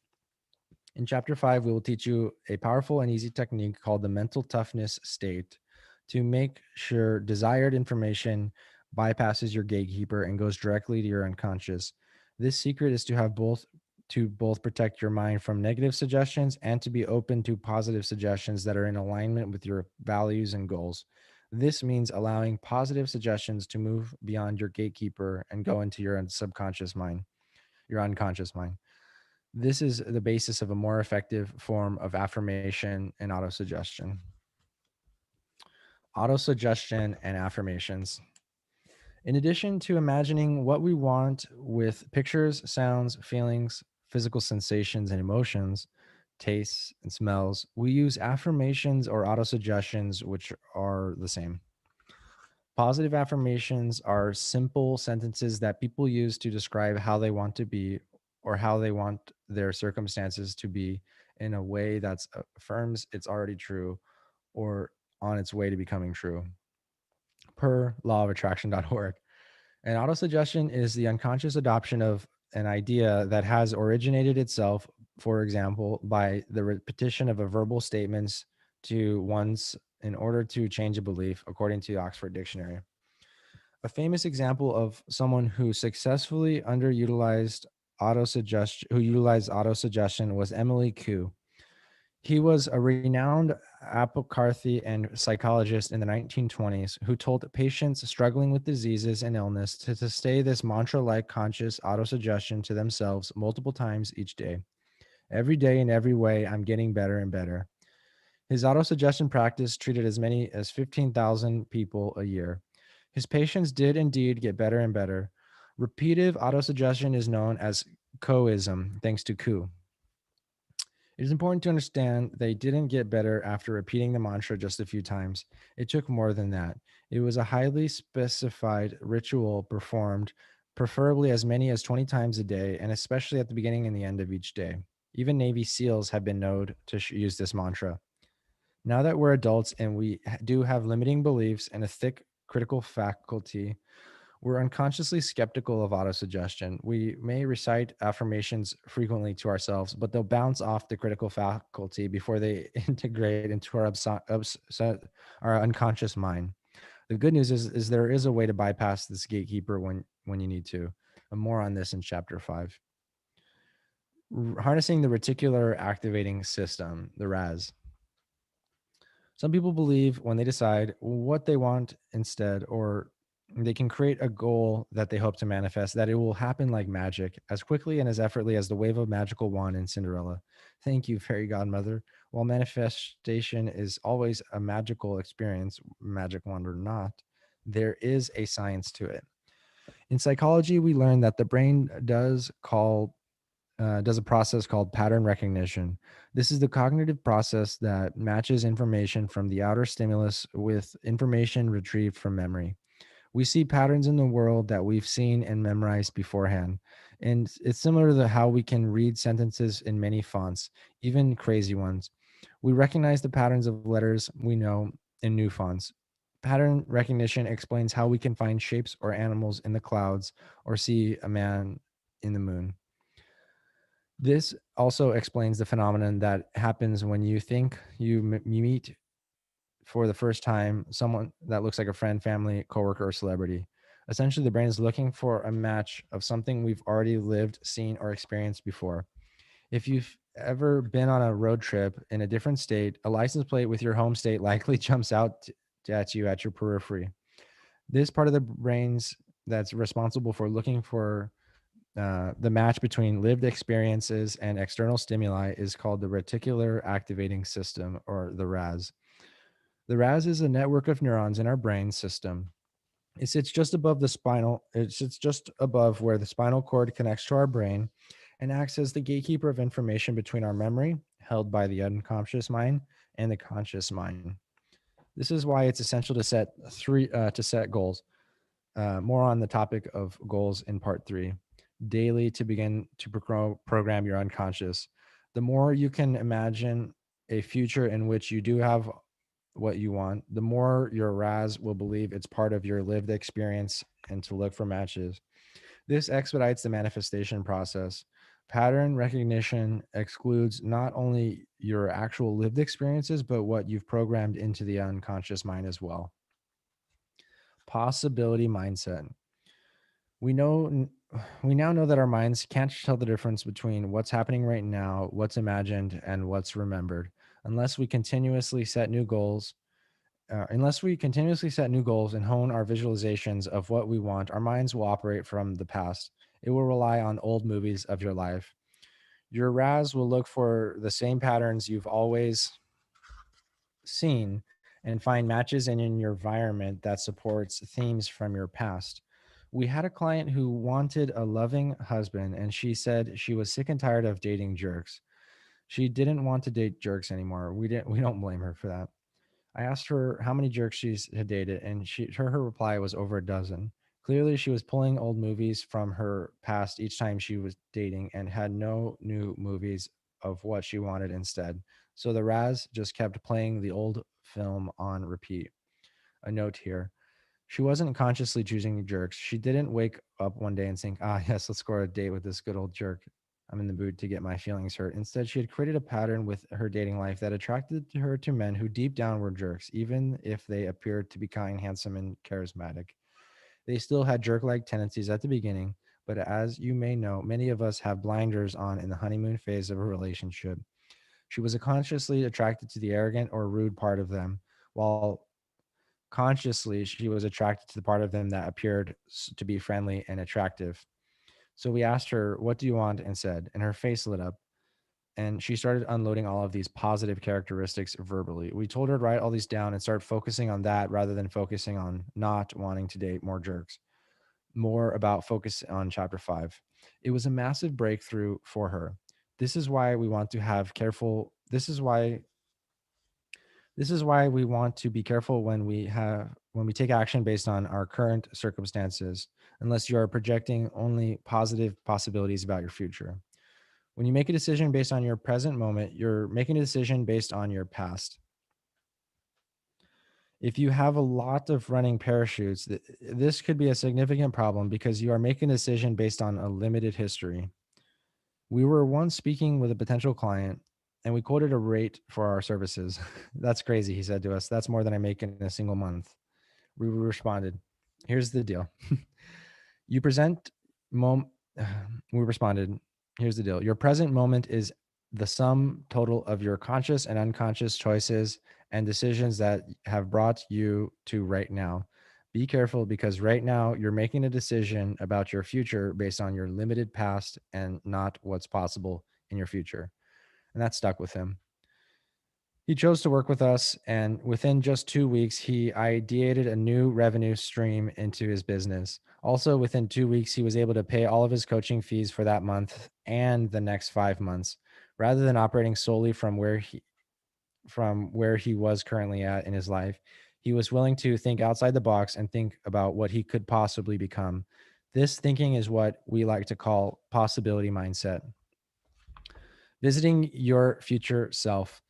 In chapter 5, we will teach you a powerful and easy technique called the mental toughness state to make sure desired information bypasses your gatekeeper and goes directly to your unconscious. This secret is to both protect your mind from negative suggestions and to be open to positive suggestions that are in alignment with your values and goals. This means allowing positive suggestions to move beyond your gatekeeper and go into your subconscious mind, your unconscious mind. This is the basis of a more effective form of affirmation and autosuggestion. Autosuggestion and affirmations. In addition to imagining what we want with pictures, sounds, feelings, physical sensations, and emotions, tastes, and smells, we use affirmations or autosuggestions, which are the same. Positive affirmations are simple sentences that people use to describe how they want to be or how they want their circumstances to be in a way that affirms it's already true or on its way to becoming true. Per lawofattraction.org. An autosuggestion is the unconscious adoption of an idea that has originated itself, for example, by the repetition of a verbal statements to once in order to change a belief, according to the Oxford Dictionary. A famous example of someone who successfully utilized autosuggestion was Emily Koo. He was a renowned apothecary and psychologist in the 1920s who told patients struggling with diseases and illness to say this mantra-like conscious autosuggestion to themselves multiple times each day. Every day in every way, I'm getting better and better. His autosuggestion practice treated as many as 15,000 people a year. His patients did indeed get better and better. Repeative autosuggestion is known as Coism, thanks to Koo. It is important to understand they didn't get better after repeating the mantra just a few times. It took more than that. It was a highly specified ritual performed, preferably as many as 20 times a day, and especially at the beginning and the end of each day. Even Navy SEALs have been known to use this mantra. Now that we're adults and we do have limiting beliefs and a thick critical faculty, we're unconsciously skeptical of autosuggestion. We may recite affirmations frequently to ourselves, but they'll bounce off the critical faculty before they integrate into our unconscious mind. The good news is there is a way to bypass this gatekeeper when you need to. And more on this in chapter 5. Harnessing the reticular activating system, the RAS. Some people believe when they decide what they want instead, or they can create a goal that they hope to manifest, that it will happen like magic, as quickly and as effortlessly as the wave of magical wand in Cinderella. Thank you, fairy godmother. While manifestation is always a magical experience, magic wand or not, there is a science to it. In psychology, we learn that the brain does a process called pattern recognition. This is the cognitive process that matches information from the outer stimulus with information retrieved from memory. We see patterns in the world that we've seen and memorized beforehand. And it's similar to how we can read sentences in many fonts, even crazy ones. We recognize the patterns of letters we know in new fonts. Pattern recognition explains how we can find shapes or animals in the clouds or see a man in the moon. This also explains the phenomenon that happens when you think you meet for the first time someone that looks like a friend, family, coworker, or celebrity. Essentially, the brain is looking for a match of something we've already lived, seen, or experienced before. If you've ever been on a road trip in a different state, a license plate with your home state likely jumps out at you at your periphery. This part of the brain's that's responsible for looking for The match between lived experiences and external stimuli is called the reticular activating system, or the RAS. The RAS is a network of neurons in our brain system. It sits just above the spinal. It sits just above where the spinal cord connects to our brain and acts as the gatekeeper of information between our memory, held by the unconscious mind, and the conscious mind. This is why it's essential to set goals. More on the topic of goals in part 3. Daily to begin to program your unconscious. The more you can imagine a future in which you do have what you want, the more your RAS will believe it's part of your lived experience and to look for matches. This expedites the manifestation process. Pattern recognition excludes not only your actual lived experiences, but what you've programmed into the unconscious mind as well. Possibility mindset. We know we now know that our minds can't tell the difference between what's happening right now, what's imagined, and what's remembered, unless we continuously set new goals. And hone our visualizations of what we want, our minds will operate from the past. It will rely on old movies of your life. Your RAS will look for the same patterns you've always seen and find matches in your environment that supports themes from your past. We had a client who wanted a loving husband, and she said she was sick and tired of dating jerks. She didn't want to date jerks anymore. We don't blame her for that. I asked her how many jerks she had dated, and her reply was over a dozen. Clearly, she was pulling old movies from her past each time she was dating and had no new movies of what she wanted instead. So the Raz just kept playing the old film on repeat. A note here. She wasn't consciously choosing jerks. She didn't wake up one day and think, yes, let's score a date with this good old jerk. I'm in the mood to get my feelings hurt. Instead, she had created a pattern with her dating life that attracted her to men who deep down were jerks, even if they appeared to be kind, handsome, and charismatic. They still had jerk like tendencies at the beginning, but as you may know, many of us have blinders on in the honeymoon phase of a relationship. She was consciously attracted to the arrogant or rude part of them, while consciously she was attracted to the part of them that appeared to be friendly and attractive. So we asked her, "What do you want?" and said, and her face lit up. And she started unloading all of these positive characteristics verbally. We told her to write all these down and start focusing on that rather than focusing on not wanting to date more jerks. More about focus on chapter 5. It was a massive breakthrough for her. This is why we want to have careful. This is why we want to be careful when we take action based on our current circumstances, unless you are projecting only positive possibilities about your future. When you make a decision based on your present moment, you're making a decision based on your past. If you have a lot of running parachutes, this could be a significant problem because you are making a decision based on a limited history. We were once speaking with a potential client and we quoted a rate for our services. That's crazy, he said to us. That's more than I make in a single month. We responded, here's the deal. You present mom we responded, here's the deal. Your present moment is the sum total of your conscious and unconscious choices and decisions that have brought you to right now. Be careful because right now you're making a decision about your future based on your limited past and not what's possible in your future. And that stuck with him. He chose to work with us, and within just 2 weeks, he ideated a new revenue stream into his business. Also, within 2 weeks, he was able to pay all of his coaching fees for that month and the next 5 months, rather than operating solely from where he was currently at in his life. He was willing to think outside the box and think about what he could possibly become. This thinking is what we like to call possibility mindset. Visiting your future self.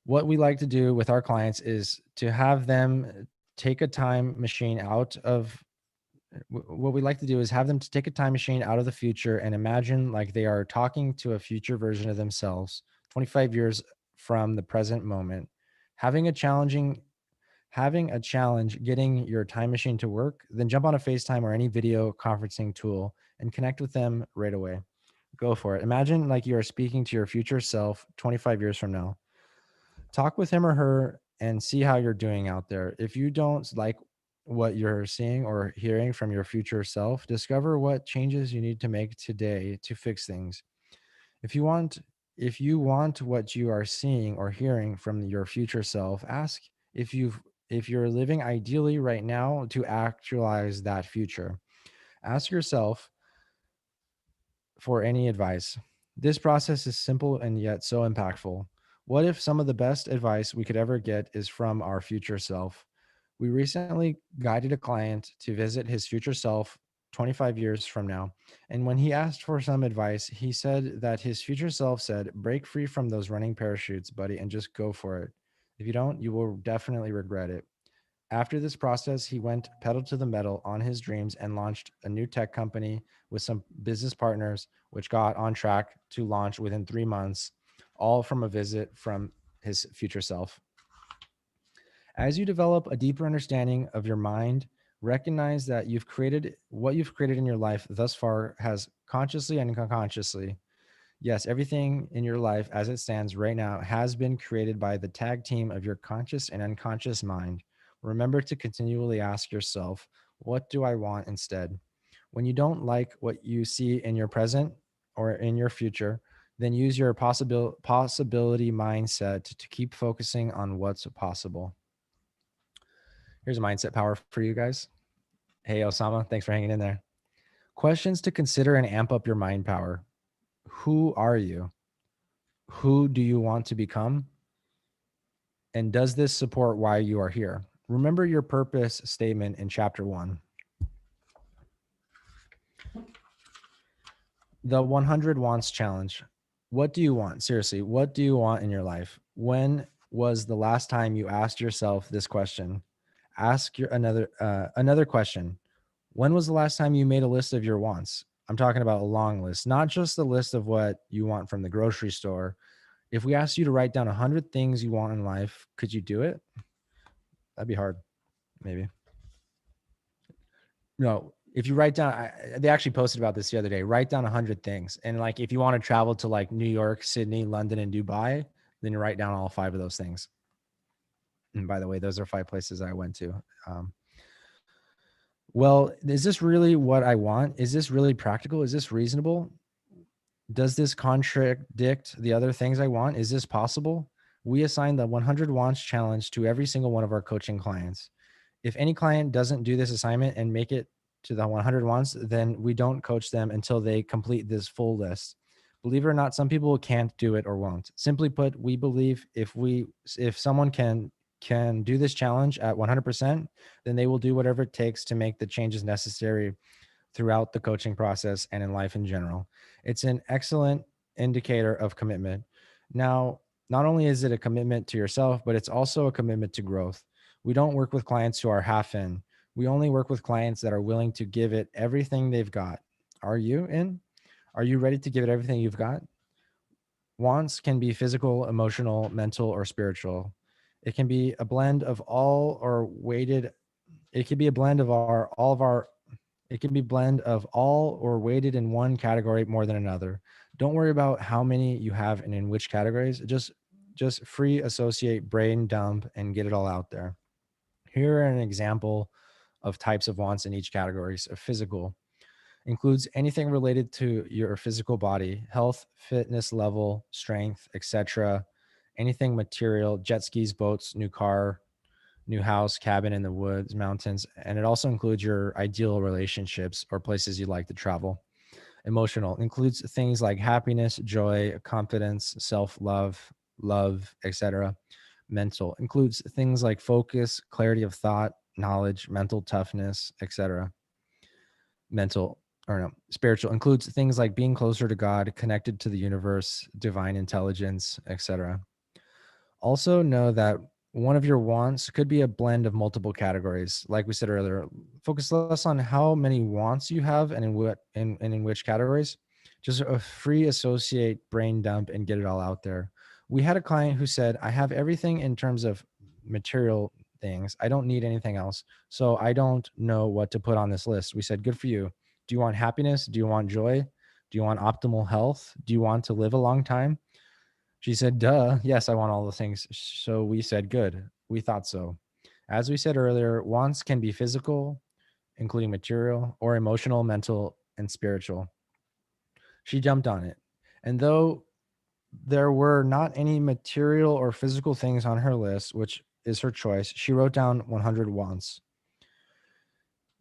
What we like to do with our clients is to have them take a time machine out of what we like to do is have them to take a time machine out of the future and imagine like they are talking to a future version of themselves 25 years from the present moment. having a challenging Having a challenge getting your time machine to work, then jump on a FaceTime or any video conferencing tool and connect with them right away. Go for it. Imagine like you are speaking to your future self 25 years from now. Talk with him or her and see how you're doing out there. If you don't like what you're seeing or hearing from your future self, discover what changes you need to make today to fix things. If you want if you want what you are seeing or hearing from your future self, ask if you're living ideally right now to actualize that future. Ask yourself for any advice. This process is simple and yet so impactful. What if some of the best advice we could ever get is from our future self? We recently guided a client to visit his future self 25 years from now. And when he asked for some advice, he said that his future self said, "Break free from those running parachutes, buddy, and just go for it. If you don't, you will definitely regret it." After this process, he went pedal to the metal on his dreams and launched a new tech company with some business partners, which got on track to launch within 3 months, all from a visit from his future self. As you develop a deeper understanding of your mind, recognize that you've created in your life thus far has consciously and unconsciously. Yes, everything in your life as it stands right now has been created by the tag team of your conscious and unconscious mind. Remember to continually ask yourself, what do I want instead? When you don't like what you see in your present or in your future, then use your possibility mindset to keep focusing on what's possible. Here's a mindset power for you guys. Hey, Osama, thanks for hanging in there. Questions to consider and amp up your mind power. Who are you? Who do you want to become? And does this support why you are here? Remember your purpose statement in chapter 1. The 100 wants challenge. What do you want? Seriously, what do you want in your life? When was the last time you asked yourself this question? Ask your another question. When was the last time you made a list of your wants? I'm talking about a long list, not just a list of what you want from the grocery store. If we asked you to write down 100 things you want in life, could you do it? That'd be hard, maybe. No, if you write down, they actually posted about this the other day. Write down 100 things, and like if you want to travel to like New York, Sydney, London, and Dubai, then you write down all 5 of those things. And by the way, those are 5 places I went to. Well, is this really what I want? Is this really practical? Is this reasonable? Does this contradict the other things I want? Is this possible? We assign the 100 wants challenge to every single one of our coaching clients. If any client doesn't do this assignment and make it to the 100 wants, then we don't coach them until they complete this full list. Believe it or not, some people can't do it or won't. Simply put, we believe if someone can do this challenge at 100%, then they will do whatever it takes to make the changes necessary throughout the coaching process and in life in general. It's an excellent indicator of commitment. Now, not only is it a commitment to yourself, but it's also a commitment to growth. We don't work with clients who are half in. We only work with clients that are willing to give it everything they've got. Are you in? Are you ready to give it everything you've got? Wants can be physical, emotional, mental, or spiritual. It can be a blend of all or weighted. It can be a blend of our all of our it can be blend of all or weighted in one category more than another. Don't worry about how many you have and in which categories. Just free associate, brain dump, and get it all out there. Here are an example of types of wants in each category. So physical includes anything related to your physical body, health, fitness level, strength, etc. Anything material, jet skis, boats, new car, new house, cabin in the woods, mountains, and it also includes your ideal relationships or places you'd like to travel. Emotional includes things like happiness, joy, confidence, self-love, love, etc. Mental includes things like focus, clarity of thought, knowledge, mental toughness, etc. Mental or no, spiritual includes things like being closer to God, connected to the universe, divine intelligence, etc. Also know that one of your wants could be a blend of multiple categories. Like we said earlier, focus less on how many wants you have and in which categories. Just a free associate, brain dump, and get it all out there. We had a client who said, "I have everything in terms of material things. I don't need anything else. So I don't know what to put on this list." We said, "Good for you. Do you want happiness? Do you want joy? Do you want optimal health? Do you want to live a long time?" She said, "Duh. Yes, I want all the things." So we said, "Good. We thought so." As we said earlier, wants can be physical, including material, or emotional, mental, and spiritual. She jumped on it. And though there were not any material or physical things on her list, which is her choice, she wrote down 100 wants.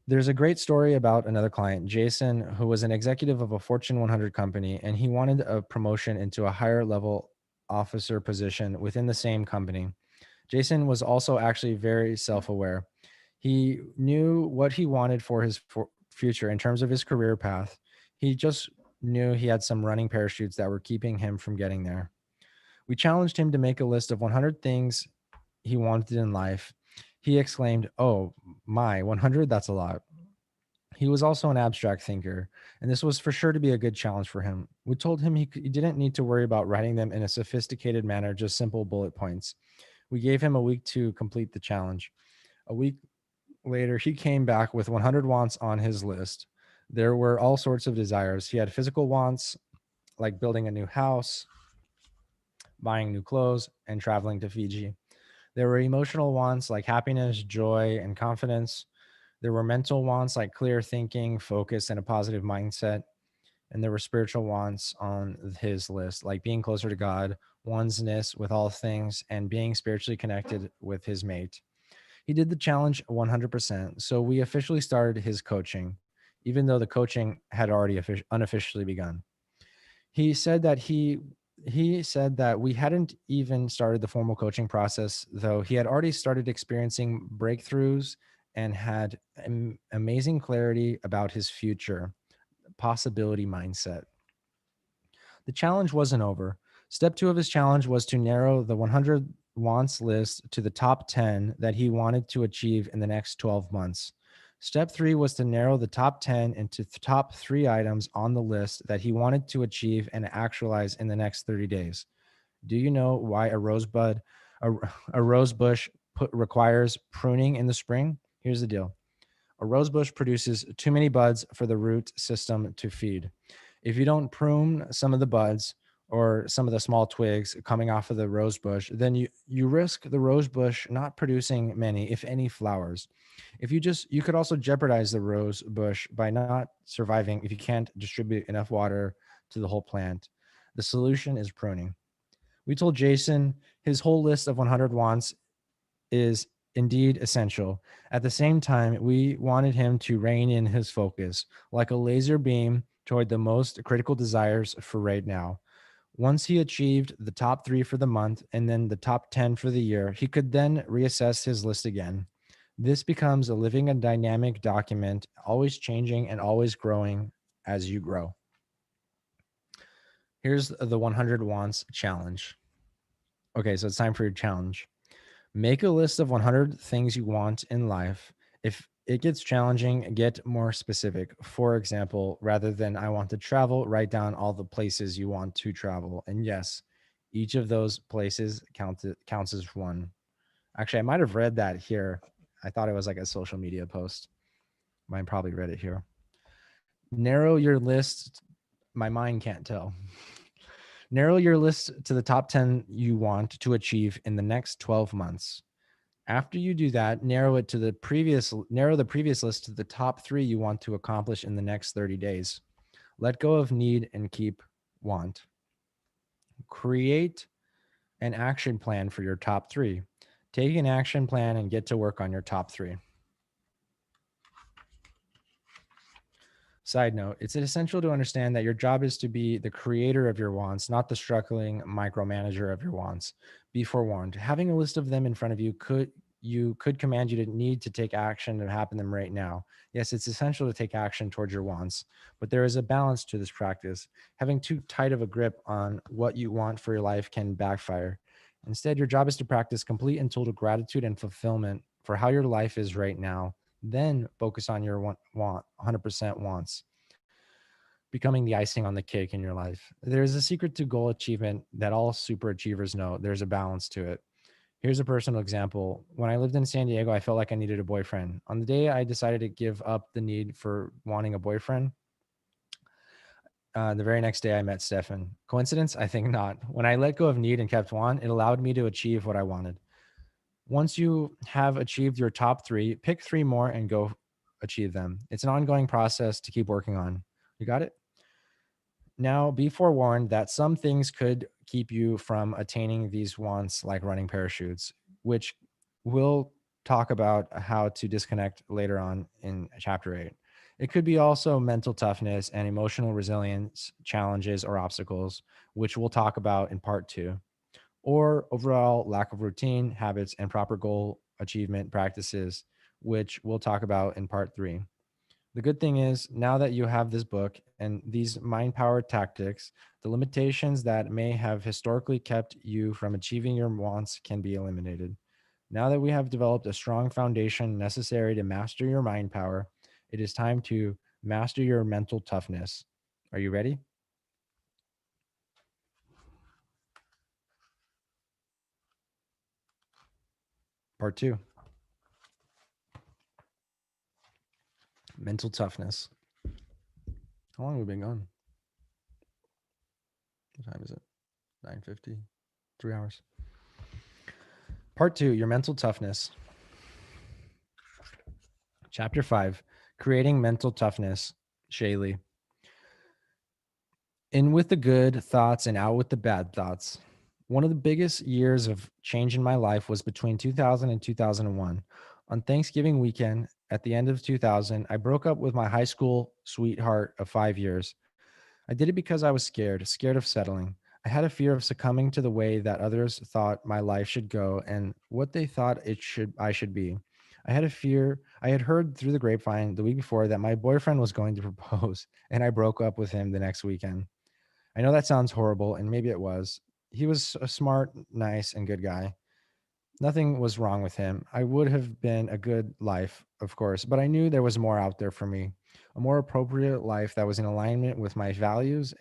There's a great story about another client, Jason, who was an executive of a Fortune 100 company, and he wanted a promotion into a higher level officer position within the same company. Jason was also actually very self aware. He knew what he wanted for his future in terms of his career path. He just knew he had some running parachutes that were keeping him from getting there. We challenged him to make a list of 100 things he wanted in life. He exclaimed, "Oh my, 100? That's a lot." He was also an abstract thinker, and this was for sure to be a good challenge for him. We told him he didn't need to worry about writing them in a sophisticated manner, just simple bullet points. We gave him a week to complete the challenge. A week later, he came back with 100 wants on his list. There were all sorts of desires. He had physical wants, like building a new house, buying new clothes, and traveling to Fiji. There were emotional wants like happiness, joy, and confidence. There were mental wants like clear thinking, focus, and a positive mindset. And there were spiritual wants on his list, like being closer to God, oneness with all things, and being spiritually connected with his mate. He did the challenge 100%. So we officially started his coaching, even though the coaching had already unofficially begun. He said that he said that we hadn't even started the formal coaching process, though he had already started experiencing breakthroughs and had amazing clarity about his future, possibility mindset. The challenge wasn't over. Step 2 of his challenge was to narrow the 100 wants list to the top 10 that he wanted to achieve in the next 12 months. Step 3 was to narrow the top 10 into the top 3 items on the list that he wanted to achieve and actualize in the next 30 days. Do you know why a, a rose bush requires pruning in the spring? Here's the deal. A rose bush produces too many buds for the root system to feed. If you don't prune some of the buds or some of the small twigs coming off of the rose bush, then you risk the rose bush not producing many, if any, flowers. You could also jeopardize the rose bush by not surviving if you can't distribute enough water to the whole plant. The solution is pruning. We told Jason his whole list of 100 wants is indeed essential. At the same time, we wanted him to rein in his focus like a laser beam toward the most critical desires for right now. Once he achieved the top 3 for the month and then the top 10 for the year, he could then reassess his list again. This becomes a living and dynamic document, always changing and always growing as you grow. Here's the 100 wants challenge. Okay, so it's time for your challenge. Make a list of 100 things you want in life. If it gets challenging, get more specific. For example, rather than I want to travel, write down all the places you want to travel. And yes, each of those places counts as one. Actually, I might have read that here. I thought it was like a social media post. Might probably read it here. Narrow your list. My mind can't tell. Narrow your list to the top 10 you want to achieve in the next 12 months. After you do that, narrow the previous list to the top 3 you want to accomplish in the next 30 days. Let go of need and keep want. Create an action plan for your top 3. Take an action plan and get to work on your top 3. Side note, it's essential to understand that your job is to be the creator of your wants, not the struggling micromanager of your wants. Be forewarned. Having a list of them in front of you could command you to need to take action to happen them right now. Yes, it's essential to take action towards your wants, but there is a balance to this practice. Having too tight of a grip on what you want for your life can backfire. Instead, your job is to practice complete and total gratitude and fulfillment for how your life is right now. Then focus on your 100% wants, becoming the icing on the cake in your life. There's a secret to goal achievement that all super achievers know. There's a balance to it. Here's a personal example. When I lived in San Diego, I felt like I needed a boyfriend. On the day I decided to give up the need for wanting a boyfriend, the very next day I met Stefan. Coincidence? I think not. When I let go of need and kept want, it allowed me to achieve what I wanted. Once you have achieved your top 3, pick 3 more and go achieve them. It's an ongoing process to keep working on. You got it? Now, be forewarned that some things could keep you from attaining these wants, like running parachutes, which we'll talk about how to disconnect later on in chapter 8. It could be also mental toughness and emotional resilience challenges or obstacles, which we'll talk about in part 2, or overall lack of routine, habits, and proper goal achievement practices, which we'll talk about in part 3. The good thing is, now that you have this book and these mind power tactics, the limitations that may have historically kept you from achieving your wants can be eliminated. Now that we have developed a strong foundation necessary to master your mind power, it is time to master your mental toughness. Are you ready? Part 2, mental toughness. How long have we been gone? What time is it? 9:50. 3 hours. Part 2, your mental toughness. Chapter 5, creating mental toughness. Shaylee. In with the good thoughts and out with the bad thoughts. One of the biggest years of change in my life was between 2000 and 2001. On Thanksgiving weekend, at the end of 2000, I broke up with my high school sweetheart of 5 years. I did it because I was scared of settling. I had a fear of succumbing to the way that others thought my life should go and what they thought I should be. I had a fear. I had heard through the grapevine the week before that my boyfriend was going to propose, and I broke up with him the next weekend. I know that sounds horrible, and maybe it was. He was a smart, nice, and good guy. Nothing was wrong with him. I would have been a good life, of course, but I knew there was more out there for me. A more appropriate life that was in alignment with my values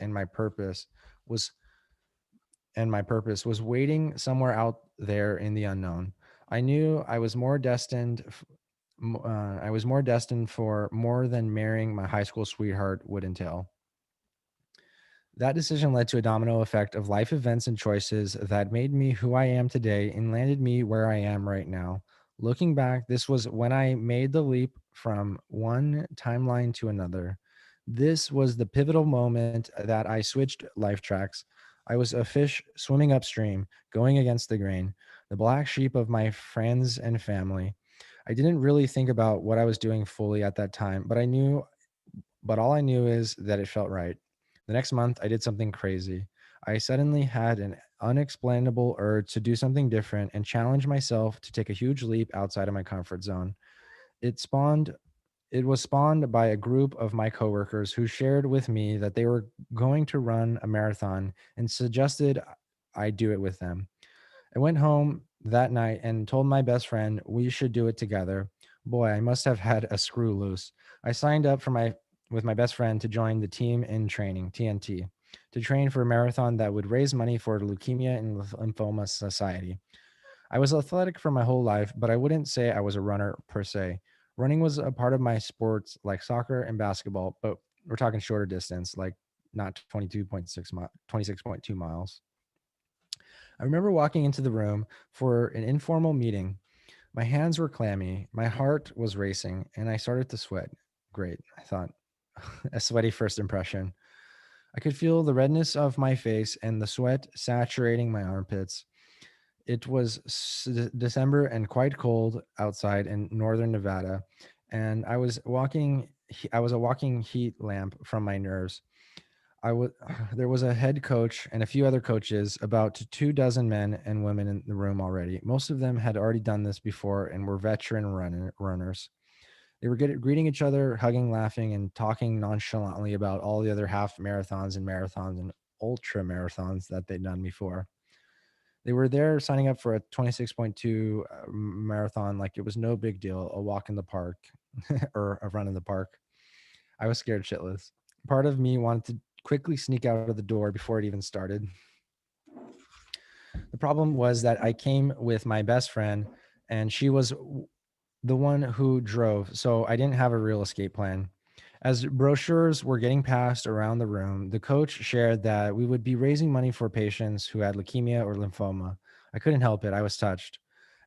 was and my purpose was waiting somewhere out there in the unknown. I knew I was more destined for more than marrying my high school sweetheart would entail. That decision led to a domino effect of life events and choices that made me who I am today and landed me where I am right now. Looking back, this was when I made the leap from one timeline to another. This was the pivotal moment that I switched life tracks. I was a fish swimming upstream, going against the grain, the black sheep of my friends and family. I didn't really think about what I was doing fully at that time, but all I knew is that it felt right. The next month, I did something crazy. I suddenly had an unexplainable urge to do something different and challenge myself to take a huge leap outside of my comfort zone. It spawned it was spawned by a group of my coworkers who shared with me that they were going to run a marathon and suggested I do it with them. I went home that night and told my best friend we should do it together. Boy, I must have had a screw loose. I signed up for my with my best friend to join the team in training, TNT, to train for a marathon that would raise money for the Leukemia and Lymphoma Society. I was athletic for my whole life, but I wouldn't say I was a runner per se. Running was a part of my sports like soccer and basketball, but we're talking shorter distance, like not 26.2 miles. I remember walking into the room for an informal meeting. My hands were clammy, my heart was racing, and I started to sweat. Great, I thought. A sweaty first impression. I could feel the redness of my face and the sweat saturating my armpits. It was December and quite cold outside in northern Nevada, and I was a walking heat lamp from my nerves. There was a head coach and a few other coaches, about 2 dozen men and women in the room already. Most of them had already done this before and were veteran runners. They were greeting each other, hugging, laughing, and talking nonchalantly about all the other half marathons and ultra marathons that they'd done before. They were there signing up for a 26.2 marathon like it was no big deal, a walk in the park or a run in the park. I was scared shitless. Part of me wanted to quickly sneak out of the door before it even started. The problem was that I came with my best friend and she was the one who drove, so I didn't have a real escape plan. As brochures were getting passed around the room, the coach shared that we would be raising money for patients who had leukemia or lymphoma. I couldn't help it. I was touched.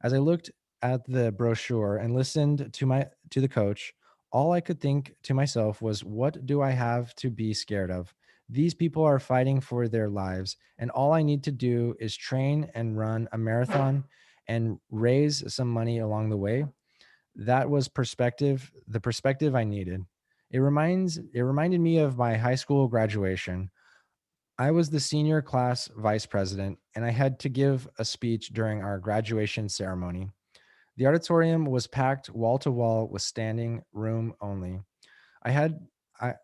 As I looked at the brochure and listened to the coach, all I could think to myself was, what do I have to be scared of? These people are fighting for their lives, and all I need to do is train and run a marathon and raise some money along the way. That was the perspective I needed. It reminded me of my high school graduation. I was the senior class vice president, and I had to give a speech during our graduation ceremony. The auditorium was packed wall to wall with standing room only. I had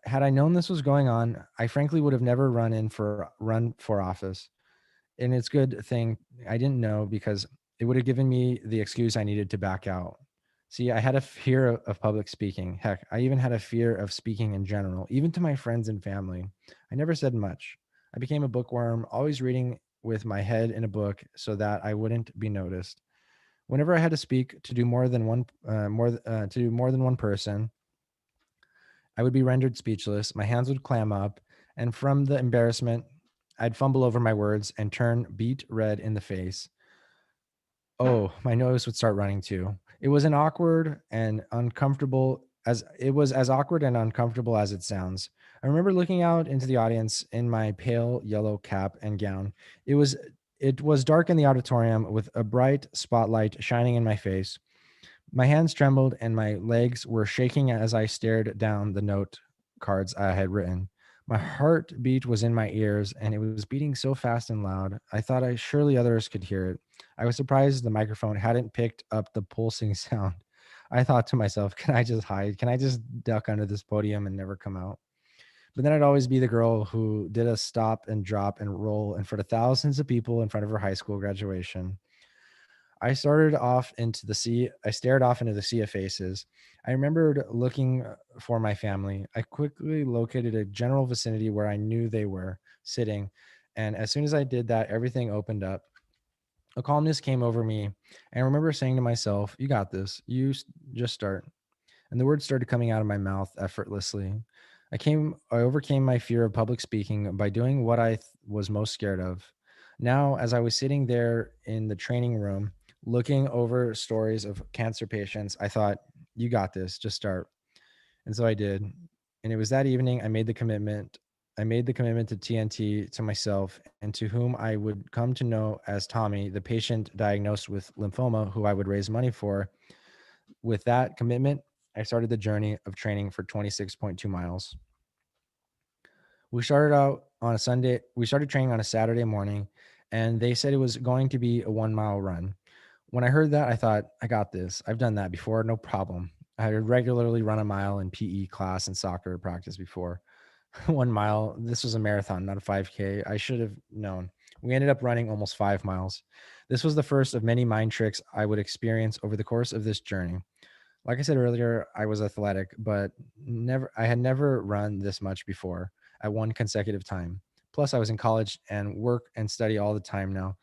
had I known this was going on, I frankly would have never run for office. And it's good thing I didn't know, because it would have given me the excuse I needed to back out. See, I had a fear of public speaking. Heck, I even had a fear of speaking in general, even to my friends and family. I never said much. I became a bookworm, always reading with my head in a book so that I wouldn't be noticed. Whenever I had to speak to do to do more than one person, I would be rendered speechless. My hands would clam up, and from the embarrassment, I'd fumble over my words and turn beet red in the face. Oh, my nose would start running too. It was as awkward and uncomfortable as it sounds. I remember looking out into the audience in my pale yellow cap and gown. It was it was dark in the auditorium with a bright spotlight shining in my face. My hands trembled and my legs were shaking as I stared down the note cards I had written. My heartbeat was in my ears and it was beating so fast and loud. I thought I surely others could hear it. I was surprised the microphone hadn't picked up the pulsing sound. I thought to myself, can I just hide? Can I just duck under this podium and never come out? But then I'd always be the girl who did a stop and drop and roll in front of thousands of people in front of her high school graduation. I stared off into the sea of faces. I remembered looking for my family. I quickly located a general vicinity where I knew they were sitting. And as soon as I did that, everything opened up. A calmness came over me. And I remember saying to myself, you got this. Just start. And the words started coming out of my mouth effortlessly. I overcame my fear of public speaking by doing what was most scared of. Now, as I was sitting there in the training room, looking over stories of cancer patients, I thought, you got this, just start. And so I did. And it was that evening I made the commitment. I made the commitment to TNT, to myself, and to whom I would come to know as Tommy, the patient diagnosed with lymphoma who I would raise money for. With that commitment, I started the journey of training for 26.2 miles. We started training on a Saturday morning, and they said it was going to be a 1 mile run. When I heard that, I thought, I got this. I've done that before, no problem. I had regularly run a mile in PE class and soccer practice before. 1 mile, this was a marathon, not a 5K. I should have known. We ended up running almost 5 miles. This was the first of many mind tricks I would experience over the course of this journey. Like I said earlier, I was athletic, but I had never run this much before at one consecutive time. Plus, I was in college and work and study all the time now,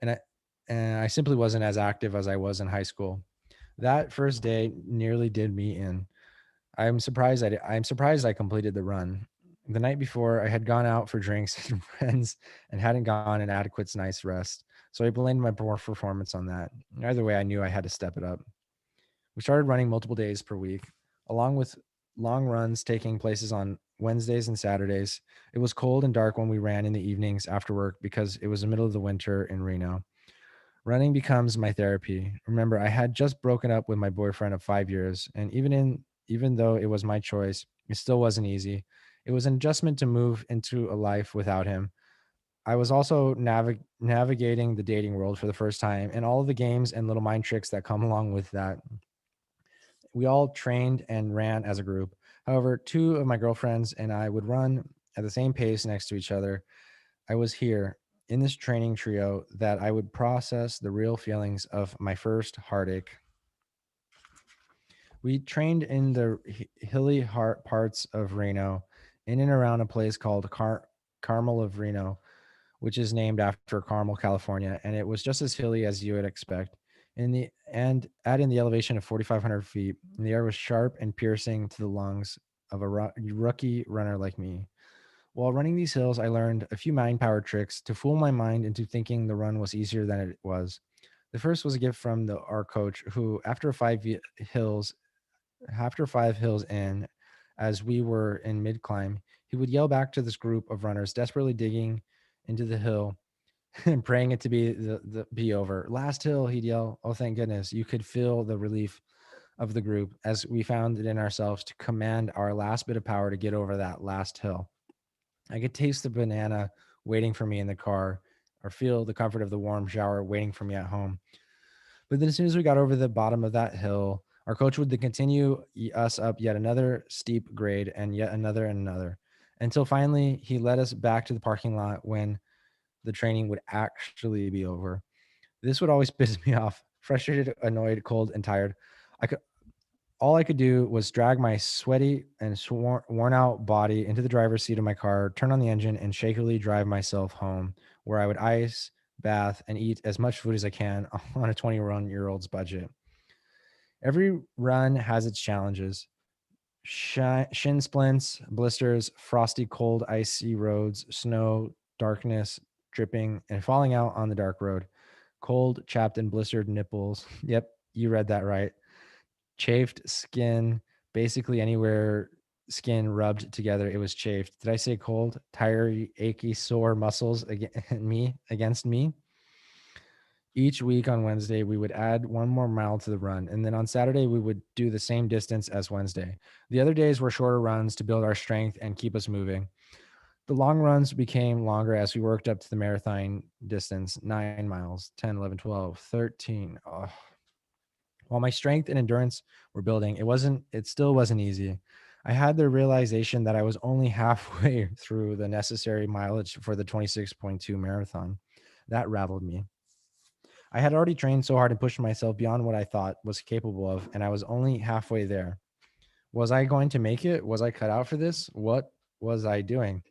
and I simply wasn't as active as I was in high school. That first day nearly did me in. I'm surprised I completed the run. The night before, I had gone out for drinks with friends and hadn't gotten an adequate night's rest, so I blamed my poor performance on that. Either way, I knew I had to step it up. We started running multiple days per week, along with long runs taking places on Wednesdays and Saturdays. It was cold and dark when we ran in the evenings after work because it was the middle of the winter in Reno. Running becomes my therapy. Remember, I had just broken up with my boyfriend of 5 years, and even though it was my choice, it still wasn't easy. It was an adjustment to move into a life without him. I was also navigating the dating world for the first time and all of the games and little mind tricks that come along with that. We all trained and ran as a group. However, two of my girlfriends and I would run at the same pace next to each other. I was here in this training trio that I would process the real feelings of my first heartache. We trained in the hilly parts of Reno, in and around a place called Carmel of Reno, which is named after Carmel, California, and it was just as hilly as you would expect. In the elevation of 4,500 feet, and the air was sharp and piercing to the lungs of a rookie runner like me. While running these hills, I learned a few mind power tricks to fool my mind into thinking the run was easier than it was. The first was a gift from our coach, who after 5 hills in, as we were in mid climb, he would yell back to this group of runners desperately digging into the hill and praying it to be over. Last hill, he'd yell. Oh, thank goodness. You could feel the relief of the group as we found it in ourselves to command our last bit of power to get over that last hill. I could taste the banana waiting for me in the car, or feel the comfort of the warm shower waiting for me at home. But then as soon as we got over the bottom of that hill, our coach would continue us up yet another steep grade and yet another and another, until finally he led us back to the parking lot when the training would actually be over. This would always piss me off. Frustrated, annoyed, cold, and tired. I could All I could do was drag my sweaty and worn out body into the driver's seat of my car, turn on the engine, and shakily drive myself home, where I would ice, bath, and eat as much food as I can on a 21-year-old's budget. Every run has its challenges: shin splints, blisters, frosty, cold, icy roads, snow, darkness, dripping, and falling out on the dark road. Cold, chapped, and blistered nipples. Yep, you read that right. Chafed skin, basically anywhere skin rubbed together, it was chafed. Did I say cold? Tired, achy, sore muscles against me. Each week on Wednesday, we would add one more mile to the run. And then on Saturday, we would do the same distance as Wednesday. The other days were shorter runs to build our strength and keep us moving. The long runs became longer as we worked up to the marathon distance: 9 miles, 10, 11, 12, 13. Oh. While my strength and endurance were building, it still wasn't easy. I had the realization that I was only halfway through the necessary mileage for the 26.2 marathon. That rattled me. I had already trained so hard and pushed myself beyond what I thought was capable of, and I was only halfway there. Was I going to make it? Was I cut out for this? What was I doing?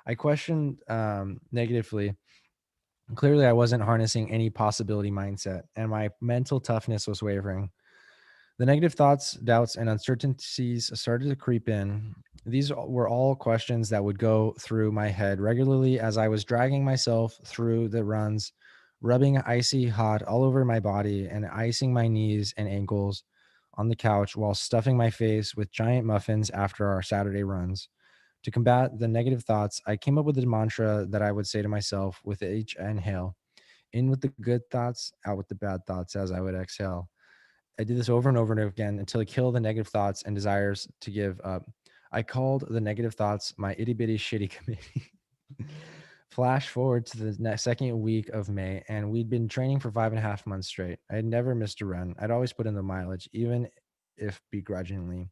I questioned negatively. Clearly, I wasn't harnessing any possibility mindset, and my mental toughness was wavering. The negative thoughts, doubts, and uncertainties started to creep in. These were all questions that would go through my head regularly as I was dragging myself through the runs, rubbing icy hot all over my body and icing my knees and ankles on the couch while stuffing my face with giant muffins after our Saturday runs. To combat the negative thoughts, I came up with a mantra that I would say to myself with each inhale: in with the good thoughts, out with the bad thoughts, as I would exhale. I did this over and over and over again until I killed the negative thoughts and desires to give up. I called the negative thoughts my itty bitty shitty committee. Flash forward to the second week of May, and we'd been training for 5.5 months straight. I had never missed a run. I'd always put in the mileage, even if begrudgingly.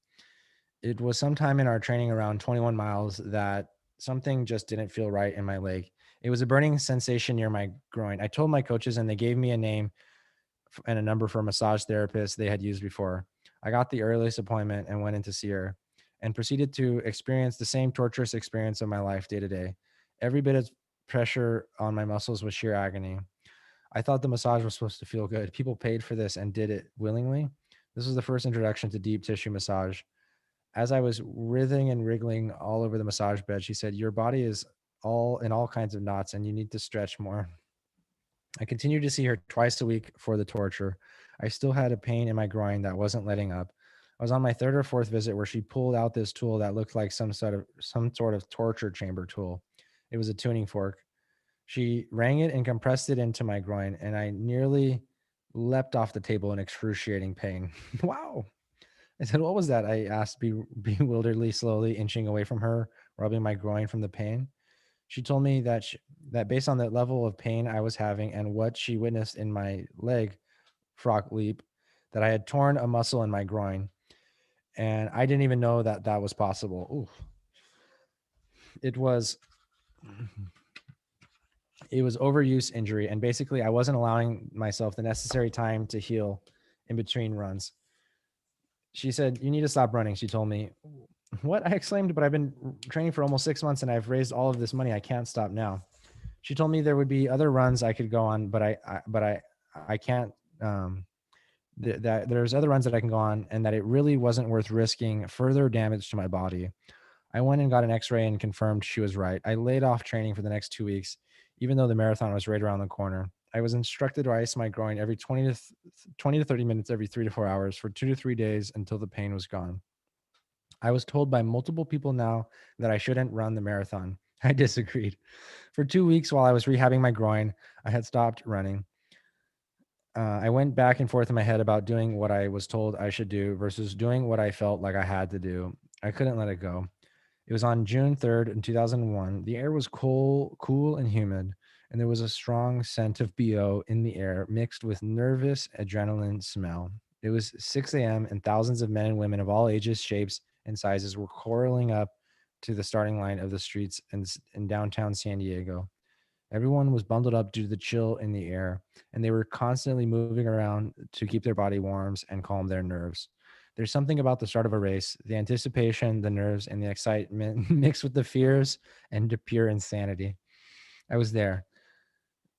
It was sometime in our training around 21 miles that something just didn't feel right in my leg. It was a burning sensation near my groin. I told my coaches, and they gave me a name and a number for a massage therapist they had used before. I got the earliest appointment and went in to see her, and proceeded to experience the same torturous experience of my life day to day. Every bit of pressure on my muscles was sheer agony. I thought the massage was supposed to feel good. People paid for this and did it willingly. This was the first introduction to deep tissue massage. As I was writhing and wriggling all over the massage bed, she said, "Your body is all in all kinds of knots and you need to stretch more." I continued to see her twice a week for the torture. I still had a pain in my groin that wasn't letting up. I was on my third or fourth visit where she pulled out this tool that looked like some sort of torture chamber tool. It was a tuning fork. She rang it and compressed it into my groin, and I nearly leapt off the table in excruciating pain. Wow. I said, "What was that?" I asked, bewilderedly, slowly inching away from her, rubbing my groin from the pain. She told me that based on the level of pain I was having and what she witnessed in my leg frog leap, that I had torn a muscle in my groin, and I didn't even know that that was possible. Ooh, it was it was overuse injury, and basically I wasn't allowing myself the necessary time to heal in between runs. She said, "You need to stop running," she told me. What? I exclaimed, "But I've been training for almost 6 months and I've raised all of this money. I can't stop now." She told me there would be other runs I could go on, but I can't. That there's other runs that I can go on, and that it really wasn't worth risking further damage to my body. I went and got an X-ray and confirmed she was right. I laid off training for the next 2 weeks, even though the marathon was right around the corner. I was instructed to ice my groin every 20 to 30 minutes every 3 to 4 hours for 2 to 3 days until the pain was gone. I was told by multiple people now that I shouldn't run the marathon. I disagreed. For 2 weeks while I was rehabbing my groin, I had stopped running. I went back and forth in my head about doing what I was told I should do versus doing what I felt like I had to do. I couldn't let it go. It was on June 3rd in 2001. The air was cool and humid, and there was a strong scent of BO in the air mixed with nervous adrenaline smell. It was 6 a.m., and thousands of men and women of all ages, shapes, and sizes were coiling up to the starting line of the streets in downtown San Diego. Everyone was bundled up due to the chill in the air, and they were constantly moving around to keep their body warm and calm their nerves. There's something about the start of a race, the anticipation, the nerves, and the excitement mixed with the fears and the pure insanity. I was there.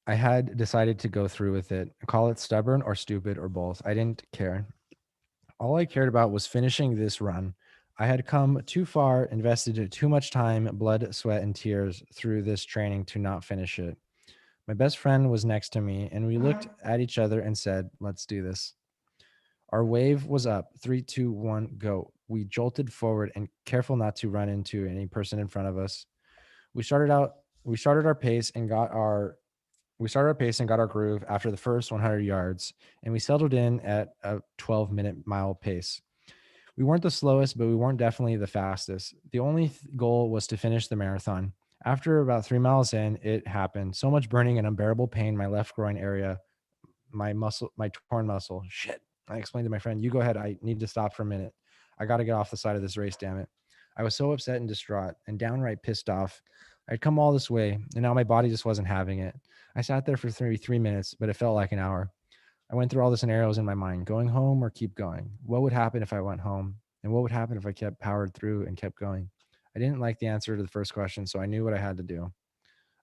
I had decided to go through with it. Call it stubborn or stupid or both. I didn't care. All I cared about was finishing this run. I had come too far, invested too much time, blood, sweat, and tears through this training to not finish it. My best friend was next to me, and we looked at each other and said, "Let's do this." Our wave was up. Three, two, one, go. We jolted forward and careful not to run into any person in front of us. We started out, we started our pace and got our we started our pace and got our groove after the first 100 yards, and we settled in at a 12-minute mile pace. We weren't the slowest, but we weren't definitely the fastest. The only goal was to finish the marathon. After about 3 miles in, it happened. So much burning and unbearable pain in my left groin area, my torn muscle. Shit. I explained to my friend, "You go ahead. I need to stop for a minute. I got to get off the side of this race, damn it." I was so upset and distraught and downright pissed off. I'd come all this way, and now my body just wasn't having it. I sat there for 33 minutes, but it felt like an hour. I went through all the scenarios in my mind, going home or keep going. What would happen if I went home? And what would happen if I kept powered through and kept going? I didn't like the answer to the first question, so I knew what I had to do.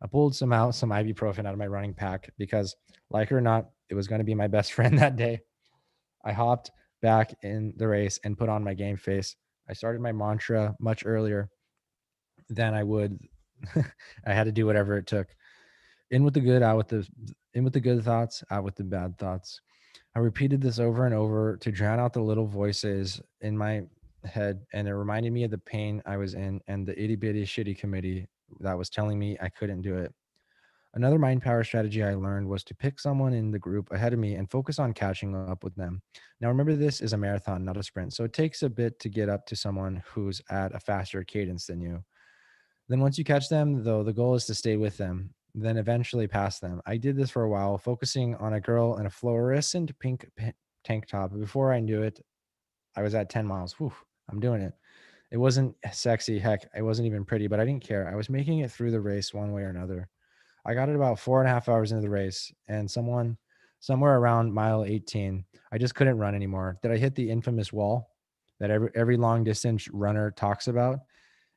I pulled some ibuprofen out of my running pack because, like it or not, it was going to be my best friend that day. I hopped back in the race and put on my game face. I started my mantra much earlier than I would. I had to do whatever it took. In with the good, out with the in with the good thoughts, out with the bad thoughts. I repeated this over and over to drown out the little voices in my head, and it reminded me of the pain I was in and the itty bitty shitty committee that was telling me I couldn't do it. Another mind power strategy I learned was to pick someone in the group ahead of me and focus on catching up with them. Now, remember, this is a marathon, not a sprint. So it takes a bit to get up to someone who's at a faster cadence than you. Then, once you catch them, though, the goal is to stay with them, then eventually pass them. I did this for a while, focusing on a girl in a fluorescent pink tank top. Before I knew it, I was at 10 miles. Whew, I'm doing it. It wasn't sexy. Heck, it wasn't even pretty, but I didn't care. I was making it through the race one way or another. I got it about 4.5 hours into the race, and somewhere around mile 18, I just couldn't run anymore. Did I hit the infamous wall that every long distance runner talks about?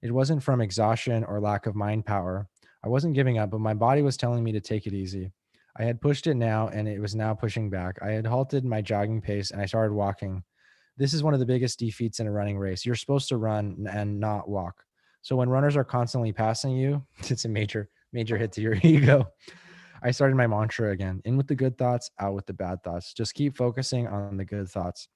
It wasn't from exhaustion or lack of mind power. I wasn't giving up, but my body was telling me to take it easy. I had pushed it now, and it was now pushing back. I had halted my jogging pace, and I started walking. This is one of the biggest defeats in a running race. You're supposed to run and not walk. So when runners are constantly passing you, it's a major hit to your ego. I started my mantra again: in with the good thoughts, out with the bad thoughts. Just keep focusing on the good thoughts.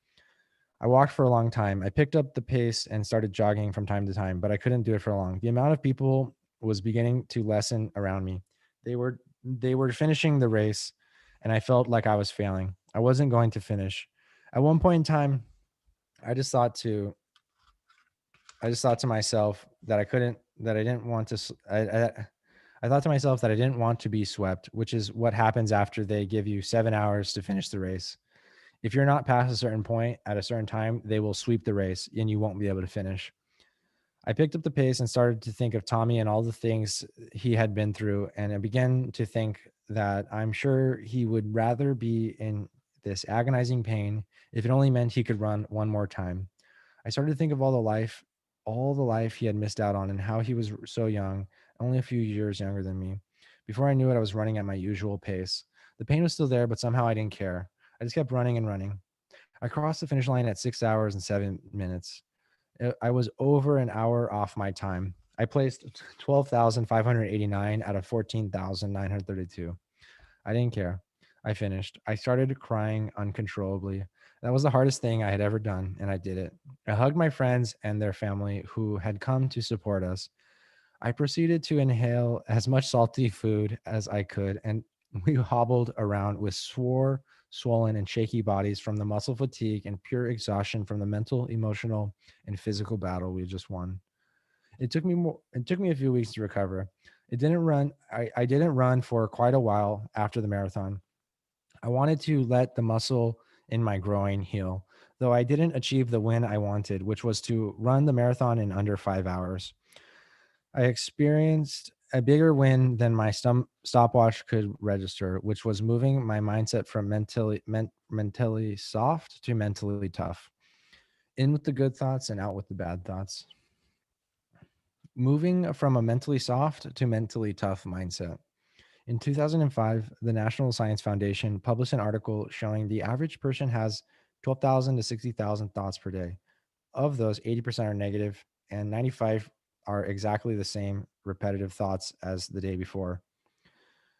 I walked for a long time. I picked up the pace and started jogging from time to time, but I couldn't do it for long. The amount of people was beginning to lessen around me. They were finishing the race, and I felt like I was failing. I wasn't going to finish. At one point in time, I just thought to I just thought to myself that I didn't want to I thought to myself that I didn't want to be swept, which is what happens after they give you 7 hours to finish the race. If you're not past a certain point at a certain time, they will sweep the race and you won't be able to finish. I picked up the pace and started to think of Tommy and all the things he had been through. And I began to think that I'm sure he would rather be in this agonizing pain if it only meant he could run one more time. I started to think of all the life he had missed out on and how he was so young, only a few years younger than me. Before I knew it, I was running at my usual pace. The pain was still there, but somehow I didn't care. I just kept running and running. I crossed the finish line at 6 hours and 7 minutes. I was over an hour off my time. I placed 12,589 out of 14,932. I didn't care. I finished. I started crying uncontrollably. That was the hardest thing I had ever done, and I did it. I hugged my friends and their family who had come to support us. I proceeded to inhale as much salty food as I could, and we hobbled around with sore, swollen, and shaky bodies from the muscle fatigue and pure exhaustion from the mental, emotional, and physical battle we just won. It took me a few weeks to recover. It didn't run. I didn't run for quite a while after the marathon. I wanted to let the muscle in my groin heal, though I didn't achieve the win I wanted, which was to run the marathon in under 5 hours. I experienced a bigger win than my stopwatch could register, which was moving my mindset from mentally soft to mentally tough. In with the good thoughts and out with the bad thoughts. Moving from a mentally soft to mentally tough mindset. In 2005, the National Science Foundation published an article showing the average person has 12,000 to 60,000 thoughts per day. Of those, 80% are negative and 95 are exactly the same repetitive thoughts as the day before.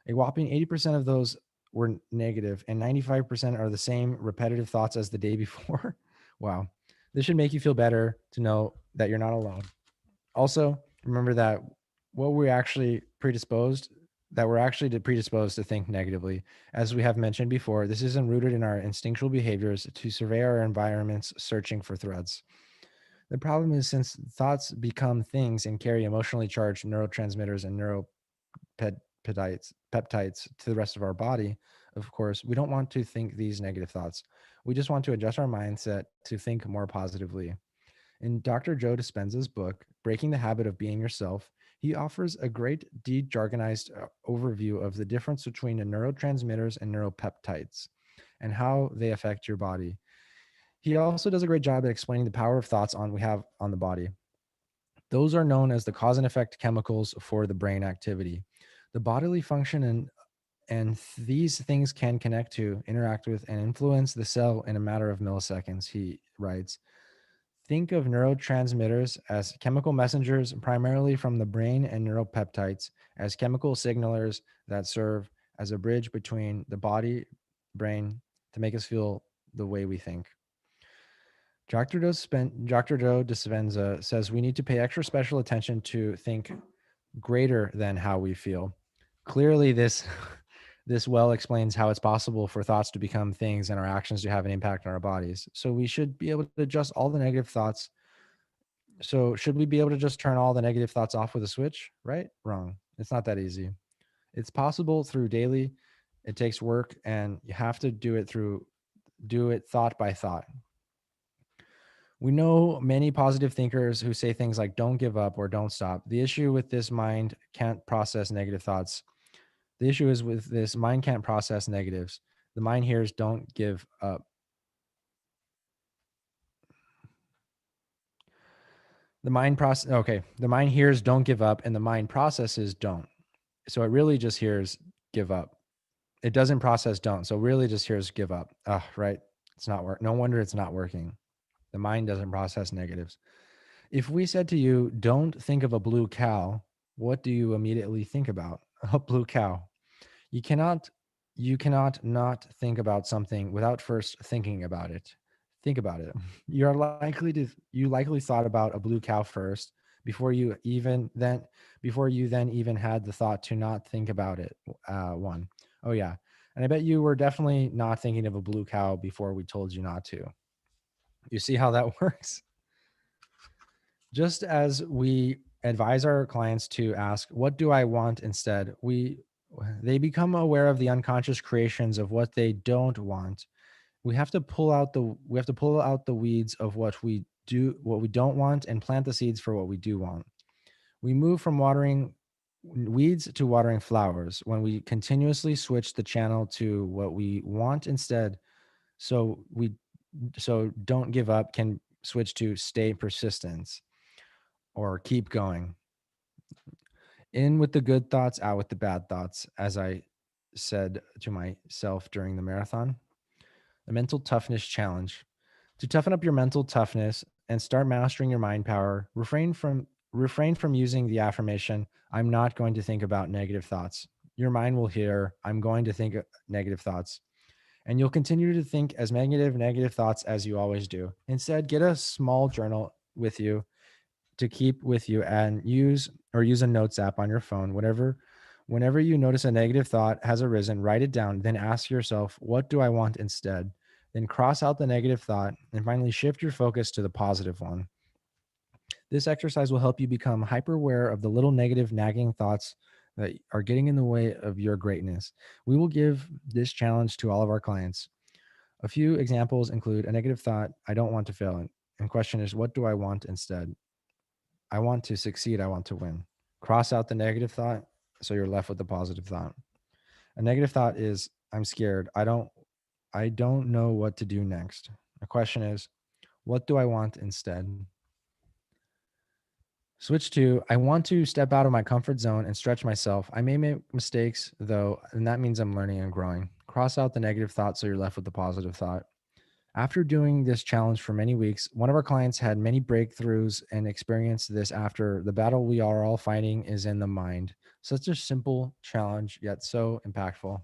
A whopping 80% of those were negative and 95% are the same repetitive thoughts as the day before. Wow. This should make you feel better to know that you're not alone. Also, remember that what we're actually predisposed that we're actually predisposed to think negatively. As we have mentioned before, this isn't rooted in our instinctual behaviors to survey our environments searching for threats. The problem is since thoughts become things and carry emotionally charged neurotransmitters and peptides to the rest of our body, of course, we don't want to think these negative thoughts. We just want to adjust our mindset to think more positively. In Dr. Joe Dispenza's book, Breaking the Habit of Being Yourself, he offers a great de-jargonized overview of the difference between the neurotransmitters and neuropeptides and how they affect your body. He also does a great job at explaining the power of thoughts we have on the body. Those are known as the cause and effect chemicals for the brain activity. The bodily function and these things can connect to, interact with, and influence the cell in a matter of milliseconds, he writes. Think of neurotransmitters as chemical messengers, primarily from the brain, and neuropeptides as chemical signalers that serve as a bridge between the body, brain, to make us feel the way we think. Dr. Joe Dispenza says we need to pay extra special attention to think greater than how we feel. Clearly, this this well explains how it's possible for thoughts to become things and our actions to have an impact on our bodies. So we should be able to adjust all the negative thoughts. So should we be able to just turn all the negative thoughts off with a switch? Right? Wrong. It's not that easy. It's possible through daily. It takes work, and you have to do it thought by thought. We know many positive thinkers who say things like don't give up or don't stop. The issue with this mind can't process negative thoughts. The issue is with this mind can't process negatives. The mind hears don't give up. The mind hears don't give up and the mind processes don't. So it really just hears give up. It doesn't process don't. So really just hears give up. Right. It's not work. No wonder it's not working. The mind doesn't process negatives. If we said to you, don't think of a blue cow, what do you immediately think about? A blue cow. You cannot not think about something without first thinking about it. Think about it. You likely thought about a blue cow first before you then even had the thought to not think about it. One. Oh yeah. And I bet you were definitely not thinking of a blue cow before we told you not to. You see how that works? Just as we advise our clients to ask, what do I want instead? They become aware of the unconscious creations of what they don't want. We have to pull out the weeds of what we don't want and plant the seeds for what we do want. We move from watering weeds to watering flowers when we continuously switch the channel to what we want instead. So don't give up can switch to stay persistence or keep going. In with the good thoughts, out with the bad thoughts, as I said to myself during the marathon. The mental toughness challenge. To toughen up your mental toughness and start mastering your mind power, refrain from using the affirmation, I'm not going to think about negative thoughts. your mind will hear, I'm going to think negative thoughts. And you'll continue to think as negative thoughts as you always do. Instead, get a small journal with you to keep with you and use a notes app on your phone. Whenever you notice a negative thought has arisen, write it down, then ask yourself, what do I want instead? Then cross out the negative thought and finally shift your focus to the positive one. This exercise will help you become hyper aware of the little negative nagging thoughts that are getting in the way of your greatness. We will give this challenge to all of our clients. A few examples include a negative thought, I don't want to fail. And question is, what do I want instead? I want to succeed. I want to win. Cross out the negative thought so you're left with the positive thought. A negative thought is, I'm scared. I don't know what to do next. The question is, what do I want instead? Switch to, I want to step out of my comfort zone and stretch myself. I may make mistakes, though, and that means I'm learning and growing. Cross out the negative thought so you're left with the positive thought. After doing this challenge for many weeks, one of our clients had many breakthroughs and experienced this after the battle we are all fighting is in the mind. Such a simple challenge, yet so impactful.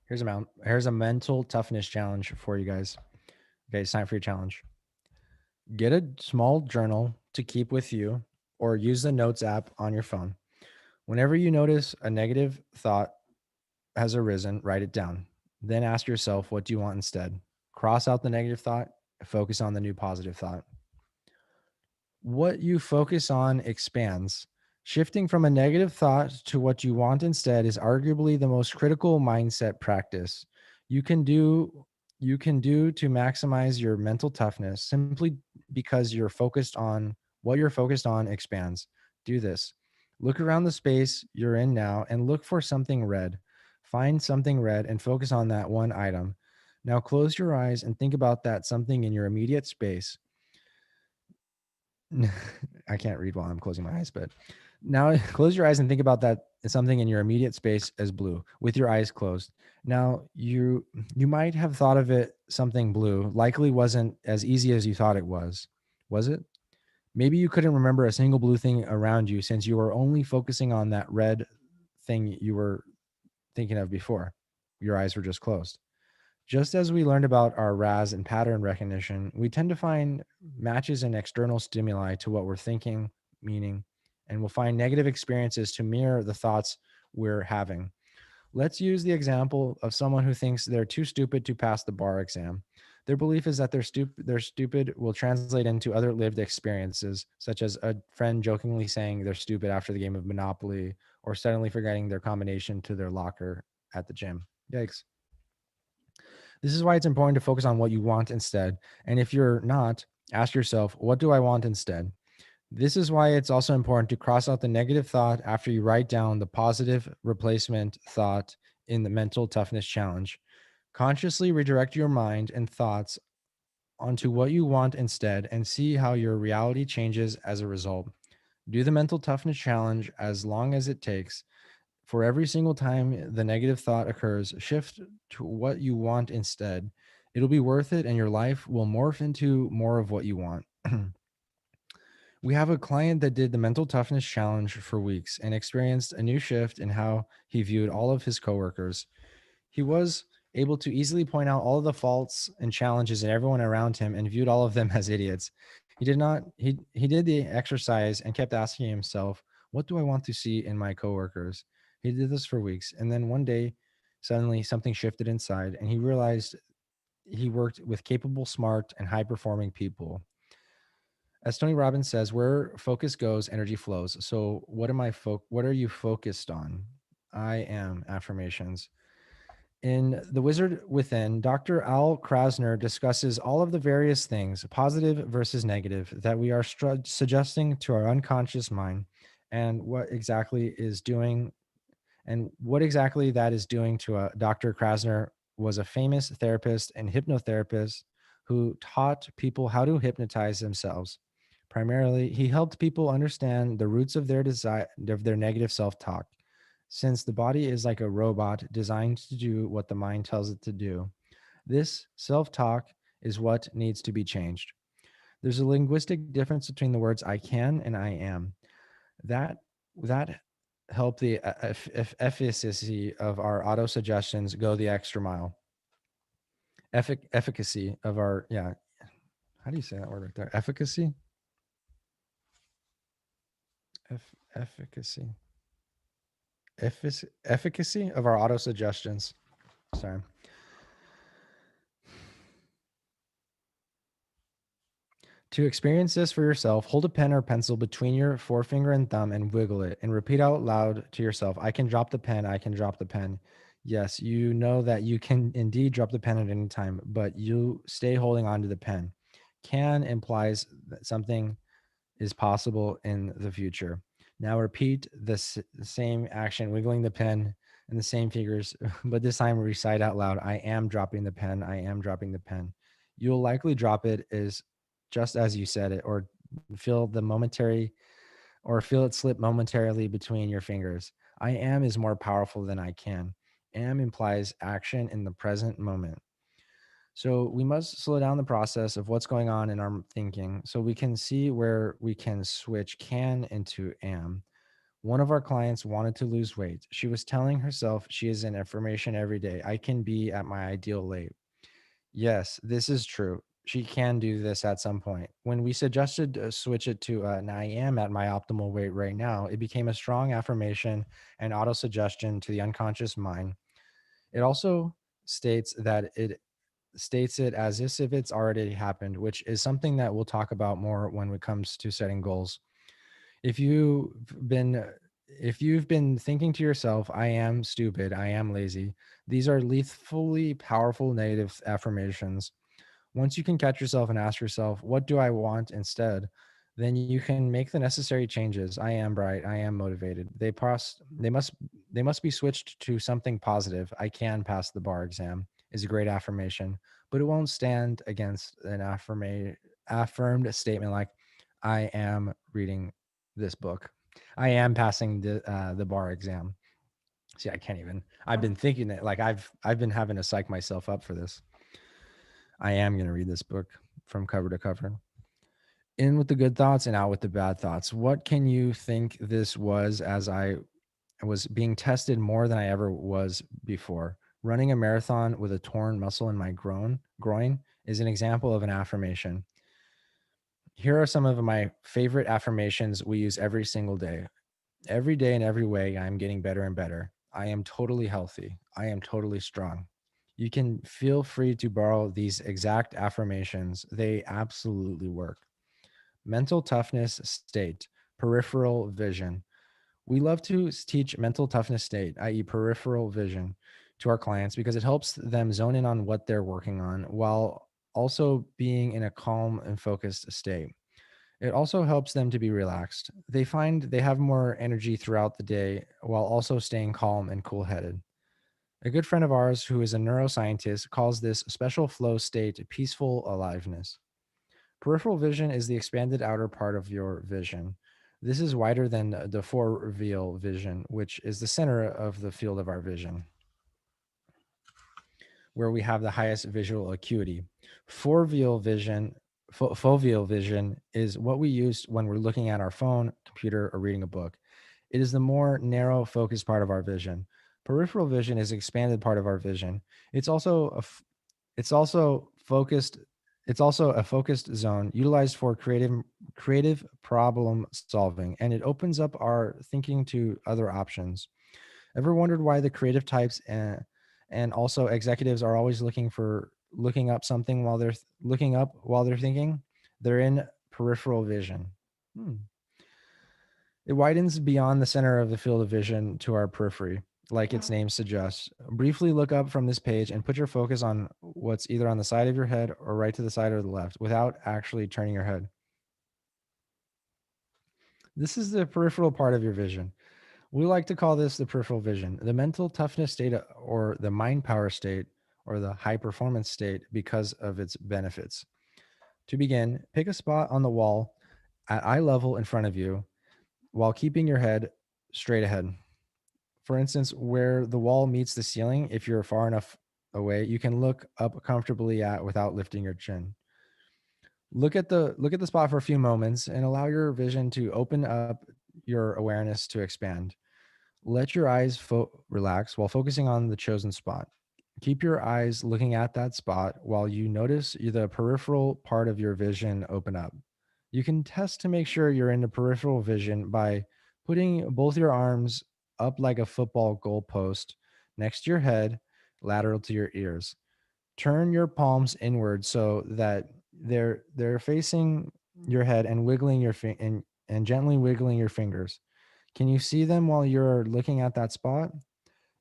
Here's a mental toughness challenge for you guys. Okay, it's time for your challenge. Get a small journal to keep with you or use the notes app on your phone. Whenever you notice a negative thought has arisen, write it down. Then ask yourself, what do you want instead? Cross out the negative thought, focus on the new positive thought. What you focus on expands. Shifting from a negative thought to what you want instead is arguably the most critical mindset practice you can do to maximize your mental toughness simply because what you're focused on expands. Do this. Look around the space you're in now and look for something red. Find something red and focus on that one item. Now close your eyes and think about that something in your immediate space. I can't read while I'm closing my eyes, but now close your eyes and think about that something in your immediate space as blue with your eyes closed. Now you might have thought of it something blue, likely wasn't as easy as you thought it was. Was it? Maybe you couldn't remember a single blue thing around you since you were only focusing on that red thing you were thinking of before. Your eyes were just closed. Just as we learned about our RAS and pattern recognition, we tend to find matches in external stimuli to what we're thinking, meaning, and we'll find negative experiences to mirror the thoughts we're having. Let's use the example of someone who thinks they're too stupid to pass the bar exam. Their belief is that they're stupid will translate into other lived experiences, such as a friend jokingly saying they're stupid after the game of Monopoly or suddenly forgetting their combination to their locker at the gym. Yikes. This is why it's important to focus on what you want instead. And if you're not, ask yourself, what do I want instead? This is why it's also important to cross out the negative thought after you write down the positive replacement thought in the mental toughness challenge. Consciously redirect your mind and thoughts onto what you want instead and see how your reality changes as a result. Do the mental toughness challenge as long as it takes. For every single time the negative thought occurs, shift to what you want instead. It'll be worth it, and your life will morph into more of what you want. We have a client that did the mental toughness challenge for weeks and experienced a new shift in how he viewed all of his coworkers. He was able to easily point out all of the faults and challenges in everyone around him and viewed all of them as idiots. He did the exercise and kept asking himself, what do I want to see in my coworkers? He did this for weeks, and then one day suddenly something shifted inside and he realized he worked with capable, smart, and high performing people. As Tony Robbins says, where focus goes, energy flows. So what are you focused on? I am affirmations. In The Wizard Within, Dr. Al Krasner discusses all of the various things, positive versus negative, that we are suggesting to our unconscious mind and what exactly that is doing to Dr. Krasner was a famous therapist and hypnotherapist who taught people how to hypnotize themselves. Primarily, he helped people understand the roots of their negative self-talk. Since the body is like a robot designed to do what the mind tells it to do, this self-talk is what needs to be changed. There's a linguistic difference between the words I can and I am. That that help the efficacy of our autosuggestions go the extra mile. Efficacy of our, yeah. How do you say that word right there? Efficacy? Efficacy. Efficacy of our autosuggestions. Sorry. To experience this for yourself, hold a pen or pencil between your forefinger and thumb and wiggle it and repeat out loud to yourself, I can drop the pen, I can drop the pen. Yes, you know that you can indeed drop the pen at any time, but you stay holding on to the pen. Can implies that something is possible in the future. Now repeat the same action, wiggling the pen in the same figures, but this time recite out loud, I am dropping the pen, I am dropping the pen. You'll likely drop it is just as you said it, or feel the momentary, or feel it slip momentarily between your fingers. I am is more powerful than I can. Am implies action in the present moment. So we must slow down the process of what's going on in our thinking so we can see where we can switch can into am. One of our clients wanted to lose weight. She was telling herself she is an affirmation every day. I can be at my ideal weight. Yes, this is true. She can do this at some point. When we suggested switch it to I am at my optimal weight right now, it became a strong affirmation and autosuggestion to the unconscious mind. It also states that it states it as if it's already happened, which is something that we'll talk about more when it comes to setting goals. If you've been if you've been thinking to yourself, I am stupid, I am lazy, these are lethally powerful negative affirmations. Once you can catch yourself and ask yourself, what do I want instead? Then you can make the necessary changes. I am bright. I am motivated. They must be switched to something positive. I can pass the bar exam is a great affirmation, but it won't stand against an affirmed statement like I am reading this book. I am passing the bar exam. See, I can't even. I've been thinking it like I've been having to psych myself up for this. I am going to read this book from cover to cover. In with the good thoughts and out with the bad thoughts. What can you think this was as I was being tested more than I ever was before? Running a marathon with a torn muscle in my groin is an example of an affirmation. Here are some of my favorite affirmations we use every single day. Every day in every way, I'm getting better and better. I am totally healthy. I am totally strong. You can feel free to borrow these exact affirmations. They absolutely work. Mental toughness state, peripheral vision. We love to teach mental toughness state, i.e., peripheral vision, to our clients because it helps them zone in on what they're working on while also being in a calm and focused state. It also helps them to be relaxed. They find they have more energy throughout the day while also staying calm and cool headed. A good friend of ours who is a neuroscientist calls this special flow state peaceful aliveness. Peripheral vision is the expanded outer part of your vision. This is wider than the foreveal vision, which is the center of the field of our vision, where we have the highest visual acuity. Foreveal vision, foveal vision is what we use when we're looking at our phone, computer, or reading a book. It is the more narrow, focused part of our vision. Peripheral vision is expanded part of our vision. It's also focused. It's also a focused zone utilized for creative problem solving, and it opens up our thinking to other options. Ever wondered why the creative types and also executives are always looking up something while they're looking up while they're thinking? They're in peripheral vision. Hmm. It widens beyond the center of the field of vision to our periphery, like its name suggests. Briefly look up from this page and put your focus on what's either on the side of your head or right to the side or the left without actually turning your head. This is the peripheral part of your vision. We like to call this the peripheral vision, the mental toughness state or the mind power state or the high performance state because of its benefits. To begin, pick a spot on the wall at eye level in front of you while keeping your head straight ahead. For instance, where the wall meets the ceiling, if you're far enough away, you can look up comfortably at without lifting your chin. Look at the spot for a few moments and allow your vision to open up, your awareness to expand. Let your eyes relax while focusing on the chosen spot. Keep your eyes looking at that spot while you notice the peripheral part of your vision open up. You can test to make sure you're in the peripheral vision by putting both your arms up like a football goalpost next to your head, lateral to your ears. Turn your palms inward so that they're facing your head and wiggling and gently wiggling your fingers. Can you see them while you're looking at that spot?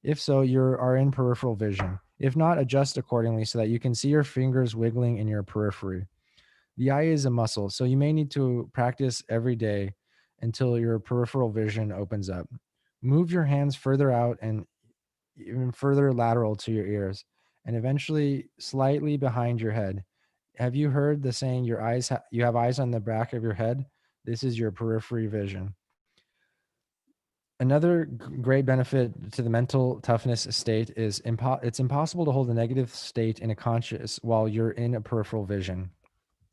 If so, you are in peripheral vision. If not, adjust accordingly so that you can see your fingers wiggling in your periphery. The eye is a muscle, so you may need to practice every day until your peripheral vision opens up. Move your hands further out and even further lateral to your ears, and eventually slightly behind your head. Have you heard the saying, you have eyes on the back of your head? This is your periphery vision. Another great benefit to the mental toughness state is it's impossible to hold a negative state in a conscious while you're in a peripheral vision.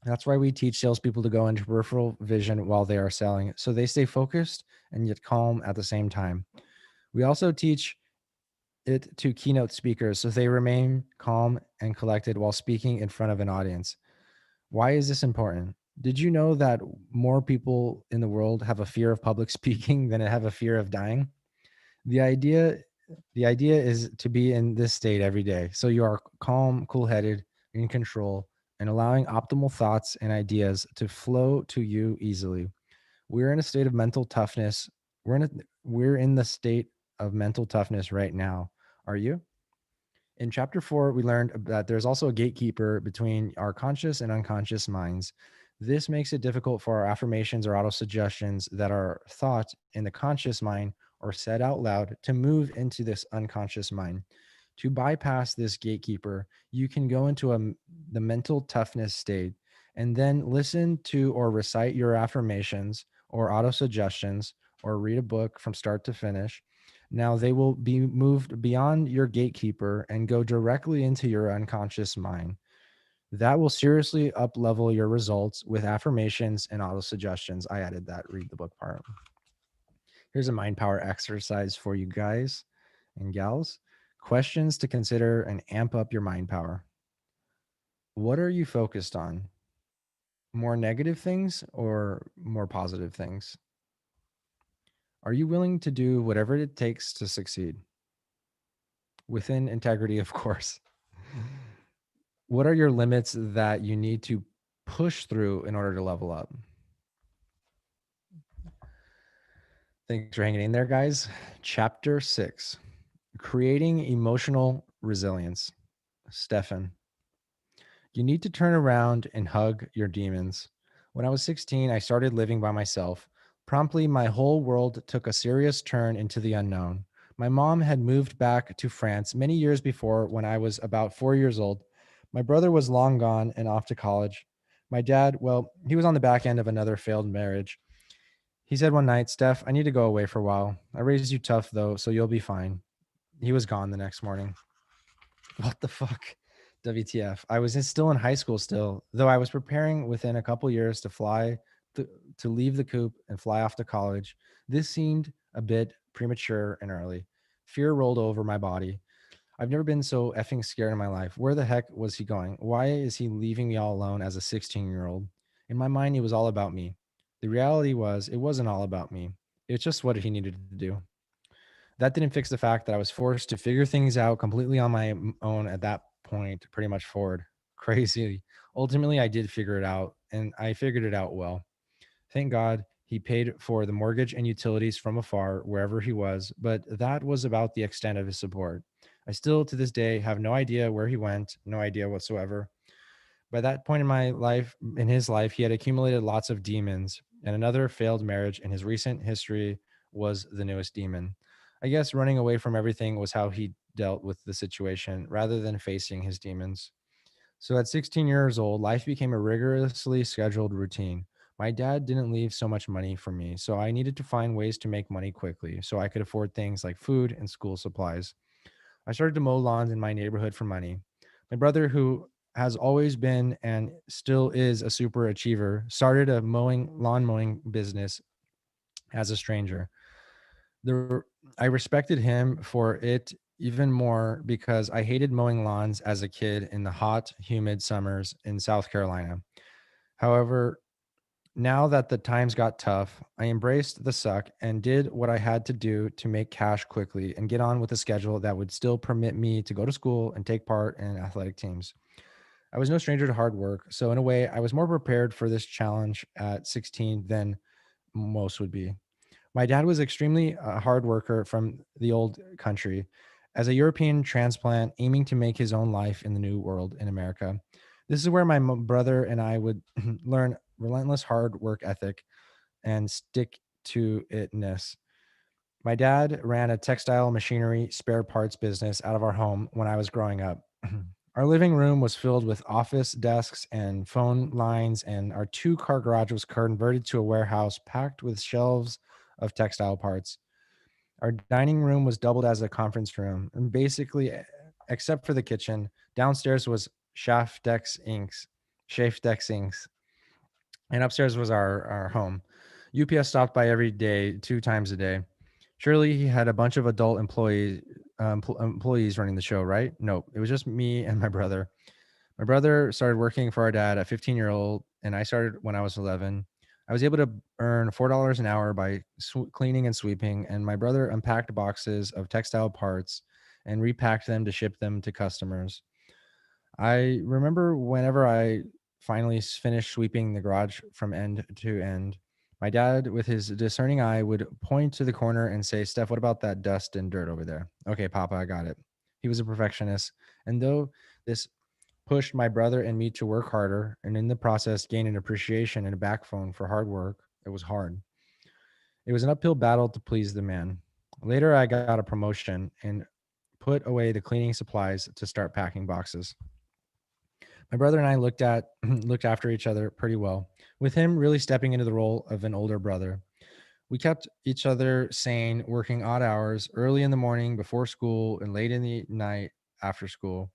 That's why we teach salespeople to go into peripheral vision while they are selling, so they stay focused and yet calm at the same time. We also teach it to keynote speakers so they remain calm and collected while speaking in front of an audience. Why is this important? Did you know that more people in the world have a fear of public speaking than have a fear of dying? The idea the idea is to be in this state every day. So you are calm, cool-headed, in control, and allowing optimal thoughts and ideas to flow to you easily. We're in a state of mental toughness. We're in the state of mental toughness right now. Are you? In chapter 4, we learned that there's also a gatekeeper between our conscious and unconscious minds. This makes it difficult for our affirmations or autosuggestions that are thought in the conscious mind or said out loud to move into this unconscious mind. To bypass this gatekeeper, you can go into the mental toughness state and then listen to or recite your affirmations or autosuggestions or read a book from start to finish. Now they will be moved beyond your gatekeeper and go directly into your unconscious mind. That will seriously up level your results with affirmations and auto suggestions. I added that read the book part. Here's a mind power exercise for you guys and gals. Questions to consider and amp up your mind power. What are you focused on? More negative things or more positive things? Are you willing to do whatever it takes to succeed? Within integrity, of course. What are your limits that you need to push through in order to level up? Thanks for hanging in there, guys. Chapter 6, creating emotional resilience. Stefan, you need to turn around and hug your demons. When I was 16, I started living by myself. Promptly, my whole world took a serious turn into the unknown. My mom had moved back to France many years before when I was about 4 years old. My brother was long gone and off to college. My dad, well, he was on the back end of another failed marriage. He said one night, Steph, I need to go away for a while. I raised you tough, though, so you'll be fine. He was gone the next morning. What the fuck? WTF. I was still in high school still, though I was preparing within a couple years to fly to leave the coop and fly off to college. This seemed a bit premature and early. Fear rolled over my body. I've never been so effing scared in my life. Where the heck was he going? Why is he leaving me all alone as a 16-year-old? In my mind, it was all about me. The reality was, it wasn't all about me. It's just what he needed to do. That didn't fix the fact that I was forced to figure things out completely on my own at that point, pretty much forward. Crazy. Ultimately, I did figure it out, and I figured it out well. Thank God he paid for the mortgage and utilities from afar, wherever he was, but that was about the extent of his support. I still, to this day, have no idea where he went, no idea whatsoever. By that point in his life, he had accumulated lots of demons, and another failed marriage in his recent history was the newest demon. I guess running away from everything was how he dealt with the situation rather than facing his demons. So at 16 years old, life became a rigorously scheduled routine. My dad didn't leave so much money for me, so I needed to find ways to make money quickly so I could afford things like food and school supplies. I started to mow lawns in my neighborhood for money. My brother, who has always been and still is a super achiever, started a lawn mowing business as a stranger. I respected him for it even more because I hated mowing lawns as a kid in the hot, humid summers in South Carolina. However, now that the times got tough, I embraced the suck and did what I had to do to make cash quickly and get on with a schedule that would still permit me to go to school and take part in athletic teams. I was no stranger to hard work, so in a way, I was more prepared for this challenge at 16 than most would be. My dad was extremely hard worker from the old country. As a European transplant aiming to make his own life in the new world in America, this is where my brother and I would learn relentless hard work ethic and stick to itness. My dad ran a textile machinery spare parts business out of our home when I was growing up. Our living room was filled with office desks and phone lines, and our two-car garage was converted to a warehouse packed with shelves of textile parts. Our dining room was doubled as a conference room, and basically, except for the kitchen, downstairs was Chef Dex Inks, and upstairs was our home. UPS stopped by every day, 2 times a day. Surely he had a bunch of adult employees running the show, right? Nope, it was just me and my brother. My brother started working for our dad at 15-year-old, and I started when I was 11. I was able to earn $4 an hour by cleaning and sweeping, and my brother unpacked boxes of textile parts and repacked them to ship them to customers. I remember whenever I finally finished sweeping the garage from end to end, my dad, with his discerning eye, would point to the corner and say, "Steph, what about that dust and dirt over there?" "Okay, Papa, I got it." He was a perfectionist. And though this pushed my brother and me to work harder and in the process gain an appreciation and a backbone for hard work, it was hard. It was an uphill battle to please the man. Later, I got a promotion and put away the cleaning supplies to start packing boxes. My brother and I looked after each other pretty well, with him really stepping into the role of an older brother. We kept each other sane, working odd hours, early in the morning before school and late in the night after school.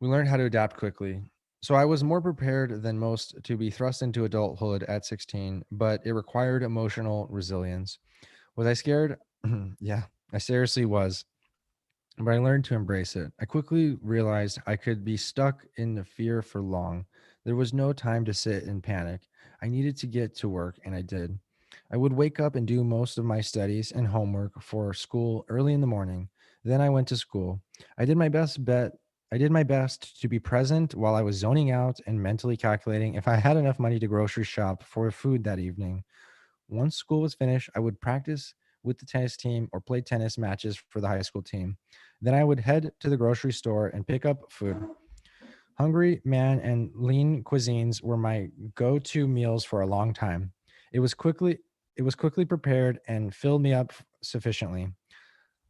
We learned how to adapt quickly. So I was more prepared than most to be thrust into adulthood at 16, but it required emotional resilience. Was I scared? Yeah, I seriously was, but I learned to embrace it. I quickly realized I could be stuck in the fear for long. There was no time to sit and panic. I needed to get to work, and I did. I would wake up and do most of my studies and homework for school early in the morning. Then I went to school. I did my best bet. I did my best to be present while I was zoning out and mentally calculating if I had enough money to grocery shop for food that evening. Once school was finished, I would practice with the tennis team or play tennis matches for the high school team. Then I would head to the grocery store and pick up food. Hungry Man and lean cuisines were my go-to meals for a long time. It was quickly it was quickly prepared and filled me up sufficiently.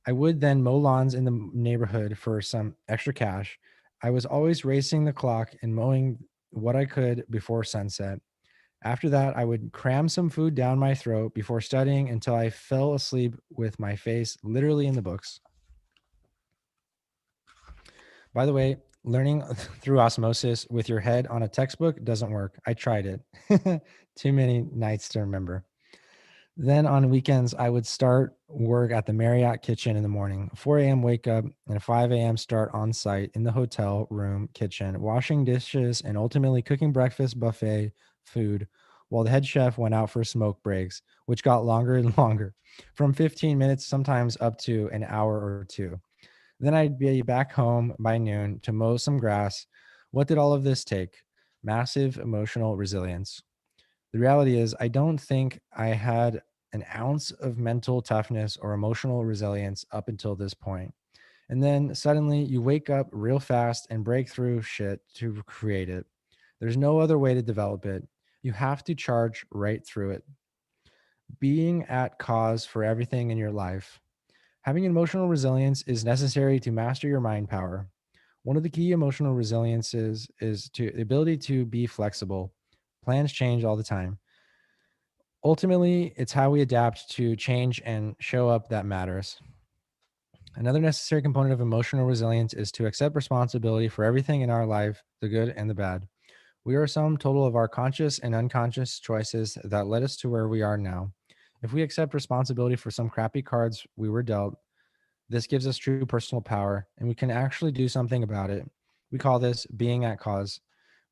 I would then mow lawns in the neighborhood for some extra cash. I was always racing the clock and mowing what I could before sunset. After that, I would cram some food down my throat before studying until I fell asleep with my face literally in the books. By the way, learning through osmosis with your head on a textbook doesn't work. I tried it. Too many nights to remember. Then on weekends, I would start work at the Marriott kitchen in the morning, 4 a.m. wake up, and a 5 a.m. start on site in the hotel room kitchen, washing dishes and ultimately cooking breakfast buffet food while the head chef went out for smoke breaks, which got longer and longer, from 15 minutes sometimes up to an hour or two. Then I'd be back home by noon to mow some grass. What did all of this take? Massive emotional resilience. The reality is, I don't think I had an ounce of mental toughness or emotional resilience up until this point. And then suddenly you wake up real fast and break through shit to create it. There's no other way to develop it. You have to charge right through it. Being at cause for everything in your life. Having emotional resilience is necessary to master your mind power. One of the key emotional resiliences is to the ability to be flexible. Plans change all the time. Ultimately, it's how we adapt to change and show up that matters. Another necessary component of emotional resilience is to accept responsibility for everything in our life, the good and the bad. We are a sum total of our conscious and unconscious choices that led us to where we are now. If we accept responsibility for some crappy cards we were dealt, this gives us true personal power and we can actually do something about it. We call this being at cause.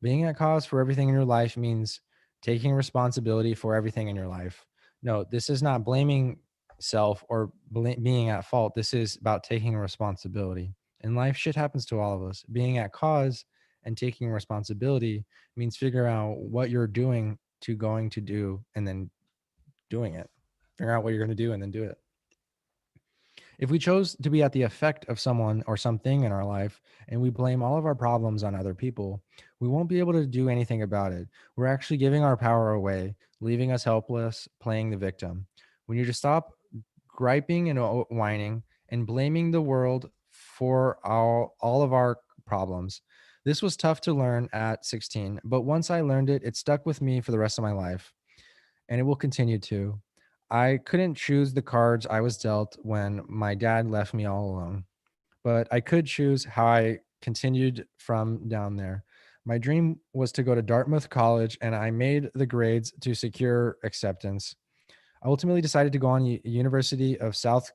Being at cause for everything in your life means taking responsibility for everything in your life. No, this is not blaming self or being at fault. This is about taking responsibility. In life, shit happens to all of us. Being at cause and taking responsibility means figuring out what you're doing to going to do and then doing it. Figure out what you're going to do and then do it. If we chose to be at the effect of someone or something in our life and we blame all of our problems on other people, we won't be able to do anything about it. We're actually giving our power away, leaving us helpless, playing the victim. We need to stop griping and whining and blaming the world for all of our problems. This was tough to learn at 16, but once I learned it, it stuck with me for the rest of my life, and it will continue to. I couldn't choose the cards I was dealt when my dad left me all alone, but I could choose how I continued from down there. My dream was to go to Dartmouth College, and I made the grades to secure acceptance. I ultimately decided to go on University of South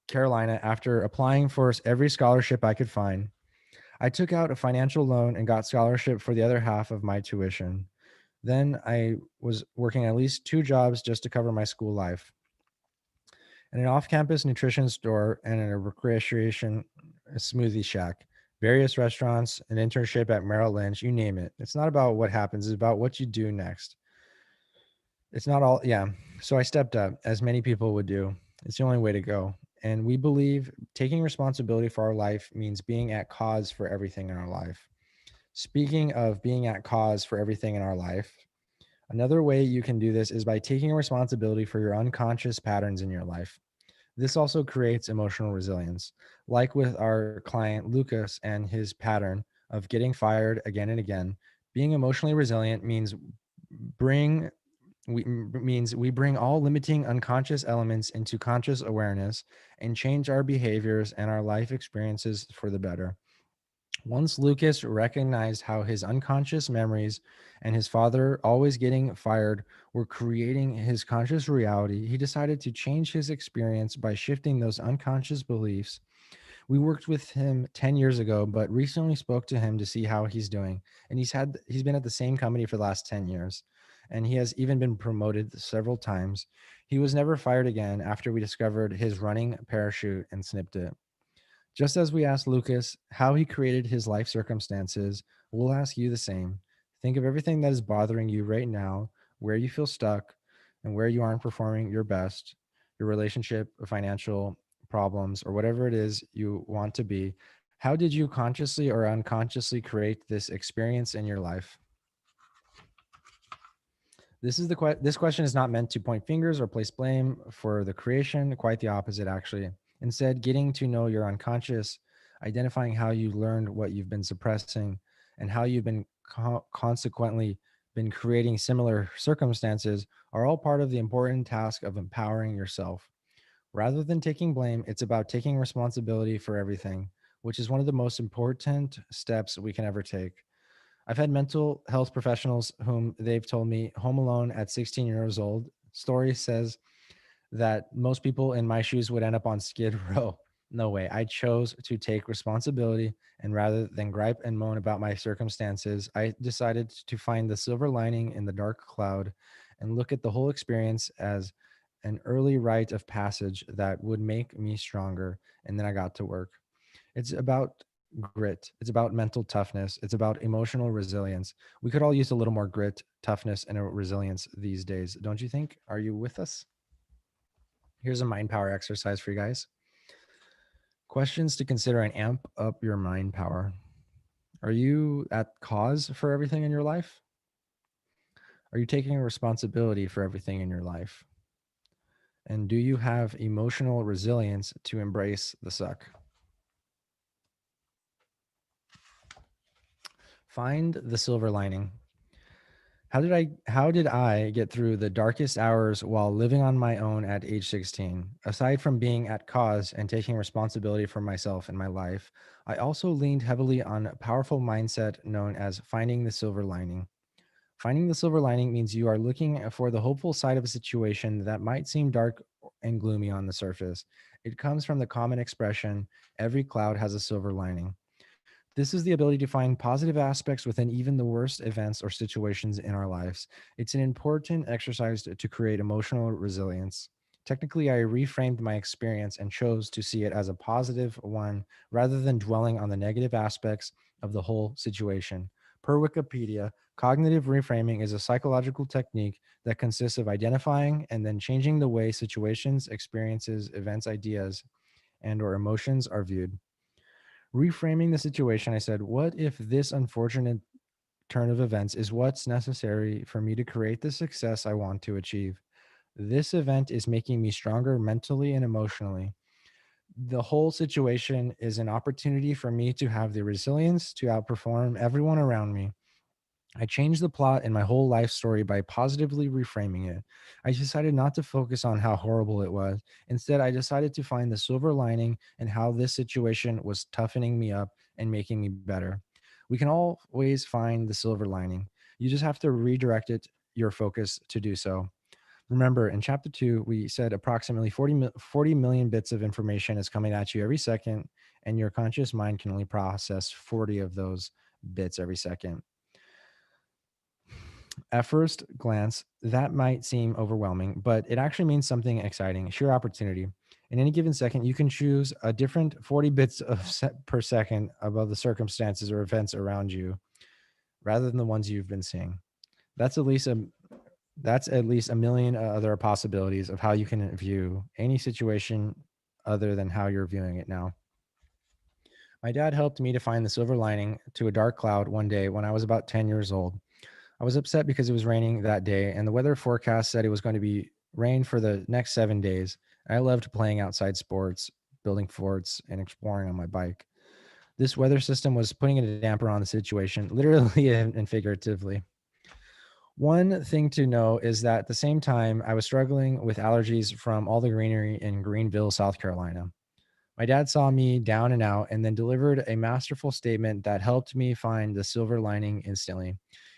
Carolina after applying for every scholarship I could find. I took out a financial loan and got scholarship for the other half of my tuition. Then I was working at least 2 jobs just to cover my school life. In an off-campus nutrition store and in a recreation smoothie shack, various restaurants, an internship at Merrill Lynch, you name it. It's not about what happens, it's about what you do next. It's not all, yeah. So I stepped up, as many people would do. It's the only way to go. And we believe taking responsibility for our life means being at cause for everything in our life. Speaking of being at cause for everything in our life, another way you can do this is by taking responsibility for your unconscious patterns in your life. This also creates emotional resilience. Like with our client Lucas and his pattern of getting fired again and again, being emotionally resilient bring means we bring all limiting unconscious elements into conscious awareness and change our behaviors and our life experiences for the better. Once Lucas recognized how his unconscious memories and his father always getting fired were creating his conscious reality, he decided to change his experience by shifting those unconscious beliefs. We worked with him 10 years ago, but recently spoke to him to see how he's doing. And he's been at the same company for the last 10 years. And he has even been promoted several times. He was never fired again after we discovered his running parachute and snipped it. Just as we asked Lucas how he created his life circumstances, we'll ask you the same. Think of everything that is bothering you right now, where you feel stuck, and where you aren't performing your best, your relationship, financial problems, or whatever it is you want to be. How did you consciously or unconsciously create this experience in your life? This question is not meant to point fingers or place blame for the creation, quite the opposite actually. Instead, getting to know your unconscious, identifying how you learned what you've been suppressing and how you've been consequently been creating similar circumstances are all part of the important task of empowering yourself. Rather than taking blame, it's about taking responsibility for everything, which is one of the most important steps we can ever take. I've had mental health professionals whom they've told me home alone at 16 years old. Story says that most people in my shoes would end up on Skid Row. No way. I chose to take responsibility, and rather than gripe and moan about my circumstances, I decided to find the silver lining in the dark cloud and look at the whole experience as an early rite of passage that would make me stronger. And then I got to work. It's about grit. It's about mental toughness. It's about emotional resilience. We could all use a little more grit, toughness, and a resilience these days, don't you think? Are you with us? Here's a mind power exercise for you guys. Questions to consider and amp up your mind power. Are you at cause for everything in your life? Are you taking responsibility for everything in your life? And do you have emotional resilience to embrace the suck? Find the silver lining. How did I get through the darkest hours while living on my own at age 16? Aside from being at cause and taking responsibility for myself and my life, I also leaned heavily on a powerful mindset known as finding the silver lining. Finding the silver lining means you are looking for the hopeful side of a situation that might seem dark and gloomy on the surface. It comes from the common expression, every cloud has a silver lining. This is the ability to find positive aspects within even the worst events or situations in our lives. It's an important exercise to create emotional resilience. Technically, I reframed my experience and chose to see it as a positive one rather than dwelling on the negative aspects of the whole situation. Per Wikipedia, cognitive reframing is a psychological technique that consists of identifying and then changing the way situations, experiences, events, ideas, and or emotions are viewed. Reframing the situation, I said, what if this unfortunate turn of events is what's necessary for me to create the success I want to achieve? This event is making me stronger mentally and emotionally. The whole situation is an opportunity for me to have the resilience to outperform everyone around me. I changed the plot in my whole life story by positively reframing it. I decided not to focus on how horrible it was. Instead, I decided to find the silver lining and how this situation was toughening me up and making me better. We can always find the silver lining. You just have to redirect your focus to do so. Remember, in chapter 2, we said approximately 40 million bits of information is coming at you every second, and your conscious mind can only process 40 of those bits every second. At first glance, that might seem overwhelming, but it actually means something exciting, sheer opportunity. In any given second, you can choose a different 40 bits per second above the circumstances or events around you rather than the ones you've been seeing. That's at least a that's at least a million other possibilities of how you can view any situation other than how you're viewing it now. My dad helped me to find the silver lining to a dark cloud one day when I was about 10 years old. I was upset because it was raining that day, and the weather forecast said it was going to be rain for the next 7 days. I loved playing outside sports, building forts, and exploring on my bike. This weather system was putting a damper on the situation, literally and figuratively. One thing to know is that at the same time, I was struggling with allergies from all the greenery in Greenville, South Carolina. My dad saw me down and out and then delivered a masterful statement that helped me find the silver lining instantly.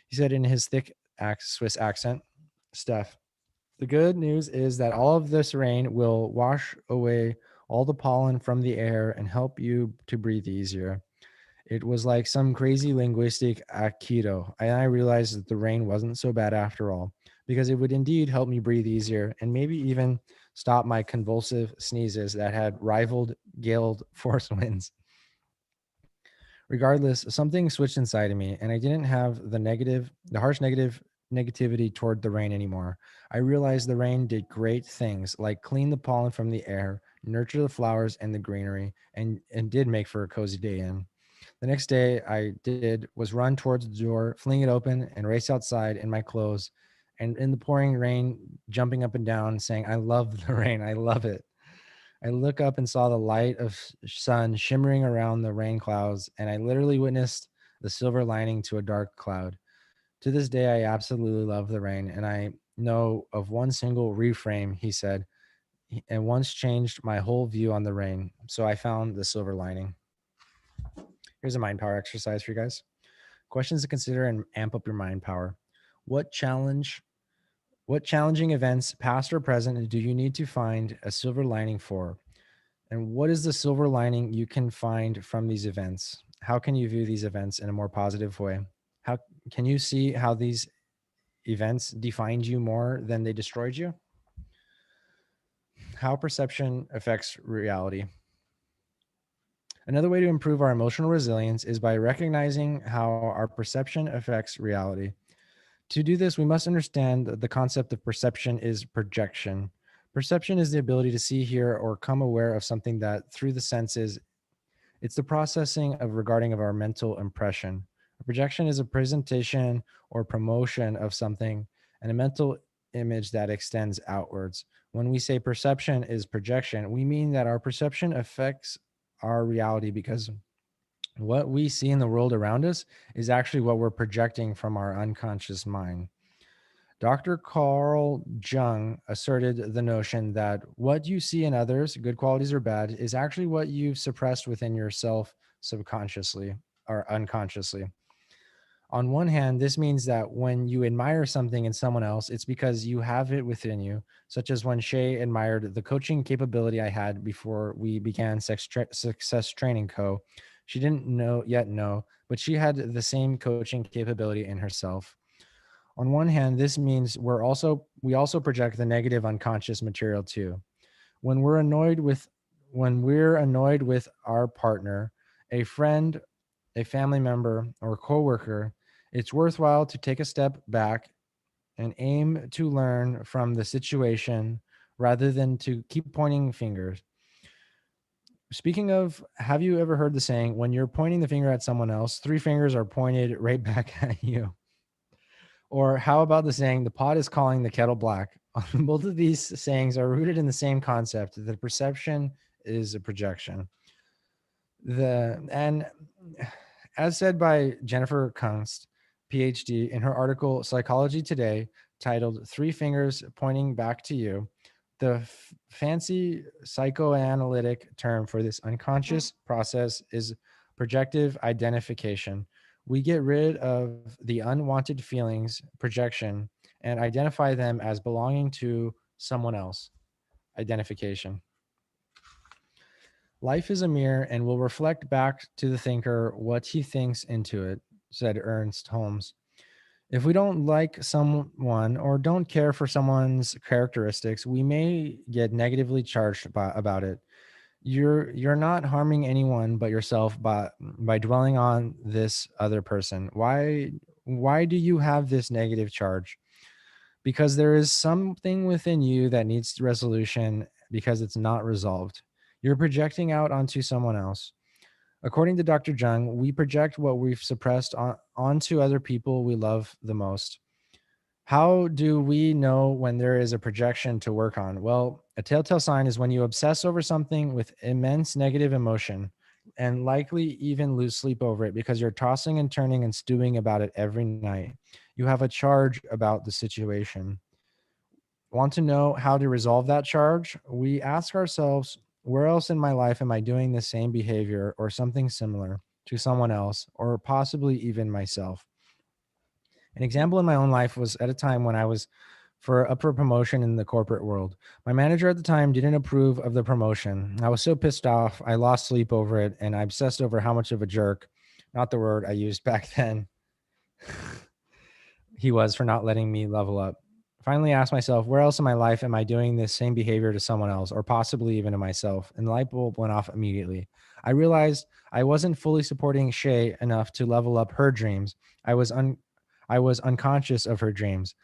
He said in his thick Swiss accent, Steph, the good news is that all of this rain will wash away all the pollen from the air and help you to breathe easier. It was like some crazy linguistic aikido. And I realized that the rain wasn't so bad after all, because it would indeed help me breathe easier and maybe even stop my convulsive sneezes that had rivaled gale force winds. Regardless, something switched inside of me, and I didn't have the harsh negativity toward the rain anymore. I realized the rain did great things like clean the pollen from the air, nurture the flowers and the greenery, and did make for a cozy day in. The next day I did was run towards the door, fling it open, and race outside in my clothes. And in the pouring rain, jumping up and down, saying, I love the rain. I love it. I look up and saw the light of sun shimmering around the rain clouds, and I literally witnessed the silver lining to a dark cloud. To this day, I absolutely love the rain, and I know of one single reframe he said, and once changed my whole view on the rain. So I found the silver lining. Here's a mind power exercise for you guys. Questions to consider and amp up your mind power. What challenge, what challenging events, past or present, do you need to find a silver lining for? And what is the silver lining you can find from these events? How can you view these events in a more positive way? How can you see how these events defined you more than they destroyed you? How perception affects reality. Another way to improve our emotional resilience is by recognizing how our perception affects reality. To do this, we must understand that the concept of perception is projection. Perception is the ability to see, hear, or come aware of something that through the senses. It's the processing of regarding of our mental impression. A projection is a presentation or promotion of something and a mental image that extends outwards. When we say perception is projection, we mean that our perception affects our reality because what we see in the world around us is actually what we're projecting from our unconscious mind. Dr. Carl Jung asserted the notion that what you see in others, good qualities or bad, is actually what you've suppressed within yourself subconsciously or unconsciously. On one hand, this means that when you admire something in someone else, it's because you have it within you, such as when Shay admired the coaching capability I had before we began Success Training Co. She didn't know, but she had the same coaching capability in herself. On one hand, this means we also project the negative unconscious material too. When we're annoyed with our partner, a friend, a family member, or coworker, it's worthwhile to take a step back and aim to learn from the situation rather than to keep pointing fingers. Speaking of, have you ever heard the saying, when you're pointing the finger at someone else, three fingers are pointed right back at you? Or how about the saying, the pot is calling the kettle black? Both of these sayings are rooted in the same concept that perception is a projection. And as said by Jennifer Kunst, PhD, in her article Psychology Today, titled Three Fingers Pointing Back to You, the fancy psychoanalytic term for this unconscious process is projective identification. We get rid of the unwanted feelings, projection, and identify them as belonging to someone else, identification. Life is a mirror and will reflect back to the thinker what he thinks into it, said Ernst Holmes. If we don't like someone or don't care for someone's characteristics, we may get negatively charged about it. You're not harming anyone but yourself by dwelling on this other person. Why do you have this negative charge? Because there is something within you that needs resolution because it's not resolved. You're projecting out onto someone else. According to Dr. Jung, we project what we've suppressed onto other people we love the most. How do we know when there is a projection to work on? Well, a telltale sign is when you obsess over something with immense negative emotion and likely even lose sleep over it because you're tossing and turning and stewing about it every night. You have a charge about the situation. Want to know how to resolve that charge? We ask ourselves, where else in my life am I doing the same behavior or something similar to someone else or possibly even myself? An example in my own life was at a time when I was up for a promotion in the corporate world. My manager at the time didn't approve of the promotion. I was so pissed off, I lost sleep over it, and I obsessed over how much of a jerk, not the word I used back then, he was for not letting me level up. Finally asked myself, where else in my life am I doing this same behavior to someone else or possibly even to myself? And the light bulb went off immediately. I realized I wasn't fully supporting Shay enough to level up her dreams. I was unconscious of her dreams.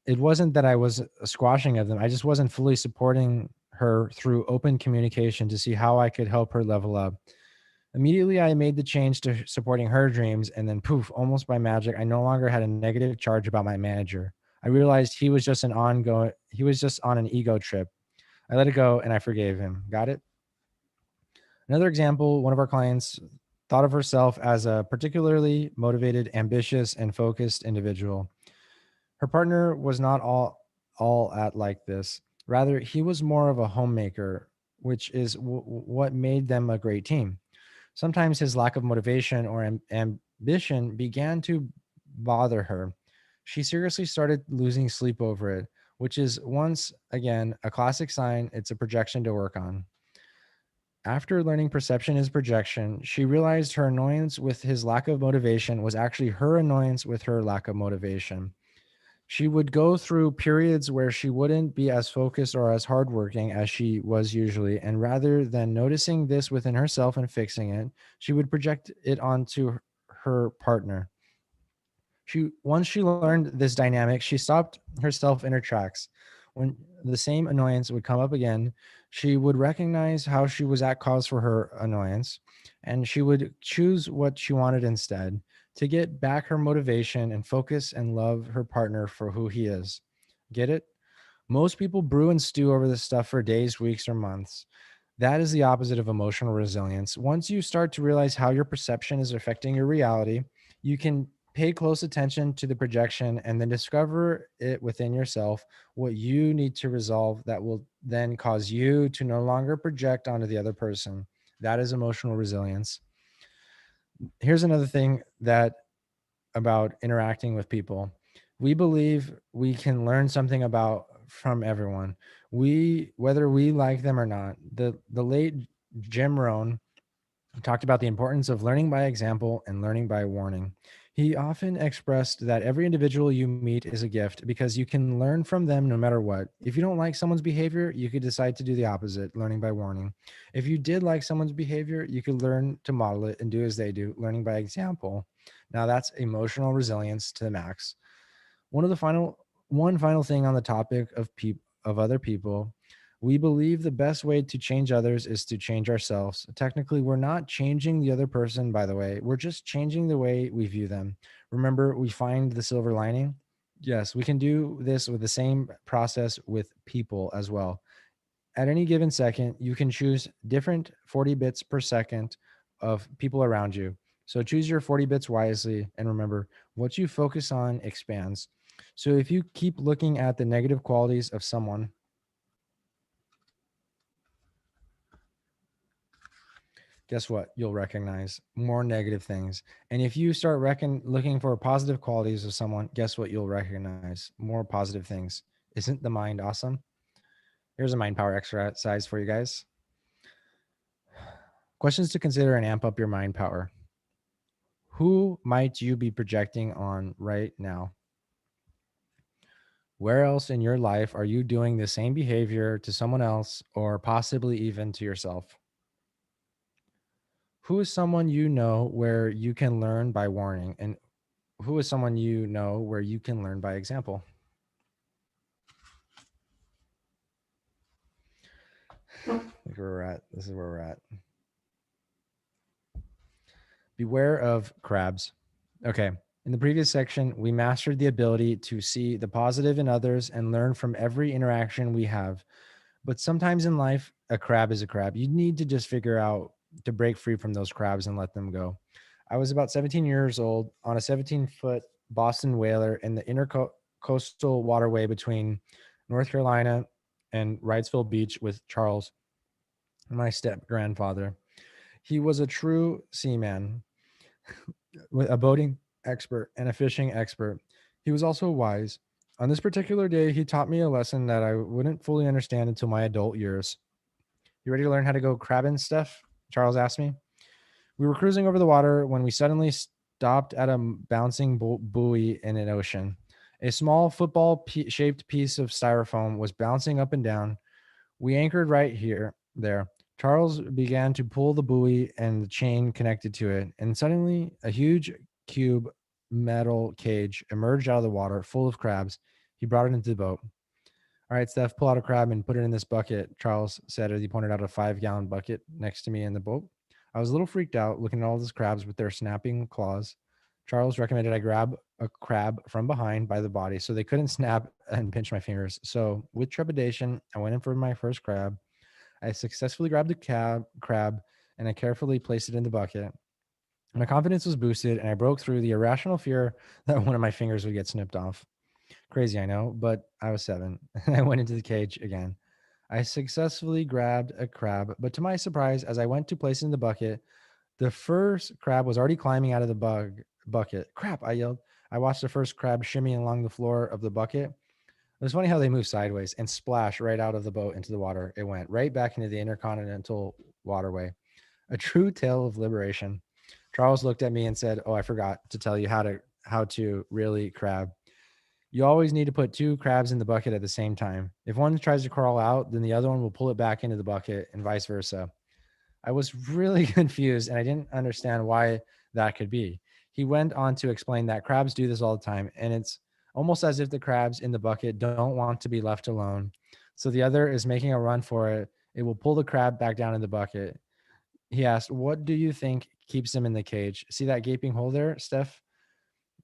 It wasn't that I was squashing of them. I just wasn't fully supporting her through open communication to see how I could help her level up. Immediately, I made the change to supporting her dreams, and then poof, almost by magic, I no longer had a negative charge about my manager. I realized he was just on an ego trip. I let it go and I forgave him. Got it? Another example, one of our clients thought of herself as a particularly motivated, ambitious, and focused individual. Her partner was not all at like this. Rather, he was more of a homemaker, which is what made them a great team. Sometimes his lack of motivation or ambition began to bother her. She seriously started losing sleep over it, which is once again a classic sign it's a projection to work on. After learning perception is projection, she realized her annoyance with his lack of motivation was actually her annoyance with her lack of motivation. She would go through periods where she wouldn't be as focused or as hardworking as she was usually. And rather than noticing this within herself and fixing it, she would project it onto her partner. Once she learned this dynamic, she stopped herself in her tracks. When the same annoyance would come up again, she would recognize how she was at cause for her annoyance, and she would choose what she wanted instead to get back her motivation and focus and love her partner for who he is. Get it? Most people brew and stew over this stuff for days, weeks, or months. That is the opposite of emotional resilience. Once you start to realize how your perception is affecting your reality, you can pay close attention to the projection and then discover it within yourself what you need to resolve that will then cause you to no longer project onto the other person. That is emotional resilience. Here's another thing that about interacting with people. We believe we can learn something about from everyone. Whether we like them or not. The late Jim Rohn talked about the importance of learning by example and learning by warning. He often expressed that every individual you meet is a gift because you can learn from them no matter what. If you don't like someone's behavior, you could decide to do the opposite, learning by warning. If you did like someone's behavior, you could learn to model it and do as they do, learning by example. Now that's emotional resilience to the max. One final thing on the topic of other people. We believe the best way to change others is to change ourselves. Technically, we're not changing the other person, by the way. We're just changing the way we view them. Remember, we find the silver lining. Yes, we can do this with the same process with people as well. At any given second, you can choose different 40 bits per second of people around you. So choose your 40 bits wisely. And remember, what you focus on expands. So if you keep looking at the negative qualities of someone, guess what? You'll recognize more negative things. And if you start looking for positive qualities of someone, guess what? You'll recognize more positive things. Isn't the mind awesome? Here's a mind power exercise for you guys. Questions to consider and amp up your mind power. Who might you be projecting on right now? Where else in your life are you doing the same behavior to someone else or possibly even to yourself? Who is someone you know where you can learn by warning? And who is someone you know where you can learn by example? Look where we're at. This is where we're at. Beware of crabs. Okay. In the previous section, we mastered the ability to see the positive in others and learn from every interaction we have. But sometimes in life, a crab is a crab. You need to just figure out to break free from those crabs and let them go. I was about 17 years old on a 17-foot Boston whaler in the intercoastal waterway between North Carolina and Wrightsville Beach with Charles, my step grandfather. He was a true seaman, a boating expert and a fishing expert. He was also wise. On this particular day, he taught me a lesson that I wouldn't fully understand until my adult years. You ready to learn how to go crabbing, Steph? Charles asked me. We were cruising over the water when we suddenly stopped at a bouncing buoy in an ocean. A small football shaped piece of styrofoam was bouncing up and down. We anchored right there. Charles began to pull the buoy and the chain connected to it, and suddenly a huge cube metal cage emerged out of the water full of crabs. He brought it into the boat. All right, Steph, pull out a crab and put it in this bucket, Charles said as he pointed out a 5-gallon bucket next to me in the boat. I was a little freaked out looking at all those crabs with their snapping claws. Charles recommended I grab a crab from behind by the body so they couldn't snap and pinch my fingers. So, with trepidation, I went in for my first crab. I successfully grabbed the crab and I carefully placed it in the bucket. My confidence was boosted and I broke through the irrational fear that one of my fingers would get snipped off. Crazy, I know, but I was 7 and I went into the cage again. I successfully grabbed a crab, but to my surprise, as I went to place it in the bucket, the first crab was already climbing out of the bucket. Crap, I yelled. I watched the first crab shimmying along the floor of the bucket. It was funny how they move sideways and splash right out of the boat into the water. It went right back into the intercontinental waterway. A true tale of liberation. Charles looked at me and said, "Oh, I forgot to tell you how to really crab. You always need to put 2 crabs in the bucket at the same time. If one tries to crawl out, then the other one will pull it back into the bucket and vice versa." I was really confused and I didn't understand why that could be. He went on to explain that crabs do this all the time, and it's almost as if the crabs in the bucket don't want to be left alone. So the other is making a run for it. It will pull the crab back down in the bucket. He asked, "What do you think keeps them in the cage? See that gaping hole there, Steph?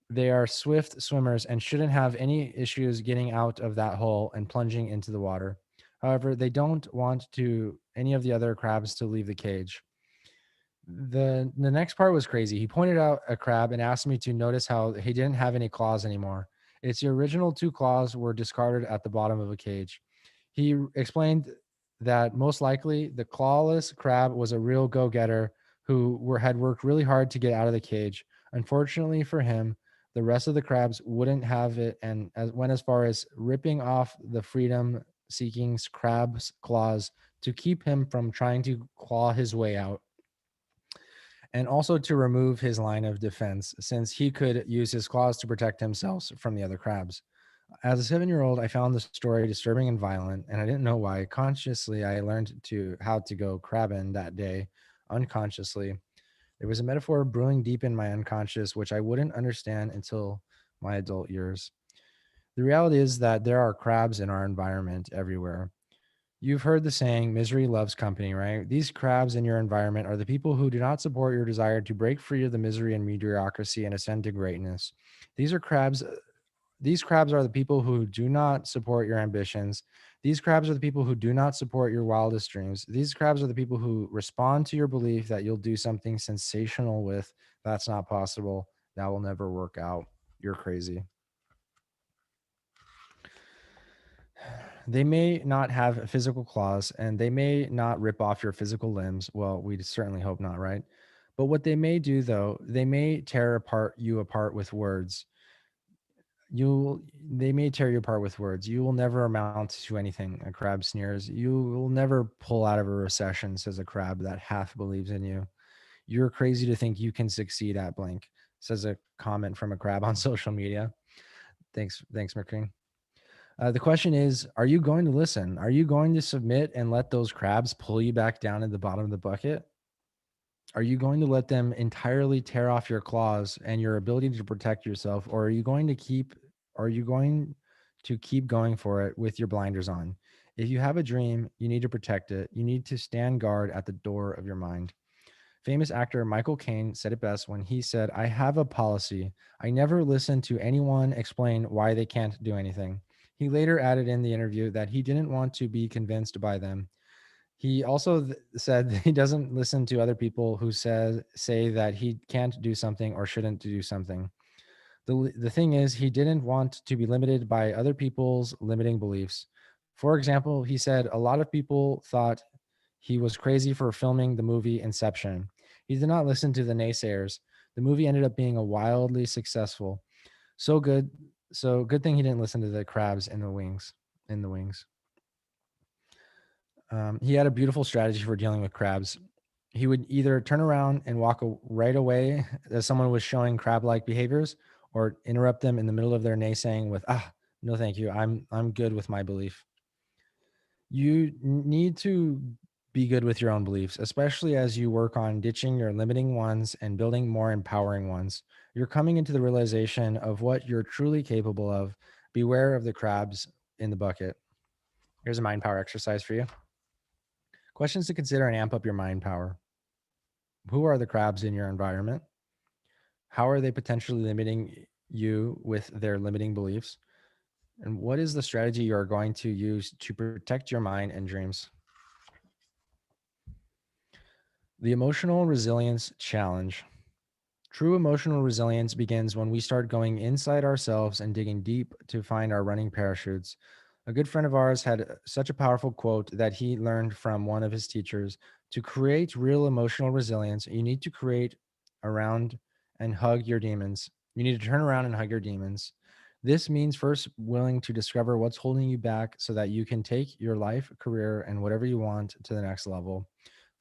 They are swift swimmers and shouldn't have any issues getting out of that hole and plunging into the water. However, they don't want to any of the other crabs to leave the cage." The next part was crazy. He pointed out a crab and asked me to notice how he didn't have any claws anymore. Its original 2 claws were discarded at the bottom of a cage. He explained that most likely the clawless crab was a real go-getter who had worked really hard to get out of the cage. Unfortunately for him, The rest of the crabs wouldn't have it and went as far as ripping off the freedom seeking crab's claws to keep him from trying to claw his way out, and also to remove his line of defense, since he could use his claws to protect himself from the other crabs. As a 7-year-old, I found the story disturbing and violent, and I didn't know why. Consciously, I learned to how to go crabbing that day. Unconsciously, there was a metaphor brewing deep in my unconscious, which I wouldn't understand until my adult years. The reality is that there are crabs in our environment everywhere. You've heard the saying, misery loves company, right? These crabs in your environment are the people who do not support your desire to break free of the misery and mediocrity and ascend to greatness. These are crabs. These crabs are the people who do not support your ambitions. These crabs are the people who do not support your wildest dreams. These crabs are the people who respond to your belief that you'll do something sensational with. That's not possible. That will never work out. You're crazy. They may not have physical claws and they may not rip off your physical limbs. Well, we certainly hope not, right? But what they may do, though, they may tear apart you apart with words. You They may tear you apart with words. You will never amount to anything, a crab sneers. You will never pull out of a recession, says a crab that half believes in you. You're crazy to think you can succeed at blank, says a comment from a crab on social media. Thanks, Mercury. The question is, are you going to listen? Are you going to submit and let those crabs pull you back down at the bottom of the bucket? Are you going to let them entirely tear off your claws and your ability to protect yourself, or are you going to keep going for it with your blinders on? If you have a dream, you need to protect it. You need to stand guard at the door of your mind. Famous actor Michael Caine said it best when he said, I have a policy. I never listen to anyone explain why they can't do anything. He later added in the interview that he didn't want to be convinced by them. He also said that he doesn't listen to other people who say that he can't do something or shouldn't do something. The thing is, he didn't want to be limited by other people's limiting beliefs. For example, he said a lot of people thought he was crazy for filming the movie Inception. He did not listen to the naysayers. The movie ended up being a wildly successful. So good, so good thing he didn't listen to the crabs in the wings. In the wings. He had a beautiful strategy for dealing with crabs. He would either turn around and walk right away as someone was showing crab-like behaviors, or interrupt them in the middle of their naysaying with, no, thank you. I'm good with my belief. You need to be good with your own beliefs, especially as you work on ditching your limiting ones and building more empowering ones. You're coming into the realization of what you're truly capable of. Beware of the crabs in the bucket. Here's a mind power exercise for you. Questions to consider and amp up your mind power. Who are the crabs in your environment? How are they potentially limiting you with their limiting beliefs? And what is the strategy you are going to use to protect your mind and dreams? The Emotional Resilience Challenge. True emotional resilience begins when we start going inside ourselves and digging deep to find our running parachutes. A good friend of ours had such a powerful quote that he learned from one of his teachers. To create real emotional resilience, you need to create around and hug your demons. You need to turn around and hug your demons. This means first willing to discover what's holding you back so that you can take your life, career, and whatever you want to the next level.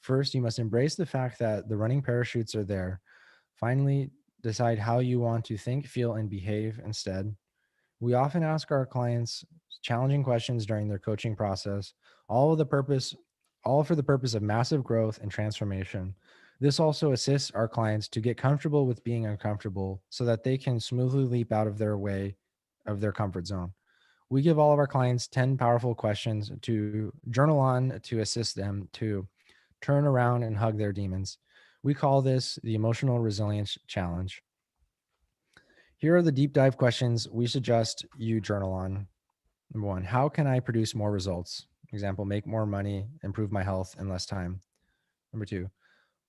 First, you must embrace the fact that the running parachutes are there. Finally, decide how you want to think, feel, and behave instead. We often ask our clients challenging questions during their coaching process, all of the purpose, all for the purpose of massive growth and transformation. This also assists our clients to get comfortable with being uncomfortable so that they can smoothly leap out of their comfort zone. We give all of our clients 10 powerful questions to journal on to assist them to turn around and hug their demons. We call this the Emotional Resilience Challenge. Here are the deep dive questions we suggest you journal on. Number one, how can I produce more results? Example, make more money, improve my health in less time. Number two,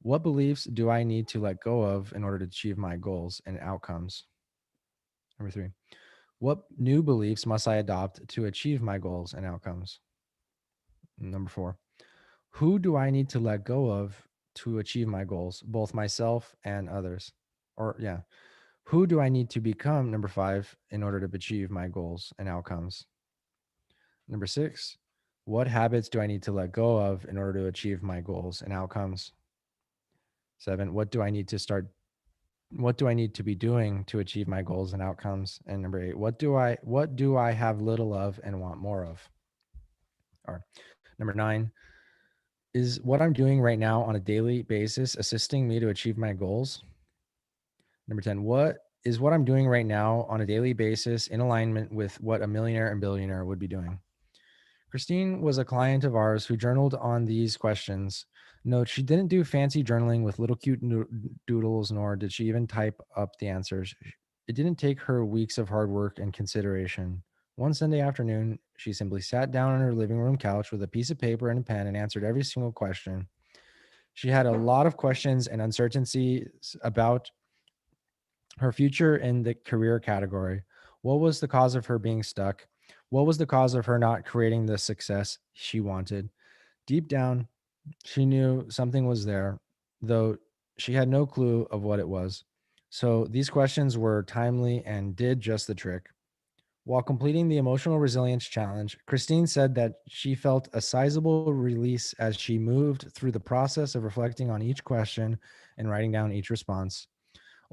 what beliefs do I need to let go of in order to achieve my goals and outcomes? Number three, what new beliefs must I adopt to achieve my goals and outcomes? Number four, who do I need to let go of to achieve my goals, both myself and others? Or, yeah, Who do I need to become, number 5, in order to achieve my goals and outcomes? Number 6, what habits do I need to let go of in order to achieve my goals and outcomes? 7, what do I need to be doing to achieve my goals and outcomes? And number 8, what do I have little of and want more of? Or number 9, is what I'm doing right now on a daily basis assisting me to achieve my goals? Number 10, what I'm doing right now on a daily basis in alignment with what a millionaire and billionaire would be doing? Christine was a client of ours who journaled on these questions. Note, she didn't do fancy journaling with little cute doodles, nor did she even type up the answers. It didn't take her weeks of hard work and consideration. One Sunday afternoon, she simply sat down on her living room couch with a piece of paper and a pen and answered every single question. She had a lot of questions and uncertainties about her future in the career category. What was the cause of her being stuck? What was the cause of her not creating the success she wanted? Deep down, she knew something was there, though she had no clue of what it was. So these questions were timely and did just the trick. While completing the emotional resilience challenge, Christine said that she felt a sizable release as she moved through the process of reflecting on each question and writing down each response.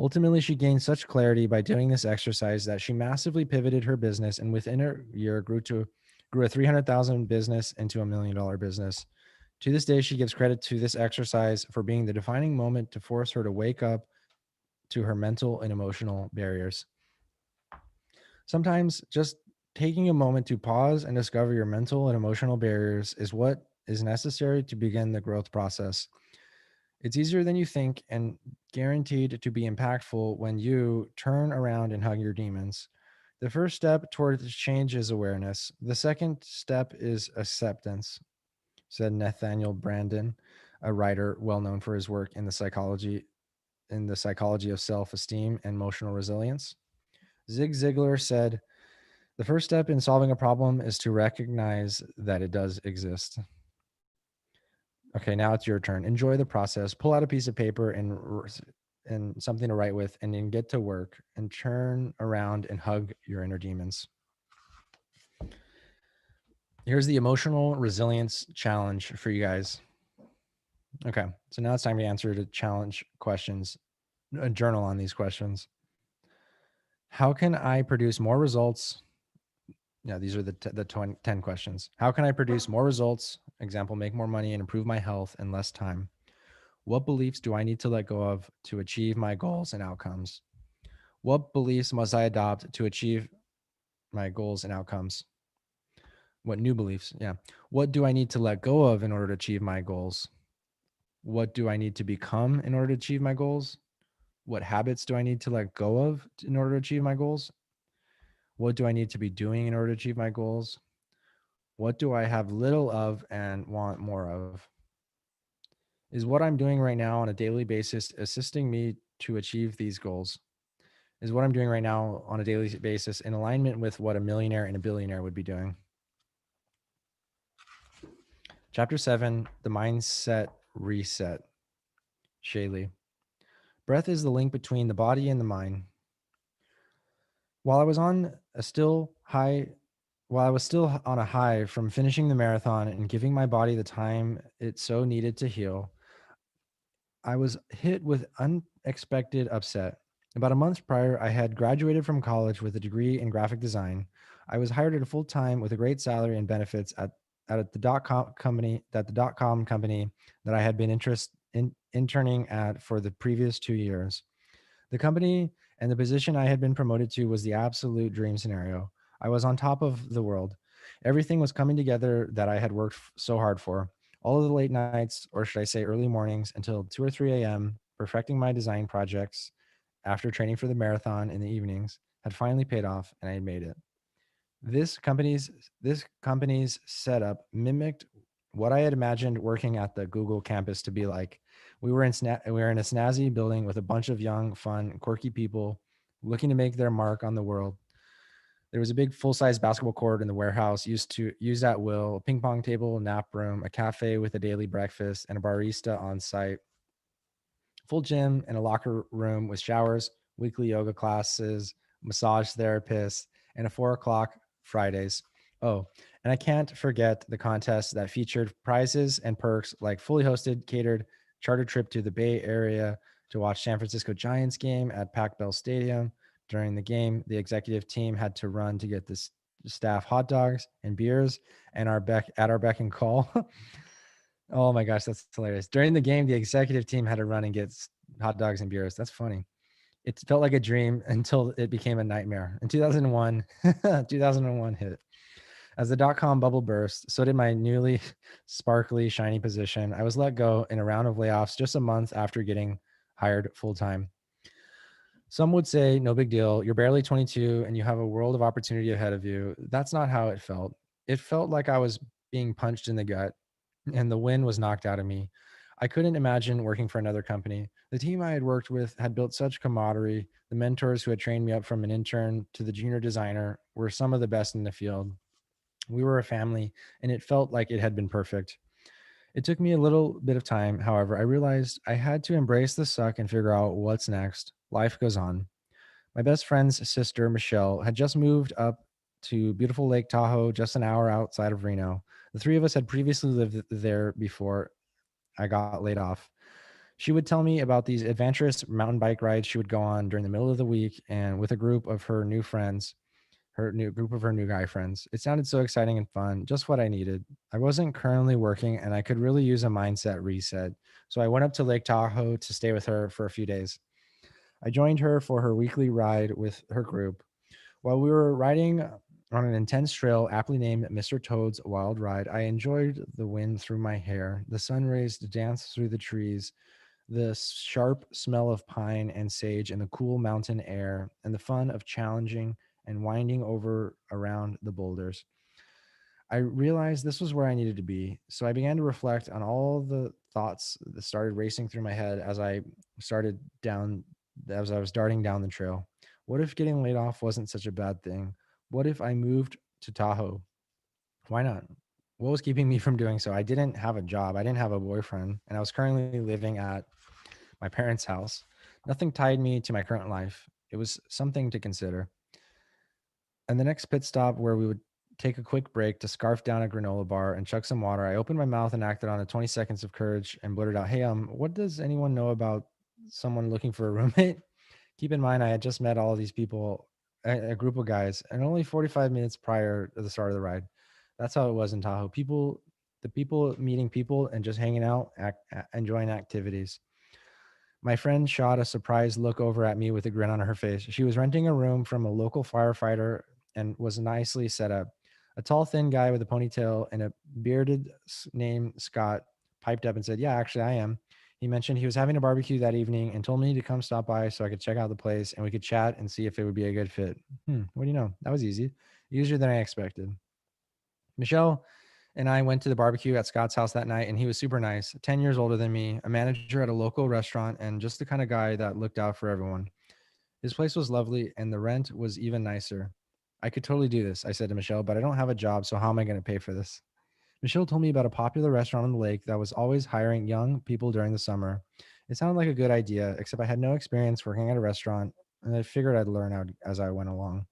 Ultimately, she gained such clarity by doing this exercise that she massively pivoted her business and within a year grew a 300,000 business into $1 million business. To this day, she gives credit to this exercise for being the defining moment to force her to wake up to her mental and emotional barriers. Sometimes just taking a moment to pause and discover your mental and emotional barriers is what is necessary to begin the growth process. It's easier than you think and guaranteed to be impactful when you turn around and hug your demons. The first step towards change is awareness. The second step is acceptance, said Nathaniel Branden, a writer well known for his work in the psychology of self-esteem and emotional resilience. Zig Ziglar said, "The first step in solving a problem is to recognize that it does exist." Okay, now it's your turn. Enjoy the process. Pull out a piece of paper and something to write with, and then get to work and turn around and hug your inner demons. Here's the emotional resilience challenge for you guys. Okay, so now it's time to answer the challenge questions, a journal on these questions. How can I produce more results? Yeah, these are the 10 questions. How can I produce more results? Example, make more money and improve my health in less time. What beliefs do I need to let go of to achieve my goals and outcomes? What beliefs must I adopt to achieve my goals and outcomes? What new beliefs? Yeah. What do I need to let go of in order to achieve my goals? What do I need to become in order to achieve my goals? What habits do I need to let go of in order to achieve my goals? What do I need to be doing in order to achieve my goals? What do I have little of and want more of? Is what I'm doing right now on a daily basis assisting me to achieve these goals? Is what I'm doing right now on a daily basis in alignment with what a millionaire and a billionaire would be doing? Chapter 7, The Mindset Reset. Shaylee. Breath is the link between the body and the mind. While I was still on a high from finishing the marathon and giving my body the time it so needed to heal, I was hit with unexpected upset. About a month prior, I had graduated from college with a degree in graphic design. I was hired at a full time with a great salary and benefits at the dot com company that I had been interning at for the previous 2 years. The company and the position I had been promoted to was the absolute dream scenario. I was on top of the world. Everything was coming together that I had worked so hard for. All of the late nights, or should I say early mornings, until 2 or 3 a.m., perfecting my design projects after training for the marathon in the evenings, had finally paid off and I had made it. This company's setup mimicked what I had imagined working at the Google campus to be like. We were in a snazzy building with a bunch of young, fun, quirky people looking to make their mark on the world. There was a big full-size basketball court in the warehouse used at will, a ping pong table, nap room, a cafe with a daily breakfast, and a barista on site. Full gym and a locker room with showers, weekly yoga classes, massage therapists, and a 4 o'clock Fridays. Oh, and I can't forget the contest that featured prizes and perks like fully hosted, catered charter trip to the Bay Area to watch San Francisco Giants game at Pac Bell Stadium. During the game, the executive team had to run to get the staff hot dogs and beers and our beck and call. Oh my gosh, that's hilarious. During the game, the executive team had to run and get hot dogs and beers. That's funny. It felt like a dream until it became a nightmare. In 2001, 2001 hit. As the dot-com bubble burst, so did my newly sparkly, shiny position. I was let go in a round of layoffs just a month after getting hired full-time. Some would say, no big deal. You're barely 22 and you have a world of opportunity ahead of you. That's not how it felt. It felt like I was being punched in the gut and the wind was knocked out of me. I couldn't imagine working for another company. The team I had worked with had built such camaraderie. The mentors who had trained me up from an intern to the junior designer were some of the best in the field. We were a family, and it felt like it had been perfect. It took me a little bit of time. However, I realized I had to embrace the suck and figure out what's next. Life goes on. My best friend's sister, Michelle, had just moved up to beautiful Lake Tahoe, just an hour outside of Reno. The three of us had previously lived there before I got laid off. She would tell me about these adventurous mountain bike rides she would go on during the middle of the week and with a group of her new friends, her new guy friends. It sounded so exciting and fun, just what I needed. I wasn't currently working and I could really use a mindset reset. So I went up to Lake Tahoe to stay with her for a few days. I joined her for her weekly ride with her group. While we were riding on an intense trail aptly named Mr. Toad's Wild Ride, I enjoyed the wind through my hair, the sun rays danced through the trees, the sharp smell of pine and sage in the cool mountain air, and the fun of challenging and winding over around the boulders. I realized this was where I needed to be. So I began to reflect on all the thoughts that started racing through my head started down as I was darting down the trail. What if getting laid off wasn't such a bad thing? What if I moved to Tahoe? Why not? What was keeping me from doing so? I didn't have a job. I didn't have a boyfriend, and I was currently living at my parents' house. Nothing tied me to my current life. It was something to consider. And the next pit stop, where we would take a quick break to scarf down a granola bar and chug some water, I opened my mouth and acted on a 20 seconds of courage and blurted out, "Hey, what does anyone know about someone looking for a roommate?" Keep in mind, I had just met all of these people, a group of guys, and only 45 minutes prior to the start of the ride. That's how it was in Tahoe. The people meeting people and just hanging out, enjoying activities. My friend shot a surprised look over at me with a grin on her face. She was renting a room from a local firefighter and was nicely set up. A tall, thin guy with a ponytail and a bearded named Scott piped up and said, "Yeah, actually, I am." He mentioned he was having a barbecue that evening and told me to come stop by so I could check out the place and we could chat and see if it would be a good fit. What do you know? That was easy, easier than I expected. Michelle and I went to the barbecue at Scott's house that night, and he was super nice, 10 years older than me, a manager at a local restaurant, and just the kind of guy that looked out for everyone. His place was lovely, and the rent was even nicer. "I could totally do this," I said to Michelle, "but I don't have a job, so how am I going to pay for this?" Michelle told me about a popular restaurant on the lake that was always hiring young people during the summer. It sounded like a good idea, except I had no experience working at a restaurant, and I figured I'd learn out as I went along.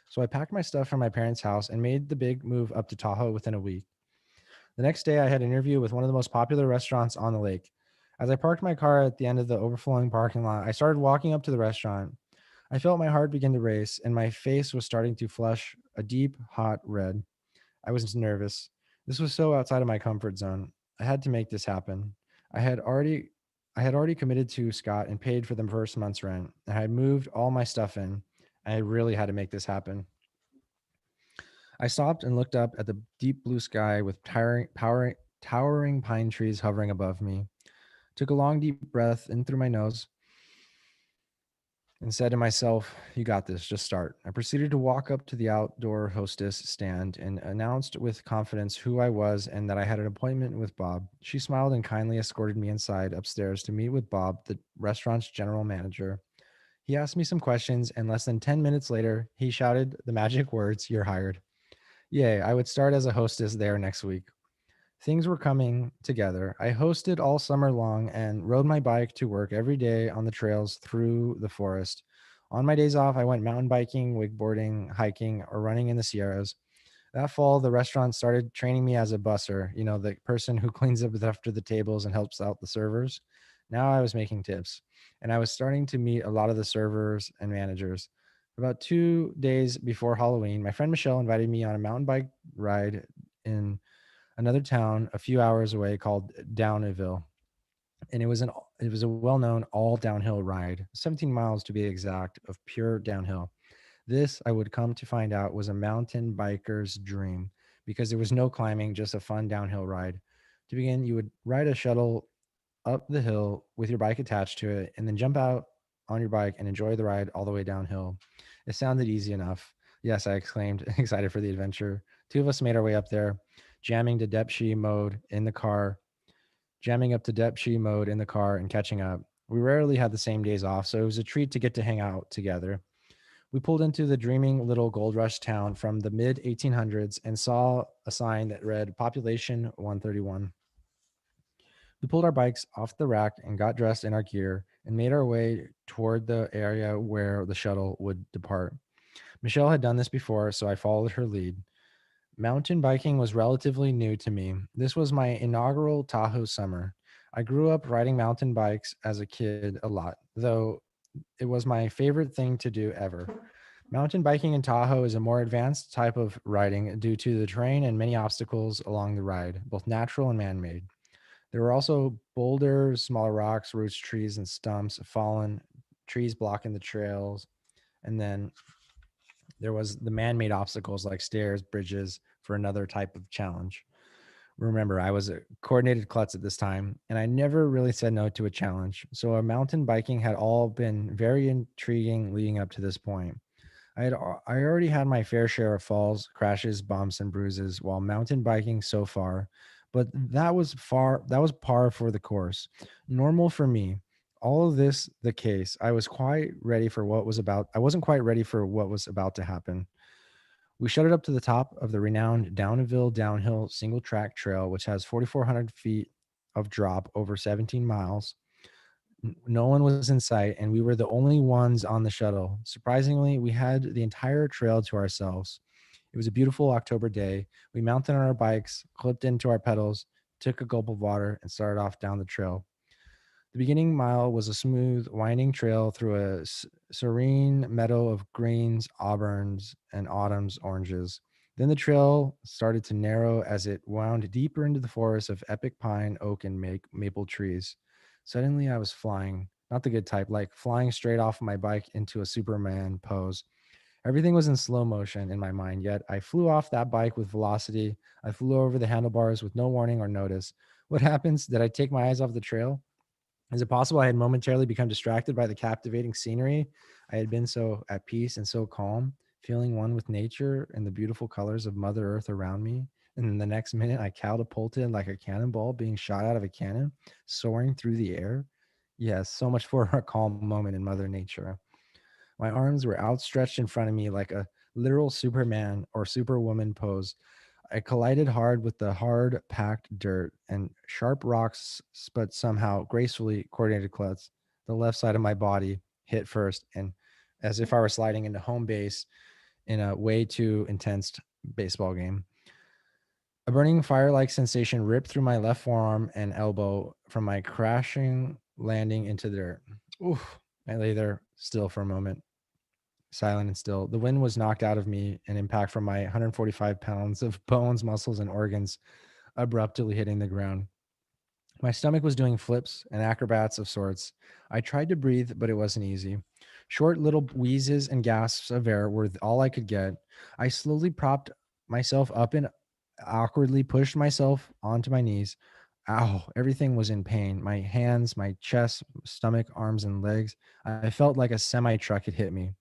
So I packed my stuff from my parents' house and made the big move up to Tahoe within a week. The next day, I had an interview with one of the most popular restaurants on the lake. As I parked my car at the end of the overflowing parking lot, I started walking up to the restaurant. I felt my heart begin to race, and my face was starting to flush a deep, hot red. I was nervous. This was so outside of my comfort zone. I had to make this happen. I had already I had already committed to Scott and paid for the first month's rent. I had moved all my stuff in. I really had to make this happen. I stopped and looked up at the deep blue sky with towering pine trees hovering above me. Took a long, deep breath in through my nose and said to myself, "You got this, just start." I proceeded to walk up to the outdoor hostess stand and announced with confidence who I was and that I had an appointment with Bob. She smiled and kindly escorted me inside upstairs to meet with Bob, the restaurant's general manager. He asked me some questions, and less than 10 minutes later, he shouted the magic words, "You're hired." Yay, I would start as a hostess there next week. Things were coming together. I hosted all summer long and rode my bike to work every day on the trails through the forest. On my days off, I went mountain biking, wakeboarding, hiking, or running in the Sierras. That fall, the restaurant started training me as a busser, the person who cleans up after the tables and helps out the servers. Now I was making tips, and I was starting to meet a lot of the servers and managers. About 2 days before Halloween, my friend Michelle invited me on a mountain bike ride in another town a few hours away called Downeyville. And it was a well-known all downhill ride, 17 miles to be exact, of pure downhill. This, I would come to find out, was a mountain biker's dream because there was no climbing, just a fun downhill ride. To begin, you would ride a shuttle up the hill with your bike attached to it and then jump out on your bike and enjoy the ride all the way downhill. It sounded easy enough. Yes, I exclaimed, excited for the adventure. Two of us made our way up there, jamming to Depshi mode in the car, jamming up to Depshi mode in the car and catching up. We rarely had the same days off, so it was a treat to get to hang out together. We pulled into the dreaming little gold rush town from the mid 1800s and saw a sign that read Population 131. We pulled our bikes off the rack and got dressed in our gear and made our way toward the area where the shuttle would depart. Michelle had done this before, so I followed her lead. Mountain biking was relatively new to me. This was my inaugural Tahoe summer. I grew up riding mountain bikes as a kid a lot, though it was my favorite thing to do ever. Mountain biking in Tahoe is a more advanced type of riding due to the terrain and many obstacles along the ride, both natural and man made. There were also boulders, smaller rocks, roots, trees, and stumps, fallen trees blocking the trails. And then there was the man made obstacles like stairs, bridges for another type of challenge. Remember, I was a coordinated klutz at this time, and I never really said no to a challenge. So, our mountain biking had all been very intriguing leading up to this point. I already had my fair share of falls, crashes, bumps, and bruises while mountain biking so far, but that was par for the course. Normal for me. All of this the case. I wasn't quite ready for what was about to happen. We shut it up to the top of the renowned Downville downhill single track trail, which has 4,400 feet of drop over 17 miles. No one was in sight, and we were the only ones on the shuttle. Surprisingly, we had the entire trail to ourselves. It was a beautiful October day. We mounted on our bikes, clipped into our pedals, took a gulp of water, and started off down the trail. The beginning mile was a smooth, winding trail through a serene meadow of greens, auburns, and autumn's oranges. Then the trail started to narrow as it wound deeper into the forest of epic pine, oak, and maple trees. Suddenly, I was flying, not the good type, like flying straight off my bike into a Superman pose. Everything was in slow motion in my mind, yet I flew off that bike with velocity. I flew over the handlebars with no warning or notice. What happens? Did I take my eyes off the trail? Is it possible I had momentarily become distracted by the captivating scenery? I had been so at peace and so calm, feeling one with nature and the beautiful colors of Mother Earth around me. And then the next minute, I catapulted like a cannonball being shot out of a cannon, soaring through the air. Yes, so much for a calm moment in Mother Nature. My arms were outstretched in front of me like a literal Superman or Superwoman pose. I collided hard with the hard packed dirt and sharp rocks, but somehow gracefully coordinated klutz. The left side of my body hit first, and as if I were sliding into home base in a way too intense baseball game. A burning fire like sensation ripped through my left forearm and elbow from my crashing landing into the dirt. Oof. I lay there still for a moment, silent and still. The wind was knocked out of me, an impact from my 145 pounds of bones, muscles, and organs abruptly hitting the ground. My stomach was doing flips and acrobats of sorts. I tried to breathe, but it wasn't easy. Short little wheezes and gasps of air were all I could get. I slowly propped myself up and awkwardly pushed myself onto my knees. Ow, everything was in pain. My hands, my chest, stomach, arms, and legs. I felt like a semi truck had hit me.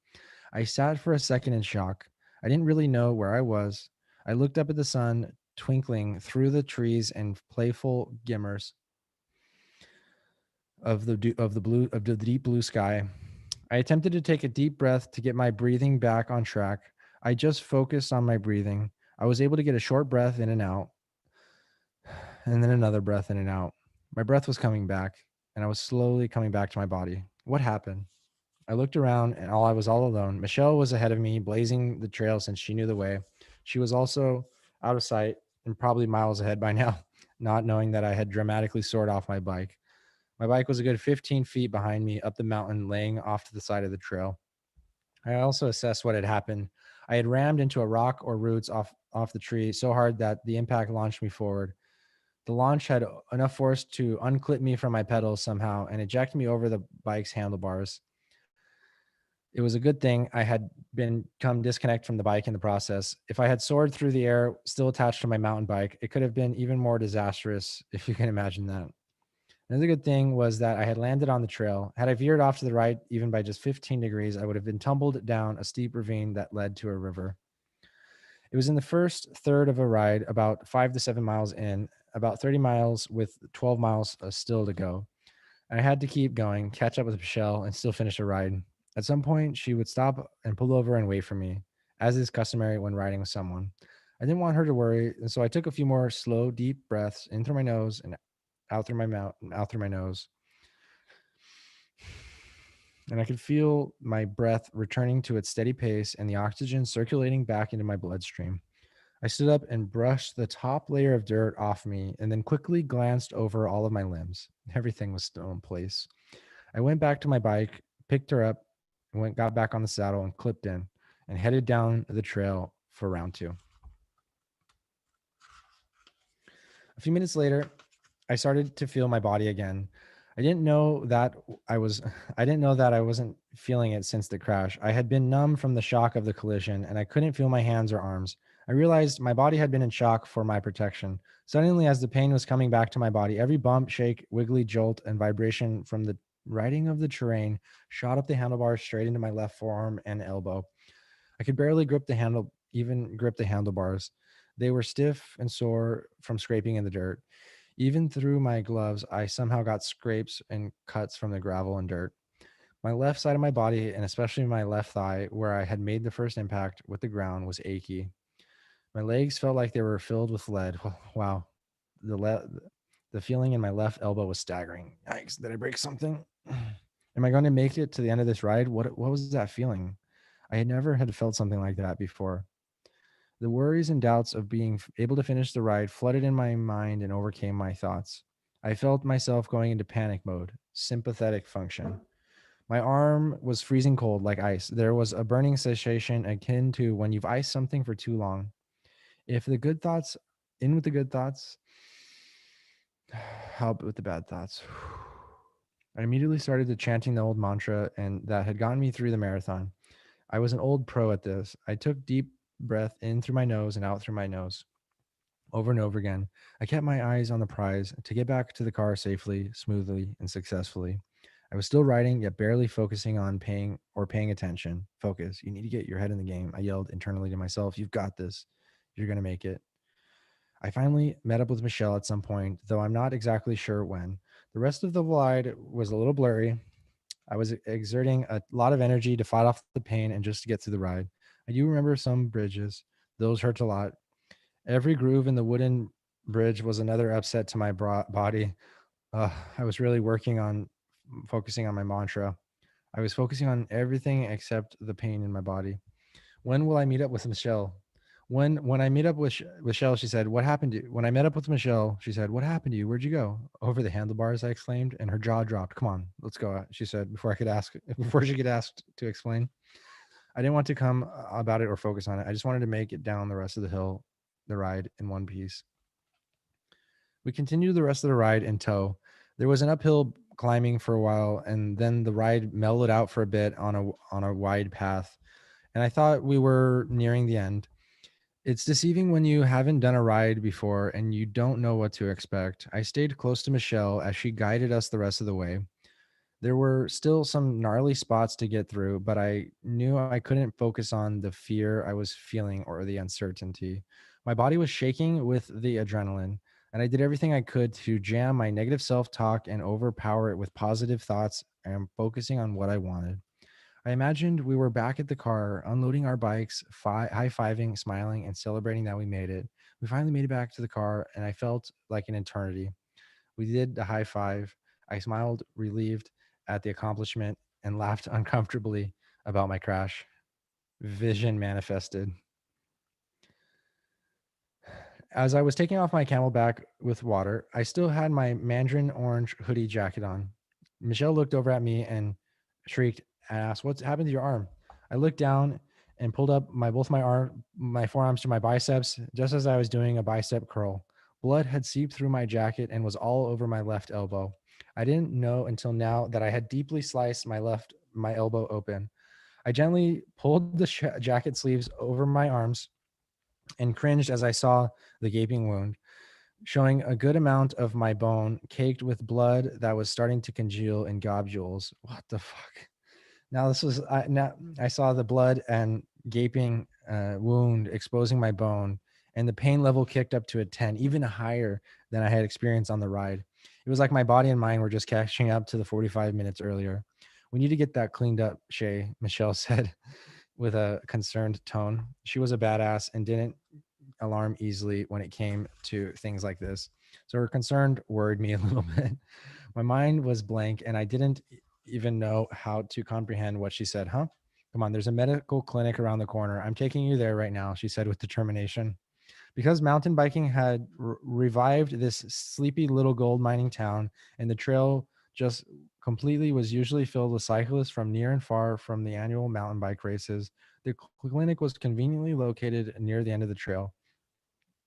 I sat for a second in shock. I didn't really know where I was. I looked up at the sun twinkling through the trees and playful gimmers of the deep blue sky. I attempted to take a deep breath to get my breathing back on track. I just focused on my breathing. I was able to get a short breath in and out, and then another breath in and out. My breath was coming back, and I was slowly coming back to my body. What happened? I looked around and I was all alone. Michelle was ahead of me, blazing the trail since she knew the way. She was also out of sight and probably miles ahead by now, not knowing that I had dramatically soared off my bike. My bike was a good 15 feet behind me up the mountain, laying off to the side of the trail. I also assessed what had happened. I had rammed into a rock or roots off the tree so hard that the impact launched me forward. The launch had enough force to unclip me from my pedals somehow and eject me over the bike's handlebars. It was a good thing I had been come disconnect from the bike in the process. If I had soared through the air still attached to my mountain bike, it could have been even more disastrous, if you can imagine that. Another good thing was that I had landed on the trail. Had I veered off to the right, even by just 15 degrees, I would have been tumbled down a steep ravine that led to a river. It was in the first third of a ride, about 5 to 7 miles in, about 30 miles with 12 miles still to go. I had to keep going, catch up with Michelle, and still finish the ride. At some point, she would stop and pull over and wait for me, as is customary when riding with someone. I didn't want her to worry, and so I took a few more slow, deep breaths in through my nose and out through my mouth and out through my nose. And I could feel my breath returning to its steady pace and the oxygen circulating back into my bloodstream. I stood up and brushed the top layer of dirt off me and then quickly glanced over all of my limbs. Everything was still in place. I went back to my bike, picked her up, got back on the saddle and clipped in and headed down the trail for round two. A few minutes later, I started to feel my body again. I didn't know that I was I didn't know that I wasn't feeling it since the crash. I had been numb from the shock of the collision and I couldn't feel my hands or arms. I realized my body had been in shock for my protection. Suddenly, as the pain was coming back to my body, every bump, shake, wiggly jolt, and vibration from the riding of the terrain shot up the handlebars straight into my left forearm and elbow. I could barely even grip the handlebars. They were stiff and sore from scraping in the dirt. Even through my gloves, I somehow got scrapes and cuts from the gravel and dirt. My left side of my body, and especially my left thigh, where I had made the first impact with the ground, was achy. My legs felt like they were filled with lead. Wow. The, le- the feeling in my left elbow was staggering. Yikes, did I break something? Am I going to make it to the end of this ride? What was that feeling? I had never had felt something like that before. The worries and doubts of being able to finish the ride flooded in my mind and overcame my thoughts. I felt myself going into panic mode, sympathetic function. My arm was freezing cold like ice. There was a burning sensation akin to when you've iced something for too long. If the good thoughts, in with the good thoughts, help with the bad thoughts. I immediately started to chanting the old mantra and that had gotten me through the marathon. I was an old pro at this. I took deep breath in through my nose and out through my nose over and over again. I kept my eyes on the prize to get back to the car safely, smoothly, and successfully. I was still riding, yet barely focusing on paying attention. Focus. You need to get your head in the game. I yelled internally to myself, "You've got this. You're going to make it." I finally met up with Michelle at some point, though I'm not exactly sure when. The rest of the ride was a little blurry. I was exerting a lot of energy to fight off the pain and just to get through the ride. I do remember some bridges. Those hurt a lot. Every groove in the wooden bridge was another upset to my body. I was really working on focusing on my mantra. I was focusing on everything except the pain in my body. When will I meet up with Michelle? When I meet up with Michelle, she said, "What happened to you?" When I met up with Michelle, she said, "What happened to you? Where'd you go?" "Over the handlebars," I exclaimed, and her jaw dropped. "Come on, let's go," she said before I could ask before she could ask to explain. I didn't want to come about it or focus on it. I just wanted to make it down the rest of the hill, the ride in one piece. We continued the rest of the ride in tow. There was an uphill climbing for a while, and then the ride mellowed out for a bit on a wide path. And I thought we were nearing the end. It's deceiving when you haven't done a ride before and you don't know what to expect. I stayed close to Michelle as she guided us the rest of the way. There were still some gnarly spots to get through, but I knew I couldn't focus on the fear I was feeling or the uncertainty. My body was shaking with the adrenaline, and I did everything I could to jam my negative self talk and overpower it with positive thoughts and focusing on what I wanted. I imagined we were back at the car, unloading our bikes, high fiving, smiling, and celebrating that we made it. We finally made it back to the car, and I felt like an eternity. We did the high five. I smiled, relieved at the accomplishment, and laughed uncomfortably about my crash. Vision manifested. As I was taking off my camelback with water, I still had my mandarin orange hoodie jacket on. Michelle looked over at me and shrieked and asked, "What's happened to your arm?" I looked down and pulled up my forearms to my biceps, just as I was doing a bicep curl. Blood had seeped through my jacket and was all over my left elbow. I didn't know until now that I had deeply sliced my elbow open. I gently pulled the jacket sleeves over my arms and cringed as I saw the gaping wound, showing a good amount of my bone caked with blood that was starting to congeal in globules. What the fuck? Now I saw the blood and gaping wound exposing my bone, and the pain level kicked up to a 10, even higher than I had experienced on the ride. It was like my body and mind were just catching up to the 45 minutes earlier. We need to get that cleaned up, Shay, Michelle said with a concerned tone. She was a badass and didn't alarm easily when it came to things like this. So her concern worried me a little bit. My mind was blank and I didn't even know how to comprehend what she said. Huh? Come on, there's a medical clinic around the corner. I'm taking you there right now, she said with determination. Because mountain biking had revived this sleepy little gold mining town, and the trail just completely was usually filled with cyclists from near and far from the annual mountain bike races, the clinic was conveniently located near the end of the trail.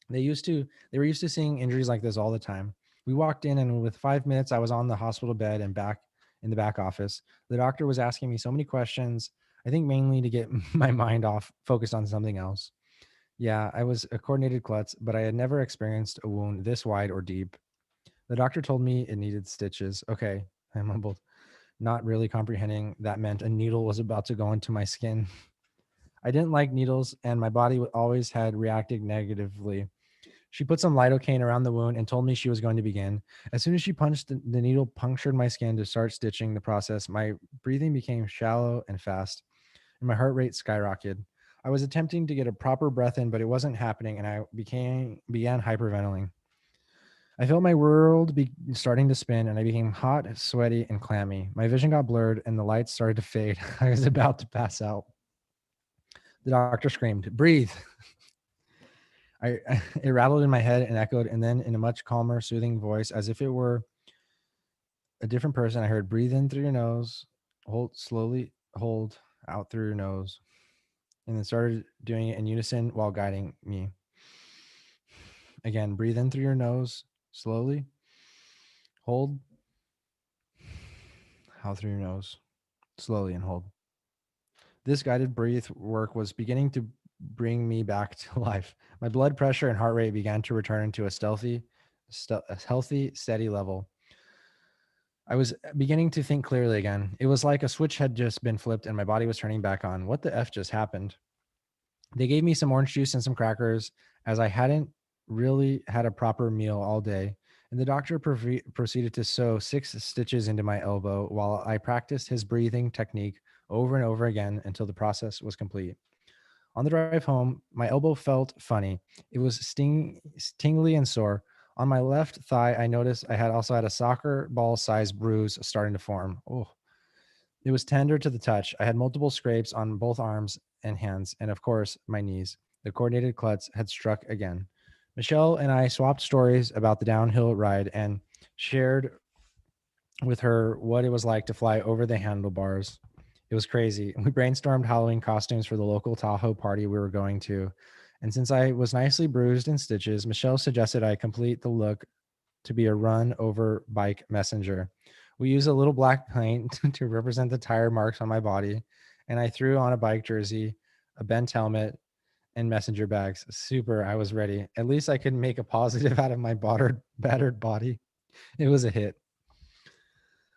They were used to seeing injuries like this all the time. We walked in, and with 5 minutes, I was on the hospital bed and back in the back office. The doctor was asking me so many questions, I think mainly to get my mind off, focused on something else. Yeah, I was a coordinated klutz, but I had never experienced a wound this wide or deep. The doctor told me it needed stitches. Okay, I mumbled, not really comprehending that meant a needle was about to go into my skin. I didn't like needles, and my body always had reacted negatively. She put some lidocaine around the wound and told me she was going to begin. As soon as she punched the needle punctured my skin to start stitching the process, my breathing became shallow and fast, and my heart rate skyrocketed. I was attempting to get a proper breath in, but it wasn't happening, and I began hyperventilating. I felt my world starting to spin, and I became hot, sweaty, and clammy. My vision got blurred, and the lights started to fade. I was about to pass out. The doctor screamed, "Breathe!" It rattled in my head and echoed, and then in a much calmer, soothing voice, as if it were a different person, I heard, "Breathe in through your nose, hold slowly, hold out through your nose," and then started doing it in unison while guiding me. Again, breathe in through your nose slowly, hold out through your nose slowly, and hold. This guided breath work was beginning to bring me back to life. My blood pressure and heart rate began to return to a healthy, steady level. I was beginning to think clearly again. It was like a switch had just been flipped and my body was turning back on. What the F just happened? They gave me some orange juice and some crackers, as I hadn't really had a proper meal all day. And the doctor proceeded to sew 6 stitches into my elbow while I practiced his breathing technique over and over again until the process was complete. On the drive home, my elbow felt funny. It was tingly and sore. On my left thigh, I noticed I had also had a soccer ball sized bruise starting to form. Oh, it was tender to the touch. I had multiple scrapes on both arms and hands, and of course, my knees. The coordinated klutz had struck again. Michelle and I swapped stories about the downhill ride and shared with her what it was like to fly over the handlebars. It was crazy. We brainstormed Halloween costumes for the local Tahoe party we were going to. And since I was nicely bruised in stitches, Michelle suggested I complete the look to be a run over bike messenger. We used a little black paint to represent the tire marks on my body, and I threw on a bike jersey, a bent helmet, and messenger bags. Super, I was ready. At least I could make a positive out of my battered body. It was a hit.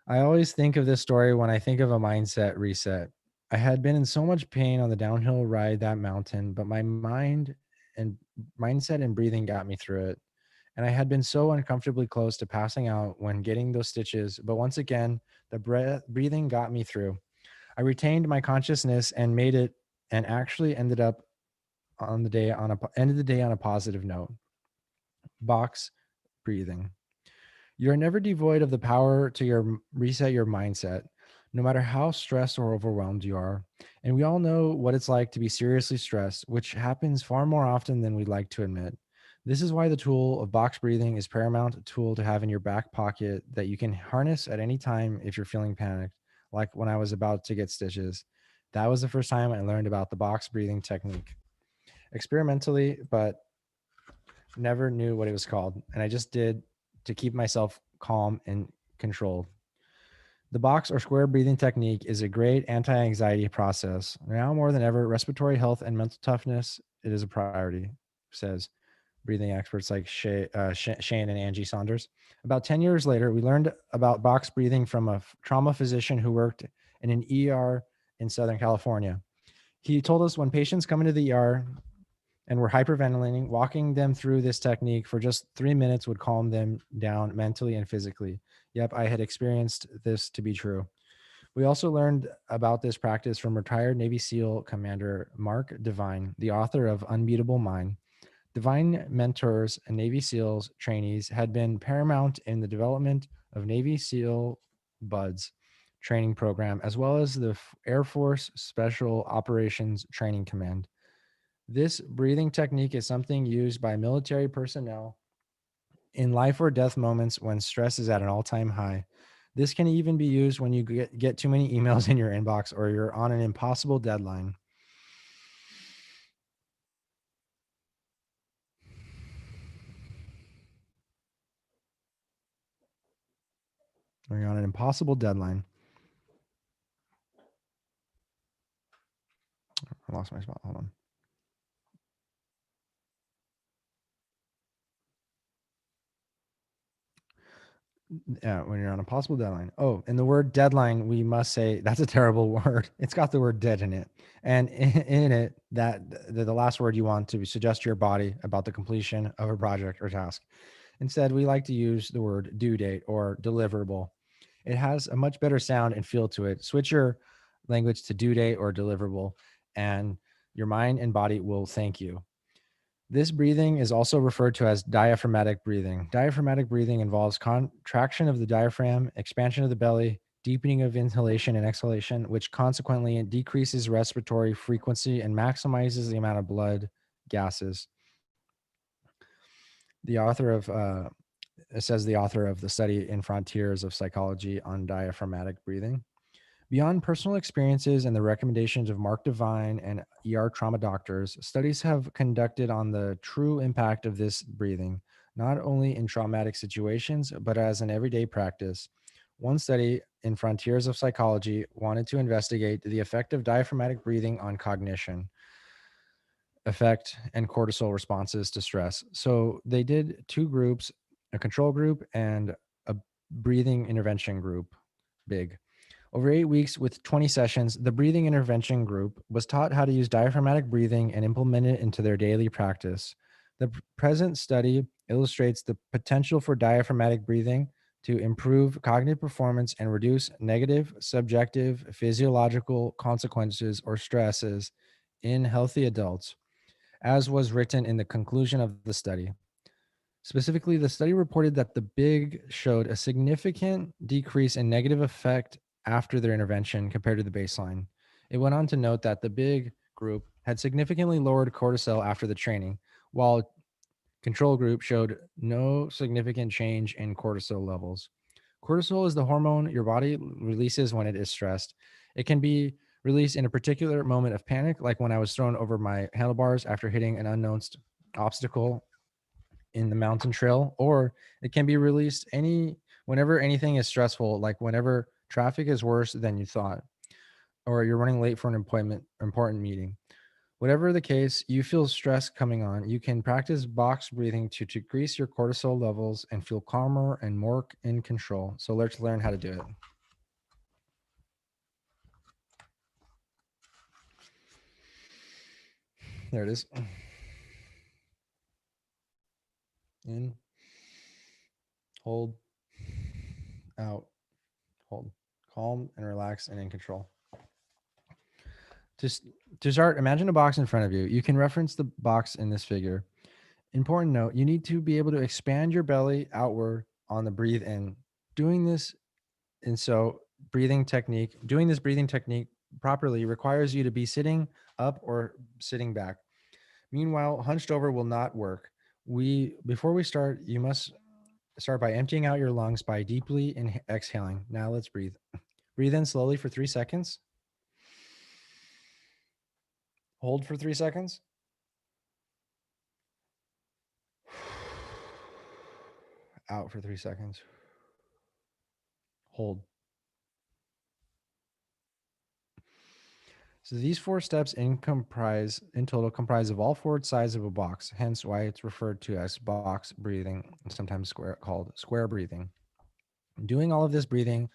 I always think of this story when I think of a mindset reset. I had been in so much pain on the downhill ride that mountain, but my and mindset and breathing got me through it. And I had been so uncomfortably close to passing out when getting those stitches, but once again, the breathing got me through. I retained my consciousness and made it, and actually ended the day on a positive note. Box breathing. You're never devoid of the power to reset your mindset. no matter how stressed or overwhelmed you are. And we all know what it's like to be seriously stressed, which happens far more often than we'd like to admit. This is why the tool of box breathing is paramount tool to have in your back pocket that you can harness at any time if you're feeling panicked, like when I was about to get stitches. That was the first time I learned about the box breathing technique experimentally, but never knew what it was called. And I just did to keep myself calm and controlled. The box or square breathing technique is a great anti anxiety process. Now more than ever, respiratory health and mental toughness, it is a priority, says breathing experts like Shane and Angie Saunders. About 10 years later, we learned about box breathing from a trauma physician who worked in an ER in Southern California. He told us when patients come into the ER and were hyperventilating, walking them through this technique for just 3 minutes would calm them down mentally and physically. Yep, I had experienced this to be true. We also learned about this practice from retired Navy SEAL Commander Mark Devine, the author of Unbeatable Mind. Devine mentors and Navy SEALs trainees had been paramount in the development of Navy SEAL BUDS training program, as well as the Air Force Special Operations Training Command. This breathing technique is something used by military personnel in life or death moments when stress is at an all-time high. This can even be used when you get too many emails in your inbox or you're on an impossible deadline. Or you're on an impossible deadline. I lost my spot. Hold on. Yeah, when you're on a possible deadline. Oh, and the word deadline, we must say that's a terrible word. It's got the word dead in it. And in it, that the last word you want to suggest to your body about the completion of a project or task. Instead, we like to use the word due date or deliverable. It has a much better sound and feel to it. Switch your language to due date or deliverable, and your mind and body will thank you. This breathing is also referred to as diaphragmatic breathing. Diaphragmatic breathing involves contraction of the diaphragm, expansion of the belly, deepening of inhalation and exhalation, which consequently decreases respiratory frequency and maximizes the amount of blood gases. The author of it says the author of the study in Frontiers of Psychology on diaphragmatic breathing. Beyond personal experiences and the recommendations of Mark Devine and ER trauma doctors, studies have conducted on the true impact of this breathing, not only in traumatic situations, but as an everyday practice. One study in Frontiers of Psychology wanted to investigate the effect of diaphragmatic breathing on cognition, effect, and cortisol responses to stress. So they did two groups, a control group and a breathing intervention group, big. Over 8 weeks with 20 sessions, the breathing intervention group was taught how to use diaphragmatic breathing and implement it into their daily practice. The present study illustrates the potential for diaphragmatic breathing to improve cognitive performance and reduce negative subjective physiological consequences or stresses in healthy adults, as was written in the conclusion of the study. Specifically, the study reported that the big showed a significant decrease in negative effect after their intervention compared to the baseline. It went on to note that the big group had significantly lowered cortisol after the training, while control group showed no significant change in cortisol levels. Cortisol is the hormone your body releases when it is stressed. It can be released in a particular moment of panic, like when I was thrown over my handlebars after hitting an unknown obstacle in the mountain trail, or it can be released whenever anything is stressful, like whenever traffic is worse than you thought, or you're running late for an important meeting. Whatever the case, you feel stress coming on, you can practice box breathing to decrease your cortisol levels and feel calmer and more in control. So let's learn how to do it. There it is. In, hold, out, hold. Calm and relax and in control. Just to start, imagine a box in front of you. You can reference the box in this figure. Important note, you need to be able to expand your belly outward on the breathe in. Doing this, and so doing this breathing technique properly requires you to be sitting up or sitting back. Meanwhile, hunched over will not work. Before we start, you must start by emptying out your lungs by deeply exhaling. Now let's breathe. Breathe in slowly for 3 seconds. Hold for 3 seconds. Out for 3 seconds. Hold. So these 4 steps in total comprise of all 4 sides of a box, hence why it's referred to as box breathing, sometimes called square breathing. Doing all of this breathing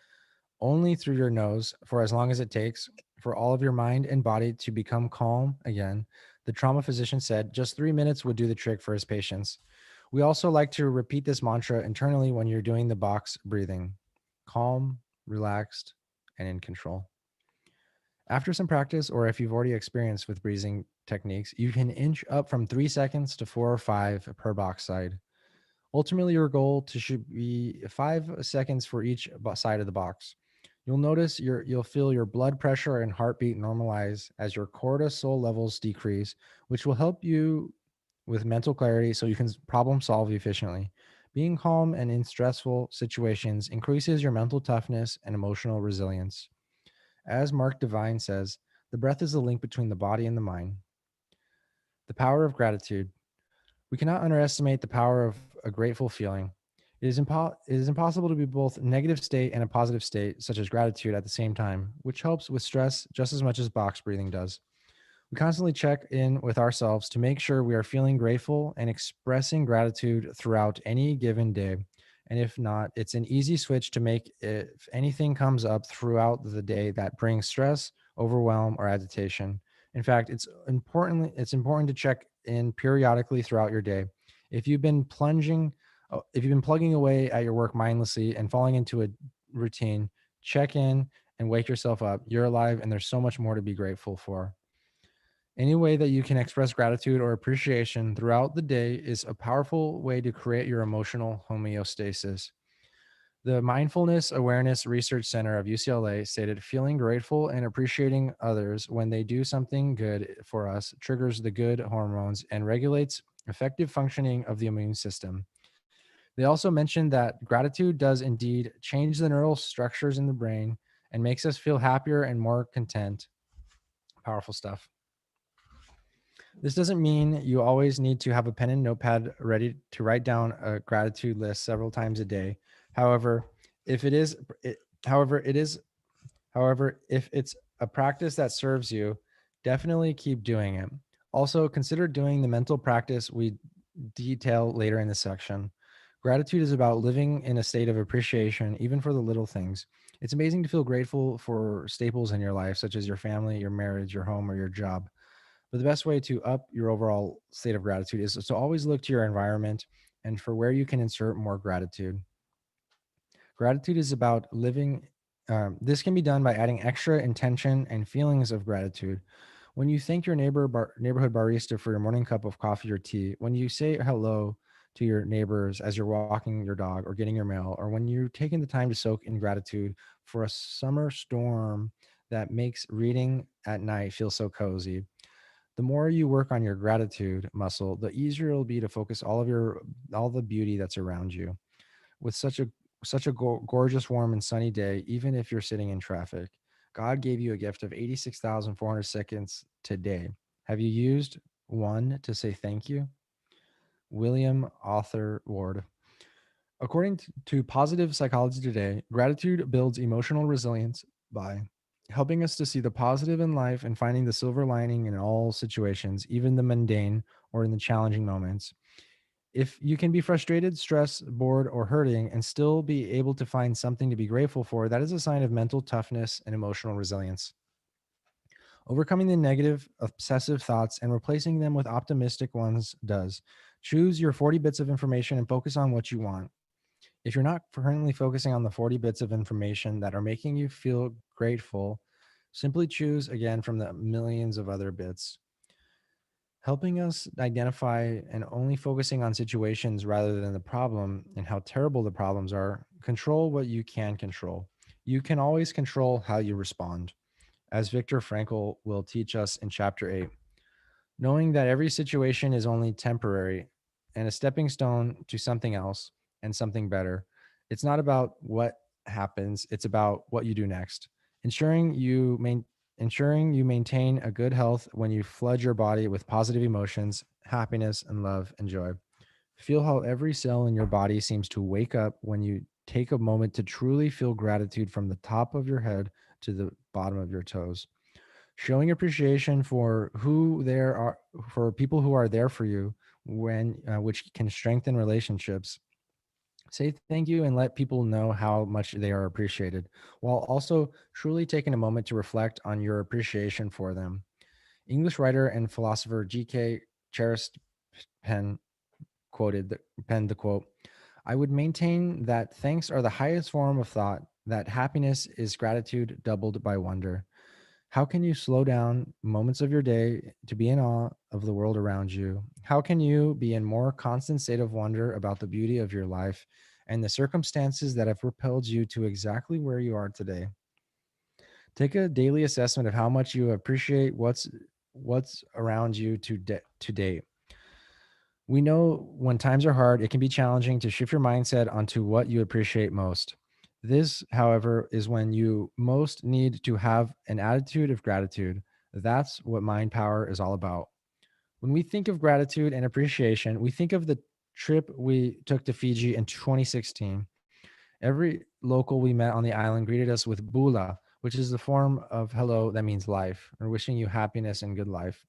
only through your nose for as long as it takes for all of your mind and body to become calm again. The trauma physician said just 3 minutes would do the trick for his patients. We also like to repeat this mantra internally when you're doing the box breathing: calm, relaxed, and in control. After some practice, or if you've already experienced with breathing techniques, you can inch up from 3 seconds to 4 or 5 per box side. Ultimately, your goal should be 5 seconds for each side of the box. You'll notice you'll feel your blood pressure and heartbeat normalize as your cortisol levels decrease, which will help you with mental clarity so you can problem solve efficiently. Being calm and in stressful situations increases your mental toughness and emotional resilience. As Mark Devine says, the breath is the link between the body and the mind. The power of gratitude. We cannot underestimate the power of a grateful feeling. It is impossible to be both a negative state and a positive state, such as gratitude, at the same time, which helps with stress just as much as box breathing does. We constantly check in with ourselves to make sure we are feeling grateful and expressing gratitude throughout any given day. And if not, it's an easy switch to make if anything comes up throughout the day that brings stress, overwhelm, or agitation. In fact, it's important to check in periodically throughout your day. If you've been if you've been plugging away at your work mindlessly and falling into a routine, check in and wake yourself up. You're alive and there's so much more to be grateful for. Any way that you can express gratitude or appreciation throughout the day is a powerful way to create your emotional homeostasis. The Mindfulness Awareness Research Center of UCLA stated feeling grateful and appreciating others when they do something good for us triggers the good hormones and regulates effective functioning of the immune system. They also mentioned that gratitude does indeed change the neural structures in the brain and makes us feel happier and more content. Powerful stuff. This doesn't mean you always need to have a pen and notepad ready to write down a gratitude list several times a day. However, if it is, it, however, it is, however, if it's a practice that serves you, definitely keep doing it. Also, consider doing the mental practice we detail later in this section. Gratitude is about living in a state of appreciation, even for the little things. It's amazing to feel grateful for staples in your life, such as your family, your marriage, your home, or your job. But the best way to up your overall state of gratitude is to always look to your environment and for where you can insert more gratitude. Gratitude is about living. This can be done by adding extra intention and feelings of gratitude. When you thank your neighborhood barista for your morning cup of coffee or tea, when you say hello to your neighbors as you're walking your dog or getting your mail, or when you're taking the time to soak in gratitude for a summer storm that makes reading at night feel so cozy. The more you work on your gratitude muscle, the easier it'll be to focus all the beauty that's around you. With such a gorgeous, warm, and sunny day, even if you're sitting in traffic, God gave you a gift of 86,400 seconds today. Have you used one to say thank you? William Arthur Ward. According to Positive Psychology Today, gratitude builds emotional resilience by helping us to see the positive in life and finding the silver lining in all situations, even the mundane or in the challenging moments. If you can be frustrated, stressed, bored, or hurting and still be able to find something to be grateful for, that is a sign of mental toughness and emotional resilience. Overcoming the negative, obsessive thoughts and replacing them with optimistic ones does. Choose your 40 bits of information and focus on what you want. If you're not currently focusing on the 40 bits of information that are making you feel grateful, simply choose again from the millions of other bits. Helping us identify and only focusing on situations rather than the problem and how terrible the problems are, control what you can control. You can always control how you respond, as Viktor Frankl will teach us in chapter 8. Knowing that every situation is only temporary and a stepping stone to something else and something better. It's not about what happens, it's about what you do next. Ensuring you maintain a good health when you flood your body with positive emotions, happiness and love and joy. Feel how every cell in your body seems to wake up when you take a moment to truly feel gratitude from the top of your head to the bottom of your toes. Showing appreciation for who there are for people who are there for you when which can strengthen relationships. Say thank you and let people know how much they are appreciated, while also truly taking a moment to reflect on your appreciation for them. English writer and philosopher G.K. Cherished Penn penned the quote, I would maintain that thanks are the highest form of thought, that happiness is gratitude doubled by wonder. How can you slow down moments of your day to be in awe of the world around you? How can you be in more constant state of wonder about the beauty of your life and the circumstances that have propelled you to exactly where you are today? Take a daily assessment of how much you appreciate what's around you to date. We know when times are hard, it can be challenging to shift your mindset onto what you appreciate most. This, however, is when you most need to have an attitude of gratitude. That's what mind power is all about. When we think of gratitude and appreciation, we think of the trip we took to Fiji in 2016. Every local we met on the island greeted us with bula, which is the form of hello that means life, or wishing you happiness and good life.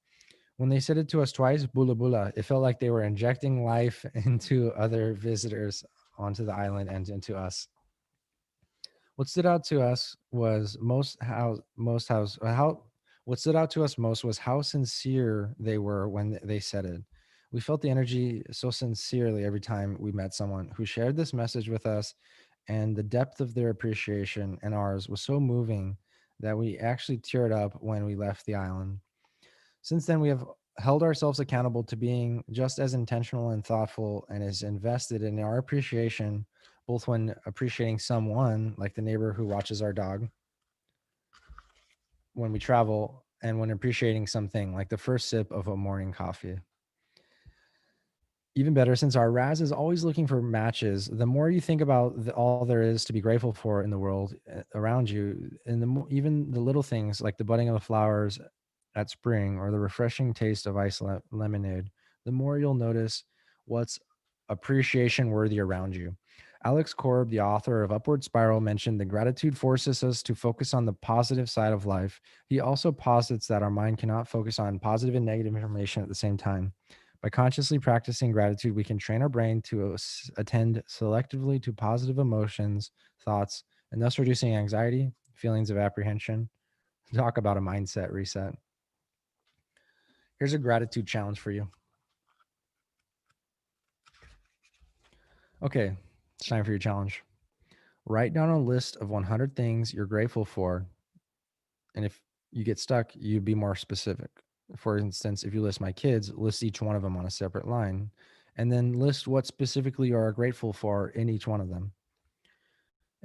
When they said it to us twice, bula bula, it felt like they were injecting life into other visitors onto the island and into us. What stood out to us was how what stood out to us most was how sincere they were when they said it. We felt the energy so sincerely every time we met someone who shared this message with us, and the depth of their appreciation and ours was so moving that we actually teared up when we left the island. Since then, we have held ourselves accountable to being just as intentional and thoughtful and as invested in our appreciation, both when appreciating someone, like the neighbor who watches our dog when we travel, and when appreciating something, like the first sip of a morning coffee. Even better, since our Raz is always looking for matches, the more you think about all there is to be grateful for in the world around you, and even the little things like the budding of the flowers at spring or the refreshing taste of lemonade, the more you'll notice what's appreciation worthy around you. Alex Korb, the author of Upward Spiral, mentioned that gratitude forces us to focus on the positive side of life. He also posits that our mind cannot focus on positive and negative information at the same time. By consciously practicing gratitude, we can train our brain to attend selectively to positive emotions, thoughts, and thus reducing anxiety, feelings of apprehension. Talk about a mindset reset. Here's a gratitude challenge for you. Okay, it's time for your challenge. Write down a list of 100 things you're grateful for. And if you get stuck, you'd be more specific. For instance, if you list my kids, list each one of them on a separate line, and then list what specifically you are grateful for in each one of them.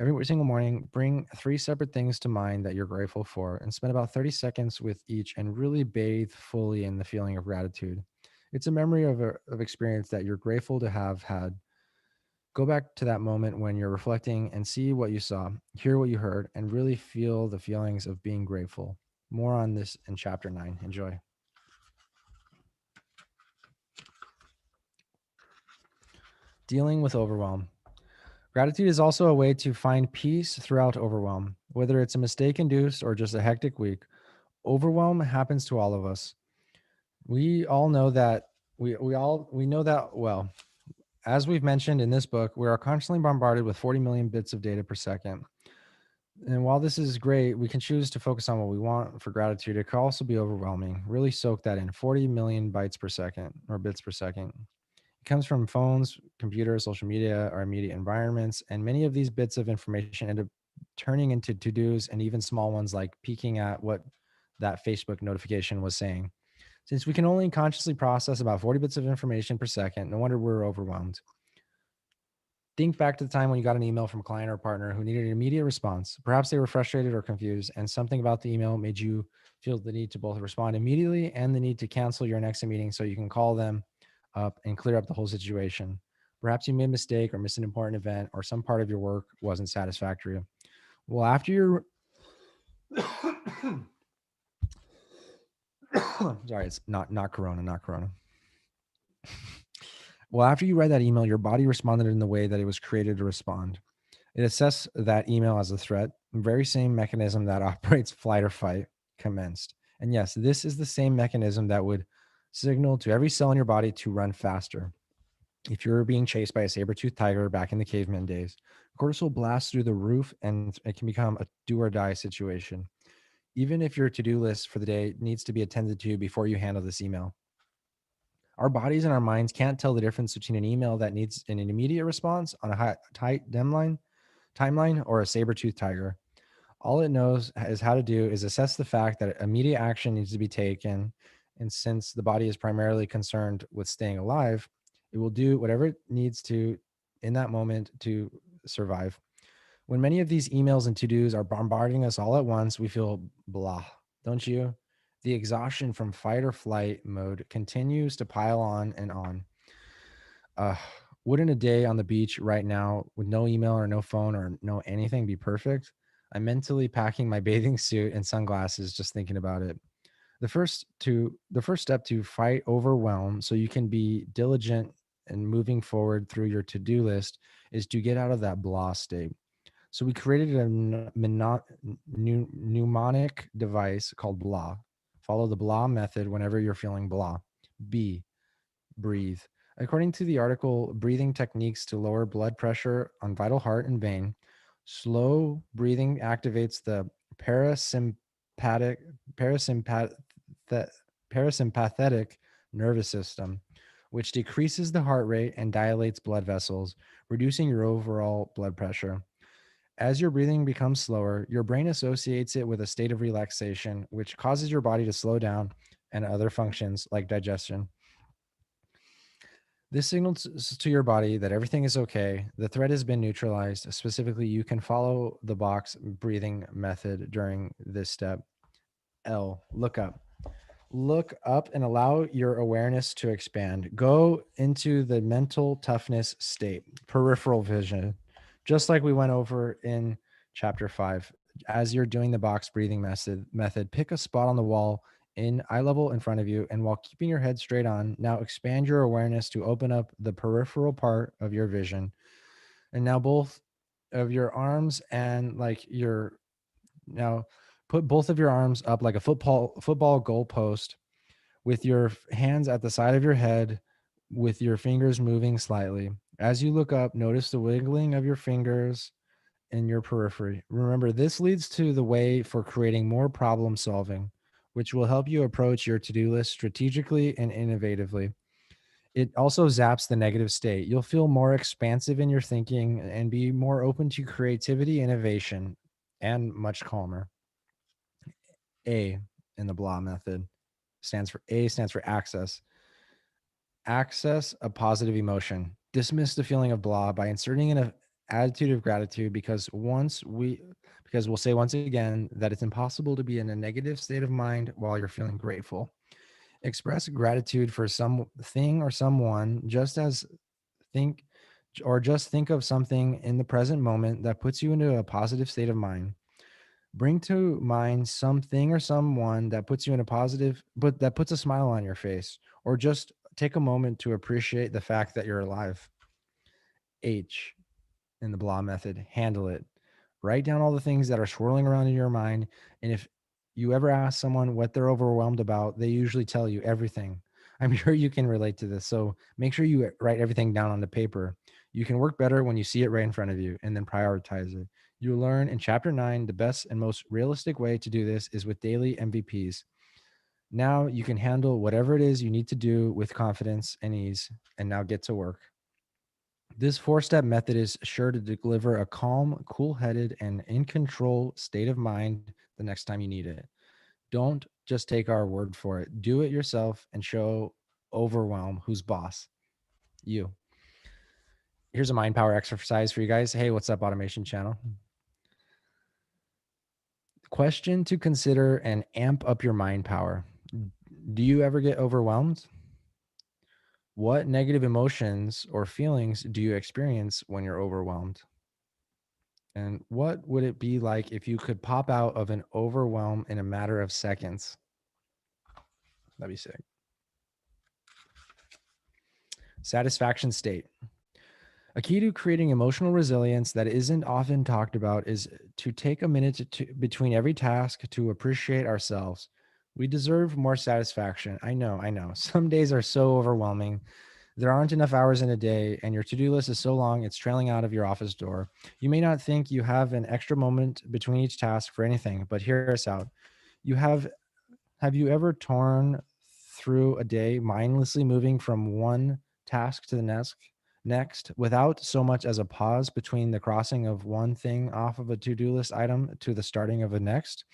Every single morning, bring 3 separate things to mind that you're grateful for and spend about 30 seconds with each and really bathe fully in the feeling of gratitude. It's a memory of experience that you're grateful to have had. Go back to that moment when you're reflecting and see what you saw, hear what you heard, and really feel the feelings of being grateful. More on this in chapter 9. Enjoy. Dealing with overwhelm. Gratitude is also a way to find peace throughout overwhelm, whether it's a mistake induced or just a hectic week. Overwhelm happens to all of us. We all know that we know that well. As we've mentioned in this book, we are constantly bombarded with 40 million bits of data per second. And while this is great, we can choose to focus on what we want for gratitude. It could also be overwhelming. Really soak that in 40 million bytes per second or bits per second. It comes from phones, computers, social media, our immediate environments. And many of these bits of information end up turning into to dos and even small ones like peeking at what that Facebook notification was saying. Since we can only consciously process about 40 bits of information per second, no wonder we're overwhelmed. Think back to the time when you got an email from a client or partner who needed an immediate response. Perhaps they were frustrated or confused, and something about the email made you feel the need to both respond immediately and the need to cancel your next meeting so you can call them up and clear up the whole situation. Perhaps you made a mistake or missed an important event, or some part of your work wasn't satisfactory. Well, after your sorry, it's not corona, not corona. Well, after you read that email, your body responded in the way that it was created to respond. It assessed that email as a threat. The very same mechanism that operates flight or fight commenced. And yes, this is the same mechanism that would signal to every cell in your body to run faster. If you're being chased by a saber-toothed tiger back in the caveman days, cortisol blasts through the roof and it can become a do or die situation. Even if your to-do list for the day needs to be attended to before you handle this email. Our bodies and our minds can't tell the difference between an email that needs an immediate response on a tight timeline or a saber-toothed tiger. All it knows is how to do is assess the fact that immediate action needs to be taken. And since the body is primarily concerned with staying alive, it will do whatever it needs to in that moment to survive. When many of these emails and to-dos are bombarding us all at once, we feel blah, don't you? The exhaustion from fight or flight mode continues to pile on and on. Uh, wouldn't a day on the beach right now with no email or no phone or no anything be perfect? I'm mentally packing my bathing suit and sunglasses just thinking about it. The first step to fight overwhelm so you can be diligent and moving forward through your to-do list is to get out of that blah state. So we created a mnemonic device called blah. Follow the blah method whenever you're feeling blah. B, breathe. According to the article, breathing techniques to lower blood pressure on vital heart and vein, slow breathing activates the parasympathetic, parasympath, parasympathetic nervous system, which decreases the heart rate and dilates blood vessels, reducing your overall blood pressure. As your breathing becomes slower, your brain associates it with a state of relaxation, which causes your body to slow down and other functions like digestion. This signals to your body that everything is okay. The threat has been neutralized. Specifically, you can follow the box breathing method during this step. L, look up. Look up and allow your awareness to expand. Go into the mental toughness state, peripheral vision, just like we went over in chapter 5. As you're doing the box breathing method, pick a spot on the wall in eye level in front of you, and while keeping your head straight on, now expand your awareness to open up the peripheral part of your vision. And now both of your arms and like your now put both of your arms up like a football goal post with your hands at the side of your head, with your fingers moving slightly. As you look up, notice the wiggling of your fingers in your periphery. Remember, this leads to the way for creating more problem solving, which will help you approach your to do list strategically and innovatively. It also zaps the negative state. You'll feel more expansive in your thinking and be more open to creativity, innovation, and much calmer. A in the blah method stands for access. Access a positive emotion. Dismiss the feeling of blah by inserting in an attitude of gratitude because we'll say once again that it's impossible to be in a negative state of mind while you're feeling grateful. Express gratitude for something or someone think just think of something in the present moment that puts you into a positive state of mind. Bring to mind something or someone that puts you in a positive, but that puts a smile on your face, or just take a moment to appreciate the fact that you're alive. H in the blah method, handle it. Write down all the things that are swirling around in your mind. And if you ever ask someone what they're overwhelmed about, they usually tell you everything. I'm sure you can relate to this. So make sure you write everything down on the paper. You can work better when you see it right in front of you and then prioritize it. You'll learn in chapter 9 the best and most realistic way to do this is with daily MVPs. Now you can handle whatever it is you need to do with confidence and ease, and now get to work. This four-step method is sure to deliver a calm, cool-headed, and in control state of mind the next time you need it. Don't just take our word for it. Do it yourself and show overwhelm who's boss. You. Here's a mind power exercise for you guys. Hey, what's up, automation channel? Question to consider and amp up your mind power. Do you ever get overwhelmed? What negative emotions or feelings do you experience when you're overwhelmed? And what would it be like if you could pop out of an overwhelm in a matter of seconds? That'd be sick. Satisfaction state. A key to creating emotional resilience that isn't often talked about is to take a minute between every task to appreciate ourselves. We deserve more satisfaction. I know, I know. Some days are so overwhelming. There aren't enough hours in a day, and your to do list is so long it's trailing out of your office door. You may not think you have an extra moment between each task for anything, but hear us out. You have you ever torn through a day mindlessly moving from one task to the next without so much as a pause between the crossing of one thing off of a to-do list item to the starting of a next?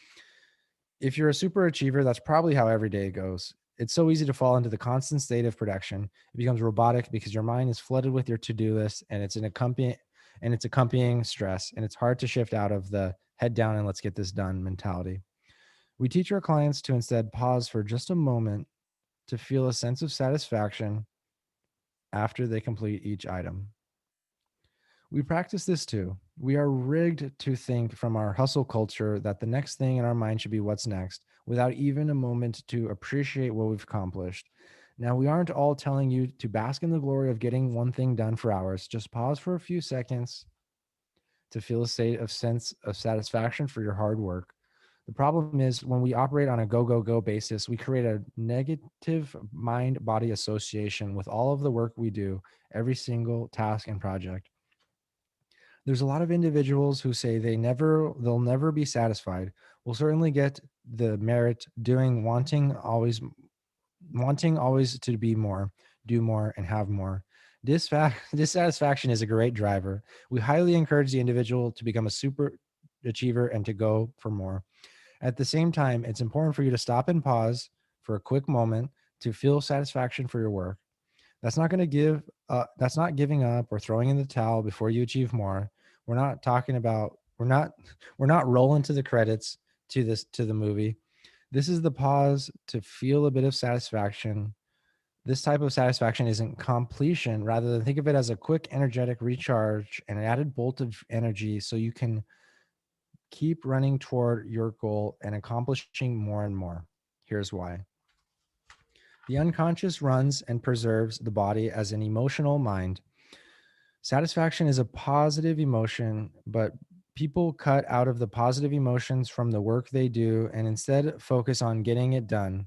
If you're a super achiever, that's probably how every day goes. It's so easy to fall into the constant state of production. It becomes robotic because your mind is flooded with your to-do list and it's accompanying stress, and it's hard to shift out of the head down and let's get this done mentality. We teach our clients to instead pause for just a moment to feel a sense of satisfaction after they complete each item. We practice this too. We are rigged to think from our hustle culture that the next thing in our mind should be what's next, without even a moment to appreciate what we've accomplished. Now, we aren't all telling you to bask in the glory of getting one thing done for hours. Just pause for a few seconds to feel a state of sense of satisfaction for your hard work. The problem is when we operate on a go, go, go basis, we create a negative mind body association with all of the work we do, every single task and project. There's a lot of individuals who say they'll never be satisfied. Will certainly get the merit doing, wanting always to be more, do more, and have more. Dissatisfaction is a great driver. We highly encourage the individual to become a super achiever and to go for more. At the same time, it's important for you to stop and pause for a quick moment to feel satisfaction for your work. That's not going to give. That's not giving up or throwing in the towel before you achieve more. We're not talking about. We're not rolling to the credits to the movie. This is the pause to feel a bit of satisfaction. This type of satisfaction isn't completion. Rather than think of it as a quick, energetic recharge and an added bolt of energy, so you can keep running toward your goal and accomplishing more and more. Here's why. The unconscious runs and preserves the body as an emotional mind. Satisfaction is a positive emotion, but people cut out of the positive emotions from the work they do and instead focus on getting it done.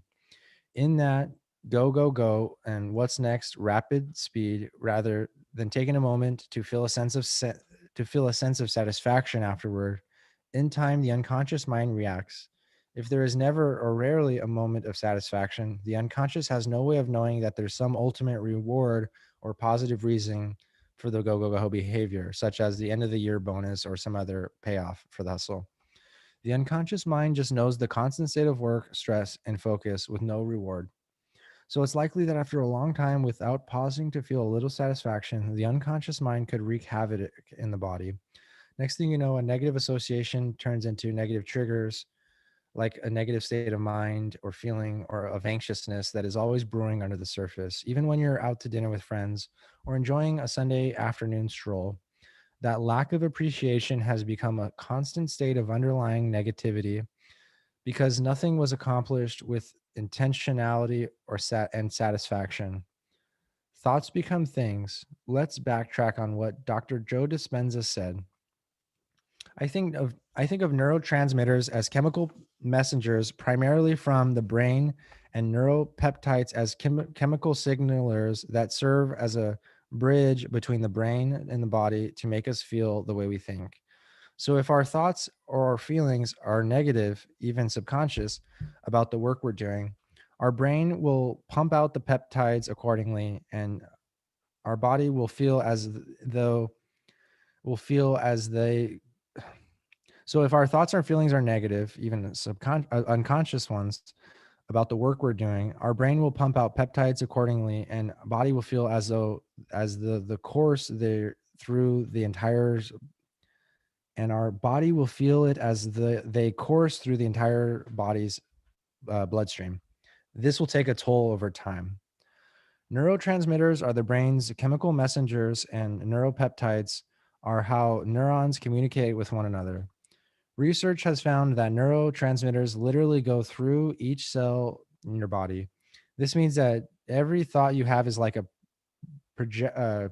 In that go, go, go, and what's next, rapid speed, rather than taking a moment to feel a sense of satisfaction afterward. In time, the unconscious mind reacts. If there is never or rarely a moment of satisfaction, the unconscious has no way of knowing that there's some ultimate reward or positive reason for the go, go, go behavior, such as the end of the year bonus or some other payoff for the hustle. The unconscious mind just knows the constant state of work, stress, and focus with no reward. So it's likely that after a long time without pausing to feel a little satisfaction, the unconscious mind could wreak havoc in the body. Next thing you know, a negative association turns into negative triggers, like a negative state of mind or feeling or of anxiousness that is always brewing under the surface. Even when you're out to dinner with friends or enjoying a Sunday afternoon stroll, that lack of appreciation has become a constant state of underlying negativity because nothing was accomplished with intentionality or satisfaction. Thoughts become things. Let's backtrack on what Dr. Joe Dispenza said. I think of neurotransmitters as chemical messengers primarily from the brain and neuropeptides as chemical signalers that serve as a bridge between the brain and the body to make us feel the way we think. So if our thoughts or our feelings are negative, even subconscious, about the work we're doing, our brain will pump out the peptides accordingly, and our body will feel as though will feel as they so if our thoughts or feelings are negative, even unconscious ones about the work we're doing, our brain will pump out peptides accordingly, and body will feel as though as the course through the entire, and our body will feel it as they course through the entire body's bloodstream. This will take a toll over time. Neurotransmitters are the brain's chemical messengers, and neuropeptides are how neurons communicate with one another. Research has found that neurotransmitters literally go through each cell in your body. This means that every thought you have is like a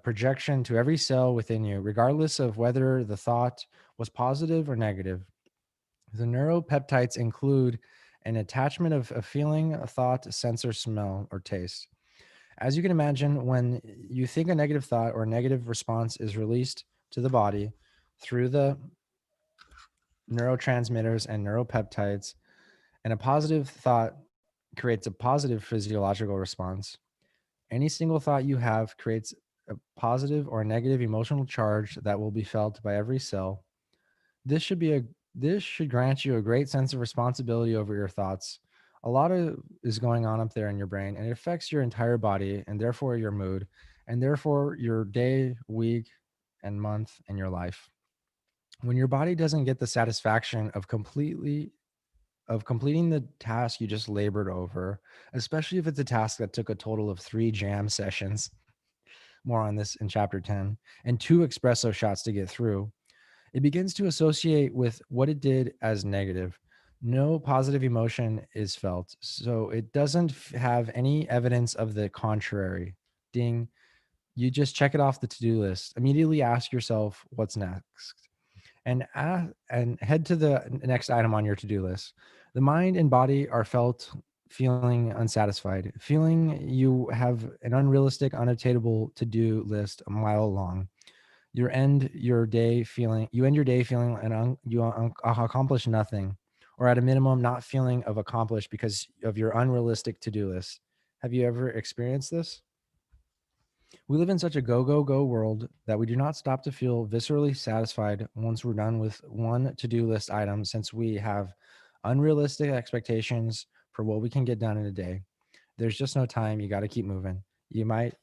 projection to every cell within you, regardless of whether the thought was positive or negative. The neuropeptides include an attachment of a feeling, a thought, sense, or smell, or taste. As you can imagine, when you think a negative thought or a negative response is released to the body through the neurotransmitters and neuropeptides, and a positive thought creates a positive physiological response. Any single thought you have creates a positive or negative emotional charge that will be felt by every cell. This should be a this should grant you a great sense of responsibility over your thoughts. A lot of is going on up there in your brain, and it affects your entire body, and therefore your mood, and therefore your day, week, and month, and your life. When your body doesn't get the satisfaction of completing the task you just labored over, especially if it's a task that took a total of 3 jam sessions, more on this in chapter 10, and 2 espresso shots to get through, it begins to associate with what it did as negative. No positive emotion is felt, so it doesn't have any evidence of the contrary. Ding. You just check it off the to-do list. Immediately ask yourself what's next, and head to the next item on your to-do list. The mind and body are felt feeling unsatisfied, feeling you have an unrealistic, unattainable to-do list a mile long. You end your day feeling accomplished nothing, or at a minimum not feeling of accomplished because of your unrealistic to-do list. Have you ever experienced this? We live in such a go, go, go world that we do not stop to feel viscerally satisfied once we're done with one to do list item, since we have unrealistic expectations for what we can get done in a day. There's just no time. You got to keep moving. You might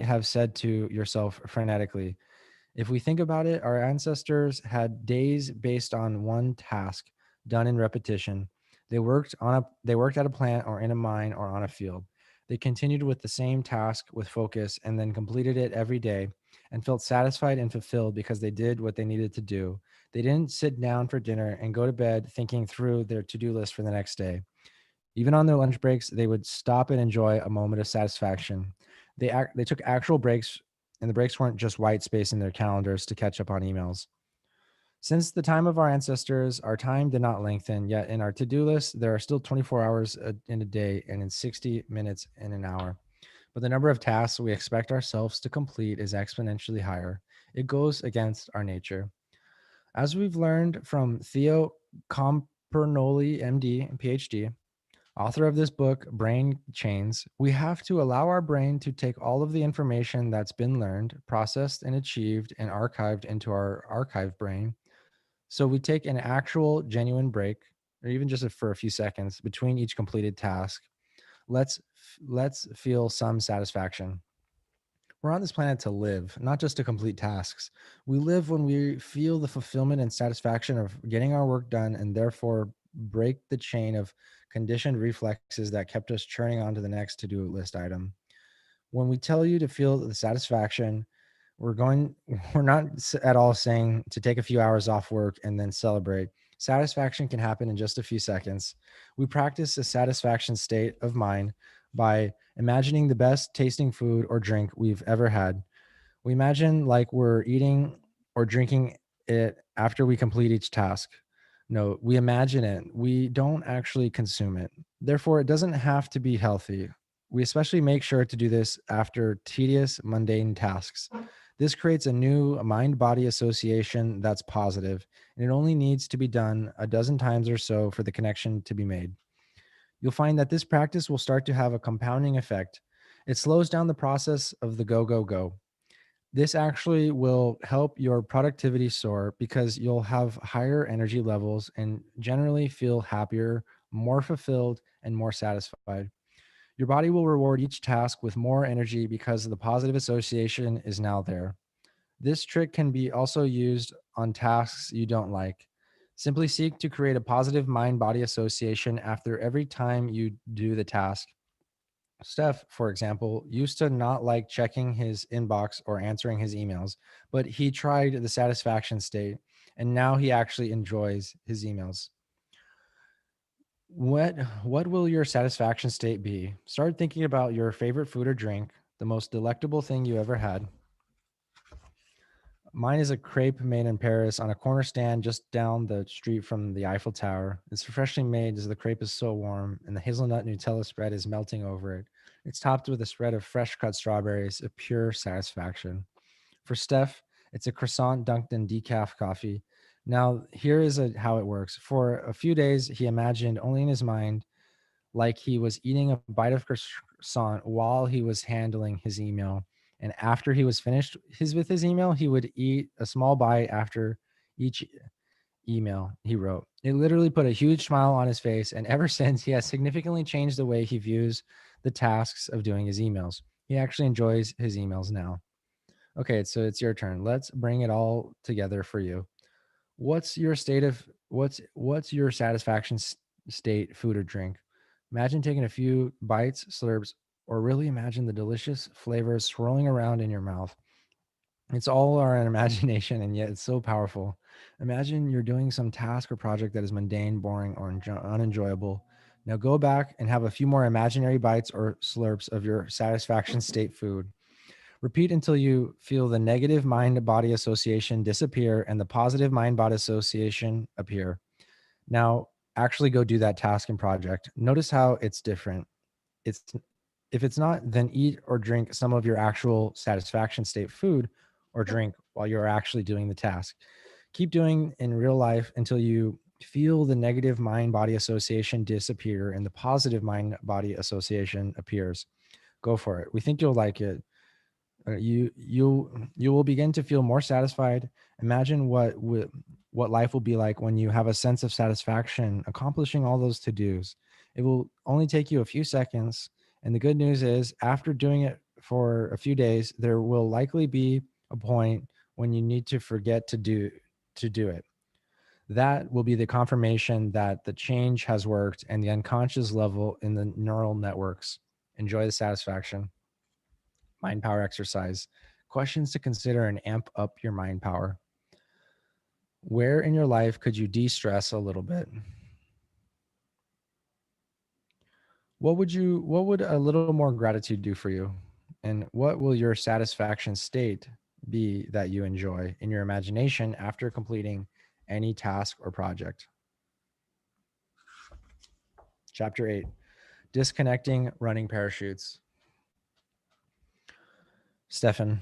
have said to yourself frenetically, if we think about it, our ancestors had days based on one task done in repetition. They worked at a plant or in a mine or on a field. They continued with the same task with focus and then completed it every day and felt satisfied and fulfilled because they did what they needed to do. They didn't sit down for dinner and go to bed thinking through their to-do list for the next day. Even on their lunch breaks, they would stop and enjoy a moment of satisfaction. They took actual breaks, and the breaks weren't just white space in their calendars to catch up on emails. Since the time of our ancestors, our time did not lengthen, yet in our to-do list, there are still 24 hours in a day and in 60 minutes in an hour. But the number of tasks we expect ourselves to complete is exponentially higher. It goes against our nature. As we've learned from Theo Compernoli, MD and PhD, author of this book, Brain Chains, we have to allow our brain to take all of the information that's been learned, processed, and achieved and archived into our archive brain. So we take an actual genuine break, or even just for a few seconds between each completed task. Let's feel some satisfaction. We're on this planet to live, not just to complete tasks. We live when we feel the fulfillment and satisfaction of getting our work done, and therefore break the chain of conditioned reflexes that kept us churning on to the next to-do list item. When we tell you to feel the satisfaction, we're not at all saying to take a few hours off work and then celebrate. Satisfaction can happen in just a few seconds. We practice a satisfaction state of mind by imagining the best tasting food or drink we've ever had. We imagine like we're eating or drinking it after we complete each task. No, we imagine it. We don't actually consume it. Therefore, it doesn't have to be healthy. We especially make sure to do this after tedious, mundane tasks. This creates a new mind body association that's positive, and it only needs to be done a dozen times or so for the connection to be made. You'll find that this practice will start to have a compounding effect. It slows down the process of the go, go, go. This actually will help your productivity soar because you'll have higher energy levels and generally feel happier, more fulfilled, and more satisfied. Your body will reward each task with more energy because the positive association is now there. This trick can be also used on tasks you don't like. Simply seek to create a positive mind body association after every time you do the task. Steph, for example, used to not like checking his inbox or answering his emails, but he tried the satisfaction state and now he actually enjoys his emails. What what will your satisfaction state be? Start thinking about your favorite food or drink, the most delectable thing you ever had. Mine is a crepe made in Paris on a corner stand just down the street from the Eiffel Tower. It's freshly made as the crepe is so warm, and the hazelnut Nutella spread is melting over it. It's topped with a spread of fresh cut strawberries, a pure satisfaction. For Steph, it's a croissant dunked in decaf coffee. Now, how it works. For a few days, he imagined only in his mind like he was eating a bite of croissant while he was handling his email. And after he was finished with his email, he would eat a small bite after each email he wrote. It literally put a huge smile on his face. And ever since, he has significantly changed the way he views the tasks of doing his emails. He actually enjoys his emails now. Okay, so it's your turn. Let's bring it all together for you. What's your satisfaction state, food or drink? Imagine taking a few bites, slurps, or really imagine the delicious flavors swirling around in your mouth. It's all our imagination, and yet it's so powerful. Imagine you're doing some task or project that is mundane, boring, or unenjoyable. Now go back and have a few more imaginary bites or slurps of your satisfaction state food. Repeat until you feel the negative mind body association disappear and the positive mind body association appear. Now, actually go do that task and project. Notice how it's different. It's If it's not, then eat or drink some of your actual satisfaction state food or drink while you're actually doing the task. Keep doing in real life until you feel the negative mind body association disappear and the positive mind body association appears. Go for it. We think you'll like it. You will begin to feel more satisfied. Imagine what life will be like when you have a sense of satisfaction accomplishing all those to-dos. It will only take you a few seconds, and the good news is after doing it for a few days, there will likely be a point when you need to forget to do it. That will be the confirmation that the change has worked and the unconscious level in the neural networks. Enjoy the satisfaction. Mind power exercise. Questions to consider and amp up your mind power. Where in your life could you de stress a little bit? What would a little more gratitude do for you? And what will your satisfaction state be that you enjoy in your imagination after completing any task or project? Chapter 8: Disconnecting running parachutes. Stefan,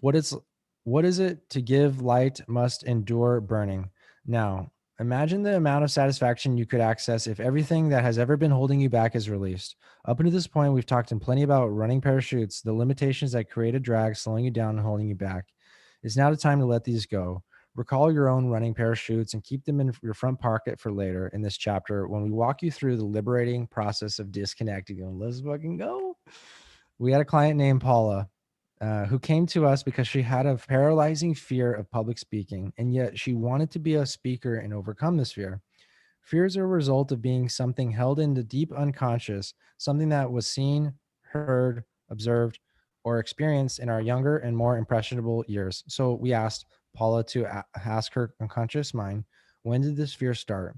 what is what is it to give light must endure burning? Now, imagine the amount of satisfaction you could access if everything that has ever been holding you back is released. Up until this point, we've talked in plenty about running parachutes, the limitations that create a drag, slowing you down and holding you back. It's now the time to let these go. Recall your own running parachutes and keep them in your front pocket for later in this chapter when we walk you through the liberating process of disconnecting them. Let's fucking go. We had a client named Paula who came to us because she had a paralyzing fear of public speaking, and yet she wanted to be a speaker and overcome this fear. Fears are a result of being something held in the deep unconscious, something that was seen, heard, observed, or experienced in our younger and more impressionable years. So we asked Paula to ask her unconscious mind, when did this fear start?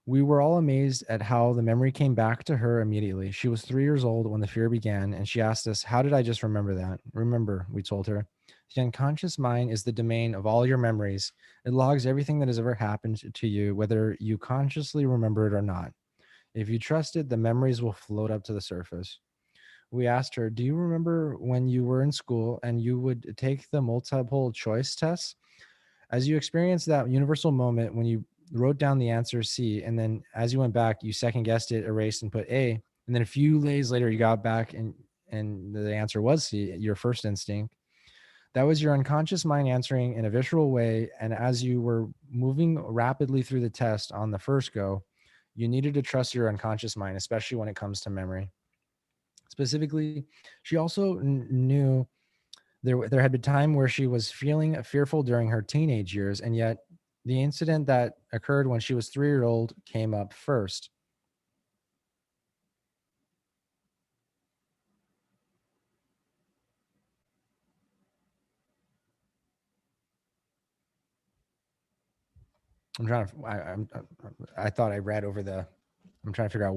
We were all amazed at how the memory came back to her immediately. She was 3 years old when the fear began, and she asked us, how did I just remember that? Remember, we told her. The unconscious mind is the domain of all your memories. It logs everything that has ever happened to you, whether you consciously remember it or not. If you trust it, the memories will float up to the surface. We asked her, do you remember when you were in school and you would take the multiple choice tests? As you experienced that universal moment when you wrote down the answer C, and then as you went back, you second guessed it, erased, and put A, and then a few days later, you got back and the answer was C, your first instinct. That was your unconscious mind answering in a visceral way. And as you were moving rapidly through the test on the first go, you needed to trust your unconscious mind, especially when it comes to memory. Specifically, she also knew there had been time where she was feeling fearful during her teenage years, and yet the incident that occurred when she was 3 year old came up first. I'm trying to. I thought I read over the. I'm trying to figure out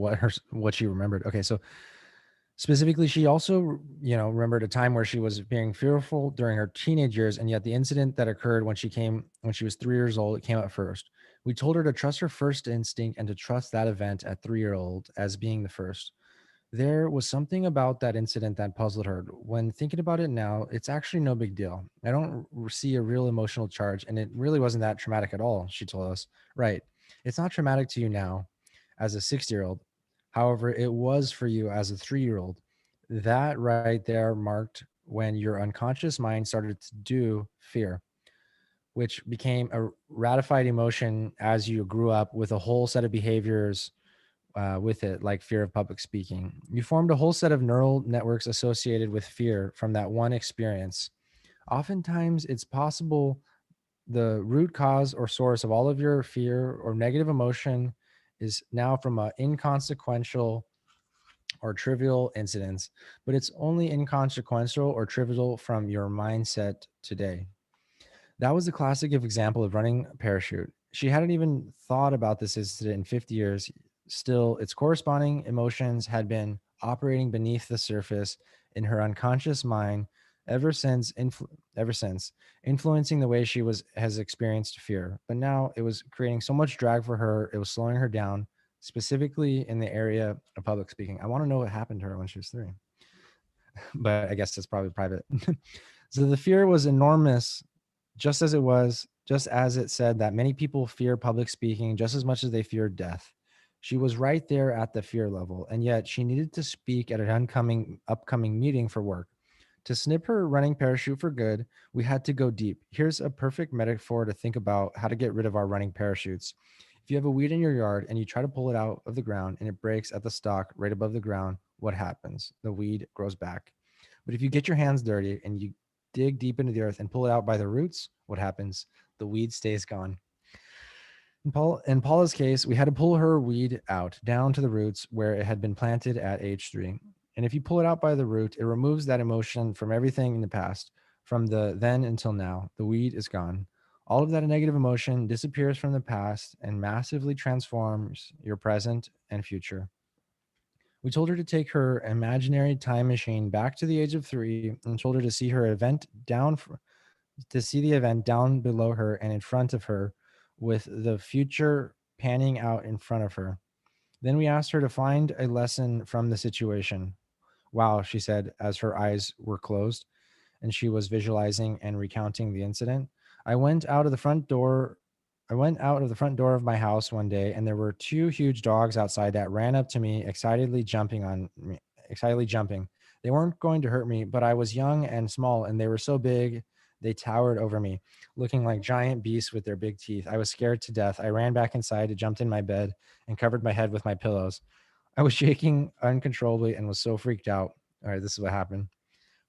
what she remembered. Okay, so specifically, she also, remembered a time where she was being fearful during her teenage years, and yet the incident that occurred when she was 3 years old, it came up first. We told her to trust her first instinct and to trust that event at 3 year old as being the first. There was something about that incident that puzzled her. When thinking about it now, it's actually no big deal. I don't see a real emotional charge, and it really wasn't that traumatic at all, she told us. Right. It's not traumatic to you now as a 6 year old. However, it was for you as a 3 year old. That right there marked when your unconscious mind started to do fear, which became a ratified emotion as you grew up with a whole set of behaviors with it, like fear of public speaking. You formed a whole set of neural networks associated with fear from that one experience. Oftentimes, it's possible the root cause or source of all of your fear or negative emotion is now from an inconsequential or trivial incidents, but it's only inconsequential or trivial from your mindset today. That was the classic example of running a parachute. She hadn't even thought about this incident in 50 years. Still, its corresponding emotions had been operating beneath the surface in her unconscious mind ever since, ever since, influencing the way she has experienced fear. But now it was creating so much drag for her, it was slowing her down, specifically in the area of public speaking. I want to know what happened to her when she was 3, but I guess it's probably private. So the fear was enormous, just as it said that many people fear public speaking just as much as they fear death. She was right there at the fear level, and yet she needed to speak at an upcoming meeting for work. To snip her running parachute for good, we had to go deep. Here's a perfect metaphor to think about how to get rid of our running parachutes. If you have a weed in your yard and you try to pull it out of the ground and it breaks at the stalk right above the ground, what happens? The weed grows back. But if you get your hands dirty and you dig deep into the earth and pull it out by the roots, what happens? The weed stays gone. In Paula's case, we had to pull her weed out down to the roots where it had been planted at age 3. And if you pull it out by the root, it removes that emotion from everything in the past, from the then until now. The weed is gone. All of that negative emotion disappears from the past and massively transforms your present and future. We told her to take her imaginary time machine back to the age of 3 and told her to see the event down below her and in front of her, with the future panning out in front of her. Then we asked her to find a lesson from the situation. Wow, she said as her eyes were closed and she was visualizing and recounting the incident. I went out of the front door. I went out of the front door of my house one day, and there were 2 huge dogs outside that ran up to me, excitedly jumping. They weren't going to hurt me, but I was young and small, and they were so big, they towered over me, looking like giant beasts with their big teeth. I was scared to death. I ran back inside, jumped in my bed, and covered my head with my pillows. I was shaking uncontrollably and was so freaked out. All right, this is what happened.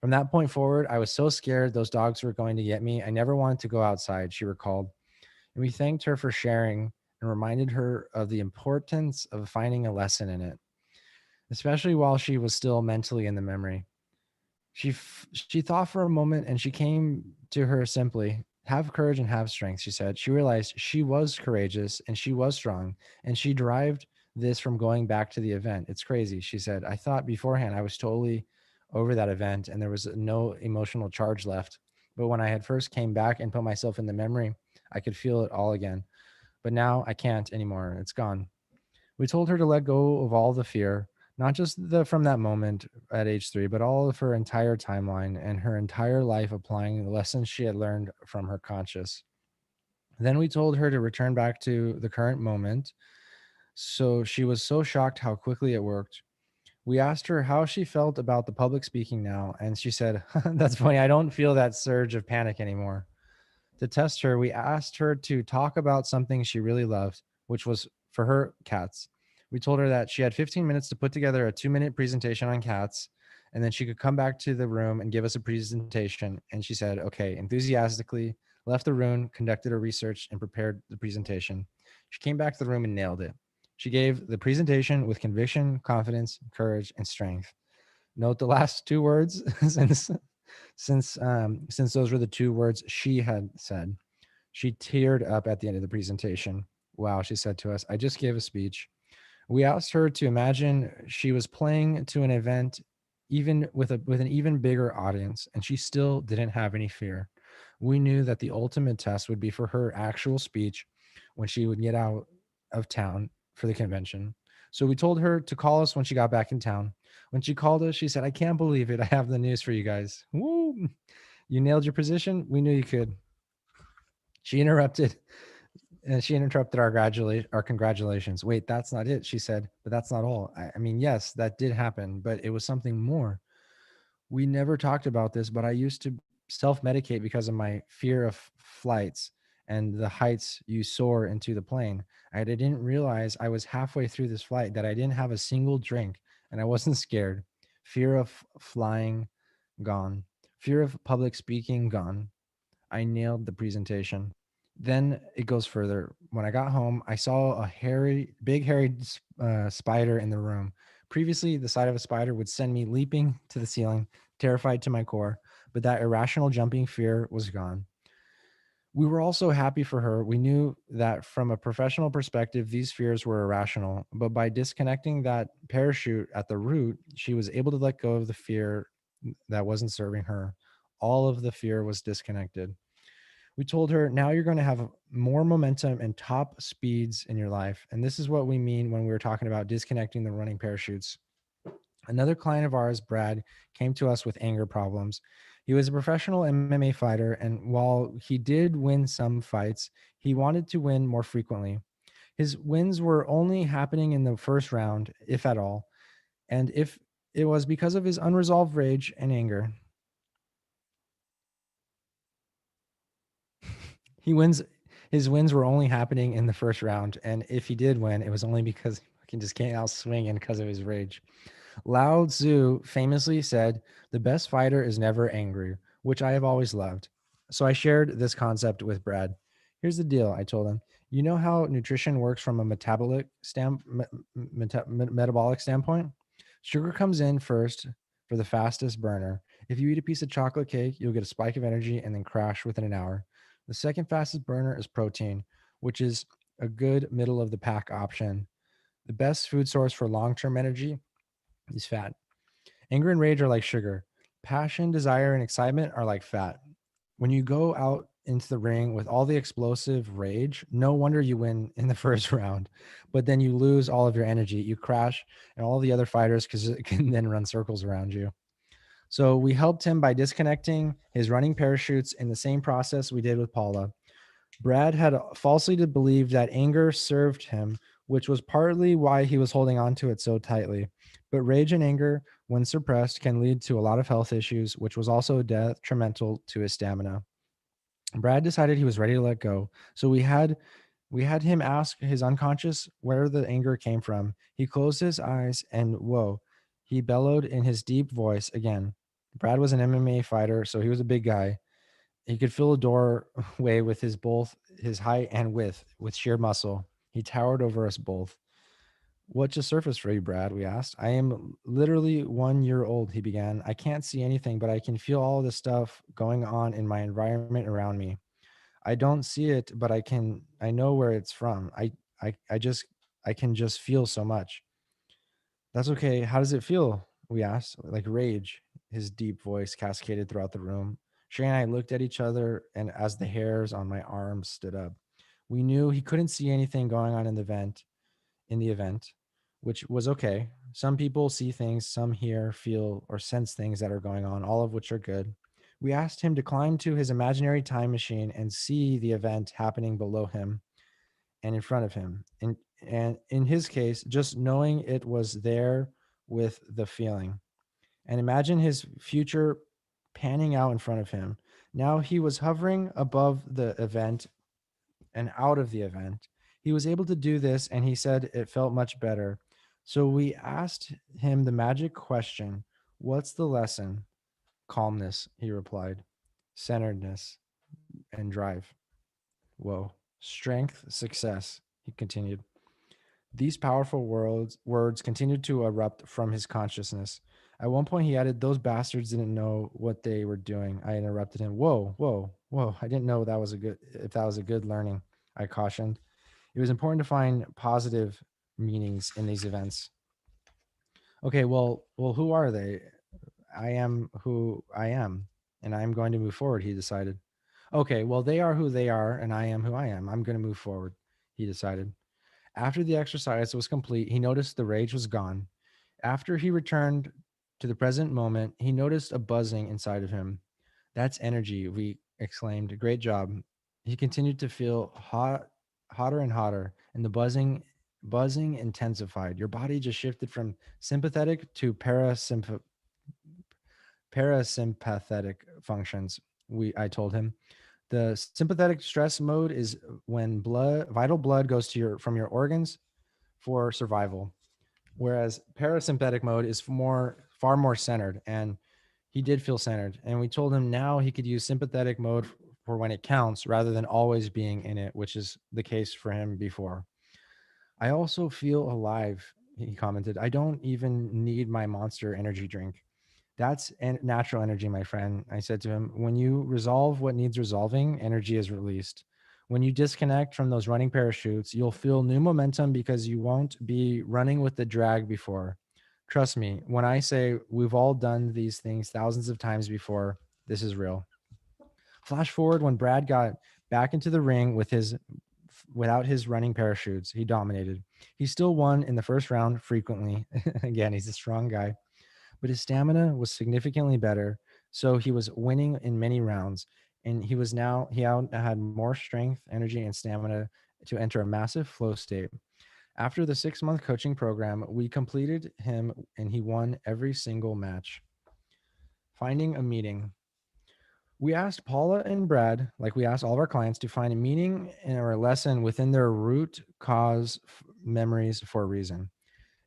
From that point forward, I was so scared those dogs were going to get me. I never wanted to go outside, she recalled. And we thanked her for sharing and reminded her of the importance of finding a lesson in it, especially while she was still mentally in the memory. She thought for a moment and she came to her simply. Have courage and have strength, she said. She realized she was courageous and she was strong, and she derived this from going back to the event. It's crazy, she said. I thought beforehand I was totally over that event and there was no emotional charge left. But when I had first came back and put myself in the memory, I could feel it all again. But now I can't anymore. It's gone. We told her to let go of all the fear, not just the from that moment at age 3, but all of her entire timeline and her entire life applying the lessons she had learned from her conscious. Then we told her to return back to the current moment. So she was so shocked how quickly it worked. We asked her how she felt about the public speaking now, and she said, "That's funny. I don't feel that surge of panic anymore." To test her, we asked her to talk about something she really loved, which was for her cats. We told her that she had 15 minutes to put together a 2-minute presentation on cats. and then she could come back to the room and give us a presentation. And she said, okay, enthusiastically left the room, conducted her research, and prepared the presentation. She came back to the room and nailed it. She gave the presentation with conviction, confidence, courage, and strength. Note the last two words since those were the two words she had said. She teared up at the end of the presentation. Wow, she said to us, I just gave a speech. We asked her to imagine she was playing to an event even with an even bigger audience, and she still didn't have any fear. We knew that the ultimate test would be for her actual speech when she would get out of town for the convention. So we told her to call us when she got back in town. When she called us, she said, I can't believe it. I have the news for you guys. Woo! You nailed your position. We knew you could. She interrupted our congratulations. Wait, that's not it, she said, but that's not all. I mean, yes, that did happen, but it was something more. We never talked about this, but I used to self-medicate because of my fear of flights and the heights you soar into the plane. I didn't realize I was halfway through this flight that I didn't have a single drink and I wasn't scared. Fear of flying gone. Fear of public speaking gone. I nailed the presentation. Then it goes further. When I got home, I saw a big hairy spider in the room. Previously, the sight of a spider would send me leaping to the ceiling, terrified to my core, but that irrational jumping fear was gone. We were also happy for her. We knew that from a professional perspective, these fears were irrational, but by disconnecting that parachute at the root, she was able to let go of the fear that wasn't serving her. All of the fear was disconnected. We told her, now you're going to have more momentum and top speeds in your life. And this is what we mean when we were talking about disconnecting the running parachutes. Another client of ours, Brad, came to us with anger problems. He was a professional MMA fighter, and while he did win some fights, he wanted to win more frequently. His wins were only happening in the first round, if at all, and if it was because of his unresolved rage and anger. He wins. His wins were only happening in the first round, and if he did win, it was only because he fucking just came out swinging because of his rage. Lao Tzu famously said, "The best fighter is never angry," which I have always loved. So I shared this concept with Brad. Here's the deal, I told him. You know how nutrition works from a metabolic standpoint? Sugar comes in first for the fastest burner. If you eat a piece of chocolate cake, you'll get a spike of energy and then crash within an hour. The second fastest burner is protein, which is a good middle of the pack option. The best food source for long term energy is fat. Anger and rage are like sugar. Passion, desire, and excitement are like fat. When you go out into the ring with all the explosive rage, no wonder you win in the first round. But then you lose all of your energy. You crash, and all the other fighters can then run circles around you. So we helped him by disconnecting his running parachutes in the same process we did with Paula. Brad had falsely believed that anger served him, which was partly why he was holding on to it so tightly. But rage and anger, when suppressed, can lead to a lot of health issues, which was also detrimental to his stamina. Brad decided he was ready to let go. So we had him ask his unconscious where the anger came from. He closed his eyes and whoa, he bellowed in his deep voice again. Brad was an MMA fighter, so he was a big guy. He could fill a doorway with his both his height and width with sheer muscle. He towered over us both. What just surfaced for you, Brad? We asked. I am literally 1 year old, he began. I can't see anything, but I can feel all this stuff going on in my environment around me. I don't see it, but I know where it's from. I can just feel so much. That's okay. How does it feel? We asked. Like rage. His deep voice cascaded throughout the room. Shay and I looked at each other, and as the hairs on my arms stood up, we knew he couldn't see anything going on in the event, which was okay. Some people see things, some hear, feel, or sense things that are going on, all of which are good. We asked him to climb to his imaginary time machine and see the event happening below him and in front of him. And in his case, just knowing it was there with the feeling. And imagine his future panning out in front of him. Now he was hovering above the event and out of the event. He was able to do this, and he said it felt much better. So we asked him the magic question: What's the lesson? Calmness, he replied. Centeredness and drive. Whoa. Strength, success, he continued. These powerful words continued to erupt from his consciousness. At one point, he added, "Those bastards didn't know what they were doing." I interrupted him. Whoa, whoa, whoa! I didn't know that was a good. If that was a good learning, I cautioned. It was important to find positive meanings in these events. Okay, well, who are they? I am who I am, and I am going to move forward. He decided. Okay, well, they are who they are, and I am who I am. I'm going to move forward. He decided. After the exercise was complete, he noticed the rage was gone. After he returned to the present moment, he noticed a buzzing inside of him. That's energy, we exclaimed. Great job. He continued to feel hotter and hotter, and the buzzing intensified. Your body just shifted from sympathetic to parasympathetic functions. I told him. The sympathetic stress mode is when vital blood goes to your from your organs for survival, whereas parasympathetic mode is far more centered. And he did feel centered. And we told him now he could use sympathetic mode for when it counts rather than always being in it, which is the case for him before. I also feel alive, he commented. I don't even need my monster energy drink. That's natural energy, my friend. I said to him, when you resolve what needs resolving, energy is released. When you disconnect from those running parachutes, you'll feel new momentum because you won't be running with the drag before. Trust me, when I say we've all done these things thousands of times before, this is real. Flash forward when Brad got back into the ring without his running parachutes, he dominated. He still won in the first round frequently. Again, he's a strong guy, but his stamina was significantly better, so he was winning in many rounds, and he had more strength, energy, and stamina to enter a massive flow state. After the 6-month coaching program, we completed him, and he won every single match. Finding a meaning. We asked Paula and Brad, like we asked all of our clients, to find a meaning in our lesson within their root cause memories for a reason.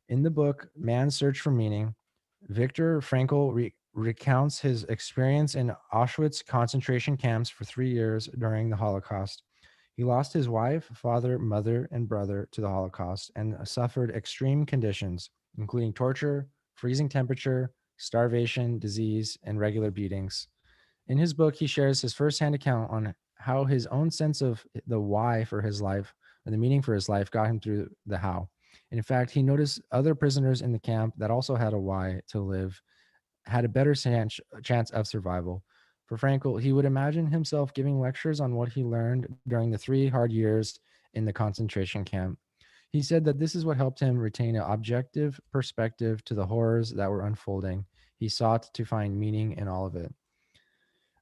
In the book, Man's Search for Meaning, Viktor Frankl recounts his experience in Auschwitz concentration camps for 3 years during the Holocaust. He lost his wife, father, mother, and brother to the Holocaust and suffered extreme conditions, including torture, freezing temperature, starvation, disease, and regular beatings. In his book, he shares his firsthand account on how his own sense of the why for his life, or the meaning for his life, got him through the how. In fact, he noticed other prisoners in the camp that also had a why to live had a better chance of survival. For Frankl, he would imagine himself giving lectures on what he learned during the 3 hard years in the concentration camp. He said that this is what helped him retain an objective perspective to the horrors that were unfolding. He sought to find meaning in all of it.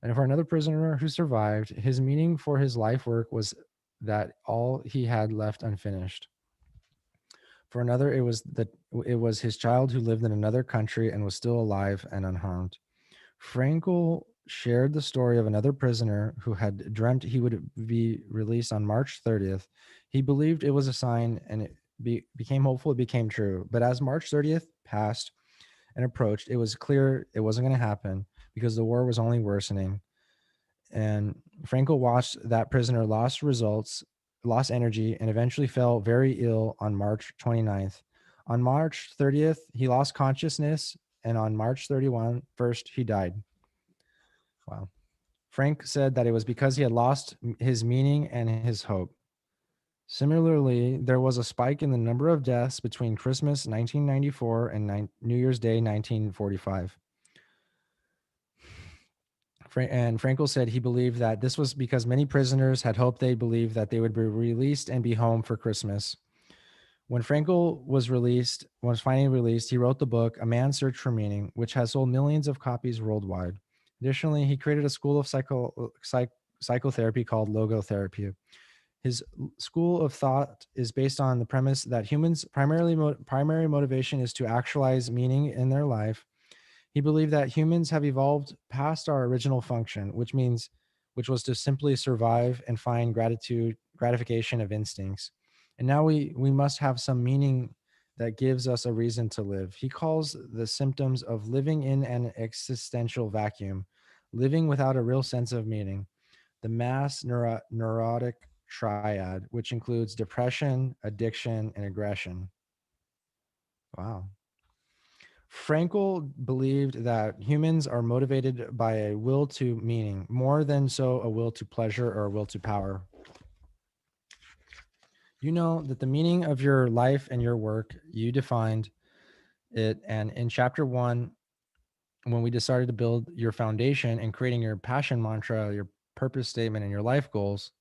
And for another prisoner who survived, his meaning for his life work was that all he had left unfinished. For another, it was his child who lived in another country and was still alive and unharmed. Frankel shared the story of another prisoner who had dreamt he would be released on March 30th. He believed it was a sign and became hopeful it became true. But as March 30th passed and approached, it was clear it wasn't going to happen because the war was only worsening. And Frankel watched that prisoner lost energy, and eventually fell very ill on March 29th. On March 30th, he lost consciousness, and on March 31st, he died. Wow. Frank said that it was because he had lost his meaning and his hope. Similarly, there was a spike in the number of deaths between Christmas 1994 and New Year's Day 1945. And Frankel said he believed that this was because many prisoners had hoped they believed that they would be released and be home for Christmas. When Frankel was finally released, he wrote the book A Man's Search for Meaning, which has sold millions of copies worldwide. Additionally, he created a school of psychotherapy called logotherapy. His school of thought is based on the premise that humans' primary motivation is to actualize meaning in their life. He believed that humans have evolved past our original function, which was to simply survive and find gratification of instincts. And now we must have some meaning that gives us a reason to live. He calls the symptoms of living in an existential vacuum, living without a real sense of meaning, the neurotic triad, which includes depression, addiction, and aggression. Wow. Frankl believed that humans are motivated by a will to meaning, more than so a will to pleasure or a will to power. You know that the meaning of your life and your work, you defined it. And in chapter one, when we decided to build your foundation and creating your passion mantra, your purpose statement, and your life goals,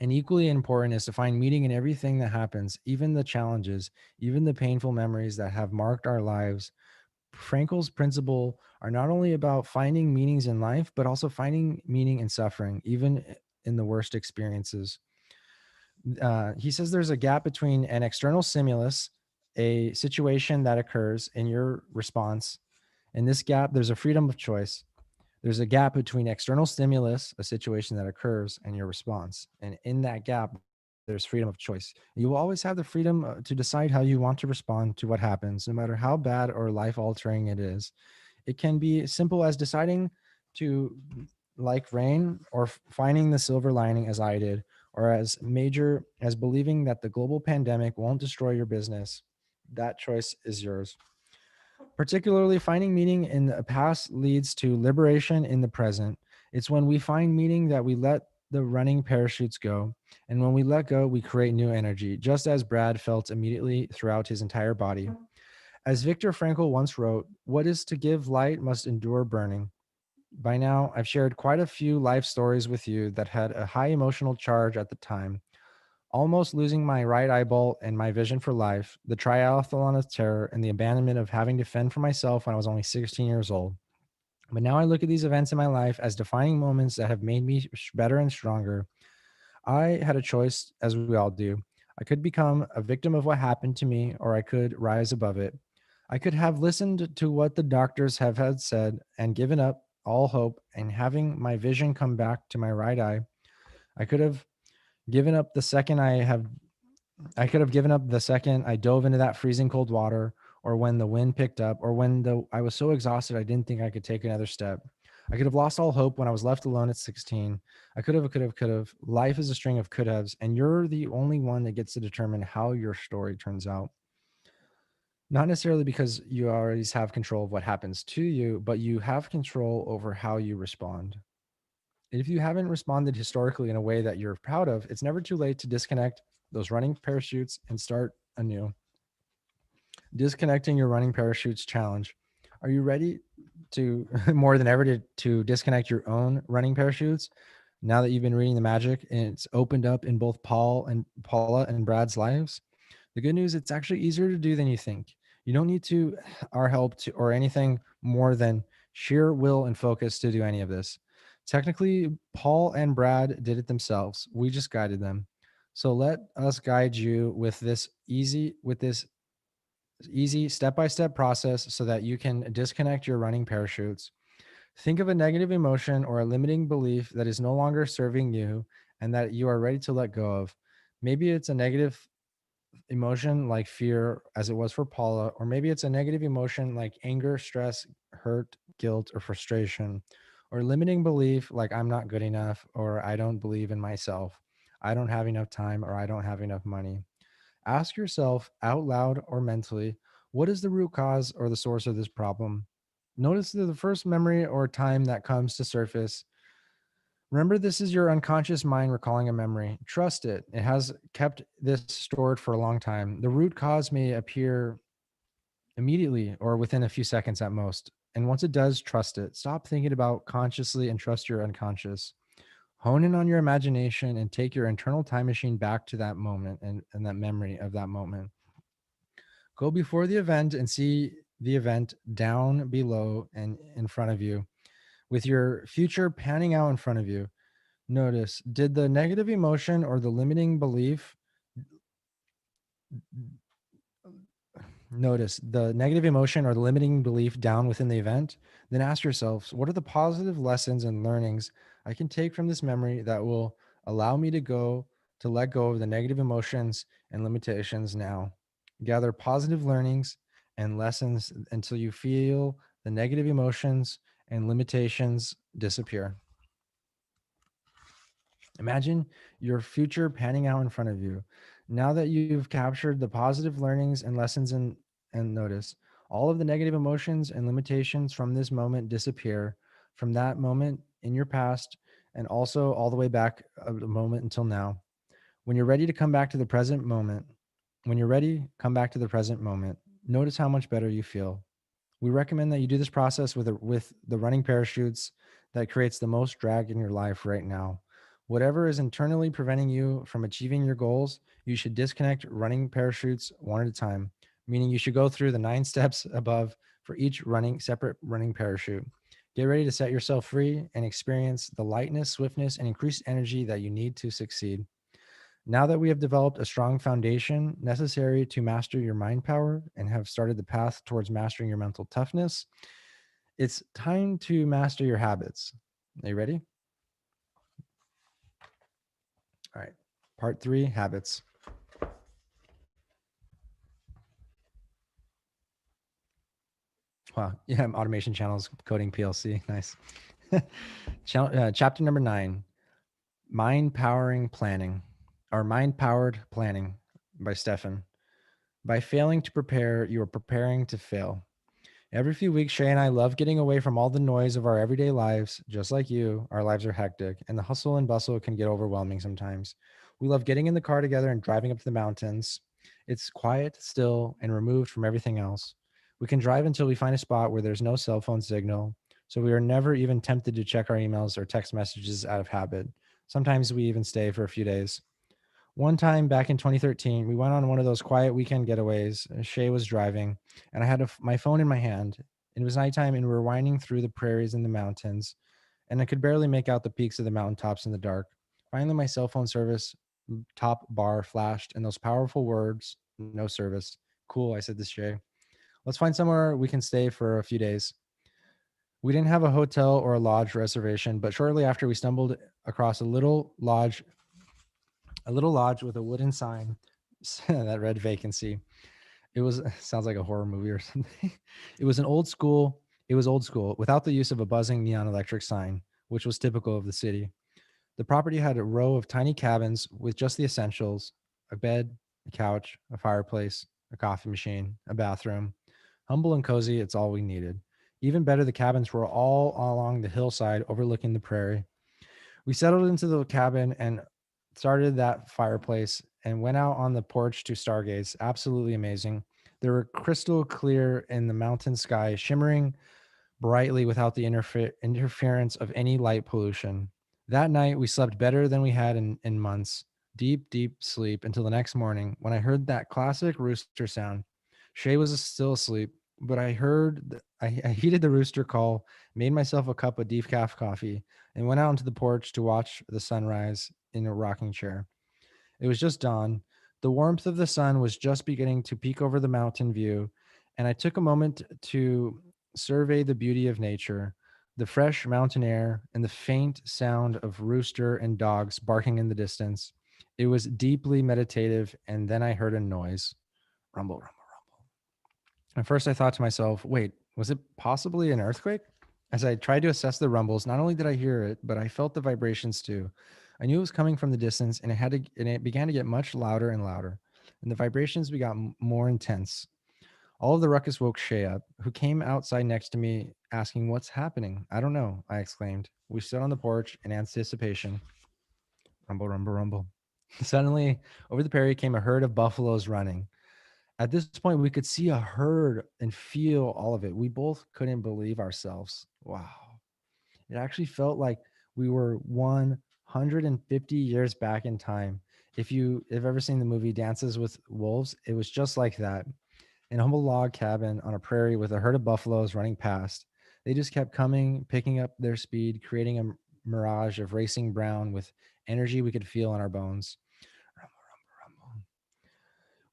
and equally important is to find meaning in everything that happens, even the challenges, even the painful memories that have marked our lives. Frankel's principle are not only about finding meanings in life, but also finding meaning in suffering, even in the worst experiences. He says there's a gap between an external stimulus, a situation that occurs, in your response. In this gap, there's a freedom of choice. There's a gap between external stimulus, a situation that occurs, and your response. And in that gap, there's freedom of choice. You will always have the freedom to decide how you want to respond to what happens, no matter how bad or life altering it is. It can be as simple as deciding to like rain, or finding the silver lining as I did, or as major as believing that the global pandemic won't destroy your business. That choice is yours. Particularly, finding meaning in the past leads to liberation in the present. It's when we find meaning that we let the running parachutes go. And when we let go, we create new energy, just as Brad felt immediately throughout his entire body. As Viktor Frankl once wrote, what is to give light must endure burning. By now, I've shared quite a few life stories with you that had a high emotional charge at the time. Almost losing my right eyeball and my vision for life, the triathlon of terror, and the abandonment of having to fend for myself when I was only 16 years old. But now I look at these events in my life as defining moments that have made me better and stronger. I had a choice, as we all do. I could become a victim of what happened to me, or I could rise above it. I could have listened to what the doctors have had said and given up all hope and having my vision come back to my right eye. I could have given up the second I could have given up the second I dove into that freezing cold water, or when the wind picked up, or when I was so exhausted I didn't think I could take another step. I could have lost all hope when I was left alone at 16. I could have. Life is a string of could haves, and you're the only one that gets to determine how your story turns out. Not necessarily because you always have control of what happens to you, but you have control over how you respond. If you haven't responded historically in a way that you're proud of, it's never too late to disconnect those running parachutes and start anew. Disconnecting your running parachutes challenge. Are you ready to more than ever to disconnect your own running parachutes? Now that you've been reading the magic and it's opened up in both Paula and Brad's lives, the good news, it's actually easier to do than you think. You don't need to our help to or anything more than sheer will and focus to do any of this. Technically, Paul and Brad did it themselves. We just guided them. So let us guide you with this easy step-by-step process so that you can disconnect your running parachutes. Think of a negative emotion or a limiting belief that is no longer serving you and that you are ready to let go of. Maybe it's a negative emotion like fear, as it was for Paula, or maybe it's a negative emotion like anger, stress, hurt, guilt, or frustration, or limiting belief like I'm not good enough, or I don't believe in myself, I don't have enough time, or I don't have enough money. Ask yourself out loud or mentally, what is the root cause or the source of this problem? Notice the first memory or time that comes to surface. Remember, this is your unconscious mind recalling a memory. Trust it. It has kept this stored for a long time. The root cause may appear immediately or within a few seconds at most. And once it does, trust it. Stop thinking about consciously and trust your unconscious. Hone in on your imagination and take your internal time machine back to that moment and that memory of that moment. Go before the event and see the event down below and in front of you, with your future panning out in front of you. Notice, did the negative emotion or the limiting belief notice the negative emotion or the limiting belief down within the event? Then ask yourselves, what are the positive lessons and learnings I can take from this memory that will allow me to let go of the negative emotions and limitations now? Gather positive learnings and lessons until you feel the negative emotions and limitations disappear. Imagine your future panning out in front of you. Now that you've captured the positive learnings and lessons and notice, all of the negative emotions and limitations from this moment disappear from that moment in your past and also all the way back of the moment until now. When you're ready to come back to the present moment, when you're ready, come back to the present moment. Notice how much better you feel. We recommend that you do this process with the running parachutes that creates the most drag in your life right now. Whatever is internally preventing you from achieving your goals, you should disconnect running parachutes one at a time, meaning you should go through the 9 steps above for each separate running parachute. Get ready to set yourself free and experience the lightness, swiftness, and increased energy that you need to succeed. Now that we have developed a strong foundation necessary to master your mind power and have started the path towards mastering your mental toughness, it's time to master your habits. Are you ready? All right. Part 3, habits. Wow. Yeah, automation channels, coding PLC. Nice. Chapter number 9, mind powering planning, or mind powered planning by Stefan. By failing to prepare, you are preparing to fail. Every few weeks, Shay and I love getting away from all the noise of our everyday lives. Just like you, our lives are hectic, and the hustle and bustle can get overwhelming sometimes. We love getting in the car together and driving up to the mountains. It's quiet, still, and removed from everything else. We can drive until we find a spot where there's no cell phone signal, so we are never even tempted to check our emails or text messages out of habit. Sometimes we even stay for a few days. One time back in 2013, we went on one of those quiet weekend getaways. Shay was driving, and I had my phone in my hand. It was nighttime, and we were winding through the prairies and the mountains, and I could barely make out the peaks of the mountaintops in the dark. Finally, my cell phone service top bar flashed, and those powerful words, "No service." Cool, I said to Shay. Let's find somewhere we can stay for a few days. We didn't have a hotel or a lodge reservation, but shortly after, we stumbled across a little lodge with a wooden sign that read vacancy. It was sounds like a horror movie or something. It was old school without the use of a buzzing neon electric sign, which was typical of the city. The property had a row of tiny cabins with just the essentials: a bed, a couch, a fireplace, a coffee machine, a bathroom. Humble and cozy, it's all we needed. Even better, the cabins were all along the hillside overlooking the prairie. We settled into the cabin and started that fireplace and went out on the porch to stargaze. Absolutely amazing. They were crystal clear in the mountain sky, shimmering brightly without the interference of any light pollution. That night, we slept better than we had in months. Deep, deep sleep until the next morning when I heard that classic rooster sound. Shay was still asleep, but I heeded the rooster call, made myself a cup of decaf coffee, and went out onto the porch to watch the sunrise in a rocking chair. It was just dawn. The warmth of the sun was just beginning to peek over the mountain view, and I took a moment to survey the beauty of nature, the fresh mountain air, and the faint sound of rooster and dogs barking in the distance. It was deeply meditative, and then I heard a noise. Rumble, rumble, rumble. At first, I thought to myself, wait, was it possibly an earthquake? As I tried to assess the rumbles, not only did I hear it, but I felt the vibrations too. I knew it was coming from the distance, and it began to get much louder and louder, and the vibrations became more intense. All of the ruckus woke Shay up, who came outside next to me, asking, "What's happening?" "I don't know," I exclaimed. We stood on the porch in anticipation. Rumble, rumble, rumble. Suddenly, over the prairie came a herd of buffaloes running. At this point, we could see a herd and feel all of it. We both couldn't believe ourselves. Wow. It actually felt like we were 150 years back in time. If you have ever seen the movie Dances with Wolves, it was just like that. In a humble log cabin on a prairie with a herd of buffaloes running past. They just kept coming, picking up their speed, creating a mirage of racing brown with energy we could feel in our bones. Rumble, rumble, rumble.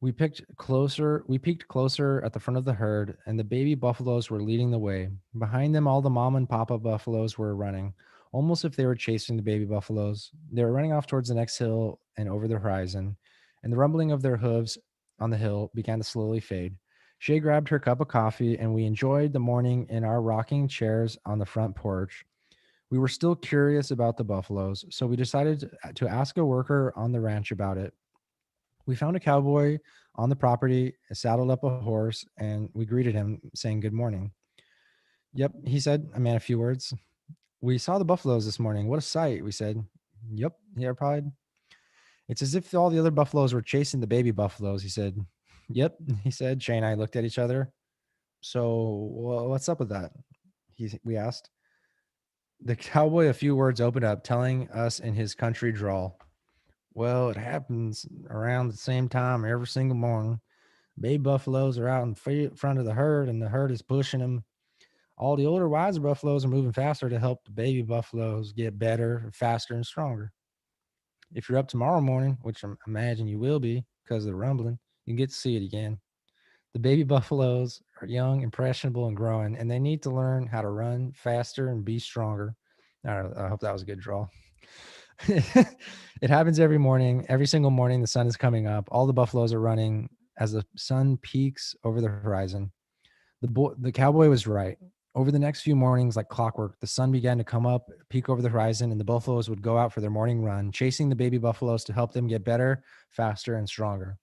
We peeked closer at the front of the herd, and the baby buffaloes were leading the way. Behind them, all the mom and papa buffaloes were running, almost if they were chasing the baby buffaloes. They were running off towards the next hill and over the horizon, and the rumbling of their hooves on the hill began to slowly fade. Shay grabbed her cup of coffee, and we enjoyed the morning in our rocking chairs on the front porch. We were still curious about the buffaloes, so we decided to ask a worker on the ranch about it. We found a cowboy on the property, saddled up a horse, and we greeted him, saying good morning. Yep, he said, a man of few words. We saw the buffaloes this morning. What a sight, we said. Yep, he replied. It's as if all the other buffaloes were chasing the baby buffaloes, he said. Yep, he said. Shay and I looked at each other. So, what's up with that? We asked. The cowboy, a few words opened up, telling us in his country drawl, well, it happens around the same time every single morning. Baby buffaloes are out in front of the herd, and the herd is pushing them. All the older, wiser buffaloes are moving faster to help the baby buffaloes get better, faster, and stronger. If you're up tomorrow morning, which I imagine you will be because of the rumbling, you can get to see it again. The baby buffaloes are young, impressionable, and growing, and they need to learn how to run faster and be stronger. I hope that was a good draw. It happens every morning. Every single morning, the sun is coming up. All the buffaloes are running as the sun peaks over the horizon. The cowboy was right. Over the next few mornings, like clockwork, the sun began to come up, peak over the horizon, and the buffaloes would go out for their morning run, chasing the baby buffaloes to help them get better, faster, and stronger.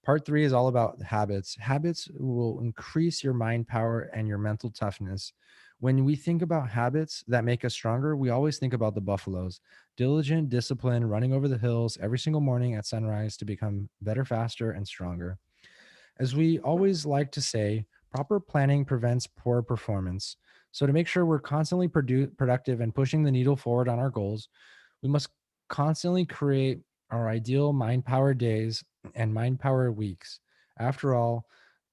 Part 3 is all about habits. Habits will increase your mind power and your mental toughness. When we think about habits that make us stronger, we always think about the buffaloes. Diligent discipline, running over the hills every single morning at sunrise to become better, faster, and stronger. As we always like to say, proper planning prevents poor performance. So, to make sure we're constantly productive and pushing the needle forward on our goals, we must constantly create our ideal mind power days and mind power weeks. After all,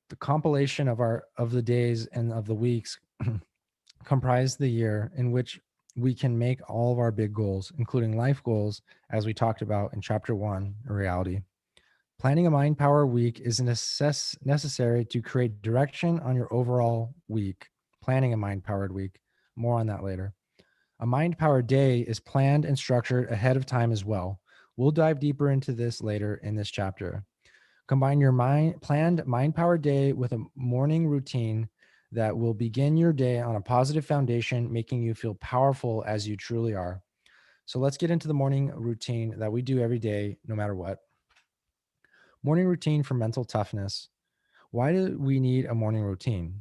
the compilation of the days and of the weeks comprise the year in which we can make all of our big goals, including life goals, as we talked about in chapter 1, a reality. Planning a mind power week is necessary to create direction on your overall week. Planning a mind powered week. More on that later. A mind power day is planned and structured ahead of time as well. We'll dive deeper into this later in this chapter. Combine your planned mind power day with a morning routine that will begin your day on a positive foundation, making you feel powerful as you truly are. So let's get into the morning routine that we do every day, no matter what. Morning routine for mental toughness. Why do we need a morning routine?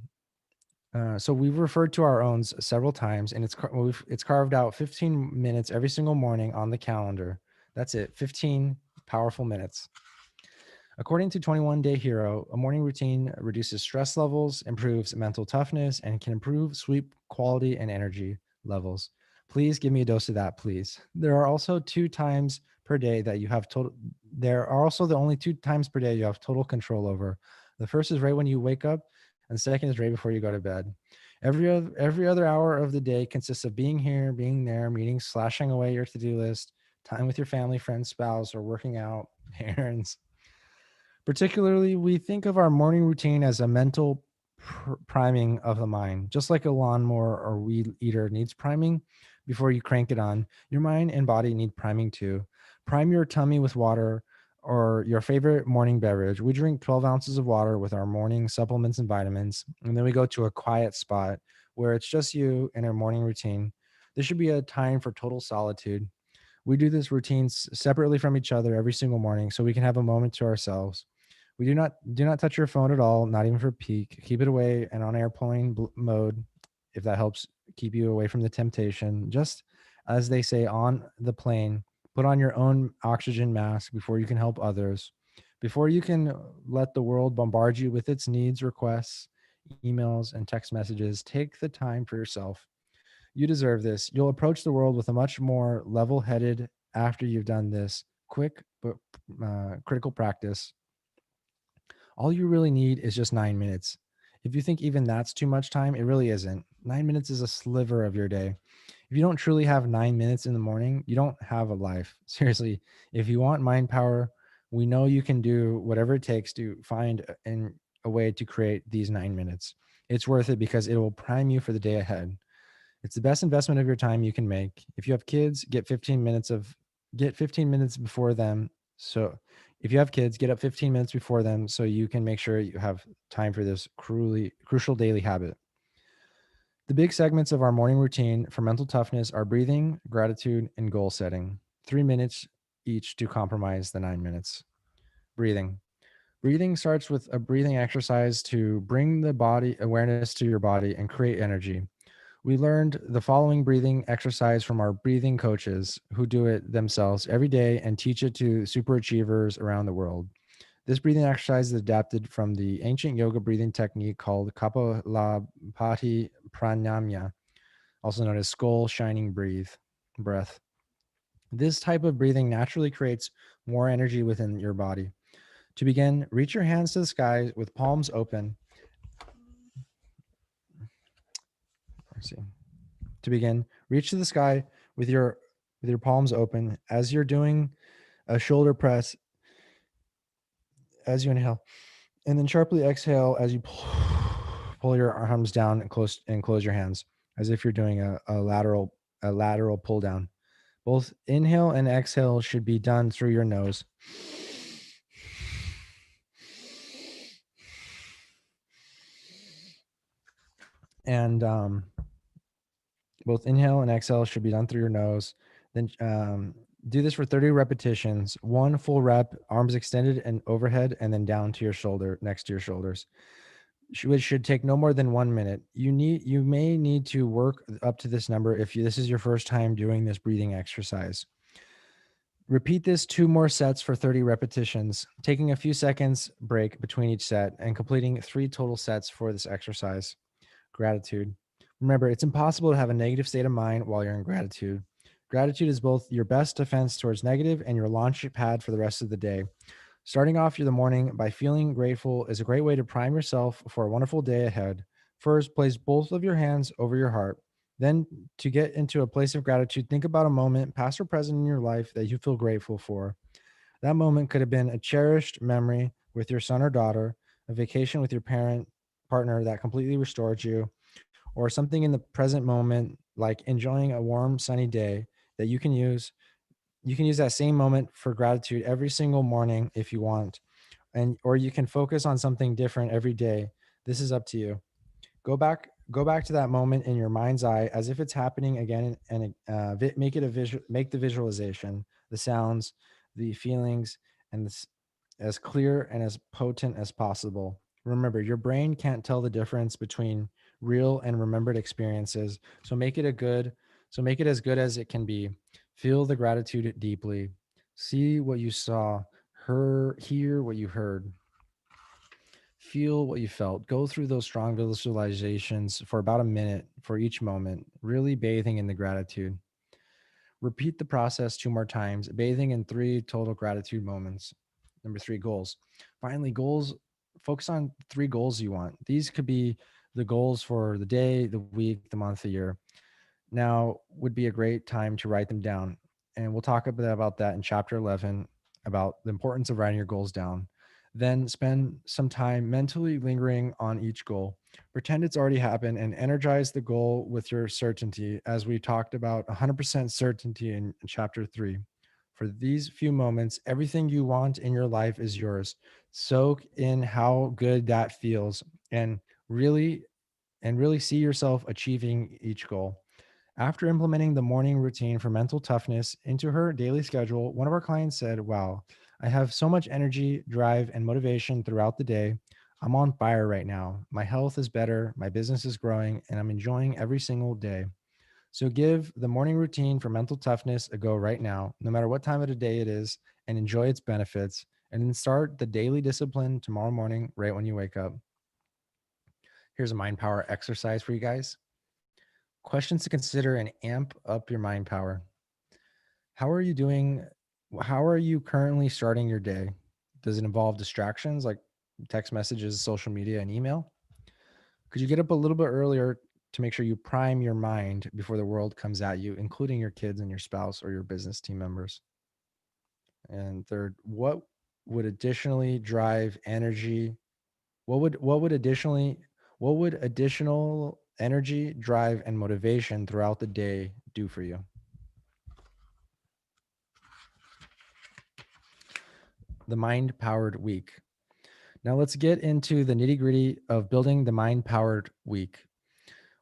So we've referred to our owns several times, and it's carved out 15 minutes every single morning on the calendar. That's it, 15 powerful minutes. According to 21 Day Hero, a morning routine reduces stress levels, improves mental toughness, and can improve sleep quality and energy levels. Please give me a dose of that, please. There are also 2 times per day that you have total. There are also the only 2 times per day you have total control over. The first is right when you wake up, and the second is right before you go to bed. Every other hour of the day consists of being here, being there, meetings, slashing away your to-do list, time with your family, friends, spouse, or working out, errands. Particularly, we think of our morning routine as a mental priming of the mind. Just like a lawnmower or weed eater needs priming before you crank it on, your mind and body need priming too. Prime your tummy with water or your favorite morning beverage. We drink 12 ounces of water with our morning supplements and vitamins, and then we go to a quiet spot where it's just you and our morning routine. This should be a time for total solitude. We do this routine separately from each other every single morning so we can have a moment to ourselves. We do not touch your phone at all, not even for peak. Keep it away and on airplane mode if that helps keep you away from the temptation. Just as they say on the plane, put on your own oxygen mask before you can help others. Before you can let the world bombard you with its needs, requests, emails, and text messages, take the time for yourself. You deserve this. You'll approach the world with a much more level headed after you've done this quick but critical practice. All you really need is just 9 minutes. If you think even that's too much time, it really isn't. 9 minutes is a sliver of your day. If you don't truly have 9 minutes in the morning, you don't have a life. Seriously, if you want mind power, we know you can do whatever it takes to find a way to create these 9 minutes. It's worth it because it will prime you for the day ahead. It's the best investment of your time you can make. If you have kids, get 15 minutes before them. So If you have kids, get up 15 minutes before them so you can make sure you have time for this crucial daily habit. The big segments of our morning routine for mental toughness are breathing, gratitude, and goal setting. 3 minutes each to compromise the 9 minutes. Breathing. Breathing starts with a breathing exercise to bring the body awareness to your body and create energy. We learned the following breathing exercise from our breathing coaches who do it themselves every day and teach it to super achievers around the world. This breathing exercise is adapted from the ancient yoga breathing technique called Kapalabhati Pranayama, also known as skull shining breath. This type of breathing naturally creates more energy within your body. To begin, reach your hands to the sky with palms open. Let's see. To begin, reach to the sky with your palms open as you're doing a shoulder press as you inhale, and then sharply exhale as you pull your arms down and close your hands as if you're doing a lateral pull down. Both inhale and exhale should be done through your nose. And both inhale and exhale should be done through your nose. Then do this for 30 repetitions. One full rep, arms extended and overhead, and then down to your shoulder, next to your shoulders. Which should take no more than 1 minute. You may need to work up to this number if this is your first time doing this breathing exercise. Repeat this 2 more sets for 30 repetitions, taking a few seconds break between each set and completing 3 total sets for this exercise. Gratitude. Remember, it's impossible to have a negative state of mind while you're in gratitude. Gratitude is both your best defense towards negative and your launch pad for the rest of the day. Starting off the morning by feeling grateful is a great way to prime yourself for a wonderful day ahead. First, place both of your hands over your heart. Then, to get into a place of gratitude, think about a moment, past or present in your life, that you feel grateful for. That moment could have been a cherished memory with your son or daughter, a vacation with your partner that completely restored you, or something in the present moment, like enjoying a warm, sunny day that you can use. You can use that same moment for gratitude every single morning if you want, and or you can focus on something different every day. This is up to you. Go back to that moment in your mind's eye as if it's happening again, and make it a visual. Make the visualization, the sounds, the feelings, and this as clear and as potent as possible. Remember, your brain can't tell the difference between real and remembered experiences, so make it as good as it can be. Feel the gratitude deeply. See what you saw, hear what you heard, feel what you felt. Go through those strong visualizations for about a minute for each moment, really bathing in the gratitude. Repeat the process 2 more times, bathing in 3 total gratitude moments. Number 3, goals. Finally, goals. Focus on 3 goals you want. These could be the goals for the day, the week, the month, the year. Now would be a great time to write them down. And we'll talk a bit about that in chapter 11 about the importance of writing your goals down. Then spend some time mentally lingering on each goal. Pretend it's already happened and energize the goal with your certainty, as we talked about 100% certainty in chapter 3. For these few moments, everything you want in your life is yours. Soak in how good that feels and really really see yourself achieving each goal. After implementing the morning routine for mental toughness into her daily schedule, one of our clients said, "Wow, I have so much energy, drive, and motivation throughout the day. I'm on fire right now. My health is better, my business is growing, and I'm enjoying every single day." So give the morning routine for mental toughness a go right now, no matter what time of the day it is, and enjoy its benefits. And then start the daily discipline tomorrow morning, right when you wake up. Here's a mind power exercise for you guys. Questions to consider and amp up your mind power. How are you doing? How are you currently starting your day? Does it involve distractions like text messages, social media, and email? Could you get up a little bit earlier to make sure you prime your mind before the world comes at you, including your kids and your spouse or your business team members? And third, would additionally drive energy? What would additional energy, drive, and motivation throughout the day do for you? the mind powered week. Now let's get into the nitty gritty of building the mind powered week.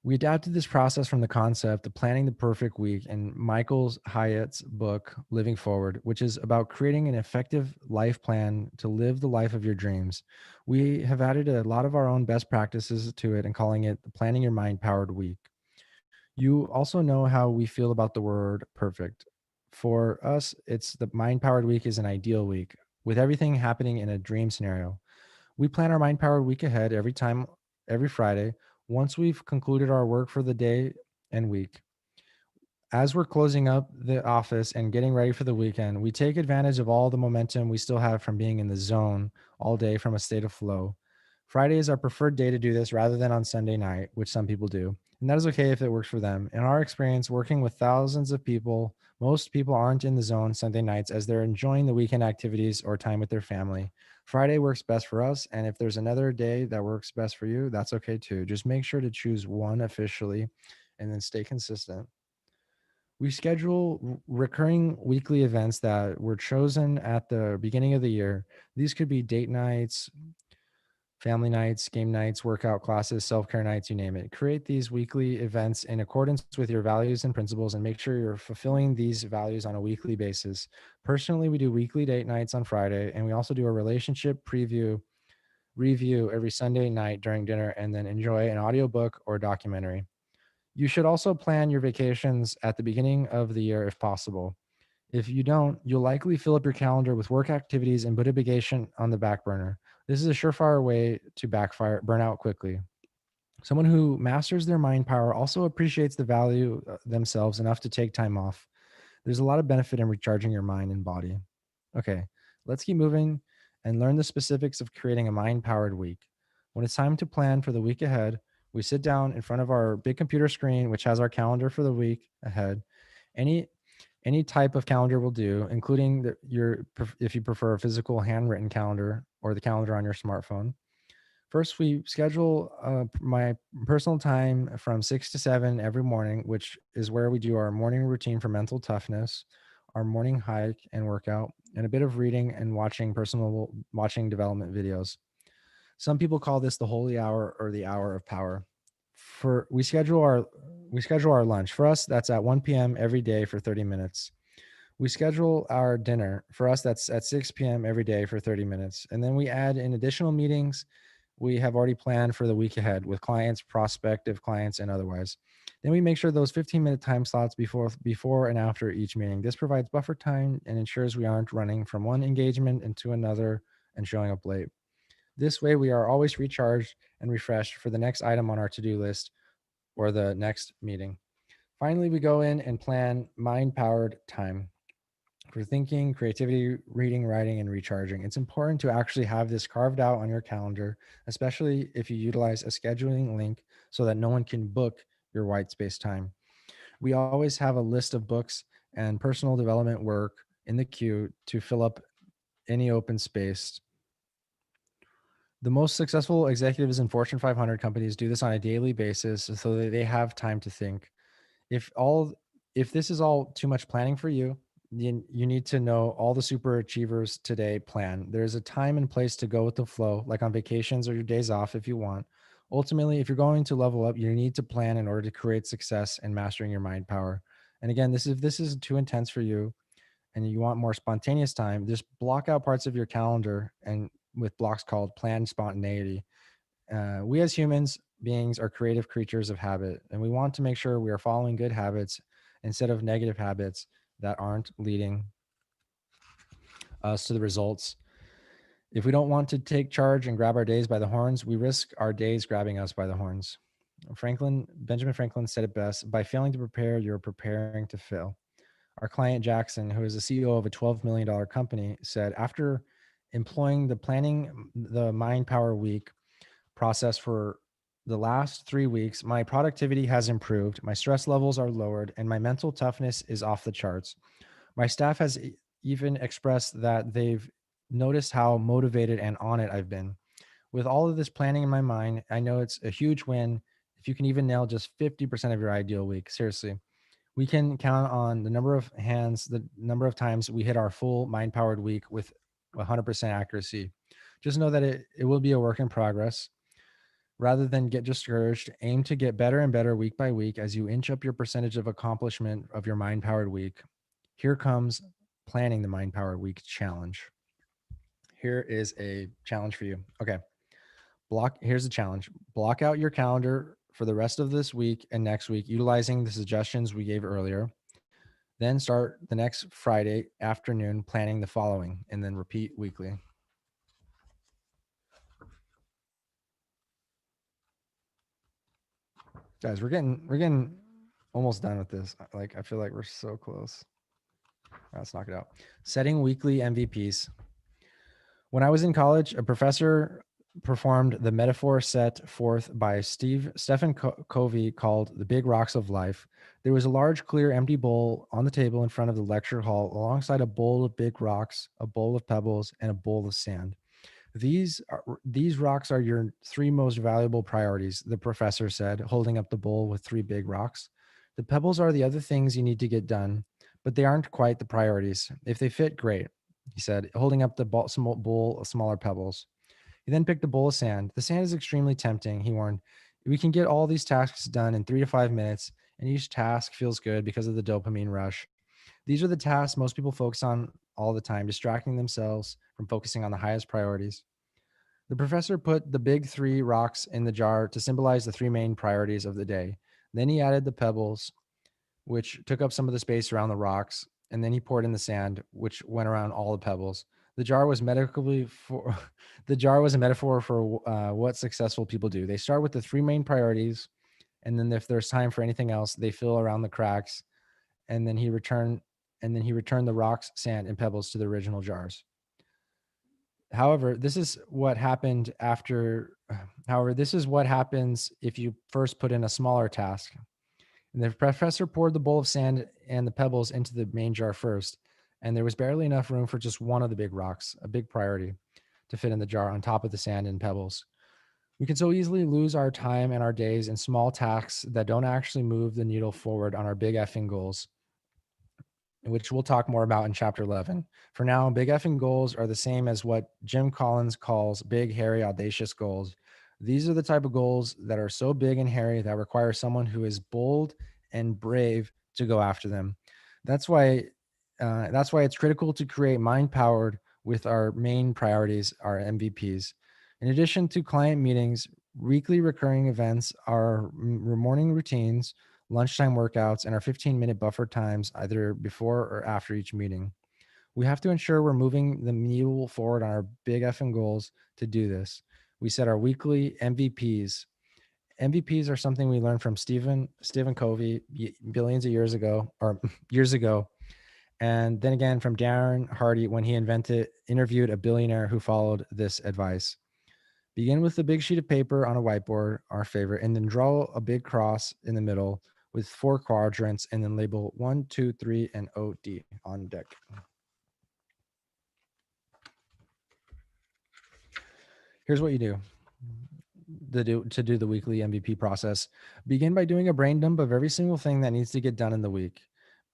We adapted this process from the concept of planning the perfect week in Michael Hyatt's book, Living Forward, which is about creating an effective life plan to live the life of your dreams. We have added a lot of our own best practices to it and calling it the Planning Your Mind Powered Week. You also know how we feel about the word perfect. For us, it's the Mind Powered Week is an ideal week with everything happening in a dream scenario. We plan our mind powered week ahead every Friday, once we've concluded our work for the day and week. As we're closing up the office and getting ready for the weekend, we take advantage of all the momentum we still have from being in the zone all day from a state of flow. Friday is our preferred day to do this rather than on Sunday night, which some people do. And that is okay if it works for them. In our experience, working with thousands of people, most people aren't in the zone Sunday nights as they're enjoying the weekend activities or time with their family. Friday works best for us. And if there's another day that works best for you, that's okay too. Just make sure to choose one officially and then stay consistent. We schedule recurring weekly events that were chosen at the beginning of the year. These could be date nights, family nights, game nights, workout classes, self care nights, you name it. Create these weekly events in accordance with your values and principles and make sure you're fulfilling these values on a weekly basis. Personally, we do weekly date nights on Friday, and we also do a relationship review every Sunday night during dinner, and then enjoy an audiobook or documentary. You should also plan your vacations at the beginning of the year if possible. If you don't, you'll likely fill up your calendar with work activities and put a vacation on the back burner. This is a surefire way to burn out quickly. Someone who masters their mind power also appreciates the value themselves enough to take time off. There's a lot of benefit in recharging your mind and body. Okay, let's keep moving and learn the specifics of creating a mind powered week. When it's time to plan for the week ahead, we sit down in front of our big computer screen, which has our calendar for the week ahead. Any any type of calendar will do, including if you prefer a physical handwritten calendar or the calendar on your smartphone. First, we schedule my personal time from 6 to 7 every morning, which is where we do our morning routine for mental toughness, our morning hike and workout, and a bit of reading and watching development videos. Some people call this the holy hour or the hour of power. For we schedule our lunch. For us, that's at 1 p.m. every day for 30 minutes. We schedule our dinner. For us, that's at 6 p.m. every day for 30 minutes. And then we add in additional meetings we have already planned for the week ahead with clients, prospective clients, and otherwise. Then we make sure those 15-minute time slots before and after each meeting. This provides buffer time and ensures we aren't running from one engagement into another and showing up late. This way, we are always recharged and refreshed for the next item on our to-do list or the next meeting. Finally, we go in and plan mind-powered time for thinking, creativity, reading, writing, and recharging. It's important to actually have this carved out on your calendar, especially if you utilize a scheduling link so that no one can book your white space time. We always have a list of books and personal development work in the queue to fill up any open space. The most successful executives in Fortune 500 companies do this on a daily basis so that they have time to think. If all if this is all too much planning for you, you need to know all the super achievers today plan. There's a time and place to go with the flow, like on vacations or your days off if you want. Ultimately, if you're going to level up, you need to plan in order to create success and mastering your mind power. And again, if this is too intense for you and you want more spontaneous time, just block out parts of your calendar and with blocks called planned spontaneity. We as humans beings are creative creatures of habit, and we want to make sure we are following good habits instead of negative habits that aren't leading us to the results. If we don't want to take charge and grab our days by the horns, we risk our days grabbing us by the horns. Benjamin Franklin said it best: by failing to prepare, you're preparing to fail. Our client Jackson, who is the CEO of a $12 million company, said after employing the Mind Power Week process for the last 3 weeks, my productivity has improved, my stress levels are lowered, and my mental toughness is off the charts. My staff has even expressed that they've noticed how motivated and on it I've been. With all of this planning in my mind, I know it's a huge win if you can even nail just 50% of your ideal week. Seriously, we can count on the number of times we hit our full mind powered week with 100% accuracy. Just know that it will be a work in progress. Rather than get discouraged, aim to get better and better week by week as you inch up your percentage of accomplishment of your mind powered week. Here comes planning the mind powered week challenge. Here is a challenge for you. Okay. Here's the challenge. Block out your calendar for the rest of this week and next week utilizing the suggestions we gave earlier. Then start the next Friday afternoon planning the following and then repeat weekly. Guys, we're getting almost done with this. Like I feel like we're so close. Let's knock it out. Setting weekly MVPs. When I was in college, a professor performed the metaphor set forth by Stephen Covey called The Big Rocks of Life. There was a large, clear, empty bowl on the table in front of the lecture hall, alongside a bowl of big rocks, a bowl of pebbles, and a bowl of sand. These rocks are your three most valuable priorities, the professor said, holding up the bowl with three big rocks. The pebbles are the other things you need to get done, but they aren't quite the priorities. If they fit, great, he said, holding up the bowl of smaller pebbles. He then picked a bowl of sand. The sand is extremely tempting, he warned. We can get all these tasks done in 3 to 5 minutes, and each task feels good because of the dopamine rush. These are the tasks most people focus on all the time, distracting themselves from focusing on the highest priorities. The professor put the big three rocks in the jar to symbolize the three main priorities of the day. Then he added the pebbles, which took up some of the space around the rocks, and then he poured in the sand, which went around all the pebbles. The jar was medically for the jar was a metaphor for what successful people do. They start with the three main priorities, and then if there's time for anything else, they fill around the cracks, and then he returned the rocks, sand, and pebbles to the original jars. However, this is what happened after. However, this is what happens if you first put in a smaller task. And the professor poured the bowl of sand and the pebbles into the main jar first, and there was barely enough room for just one of the big rocks, a big priority, to fit in the jar on top of the sand and pebbles. We can so easily lose our time and our days in small tasks that don't actually move the needle forward on our big effing goals, which we'll talk more about in chapter 11. For now, big effing goals are the same as what Jim Collins calls big, hairy, audacious goals. These are the type of goals that are so big and hairy that require someone who is bold and brave to go after them. That's why it's critical to create mind powered with our main priorities, our MVPs. In addition to client meetings, weekly recurring events, our morning routines, lunchtime workouts, and our 15-minute buffer times either before or after each meeting. We have to ensure we're moving the needle forward on our big effing goals to do this. We set our weekly MVPs. MVPs are something we learned from Stephen Covey billions of years ago, or years ago, and then again from Darren Hardy when he interviewed a billionaire who followed this advice. Begin with a big sheet of paper on a whiteboard, our favorite, and then draw a big cross in the middle with 4 quadrants, and then label 1, 2, 3, and OD on deck. Here's what you do to do the weekly MVP process. Begin by doing a brain dump of every single thing that needs to get done in the week.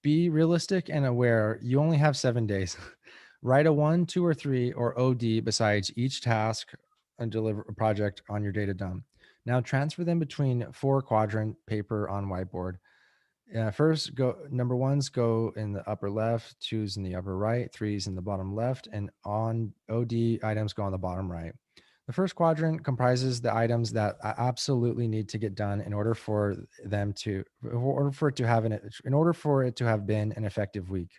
Be realistic and aware you only have 7 days. Write a 1, 2, or 3 or OD besides each task and deliver a project on your data dump. Now transfer them between 4 quadrant paper on whiteboard. First, number ones go in the upper left, 2s in the upper right, 3s in the bottom left, and on OD items go on the bottom right. The first quadrant comprises the items that absolutely need to get done in order for it to have been an effective week.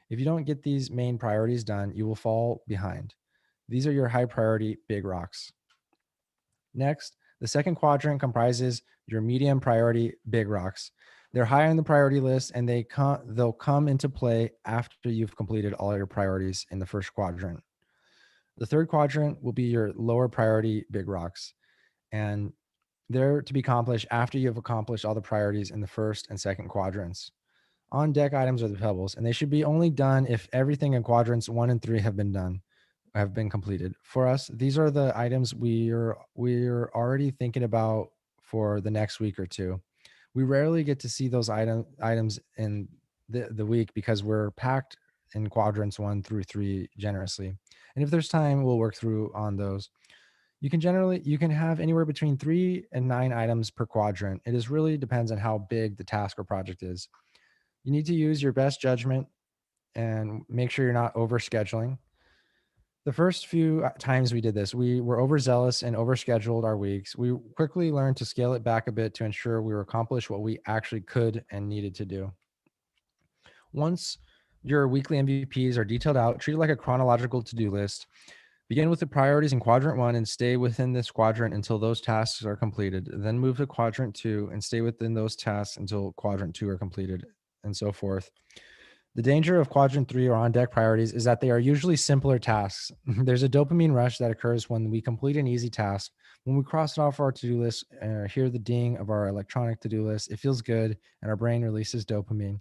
If you don't get these main priorities done, you will fall behind. These are your high priority big rocks. Next, the second quadrant comprises your medium priority big rocks. They're high on the priority list, and they'll come into play after you've completed all your priorities in the first quadrant. The third quadrant will be your lower priority big rocks, and they're to be accomplished after you've accomplished all the priorities in the first and second quadrants. On deck items are the pebbles, and they should be only done if everything in quadrants 1 and 3 have been completed. For us, these are the items we're already thinking about for the next week or two. We rarely get to see those items in the week because we're packed in quadrants 1 through 3 generously. And if there's time, we'll work through on those. You can have anywhere between 3 and 9 items per quadrant. It is really depends on how big the task or project is. You need to use your best judgment and make sure you're not overscheduling. The first few times we did this, we were overzealous and overscheduled our weeks. We quickly learned to scale it back a bit to ensure we were accomplish what we actually could and needed to do. Once your weekly MVPs are detailed out, treat it like a chronological to-do list. Begin with the priorities in quadrant 1 and stay within this quadrant until those tasks are completed. Then move to quadrant 2 and stay within those tasks until quadrant 2 are completed, and so forth. The danger of quadrant 3 or on deck priorities is that they are usually simpler tasks. There's a dopamine rush that occurs when we complete an easy task. When we cross it off our to-do list, hear the ding of our electronic to-do list, it feels good and our brain releases dopamine.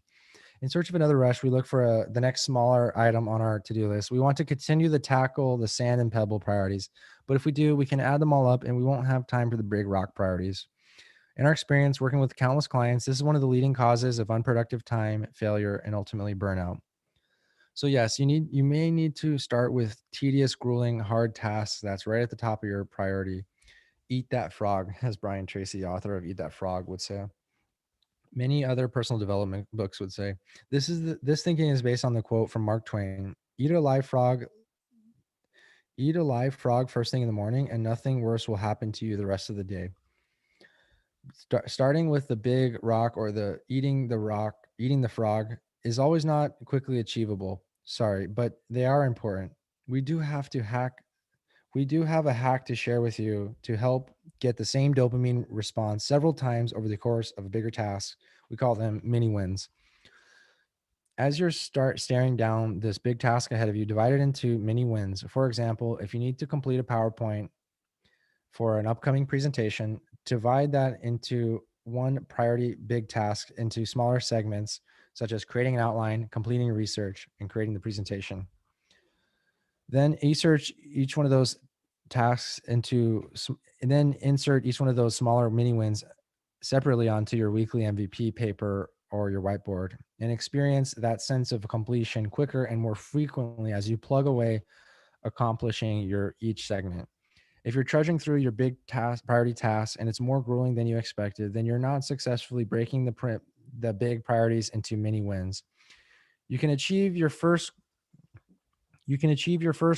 In search of another rush, we look for the next smaller item on our to-do list. We want to continue to tackle the sand and pebble priorities, but if we do, we can add them all up and we won't have time for the big rock priorities. In our experience working with countless clients, this is one of the leading causes of unproductive time, failure, and ultimately burnout. So yes, you may need to start with tedious, grueling, hard tasks. That's right at the top of your priority. Eat that frog, as Brian Tracy, author of Eat That Frog, would say. Many other personal development books would say. This thinking is based on the quote from Mark Twain: eat a live frog first thing in the morning, and nothing worse will happen to you the rest of the day. Starting with the big rock or eating the frog is always not quickly achievable. Sorry, but they are important. We do have to hack. We do have a hack to share with you to help get the same dopamine response several times over the course of a bigger task. We call them mini wins. As you start staring down this big task ahead of you, divide it into mini wins. For example, if you need to complete a PowerPoint for an upcoming presentation, divide that into one priority big task into smaller segments, such as creating an outline, completing research, and creating the presentation. Then insert each one of those tasks and then insert each one of those smaller mini wins separately onto your weekly MVP paper or your whiteboard, and experience that sense of completion quicker and more frequently as you plug away accomplishing your each segment. If you're trudging through your big priority tasks and it's more grueling than you expected, then you're not successfully breaking the big priorities into mini wins. You can achieve your first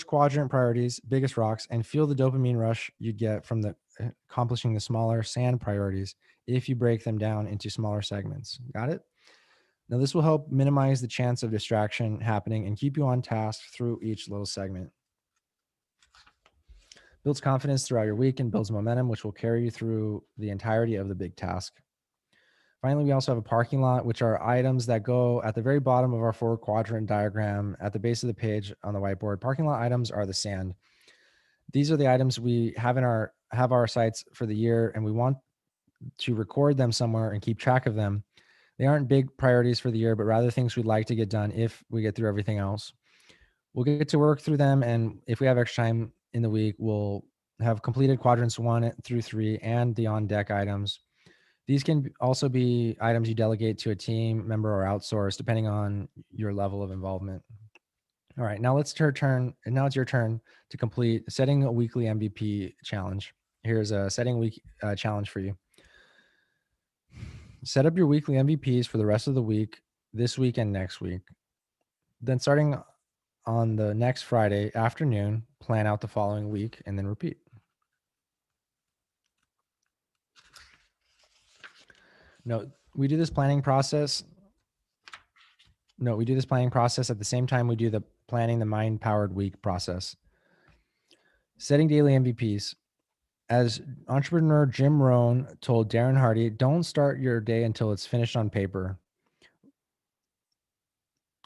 quadrant priorities, biggest rocks, and feel the dopamine rush you get from accomplishing the smaller sand priorities if you break them down into smaller segments. Got it? Now, this will help minimize the chance of distraction happening and keep you on task through each little segment. Builds confidence throughout your week and builds momentum, which will carry you through the entirety of the big task. Finally, we also have a parking lot, which are items that go at the very bottom of our 4-quadrant diagram at the base of the page on the whiteboard. Parking lot items are the sand. These are the items we have our sites for the year, and we want to record them somewhere and keep track of them. They aren't big priorities for the year, but rather things we'd like to get done if we get through everything else. We'll get to work through them, and if we have extra time in the week, we'll have completed quadrants 1 through 3 and the on deck items. These can also be items you delegate to a team member or outsource, depending on your level of involvement. All right, now it's your turn to complete setting a weekly MVP challenge. Here's a setting week challenge for you. Set up your weekly MVPs for the rest of the week, this week and next week. Then starting on the next Friday afternoon, plan out the following week and then repeat. We do this planning process at the same time we do the planning the mind-powered week process. Setting daily MVPs. As entrepreneur Jim Rohn told Darren Hardy, don't start your day until it's finished on paper.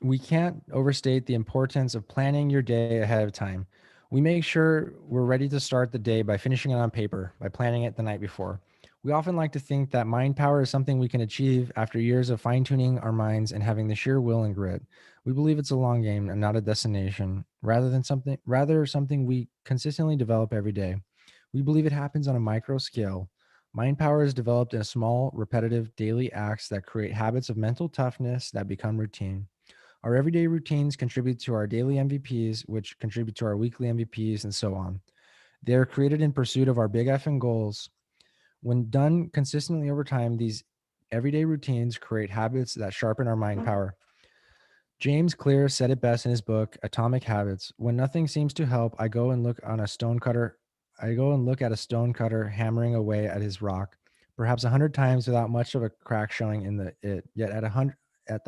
We can't overstate the importance of planning your day ahead of time. We make sure we're ready to start the day by finishing it on paper, by planning it the night before. We often like to think that mind power is something we can achieve after years of fine-tuning our minds and having the sheer will and grit. We believe it's a long game and not a destination, rather something we consistently develop every day. We believe it happens on a micro scale. Mind power is developed in small, repetitive daily acts that create habits of mental toughness that become routine. Our everyday routines contribute to our daily MVPs, which contribute to our weekly MVPs, and so on. They are created in pursuit of our big effing goals. When done consistently over time, these everyday routines create habits that sharpen our mind power. James Clear said it best in his book, Atomic Habits. When nothing seems to help, I go and look on a stone cutter. I go and look at a stone cutter hammering away at his rock, perhaps 100 times without much of a crack showing in the it. Yet at the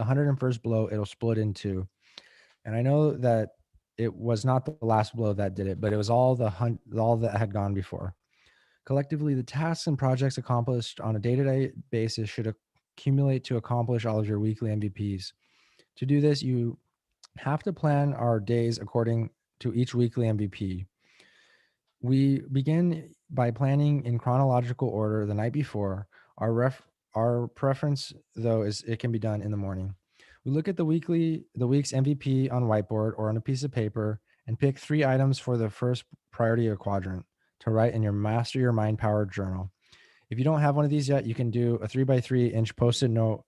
101st blow, it'll split in two. And I know that it was not the last blow that did it, but it was all that had gone before. Collectively, the tasks and projects accomplished on a day-to-day basis should accumulate to accomplish all of your weekly MVPs. To do this, you have to plan our days according to each weekly MVP. We begin by planning in chronological order the night before. Our preference though is it can be done in the morning. We look at the week's MVP on whiteboard or on a piece of paper and pick 3 items for the first priority or quadrant to write in your Master Your Mind Power journal. If you don't have one of these yet, you can do a 3 by 3 inch post-it note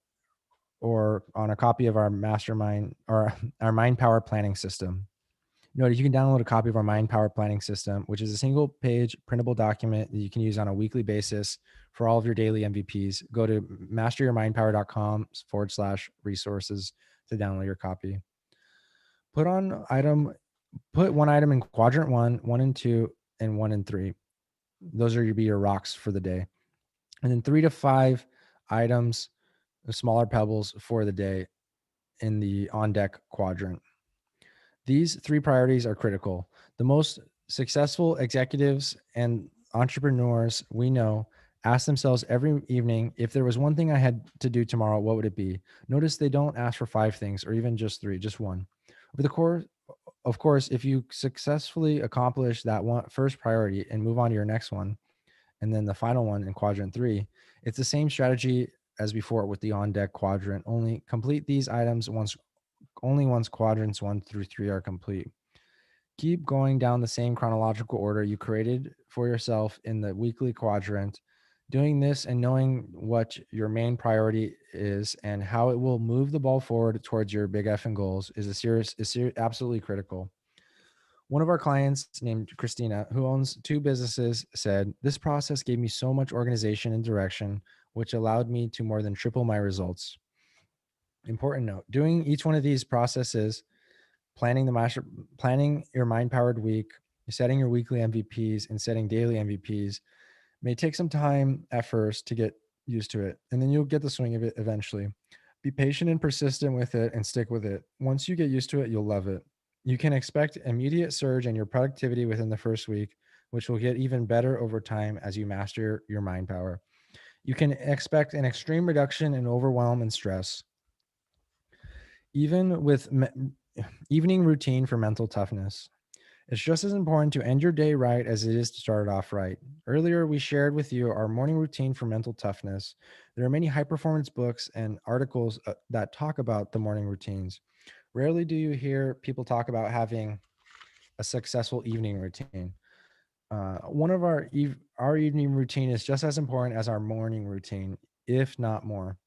or on a copy of our mastermind or our mind power planning system. Notice you can download a copy of our mind power planning system, which is a single page printable document that you can use on a weekly basis for all of your daily MVPs. Go to masteryourmindpower.com/resources to download your copy. Put on item, put one item in quadrant one and two, and 1 and 3. Those are be your rocks for the day. And then 3 to 5 items, the smaller pebbles for the day in the on deck quadrant. These 3 priorities are critical. The most successful executives and entrepreneurs we know ask themselves every evening, if there was one thing I had to do tomorrow, what would it be? Notice they don't ask for 5 things or even just 3, just one. Over the course, of course, if you successfully accomplish that one first priority and move on to your next one, and then the final one in quadrant 3, it's the same strategy as before with the on deck quadrant, only complete these items once quadrants 1 through 3 are complete. Keep going down the same chronological order you created for yourself in the weekly quadrant. Doing this and knowing what your main priority is and how it will move the ball forward towards your big effing goals is absolutely critical. One of our clients named Christina, who owns 2 businesses, said, "This process gave me so much organization and direction, which allowed me to more than triple my results." Important note, doing each one of these processes, planning your mind powered week, setting your weekly MVPs and setting daily MVPs may take some time at first to get used to it, and then you'll get the swing of it eventually. Be patient and persistent with it and stick with it. Once you get used to it, you'll love it. You can expect immediate surge in your productivity within the first week, which will get even better over time as you master your mind power. You can expect an extreme reduction in overwhelm and stress. Even with evening routine for mental toughness. It's just as important to end your day right as it is to start it off right. Earlier, we shared with you our morning routine for mental toughness. There are many high performance books and articles that talk about the morning routines. Rarely do you hear people talk about having a successful evening routine. One of our evening routine is just as important as our morning routine, if not more.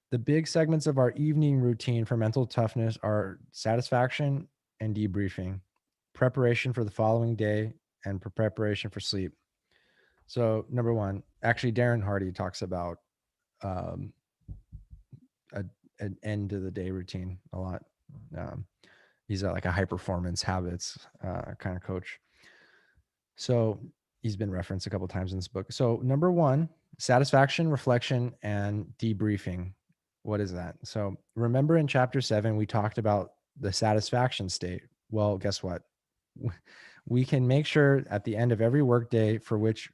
The big segments of our evening routine for mental toughness are satisfaction and debriefing, preparation for the following day, and preparation for sleep. So, number one, actually, Darren Hardy talks about um, a, an end of the day routine a lot. Um, he's like a high performance habits kind of coach. So, he's been referenced a couple times in this book. So, number one, satisfaction, reflection, and debriefing. What is that? So remember in chapter 7, we talked about the satisfaction state. Well, guess what? We can make sure at the end of every workday for which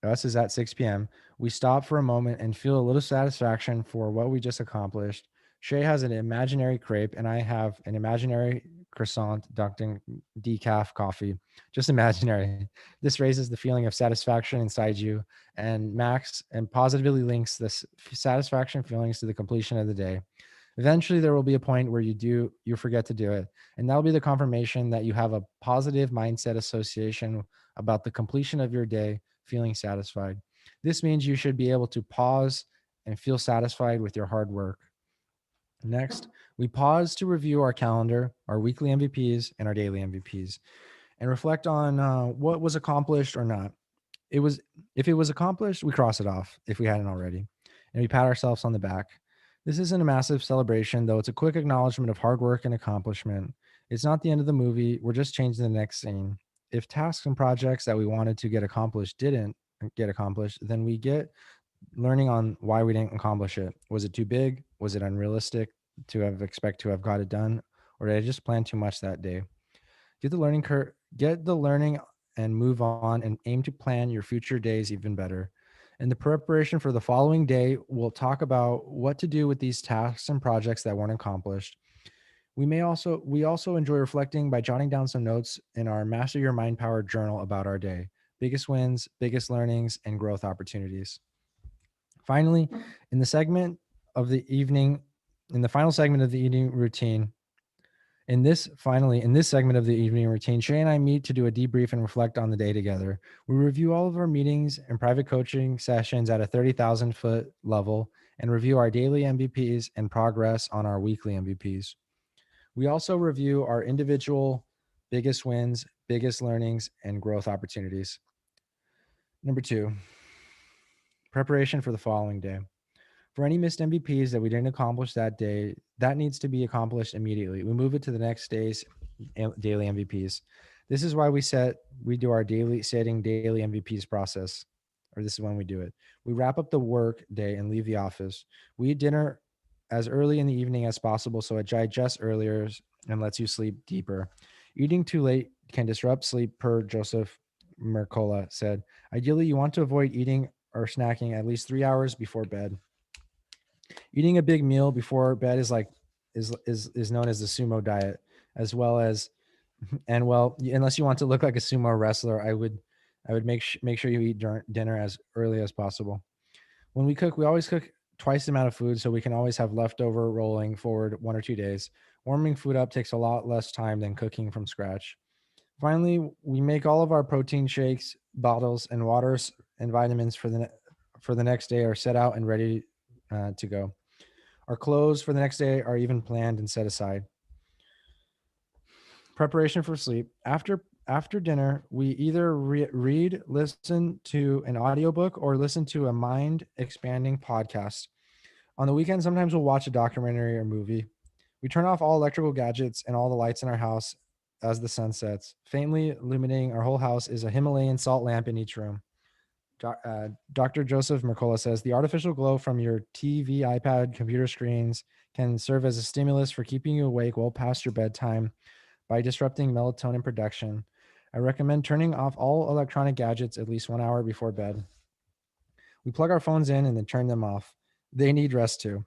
us is at 6 p.m., we stop for a moment and feel a little satisfaction for what we just accomplished. Shay has an imaginary crepe and I have an imaginary croissant dunked in decaf coffee, just imaginary. This raises the feeling of satisfaction inside you and Max and positively links this satisfaction feelings to the completion of the day. Eventually, there will be a point where you forget to do it, and that'll be the confirmation that you have a positive mindset association about the completion of your day, feeling satisfied. This means you should be able to pause and feel satisfied with your hard work. Next, we pause to review our calendar, our weekly MVPs, and our daily MVPs, and reflect on what was accomplished or not. It was If it was accomplished, we cross it off if we hadn't already, and we pat ourselves on the back. This isn't a massive celebration, though it's a quick acknowledgement of hard work and accomplishment. It's not the end of the movie, we're just changing the next scene. If tasks and projects that we wanted to get accomplished didn't get accomplished, then we get learning on why we didn't accomplish it. Was it too big? Was it unrealistic to have expect to have got it done? Or did I just plan too much that day? Get the learning and move on and aim to plan your future days even better. In the preparation for the following day, we'll talk about what to do with these tasks and projects that weren't accomplished. We also enjoy reflecting by jotting down some notes in our Master Your Mind Power journal about our day, biggest wins, biggest learnings, and growth opportunities. Finally, in the segment of the evening, in the final segment of the evening routine, in this segment of the evening routine, Shay and I meet to do a debrief and reflect on the day together. We review all of our meetings and private coaching sessions at a 30,000-foot level and review our daily MVPs and progress on our weekly MVPs. We also review our individual biggest wins, biggest learnings, and growth opportunities. Number 2, preparation for the following day. For any missed MVPs that we didn't accomplish that day, that needs to be accomplished immediately. We move it to the next day's daily MVPs. This is why we do our setting daily MVPs process, or this is when we do it. We wrap up the work day and leave the office. We eat dinner as early in the evening as possible so it digests earlier and lets you sleep deeper. Eating too late can disrupt sleep, per Joseph Mercola said. Ideally, you want to avoid eating or snacking at least 3 hours before bed. Eating a big meal before bed is known as the sumo diet, as well as and well, unless you want to look like a sumo wrestler, I would make sure you eat dinner as early as possible. When we cook, we always cook twice the amount of food so we can always have leftover rolling forward 1 or 2 days. Warming food up takes a lot less time than cooking from scratch. Finally, we make all of our protein shakes, bottles, and waters and vitamins for the next day are set out and ready to go. Our clothes for the next day are even planned and set aside. Preparation for sleep. After dinner, we either read, listen to an audiobook, or listen to a mind expanding podcast. On the weekend, sometimes we'll watch a documentary or movie. We turn off all electrical gadgets and all the lights in our house as the sun sets. Faintly illuminating our whole house is a Himalayan salt lamp in each room. Dr. Joseph Mercola says the artificial glow from your TV, iPad, computer screens can serve as a stimulus for keeping you awake well past your bedtime by disrupting melatonin production. I recommend turning off all electronic gadgets at least 1 hour before bed. We plug our phones in and then turn them off. They need rest too.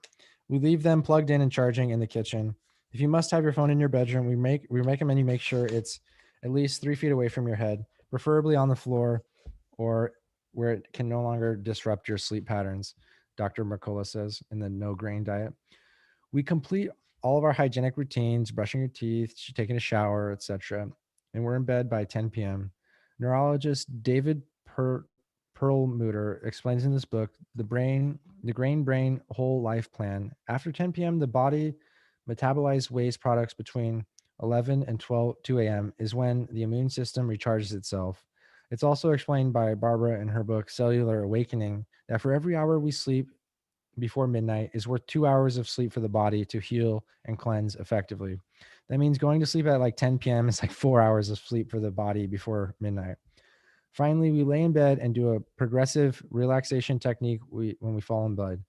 We leave them plugged in and charging in the kitchen. If you must have your phone in your bedroom, we recommend you make sure it's at least 3 feet away from your head, preferably on the floor or where it can no longer disrupt your sleep patterns, Dr. Mercola says in the no grain diet. We complete all of our hygienic routines, brushing your teeth, taking a shower, etc., and we're in bed by 10 p.m. Neurologist David Perlmutter explains in this book the grain brain whole life plan. After 10 p.m., the body metabolizes waste products between 11 and 2 a.m. is when the immune system recharges itself. It's also explained by Barbara in her book Cellular Awakening that for every hour we sleep before midnight is worth 2 hours of sleep for the body to heal and cleanse effectively. That means going to sleep at like 10 p.m. is like 4 hours of sleep for the body before midnight. Finally, we lay in bed and do a progressive relaxation technique when we fall in bed.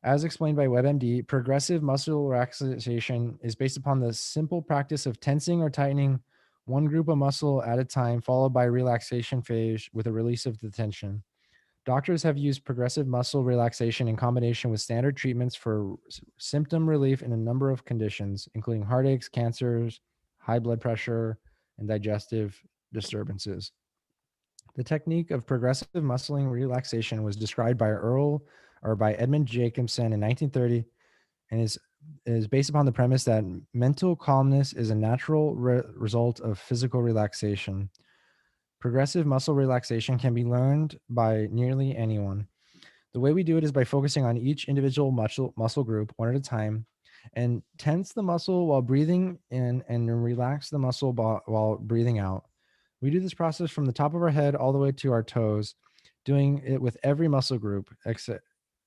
As explained by WebMD, progressive muscle relaxation is based upon the simple practice of tensing or tightening one group of muscle at a time, followed by a relaxation phase with a release of the tension. Doctors have used progressive muscle relaxation in combination with standard treatments for symptom relief in a number of conditions, including heartaches, cancers, high blood pressure, and digestive disturbances. The technique of progressive muscling relaxation was described by Edmund Jacobson in 1930 and is based upon the premise that mental calmness is a natural result of physical relaxation. Progressive muscle relaxation can be learned by nearly anyone. The way we do it is by focusing on each individual muscle group one at a time. and tense the muscle while breathing in and relax the muscle while breathing out. We do this process from the top of our head all the way to our toes, doing it with every muscle group.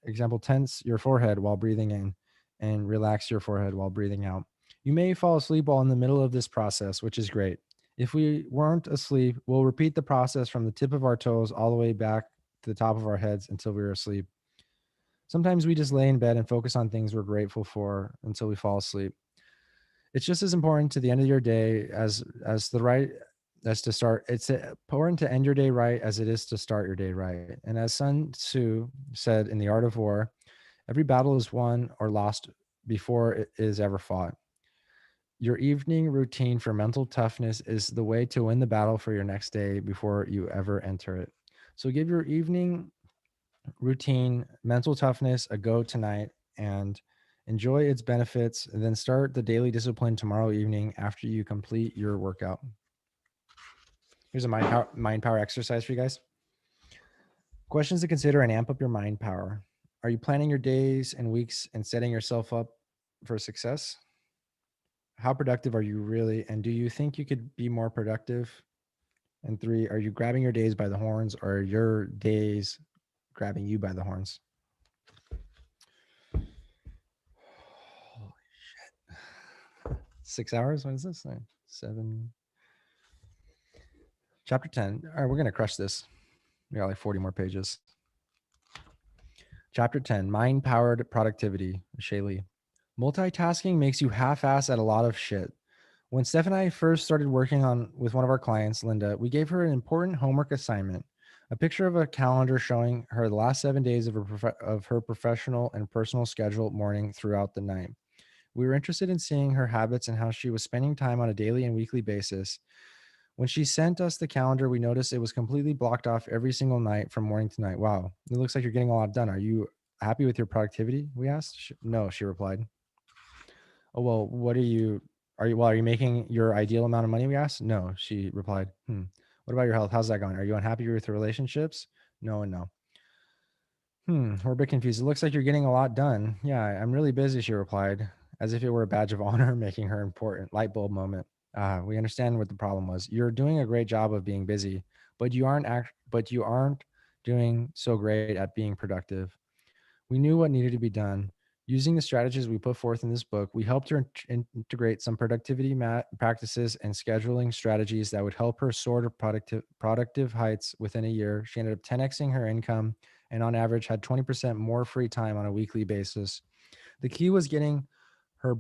Example, tense your forehead while breathing in and relax your forehead while breathing out. You may fall asleep while in the middle of this process, which is great. If we weren't asleep, we'll repeat the process from the tip of our toes all the way back to the top of our heads until we are asleep. Sometimes we just lay in bed and focus on things we're grateful for until we fall asleep. It's just as important to the end of your day as the right as to start. It's important to end your day right as it is to start your day right. And as Sun Tzu said in The Art of War, every battle is won or lost before it is ever fought. Your evening routine for mental toughness is the way to win the battle for your next day before you ever enter it. So give your evening routine, mental toughness a go tonight and enjoy its benefits. And then start the daily discipline tomorrow evening after you complete your workout. Here's a mind power exercise for you guys. Questions to consider and amp up your mind power. Are you planning your days and weeks and setting yourself up for success? How productive are you really? And do you think you could be more productive? And 3, are you grabbing your days by the horns or are your days grabbing you by the horns? Holy shit. 6 hours? What is this? 7. Chapter 10. All right, we're going to crush this. We got like 40 more pages. Chapter 10, Mind Powered Productivity, Shaylee. Multitasking makes you half-ass at a lot of shit. When Steph and I first started working with one of our clients, Linda, we gave her an important homework assignment, a picture of a calendar showing her the last 7 days of her professional and personal schedule morning throughout the night. We were interested in seeing her habits and how she was spending time on a daily and weekly basis. When she sent us the calendar, we noticed it was completely blocked off every single night from morning to night. Wow, it looks like you're getting a lot done. Are you happy with your productivity? We asked. No, she replied. Oh, well, are you making your ideal amount of money? We asked. No, she replied. What about your health? How's that going? Are you unhappy with your relationships? No and no. We're a bit confused. It looks like you're getting a lot done. Yeah, I'm really busy, she replied, as if it were a badge of honor, making her important. Light bulb moment. We understand what the problem was. You're doing a great job of being busy, but you aren't doing so great at being productive. We knew what needed to be done. Using the strategies we put forth in this book, we helped her integrate some productivity practices and scheduling strategies that would help her soar to productive heights within a year. She ended up 10xing her income and on average had 20% more free time on a weekly basis. The key was getting her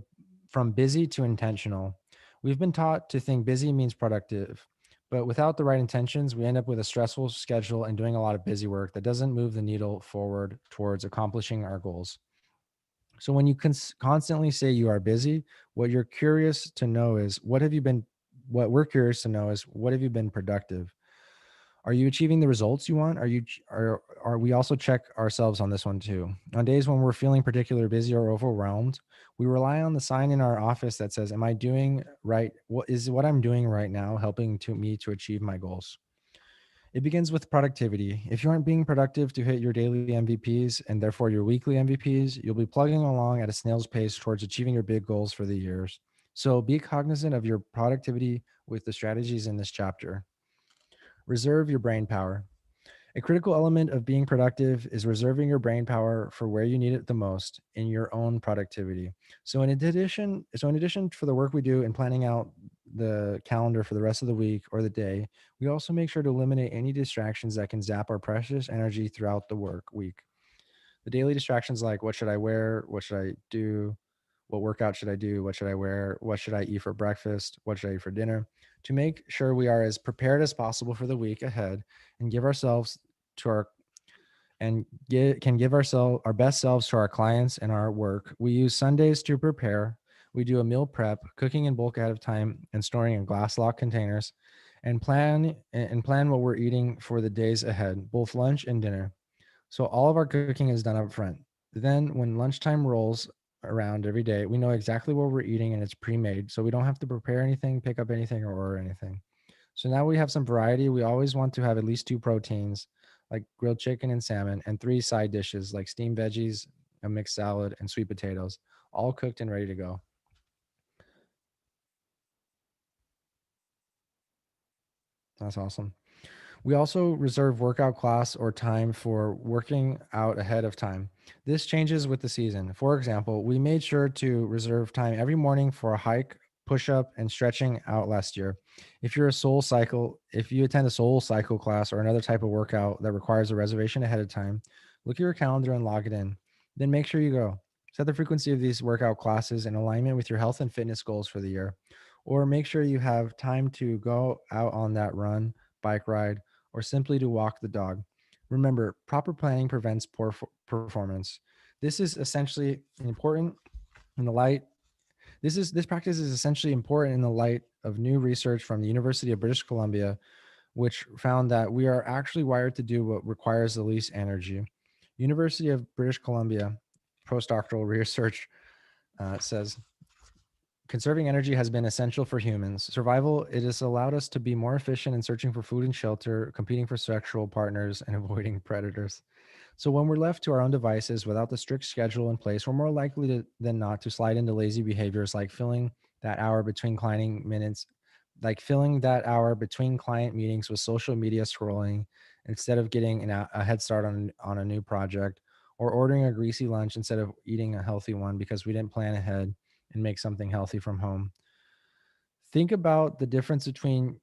from busy to intentional. We've been taught to think busy means productive, but without the right intentions, we end up with a stressful schedule and doing a lot of busy work that doesn't move the needle forward towards accomplishing our goals. So when you constantly say you are busy, what you're curious to know is what we're curious to know is what have you been productive? Are you achieving the results you want? Are we also check ourselves on this one too? On days when we're feeling particularly busy or overwhelmed, we rely on the sign in our office that says, "Am I doing right? What I'm doing right now helping me to achieve my goals?" It begins with productivity. If you aren't being productive to hit your daily MVPs and therefore your weekly MVPs, you'll be plugging along at a snail's pace towards achieving your big goals for the years. So be cognizant of your productivity with the strategies in this chapter. Reserve your brain power. A critical element of being productive is reserving your brain power for where you need it the most in your own productivity. So in addition for the work we do in planning out the calendar for the rest of the week or the day, we also make sure to eliminate any distractions that can zap our precious energy throughout the work week. The daily distractions like what should I wear, what should I do, what workout should I do, what should I wear, what should I eat for breakfast, what should I eat for dinner, to make sure we are as prepared as possible for the week ahead and give ourselves to our can give ourselves our best selves to our clients and our work. We use Sundays to prepare. We do a meal prep, cooking in bulk ahead of time and storing in glass lock containers, and plan what we're eating for the days ahead, both lunch and dinner. So all of our cooking is done up front. Then when lunchtime rolls around every day, we know exactly what we're eating and it's pre-made. So we don't have to prepare anything, pick up anything, or order anything. So now we have some variety. We always want to have at least 2 proteins, like grilled chicken and salmon, and 3 side dishes like steamed veggies, a mixed salad, and sweet potatoes. all cooked and ready to go. That's awesome. We also reserve workout class or time for working out ahead of time. This changes with the season. For example, we made sure to reserve time every morning for a hike, push up, and stretching out last year. If you attend a soul cycle class or another type of workout that requires a reservation ahead of time, look at your calendar and log it in. Then make sure you go. Set the frequency of these workout classes in alignment with your health and fitness goals for the year. Or make sure you have time to go out on that run, bike ride, or simply to walk the dog. Remember, proper planning prevents poor performance. This is essentially important in the light. This practice is essentially important in the light of new research from the University of British Columbia, which found that we are actually wired to do what requires the least energy. University of British Columbia postdoctoral research says conserving energy has been essential for humans. Survival, it has allowed us to be more efficient in searching for food and shelter, competing for sexual partners, and avoiding predators. So when we're left to our own devices without the strict schedule in place, we're more likely than not to slide into lazy behaviors like that hour between client minutes, filling that hour between client meetings with social media scrolling instead of getting a head start on a new project, or ordering a greasy lunch instead of eating a healthy one because we didn't plan ahead and make something healthy from home. Think about the difference between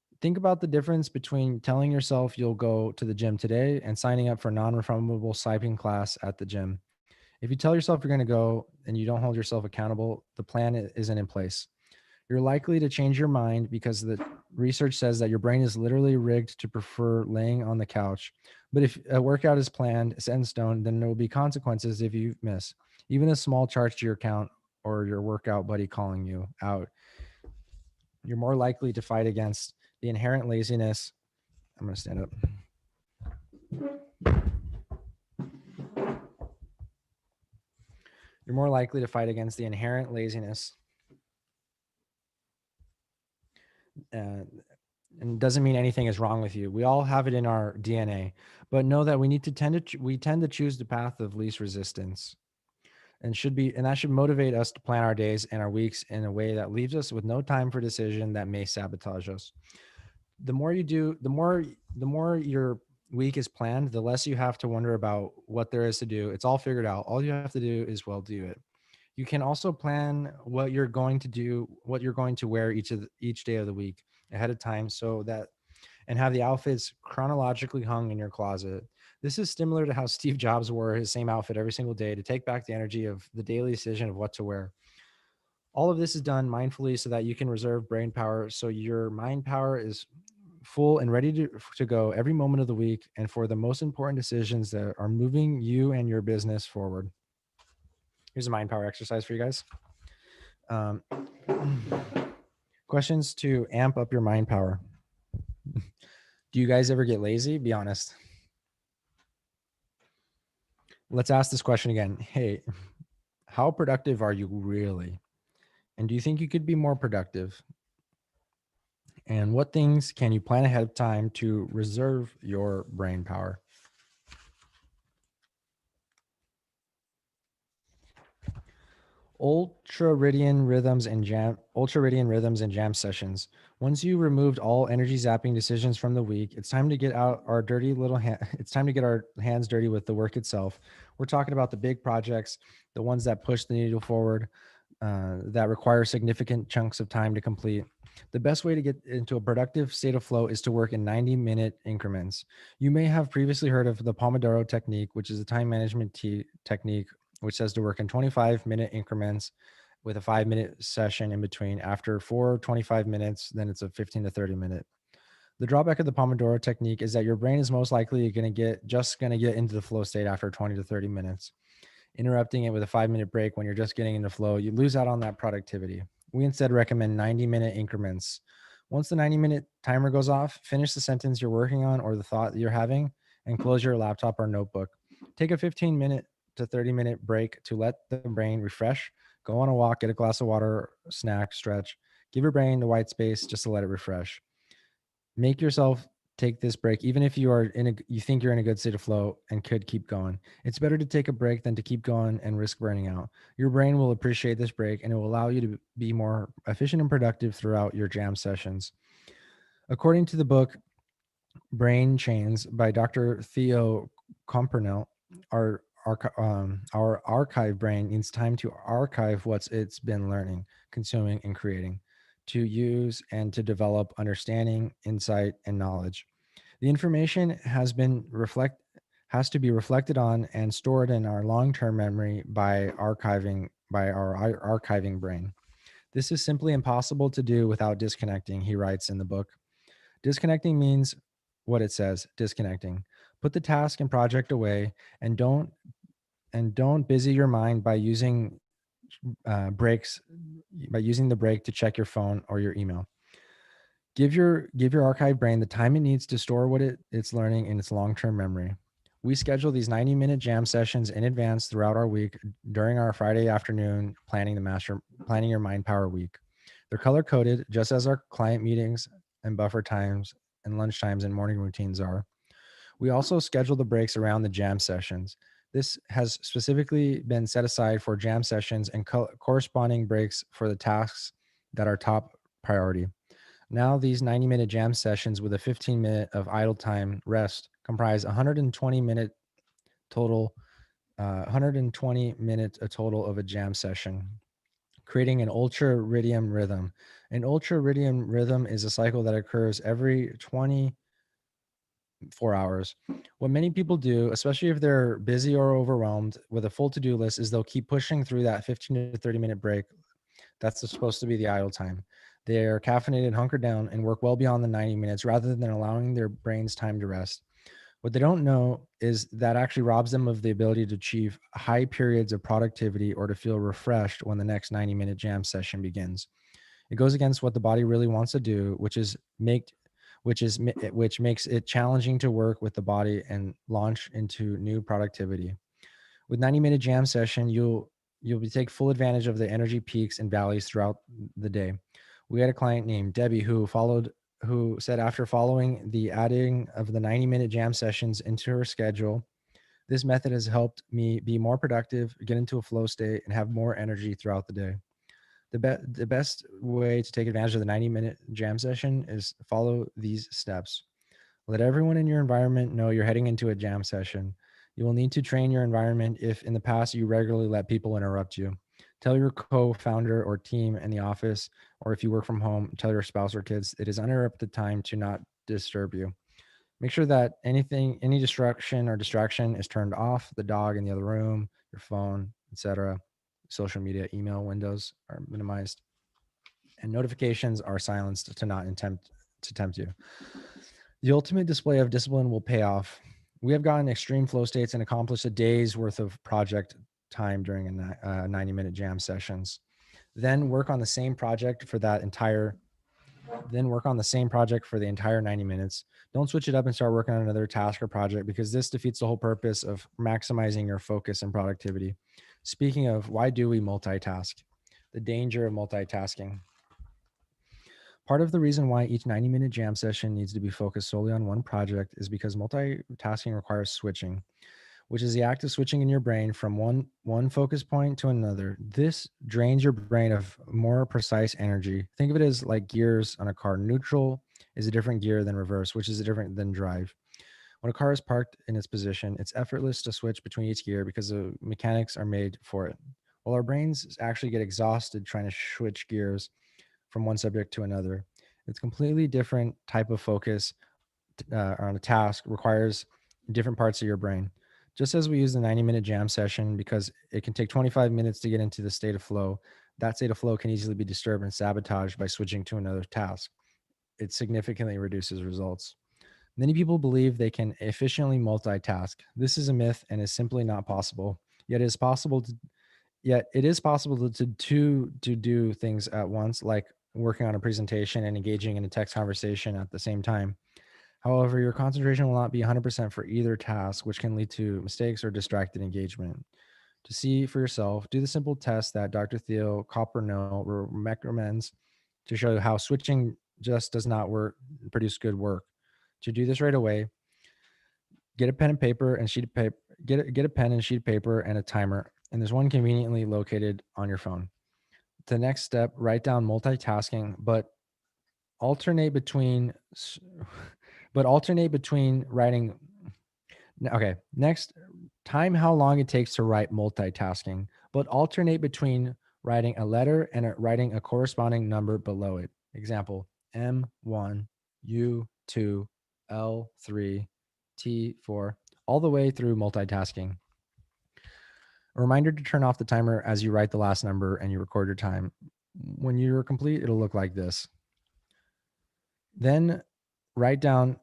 telling yourself you'll go to the gym today and signing up for non-refundable cycling class at the gym. If you tell yourself you're going to go and you don't hold yourself accountable, the plan isn't in place. You're likely to change your mind because the research says that your brain is literally rigged to prefer laying on the couch. But if a workout is planned, set in stone, then there will be consequences if you miss. Even a small charge to your account or your workout buddy calling you out, you're more likely to fight against the inherent laziness. I'm going to stand up. You're more likely to fight against the inherent laziness. And doesn't mean anything is wrong with you. We all have it in our DNA, but know that we tend to choose the path of least resistance, and that should motivate us to plan our days and our weeks in a way that leaves us with no time for decision that may sabotage us. The more you do, the more your week is planned, the less you have to wonder about what there is to do. It's all figured out. All you have to do is do it. You can also plan what you're going to do, what you're going to wear each day of the week ahead of time, and have the outfits chronologically hung in your closet. This is similar to how Steve Jobs wore his same outfit every single day to take back the energy of the daily decision of what to wear. All of this is done mindfully so that you can reserve brain power, so your mind power is full and ready to go every moment of the week and for the most important decisions that are moving you and your business forward. Here's a mind power exercise for you guys. Questions to amp up your mind power. Do you guys ever get lazy? Be honest. Let's ask this question again. Hey, how productive are you really? And do you think you could be more productive? And what things can you plan ahead of time to reserve your brain power? Ultradian rhythms and jam sessions. Once you removed all energy zapping decisions from the week, it's time to get out our dirty little it's time to get our hands dirty with the work itself. We're talking about the big projects, the ones that push the needle forward, that require significant chunks of time to complete. The best way to get into a productive state of flow is to work in 90-minute increments. You may have previously heard of the Pomodoro technique, which is a time management technique which says to work in 25-minute increments with a 5-minute session in between. After 25 minutes, then it's a 15 to 30-minute. The drawback of the Pomodoro technique is that your brain is most likely going to get into the flow state after 20 to 30 minutes. Interrupting it with a 5-minute break when you're just getting into flow, you lose out on that productivity. We instead recommend 90-minute increments. Once the 90-minute timer goes off, finish the sentence you're working on or the thought you're having and close your laptop or notebook. Take a 15-minute to 30-minute break to let the brain refresh. Go on a walk, get a glass of water, snack, stretch. Give your brain the white space just to let it refresh. Make yourself take this break, even if you think you're in a good state of flow and could keep going. It's better to take a break than to keep going and risk burning out. Your brain will appreciate this break and it will allow you to be more efficient and productive throughout your jam sessions. According to the book Brain Chains by Dr. Theo Compernel, our archive brain needs time to archive what it's been learning, consuming, and creating, to use and to develop understanding, insight, and knowledge. The information has to be reflected on and stored in our long-term memory by our archiving brain. This is simply impossible to do without disconnecting, he writes in the book. Disconnecting means what it says, disconnecting. Put the task and project away and don't busy your mind by using breaks by using the break to check your phone or your email. Give your archive brain the time it needs to store what it's learning in its long-term memory. We schedule these 90-minute jam sessions in advance throughout our week during our Friday afternoon planning your mind power week. They're color coded just as our client meetings and buffer times and lunch times and morning routines are. We also schedule the breaks around the jam sessions. This has specifically been set aside for jam sessions and corresponding breaks for the tasks that are top priority. Now, these 90-minute jam sessions with a 15-minute of idle time rest comprise 120-minute total, 120 minutes a total of a jam session, creating an ultra-rhythm rhythm. An ultra-rhythm rhythm is a cycle that occurs every 24 hours. What many people do, especially if they're busy or overwhelmed with a full to-do list, is they'll keep pushing through that 15 to 30-minute break. That's supposed to be the idle time. They're caffeinated, hunkered down, and work well beyond the 90 minutes rather than allowing their brains time to rest. What they don't know is that actually robs them of the ability to achieve high periods of productivity or to feel refreshed when the next 90-minute jam session begins. It goes against what the body really wants to do, which makes it challenging to work with the body and launch into new productivity. With 90-minute jam session, you'll take full advantage of the energy peaks and valleys throughout the day. We had a client named Debbie who said after following the adding of the 90-minute jam sessions into her schedule, this method has helped me be more productive, get into a flow state, and have more energy throughout the day. The best way to take advantage of the 90-minute jam session is follow these steps. Let everyone in your environment know you're heading into a jam session. You will need to train your environment if in the past you regularly let people interrupt you. Tell your co-founder or team in the office, or if you work from home, tell your spouse or kids it is uninterrupted time to not disturb you. Make sure that any distraction is turned off, the dog in the other room, your phone, etc. Social media, email windows are minimized, and notifications are silenced to not tempt you. The ultimate display of discipline will pay off. We have gotten extreme flow states and accomplished a day's worth of project time during a 90-minute jam sessions. Then work on the same project for the entire 90 minutes. Don't switch it up and start working on another task or project because this defeats the whole purpose of maximizing your focus and productivity. Speaking of, why do we multitask? The danger of multitasking. Part of the reason why each 90-minute jam session needs to be focused solely on one project is because multitasking requires switching, which is the act of switching in your brain from one focus point to another. This drains your brain of more precise energy. Think of it as like gears on a car. Neutral is a different gear than reverse, which is different than drive. When a car is parked in its position, it's effortless to switch between each gear because the mechanics are made for it. While our brains actually get exhausted trying to switch gears from one subject to another. It's completely different type of focus on a task requires different parts of your brain. Just as we use the 90-minute jam session because it can take 25 minutes to get into the state of flow, that state of flow can easily be disturbed and sabotaged by switching to another task. It significantly reduces results. Many people believe they can efficiently multitask. This is a myth and is simply not possible. Yet it is possible to do things at once, like working on a presentation and engaging in a text conversation at the same time. However, your concentration will not be 100% for either task, which can lead to mistakes or distracted engagement. To see for yourself, do the simple test that Dr. Theo Copperno recommends to show how switching just does not produce good work. To do this right away, get a pen and paper and sheet of paper. Get a pen and sheet of paper and a timer, and there's one conveniently located on your phone. The next step, write down multitasking, alternate between alternate between writing. Okay, next, time how long it takes to write multitasking, but alternate between writing a letter and writing a corresponding number below it. Example, M1, U2, L3, T4, all the way through multitasking. A reminder to turn off the timer as you write the last number and you record your time. When you're complete, it'll look like this. Then write down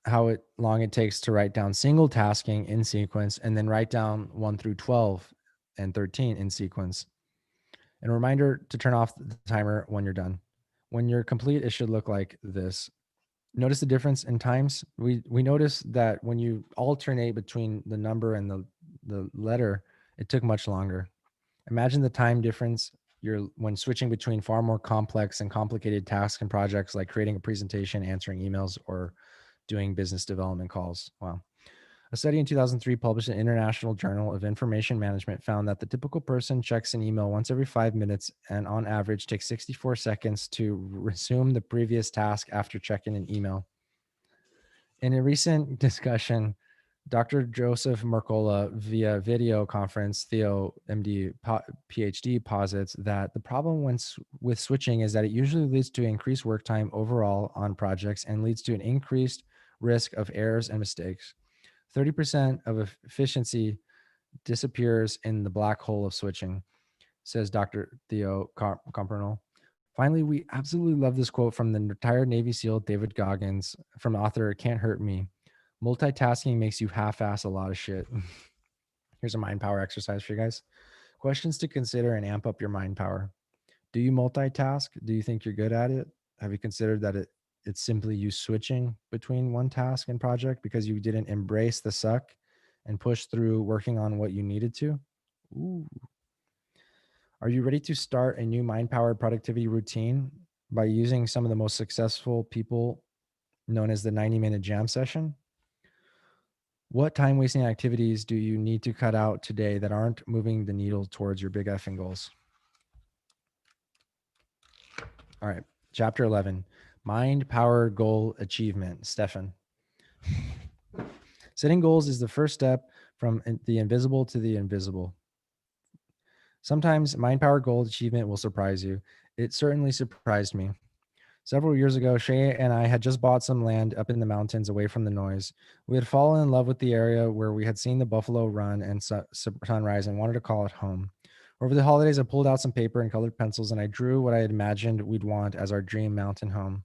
how long it takes to write down single tasking in sequence, and then write down 1 through 12 and 13 in sequence. And a reminder to turn off the timer when you're done. When you're complete, it should look like this. Notice the difference in times. We notice that when you alternate between the number and the letter, it took much longer. Imagine the time difference when switching between far more complex and complicated tasks and projects like creating a presentation, answering emails, or doing business development calls. Wow. A study in 2003 published in International Journal of Information Management found that the typical person checks an email once every 5 minutes and on average takes 64 seconds to resume the previous task after checking an email. In a recent discussion, Dr. Joseph Mercola via video conference, Theo, MD, PhD, posits that the problem with switching is that it usually leads to increased work time overall on projects and leads to an increased risk of errors and mistakes. 30% of efficiency disappears in the black hole of switching, says Dr. Theo Compernal. Finally, we absolutely love this quote from the retired Navy SEAL David Goggins from the author Can't Hurt Me. Multitasking makes you half-ass a lot of shit. Here's a mind power exercise for you guys. Questions to consider and amp up your mind power. Do you multitask? Do you think you're good at it? Have you considered that it's simply you switching between one task and project because you didn't embrace the suck and push through working on what you needed to? Ooh. Are you ready to start a new mind-powered productivity routine by using some of the most successful people known as the 90-minute jam session? What time-wasting activities do you need to cut out today that aren't moving the needle towards your big effing goals? All right, chapter 11, mind power goal achievement. Stefan. Setting goals is the first step from the invisible to the invisible. Sometimes mind power goal achievement will surprise you. It certainly surprised me. Several years ago, Shay and I had just bought some land up in the mountains away from the noise. We had fallen in love with the area where we had seen the buffalo run and sunrise and wanted to call it home. Over the holidays, I pulled out some paper and colored pencils and I drew what I had imagined we'd want as our dream mountain home.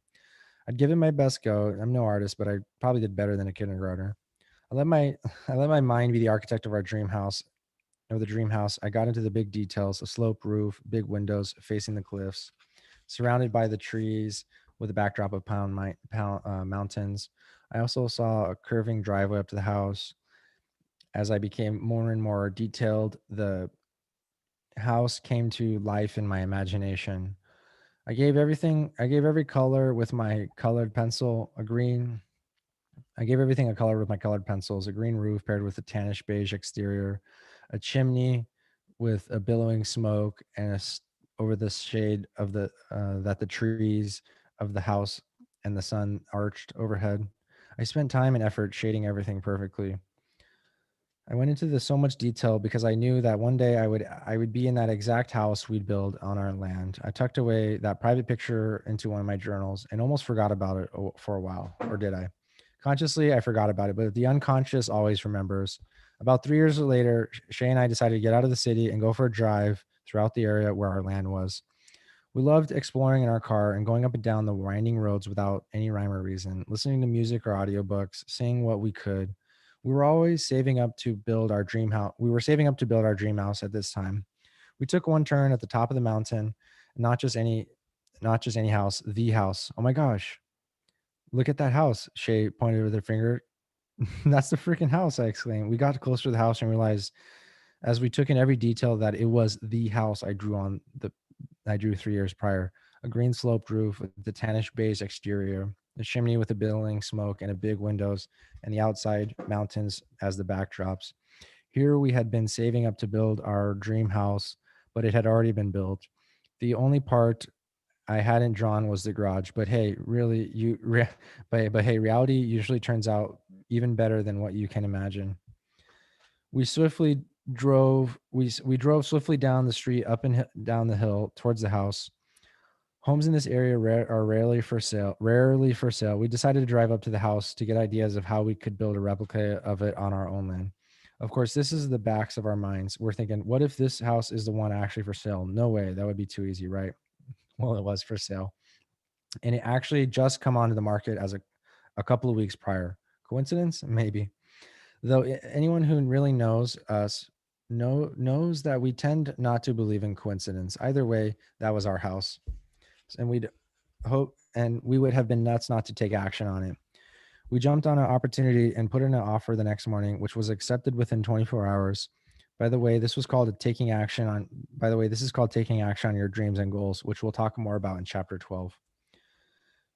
I'd given my best go. I'm no artist, but I probably did better than a kindergartner. I let my mind be the architect of our dream house. Of the dream house, I got into the big details: a sloped roof, big windows facing the cliffs, surrounded by the trees with a backdrop of mountains. I also saw a curving driveway up to the house. As I became more and more detailed, the house came to life in my imagination. I gave every color with my colored pencil, I gave everything a color with my colored pencils: a green roof paired with a tannish beige exterior, a chimney with a billowing smoke, and over the shade of the trees of the house and the sun arched overhead. I spent time and effort shading everything perfectly. I went into this so much detail because I knew that one day I would be in that exact house we'd build on our land. I tucked away that private picture into one of my journals and almost forgot about it for a while. Or did I? Consciously, I forgot about it, but the unconscious always remembers. About 3 years later, Shay and I decided to get out of the city and go for a drive throughout the area where our land was. We loved exploring in our car and going up and down the winding roads without any rhyme or reason, listening to music or audiobooks, seeing what we could. We were always saving up to build our dream house. We were saving up to build our dream house at this time. We took one turn at the top of the mountain, not just any house, the house. Oh my gosh. Look at that house. Shay pointed with her finger. That's the freaking house, I exclaimed. We got closer to the house and realized as we took in every detail that it was the house I drew 3 years prior. A green sloped roof with the tannish beige exterior, a chimney with a billowing smoke and a big windows, and the outside mountains as the backdrops. Here we had been saving up to build our dream house, but it had already been built. The only part I hadn't drawn was the garage. But hey, really, but hey, reality usually turns out even better than what you can imagine. We swiftly we drove swiftly down the street, up and down the hill towards the house. Homes in this area are rarely for sale. Rarely for sale. We decided to drive up to the house to get ideas of how we could build a replica of it on our own land. Of course, this is the backs of our minds. We're thinking, what if this house is the one actually for sale? No way. That would be too easy, right? Well, it was for sale. And it actually just come onto the market as a couple of weeks prior. Coincidence? Maybe. Though anyone who really knows us knows that we tend not to believe in coincidence. Either way, that was our house. And we would have been nuts not to take action on it. We jumped on an opportunity and put in an offer the next morning, which was accepted within 24 hours. By the way, this is called taking action on your dreams and goals, which we'll talk more about in chapter 12.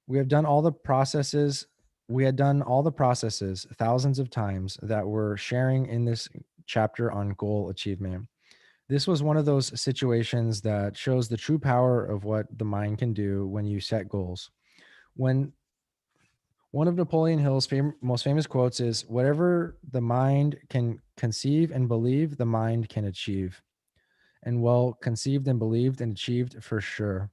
We have done all the processes. We had done all the processes thousands of times that we're sharing in this chapter on goal achievement. This was one of those situations that shows the true power of what the mind can do when you set goals. When one of Napoleon Hill's most famous quotes is, "Whatever the mind can conceive and believe, the mind can achieve." And well, conceived and believed and achieved for sure.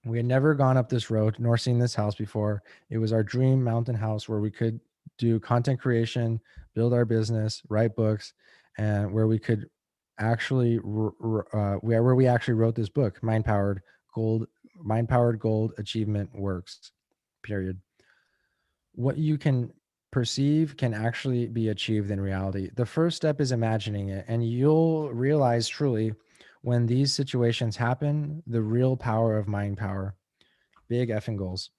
We had never gone up this road nor seen this house before. It was our dream mountain house where we could do content creation, build our business, write books, and where we could actually where we actually wrote this book, Gold, Mind Powered Gold Achievement Works. Period. What you can perceive can actually be achieved in reality. The first step is imagining it, and you'll realize truly when these situations happen, the real power of mind power. Big effing goals.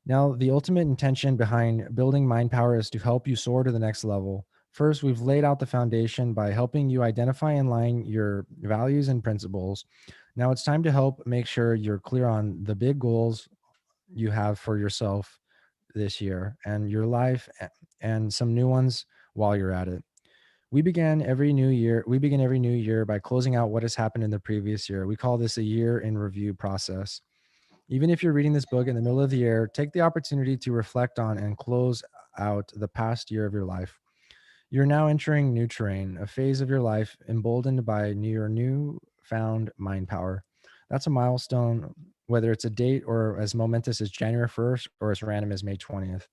Now, the ultimate intention behind building mind power is to help you soar to the next level. First, we've laid out the foundation by helping you identify and align your values and principles. Now it's time to help make sure you're clear on the big goals you have for yourself this year and your life, and some new ones while you're at it. We begin every new year by closing out what has happened in the previous year. We call this a year in review process. Even if you're reading this book in the middle of the year, take the opportunity to reflect on and close out the past year of your life. You're now entering new terrain, a phase of your life emboldened by your newfound mind power. That's a milestone, whether it's a date or as momentous as January 1st or as random as May 20th.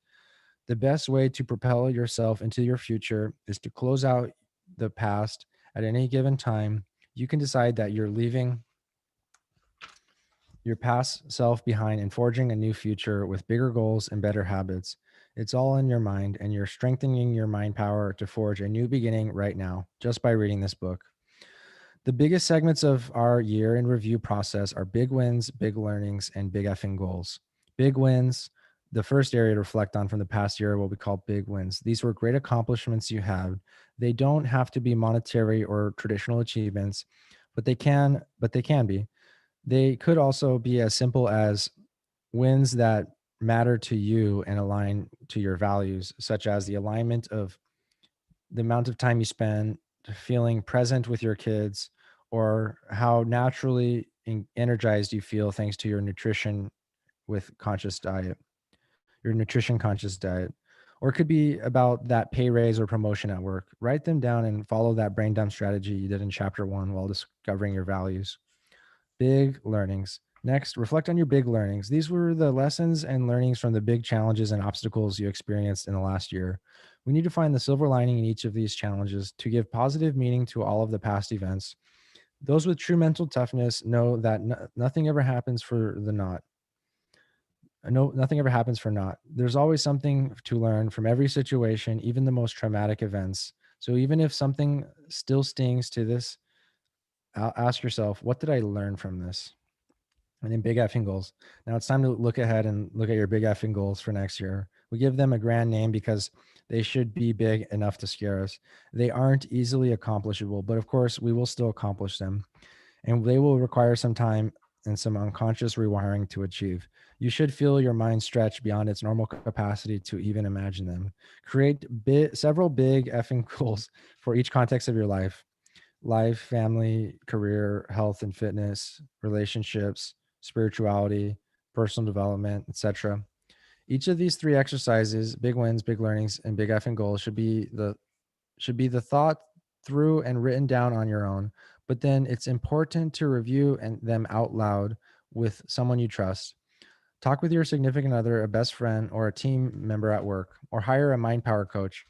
The best way to propel yourself into your future is to close out the past at any given time. You can decide that you're leaving your past self behind and forging a new future with bigger goals and better habits. It's all in your mind, and you're strengthening your mind power to forge a new beginning right now just by reading this book. The biggest segments of our year in review process are big wins, big learnings, and big effing goals. Big wins, the first area to reflect on from the past year, what we call big wins. These were great accomplishments you had. They don't have to be monetary or traditional achievements, but they can be. They could also be as simple as wins that matter to you and align to your values, such as the alignment of the amount of time you spend feeling present with your kids, or how naturally energized you feel thanks to your nutrition conscious diet. Or it could be about that pay raise or promotion at work. Write them down and follow that brain dump strategy you did in chapter 1 while discovering your values. Big learnings. Next, reflect on your big learnings. These were the lessons and learnings from the big challenges and obstacles you experienced in the last year. We need to find the silver lining in each of these challenges to give positive meaning to all of the past events. Those with true mental toughness know that nothing ever happens for the not. No, nothing ever happens for naught. There's always something to learn from every situation, even the most traumatic events. So even if something still stings to this, ask yourself, what did I learn from this? And then big effing goals. Now it's time to look ahead and look at your big effing goals for next year. We give them a grand name because they should be big enough to scare us. They aren't easily accomplishable, but of course, we will still accomplish them. And they will require some time and some unconscious rewiring to achieve. You should feel your mind stretch beyond its normal capacity to even imagine them. Create several big effing goals for each context of your life, family, career, health and fitness, relationships, spirituality, personal development, etc. Each of these three exercises, big wins, big learnings, and big effing goals, should be the thought through and written down on your own. But then it's important to review them out loud with someone you trust. Talk with your significant other, a best friend, or a team member at work, or hire a mind power coach.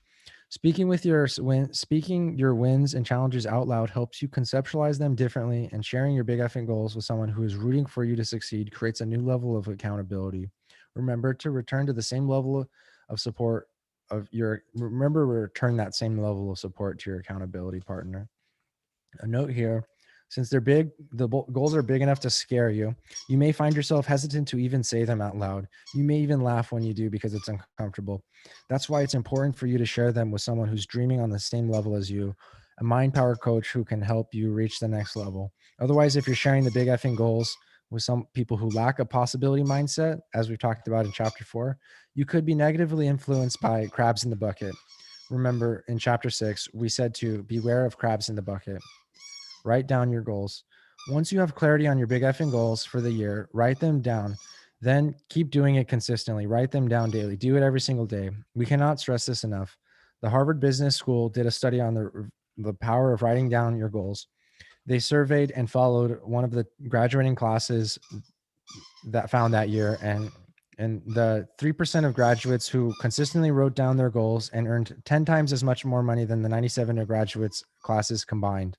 Speaking your wins and challenges out loud helps you conceptualize them differently, and sharing your big effing goals with someone who is rooting for you to succeed creates a new level of accountability. Remember to return to the same level of support remember return that same level of support to your accountability partner. A note here, since goals are big enough to scare you, you may find yourself hesitant to even say them out loud. You may even laugh when you do because it's uncomfortable. That's why it's important for you to share them with someone who's dreaming on the same level as you, a mind power coach who can help you reach the next level. Otherwise, if you're sharing the big effing goals with some people who lack a possibility mindset, as we've talked about in chapter 4, you could be negatively influenced by crabs in the bucket. Remember, in chapter 6, we said to beware of crabs in the bucket. Write down your goals. Once you have clarity on your big effing goals for the year, write them down. Then keep doing it consistently. Write them down daily. Do it every single day. We cannot stress this enough. The Harvard Business School did a study on the power of writing down your goals. They surveyed and followed one of the graduating classes that found that year, and the 3% of graduates who consistently wrote down their goals and earned 10 times as much more money than the 97 of graduates classes combined.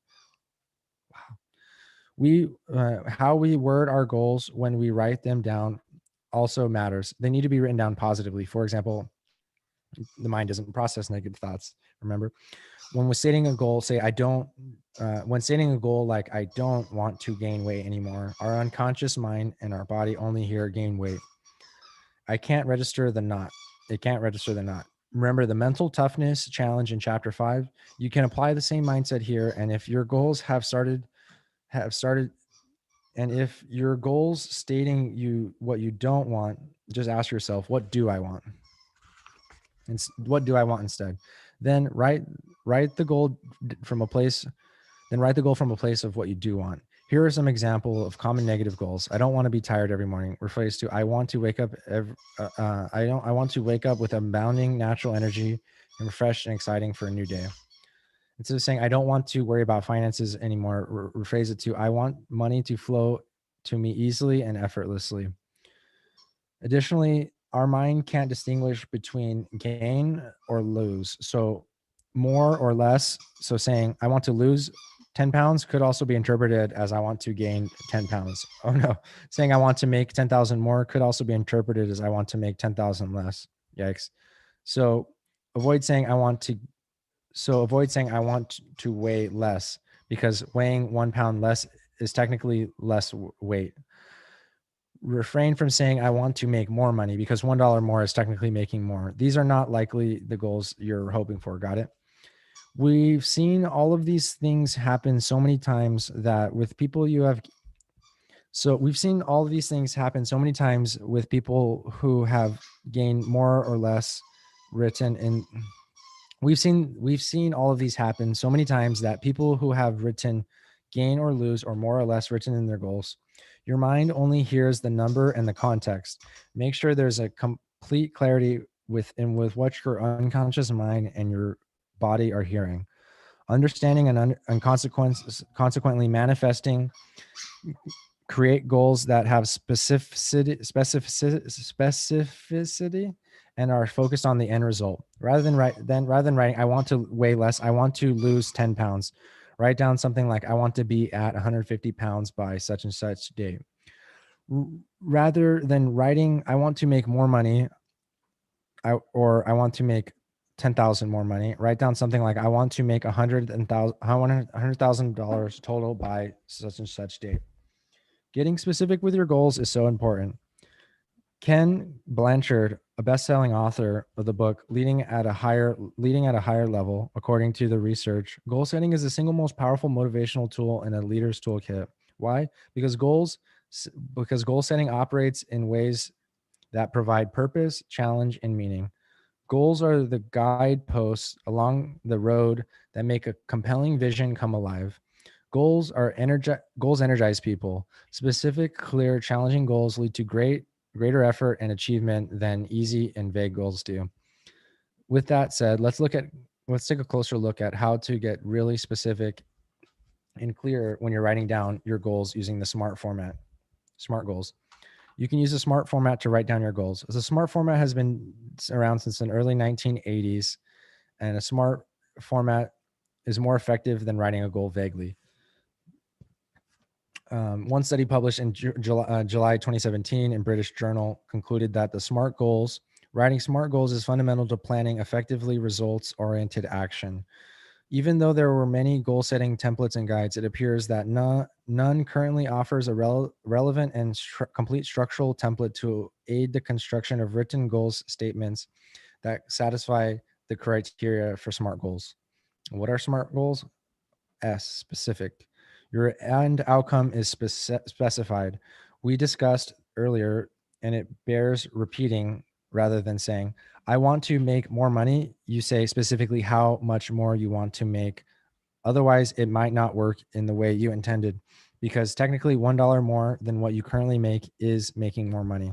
How we word our goals when we write them down also matters. They need to be written down positively. For example, the mind doesn't process negative thoughts. Remember, when we're stating a goal, say I don't. When stating a goal like I don't want to gain weight anymore, our unconscious mind and our body only hear gain weight. I can't register the not. It can't register the not. Remember the mental toughness challenge in chapter 5. You can apply the same mindset here, and if your goals have started and if your goals stating what you don't want, just ask yourself, what do I want? And what do I want instead? Then write the goal from a place. Then write the goal from a place of what you do want. Here are some examples of common negative goals. I don't want to be tired every morning. Rephrase to I want to wake up. I want to wake up with abounding natural energy and refreshed and exciting for a new day. Instead of saying I don't want to worry about finances anymore, rephrase it to I want money to flow to me easily and effortlessly. Additionally, our mind can't distinguish between gain or lose. So more or less. So saying I want to lose 10 pounds could also be interpreted as I want to gain 10 pounds. Oh no. Saying I want to make 10,000 more could also be interpreted as I want to make 10,000 less. Yikes. So avoid saying I want to weigh less, because weighing 1 pound less is technically less weight. Refrain from saying I want to make more money, because $1 more is technically making more. These are not likely the goals you're hoping for. Got it? We've seen all of these things happen so many times that with people you have. So we've seen all of these things happen so many times with people who have gained more or less written in. We've seen all of these happen so many times that people who have written gain or lose or more or less written in their goals. Your mind only hears the number and the context. Make sure there's a complete clarity with what your unconscious mind and your body are hearing. Understanding and consequently manifesting create goals that have specificity and are focused on the end result. Rather than writing I want to weigh less, I want to lose 10 pounds. Write down something like I want to be at 150 pounds by such and such date. Rather than writing I want to make more money, or I want to make 10,000 more money, write down something like I want to make $100,000 total by such and such date. Getting specific with your goals is so important. Ken Blanchard, a best-selling author of the book Leading at a Higher Level, according to the research, goal setting is the single most powerful motivational tool in a leader's toolkit. Why? Because goals because goal setting operates in ways that provide purpose, challenge, and meaning. Goals are the guideposts along the road that make a compelling vision come alive. Goals energize people. Specific, clear, challenging goals lead to greater effort and achievement than easy and vague goals do. With that said, let's take a closer look at how to get really specific and clear when you're writing down your goals using the SMART format. SMART goals. You can use a SMART format to write down your goals. The SMART format has been around since the early 1980s, and a SMART format is more effective than writing a goal vaguely. One study published in July 2017 in British Journal concluded that writing SMART goals is fundamental to planning effectively results-oriented action. Even though there were many goal-setting templates and guides, it appears that none currently offers a relevant and complete structural template to aid the construction of written goals statements that satisfy the criteria for SMART goals. What are SMART goals? Specific. Your end outcome is specified. We discussed earlier, and it bears repeating rather than saying, I want to make more money. You say specifically how much more you want to make. Otherwise, it might not work in the way you intended, because technically $1 more than what you currently make is making more money.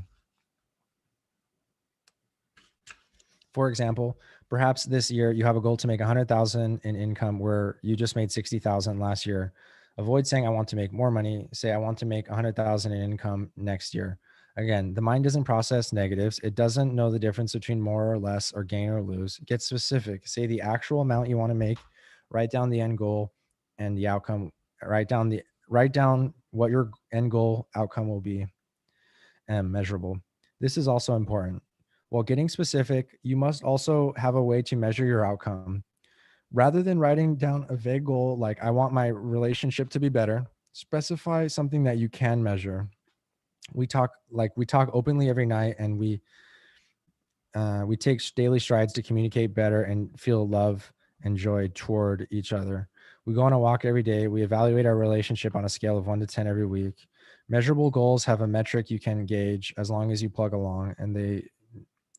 For example, perhaps this year you have a goal to make 100,000 in income where you just made 60,000 last year. Avoid saying I want to make more money. Say I want to make 100,000 in income next year. Again, the mind doesn't process negatives. It doesn't know the difference between more or less or gain or lose. Get specific. Say the actual amount you want to make. Write down the end goal and the outcome. Write down what your end goal outcome will be and measurable. This is also important. While getting specific, you must also have a way to measure your outcome. Rather than writing down a vague goal like, I want my relationship to be better, specify something that you can measure. We talk openly every night, and we take daily strides to communicate better and feel love and joy toward each other. We go on a walk every day. We evaluate our relationship on a scale of 1 to 10 every week. Measurable goals have a metric you can gauge as long as you plug along,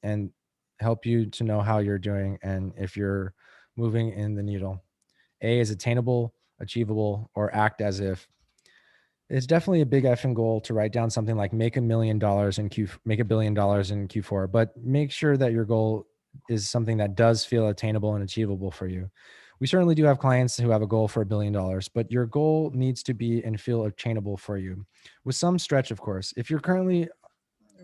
and help you to know how you're doing and if you're moving in the needle. A is attainable, achievable, or act as if. It's definitely a big effing goal to write down something like make $1 billion in Q4, but make sure that your goal is something that does feel attainable and achievable for you. We certainly do have clients who have a goal for $1 billion, but your goal needs to be and feel attainable for you, with some stretch, of course. If you're currently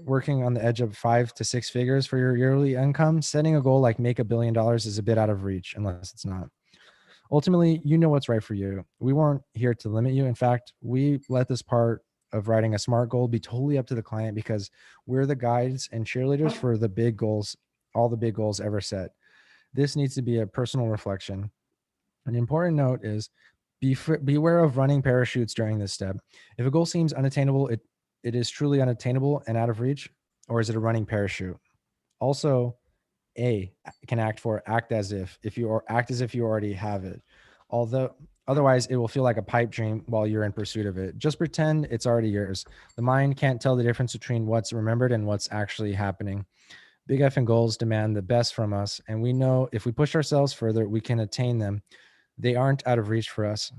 working on the edge of 5 to 6 figures for your yearly income, setting a goal like make $1 billion is a bit out of reach unless it's not. Ultimately, you know what's right for you. We weren't here to limit you. In fact, we let this part of writing a SMART goal be totally up to the client, because we're the guides and cheerleaders for the big goals, all the big goals ever set. This needs to be a personal reflection. An important note is beware of running parachutes during this step. If a goal seems unattainable, it is truly unattainable and out of reach, or is it a running parachute? Also, A can act as if you already have it. Although otherwise it will feel like a pipe dream while you're in pursuit of it. Just pretend it's already yours. The mind can't tell the difference between what's remembered and what's actually happening. Big effing goals demand the best from us, and we know if we push ourselves further, we can attain them. They aren't out of reach for us.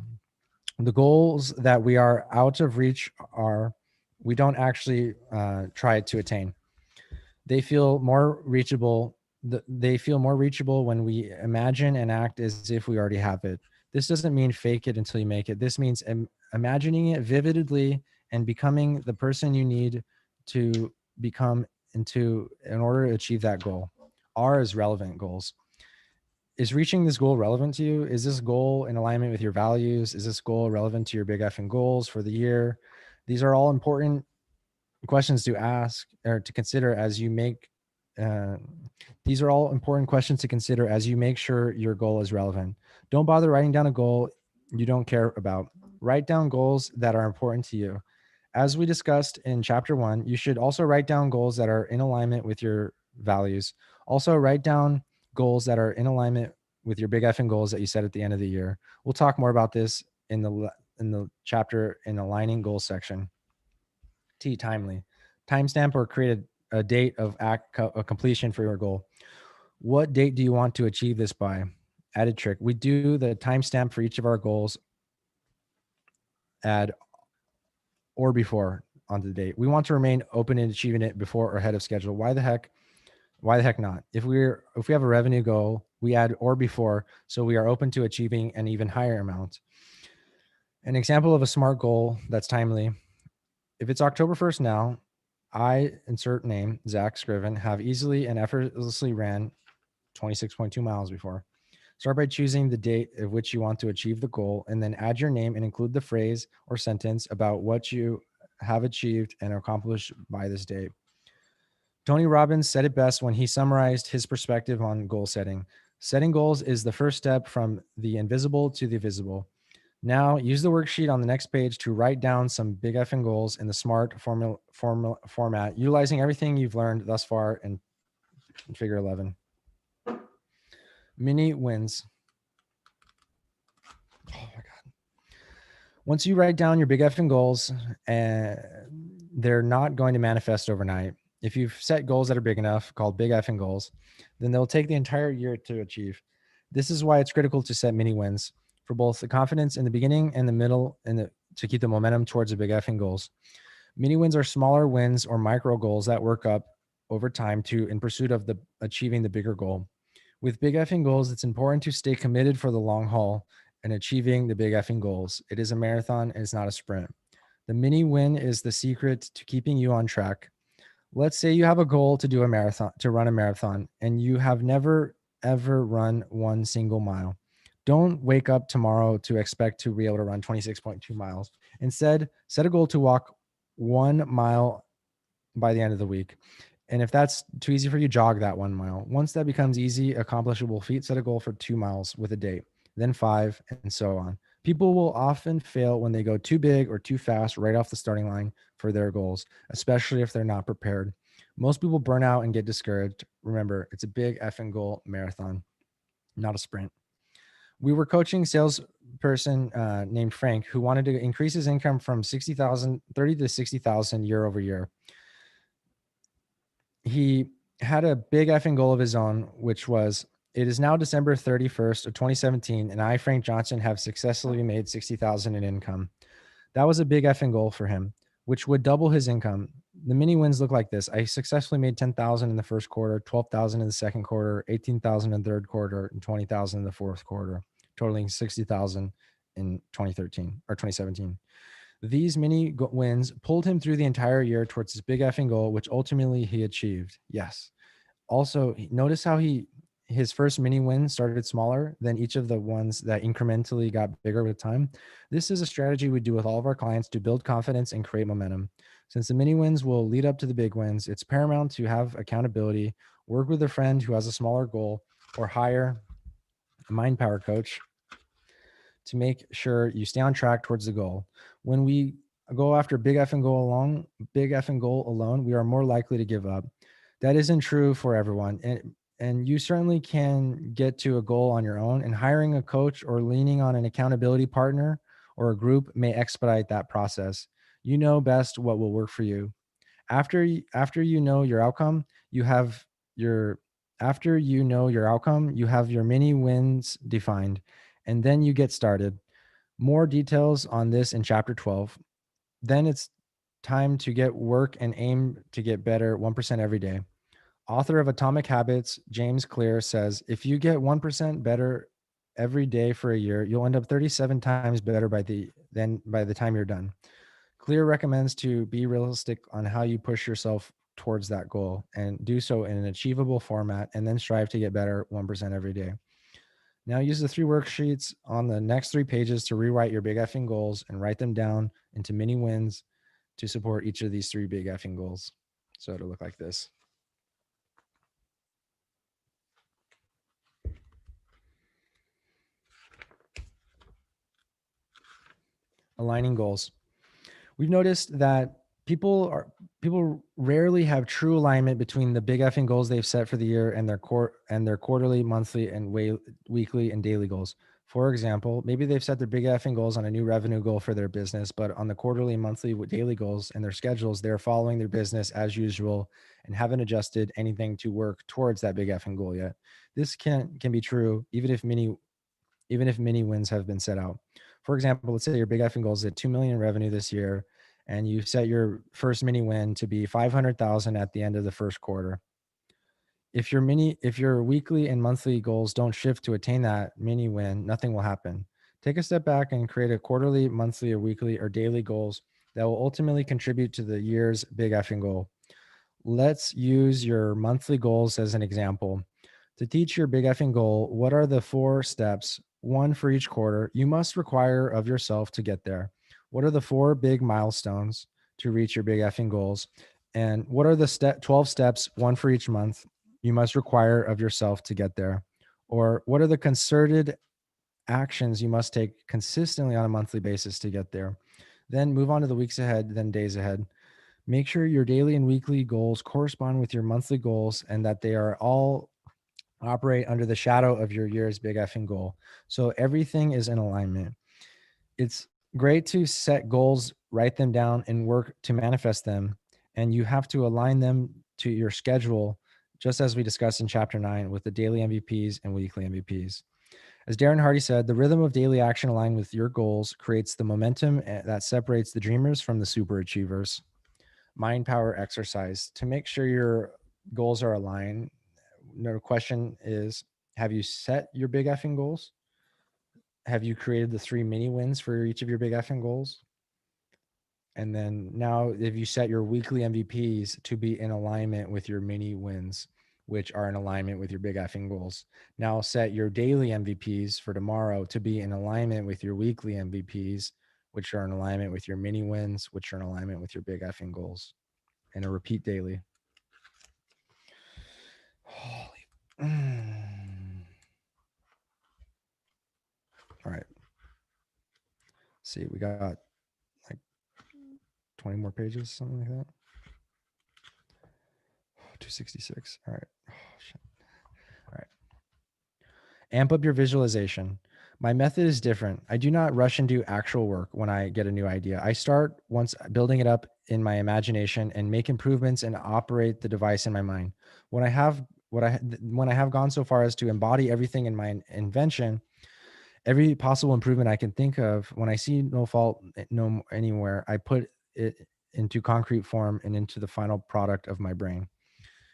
The goals that we are out of reach we don't actually try to attain. They feel more reachable. They feel more reachable when we imagine and act as if we already have it. This doesn't mean fake it until you make it. This means imagining it vividly and becoming the person you need to become in order to achieve that goal. R is relevant goals. Is reaching this goal relevant to you? Is this goal in alignment with your values? Is this goal relevant to your big effing goals for the year? These are all important questions to ask or to consider as you make these are all important questions to consider as you make sure your goal is relevant. Don't bother writing down a goal you don't care about. Write down goals that are important to you. As we discussed in chapter 1, you should also write down goals that are in alignment with your values. Also, write down goals that are in alignment with your big effing goals that you set at the end of the year. We'll talk more about this in the chapter in aligning goals section. T, timely. Timestamp or create a date of completion for your goal. What date do you want to achieve this by? Added trick. We do the timestamp for each of our goals, add or before onto the date. We want to remain open in achieving it before or ahead of schedule. Why the heck? Why the heck not? If we have a revenue goal, we add or before, so we are open to achieving an even higher amount. An example of a smart goal that's timely. If it's October 1st now, I, insert name, Zack Scriven, have easily and effortlessly ran 26.2 miles before. Start by choosing the date at which you want to achieve the goal, and then add your name and include the phrase or sentence about what you have achieved and accomplished by this date. Tony Robbins said it best when he summarized his perspective on goal setting. Setting goals is the first step from the invisible to the visible. Now, use the worksheet on the next page to write down some big effing goals in the SMART format, utilizing everything you've learned thus far in Figure 11. Mini wins. Oh my God. Once you write down your big effing goals, they're not going to manifest overnight. If you've set goals that are big enough, called big effing goals, then they'll take the entire year to achieve. This is why it's critical to set mini wins for both the confidence in the beginning and the middle, and to keep the momentum towards the big effing goals. Mini wins are smaller wins or micro goals that work up over time in pursuit of achieving the bigger goal. With big effing goals, it's important to stay committed for the long haul and achieving the big effing goals. It is a marathon, and it's not a sprint. The mini win is the secret to keeping you on track. Let's say you have a goal to run a marathon, and you have never ever run one single mile. Don't wake up tomorrow to expect to be able to run 26.2 miles. Instead, set a goal to walk 1 mile by the end of the week. And if that's too easy for you, jog that 1 mile. Once that becomes easy, accomplishable feat, set a goal for 2 miles with a date, then 5, and so on. People will often fail when they go too big or too fast right off the starting line for their goals, especially if they're not prepared. Most people burn out and get discouraged. Remember, it's a big effing goal marathon, not a sprint. We were coaching salesperson named Frank who wanted to increase his income from 30 to 60,000 year over year. He had a big effing goal of his own, which was, it is now December 31st of 2017, and I, Frank Johnson, have successfully made 60,000 in income. That was a big effing goal for him, which would double his income. The mini wins look like this. I successfully made 10,000 in the first quarter, 12,000 in the second quarter, 18,000 in the third quarter, and 20,000 in the fourth quarter, totaling 60,000 in 2013 or 2017. These mini wins pulled him through the entire year towards his big effing goal, which ultimately he achieved. Yes. Also, notice how his first mini win started smaller than each of the ones that incrementally got bigger with time. This is a strategy we do with all of our clients to build confidence and create momentum. Since the mini wins will lead up to the big wins, it's paramount to have accountability, work with a friend who has a smaller goal, or hire a mind power coach to make sure you stay on track towards the goal. When we go after big effing goal alone, we are more likely to give up. That isn't true for everyone. And you certainly can get to a goal on your own, and hiring a coach or leaning on an accountability partner or a group may expedite that process. You know best what will work for you. After you know your outcome, you have your mini wins defined, and then you get started. More details on this in chapter 12. Then it's time to get work and aim to get better 1% every day. Author of Atomic Habits, James Clear, says if you get 1% better every day for a year, you'll end up 37 times better by the time you're done. Clear recommends to be realistic on how you push yourself towards that goal and do so in an achievable format, and then strive to get better 1% every day. Now use the 3 worksheets on the next 3 pages to rewrite your big effing goals and write them down into mini wins to support each of these 3 big effing goals. So it'll look like this. Aligning goals. We've noticed that people rarely have true alignment between the big effing goals they've set for the year and their quarterly, monthly, and weekly and daily goals. For example, maybe they've set their big effing goals on a new revenue goal for their business, but on the quarterly, monthly, daily goals and their schedules, they're following their business as usual and haven't adjusted anything to work towards that big effing goal yet. This can be true even if many wins have been set out. For example, let's say your big effing goal is at 2 million in revenue this year, and you set your first mini win to be 500,000 at the end of the first quarter. If your weekly and monthly goals don't shift to attain that mini win, nothing will happen. Take a step back and create a quarterly, monthly, or weekly or daily goals that will ultimately contribute to the year's big effing goal. Let's use your monthly goals as an example. To teach your big effing goal, what are the 4 steps, one for each quarter, you must require of yourself to get there? What are the 4 big milestones to reach your big effing goals? And what are the 12 steps, one for each month, you must require of yourself to get there? Or what are the concerted actions you must take consistently on a monthly basis to get there? Then move on to the weeks ahead, then days ahead. Make sure your daily and weekly goals correspond with your monthly goals and that they are all operate under the shadow of your year's big effing goal. So everything is in alignment. It's great to set goals, write them down, and work to manifest them. And you have to align them to your schedule, just as we discussed in chapter 9 with the daily MVPs and weekly MVPs. As Darren Hardy said, the rhythm of daily action aligned with your goals creates the momentum that separates the dreamers from the super achievers. Mind power exercise. To make sure your goals are aligned, no question is, have you set your big effing goals? Have you created the 3 mini wins for each of your big effing goals? And then now, if you set your weekly MVPs to be in alignment with your mini wins, which are in alignment with your big effing goals, now set your daily MVPs for tomorrow to be in alignment with your weekly MVPs, which are in alignment with your mini wins, which are in alignment with your big effing goals, and a repeat daily. Holy. All right. See, we got like 20 more pages, something like that. 266. All right. Oh, shit. All right. Amp up your visualization. My method is different. I do not rush and do actual work when I get a new idea. I start once building it up in my imagination and make improvements and operate the device in my mind. When I have gone so far as to embody everything in my invention, every possible improvement I can think of, when I see no fault no anywhere, I put it into concrete form and into the final product of my brain.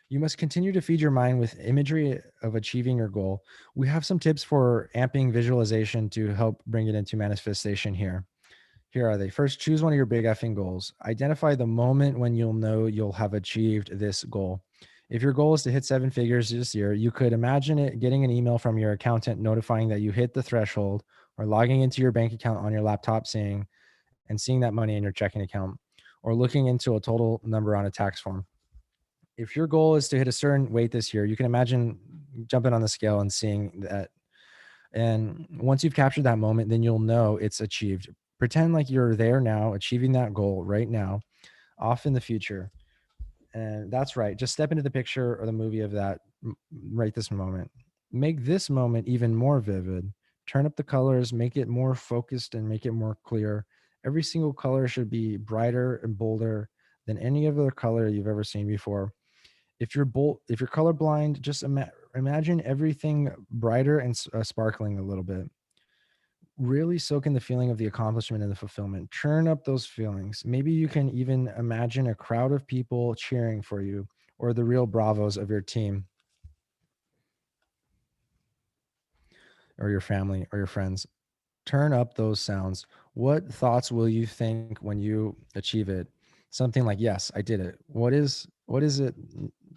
You must continue to feed your mind with imagery of achieving your goal. We have some tips for amping visualization to help bring it into manifestation here. Here are they. First, choose one of your big effing goals. Identify the moment when you'll know you'll have achieved this goal. If your goal is to hit 7 figures this year, you could imagine it getting an email from your accountant notifying that you hit the threshold, or logging into your bank account on your laptop seeing that money in your checking account, or looking into a total number on a tax form. If your goal is to hit a certain weight this year, you can imagine jumping on the scale and seeing that. And once you've captured that moment, then you'll know it's achieved. Pretend like you're there now, achieving that goal right now, off in the future. And that's right. Just step into the picture or the movie of that right this moment. Make this moment even more vivid. Turn up the colors, make it more focused, and make it more clear. Every single color should be brighter and bolder than any other color you've ever seen before. If you're colorblind, just imagine everything brighter and sparkling a little bit. Really soak in the feeling of the accomplishment and the fulfillment. Churn up those feelings. Maybe you can even imagine a crowd of people cheering for you, or the real bravos of your team or your family or your friends. Turn up those sounds. What thoughts will you think when you achieve it? Something like, yes, I did it. What is it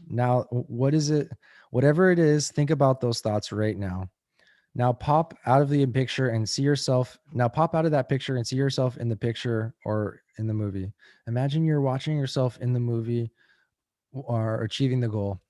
now? What is it? Whatever it is, think about those thoughts right now. Now pop out of the picture and see yourself. Now pop out of that picture and see yourself in the picture or in the movie. Imagine you're watching yourself in the movie or achieving the goal.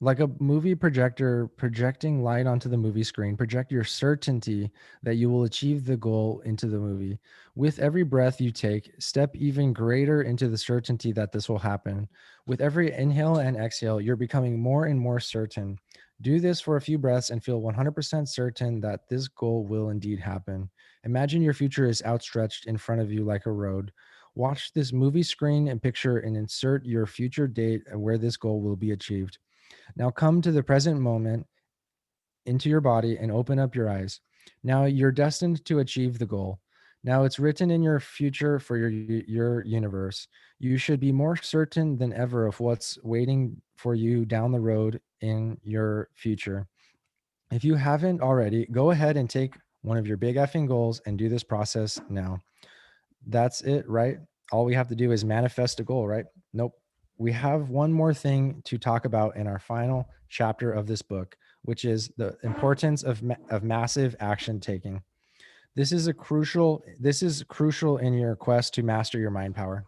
Like a movie projector projecting light onto the movie screen, project your certainty that you will achieve the goal into the movie. With every breath you take, step even greater into the certainty that this will happen. With every inhale and exhale, you're becoming more and more certain. Do this for a few breaths and feel 100% certain that this goal will indeed happen. Imagine your future is outstretched in front of you like a road. Watch this movie screen and picture and insert your future date and where this goal will be achieved. Now come to the present moment into your body and open up your eyes. Now you're destined to achieve the goal. Now it's written in your future for your universe. You should be more certain than ever of what's waiting for you down the road in your future. If you haven't already, go ahead and take one of your big effing goals and do this process now. That's it, right? All we have to do is manifest a goal, right? Nope. We have one more thing to talk about in our final chapter of this book, which is the importance of massive action taking. This is crucial in your quest to master your mind power.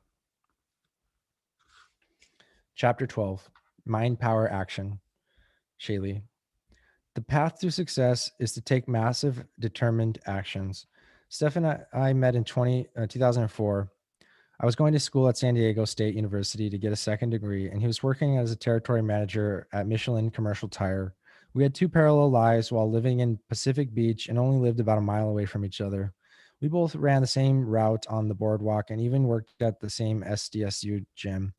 Chapter 12, Mind Power Action. Shaylee. The path to success is to take massive, determined actions. Steph and I met in 2004. I was going to school at San Diego State University to get a second degree, and he was working as a territory manager at Michelin Commercial Tire. We had two parallel lives while living in Pacific Beach and only lived about a mile away from each other. We both ran the same route on the boardwalk and even worked at the same SDSU gym.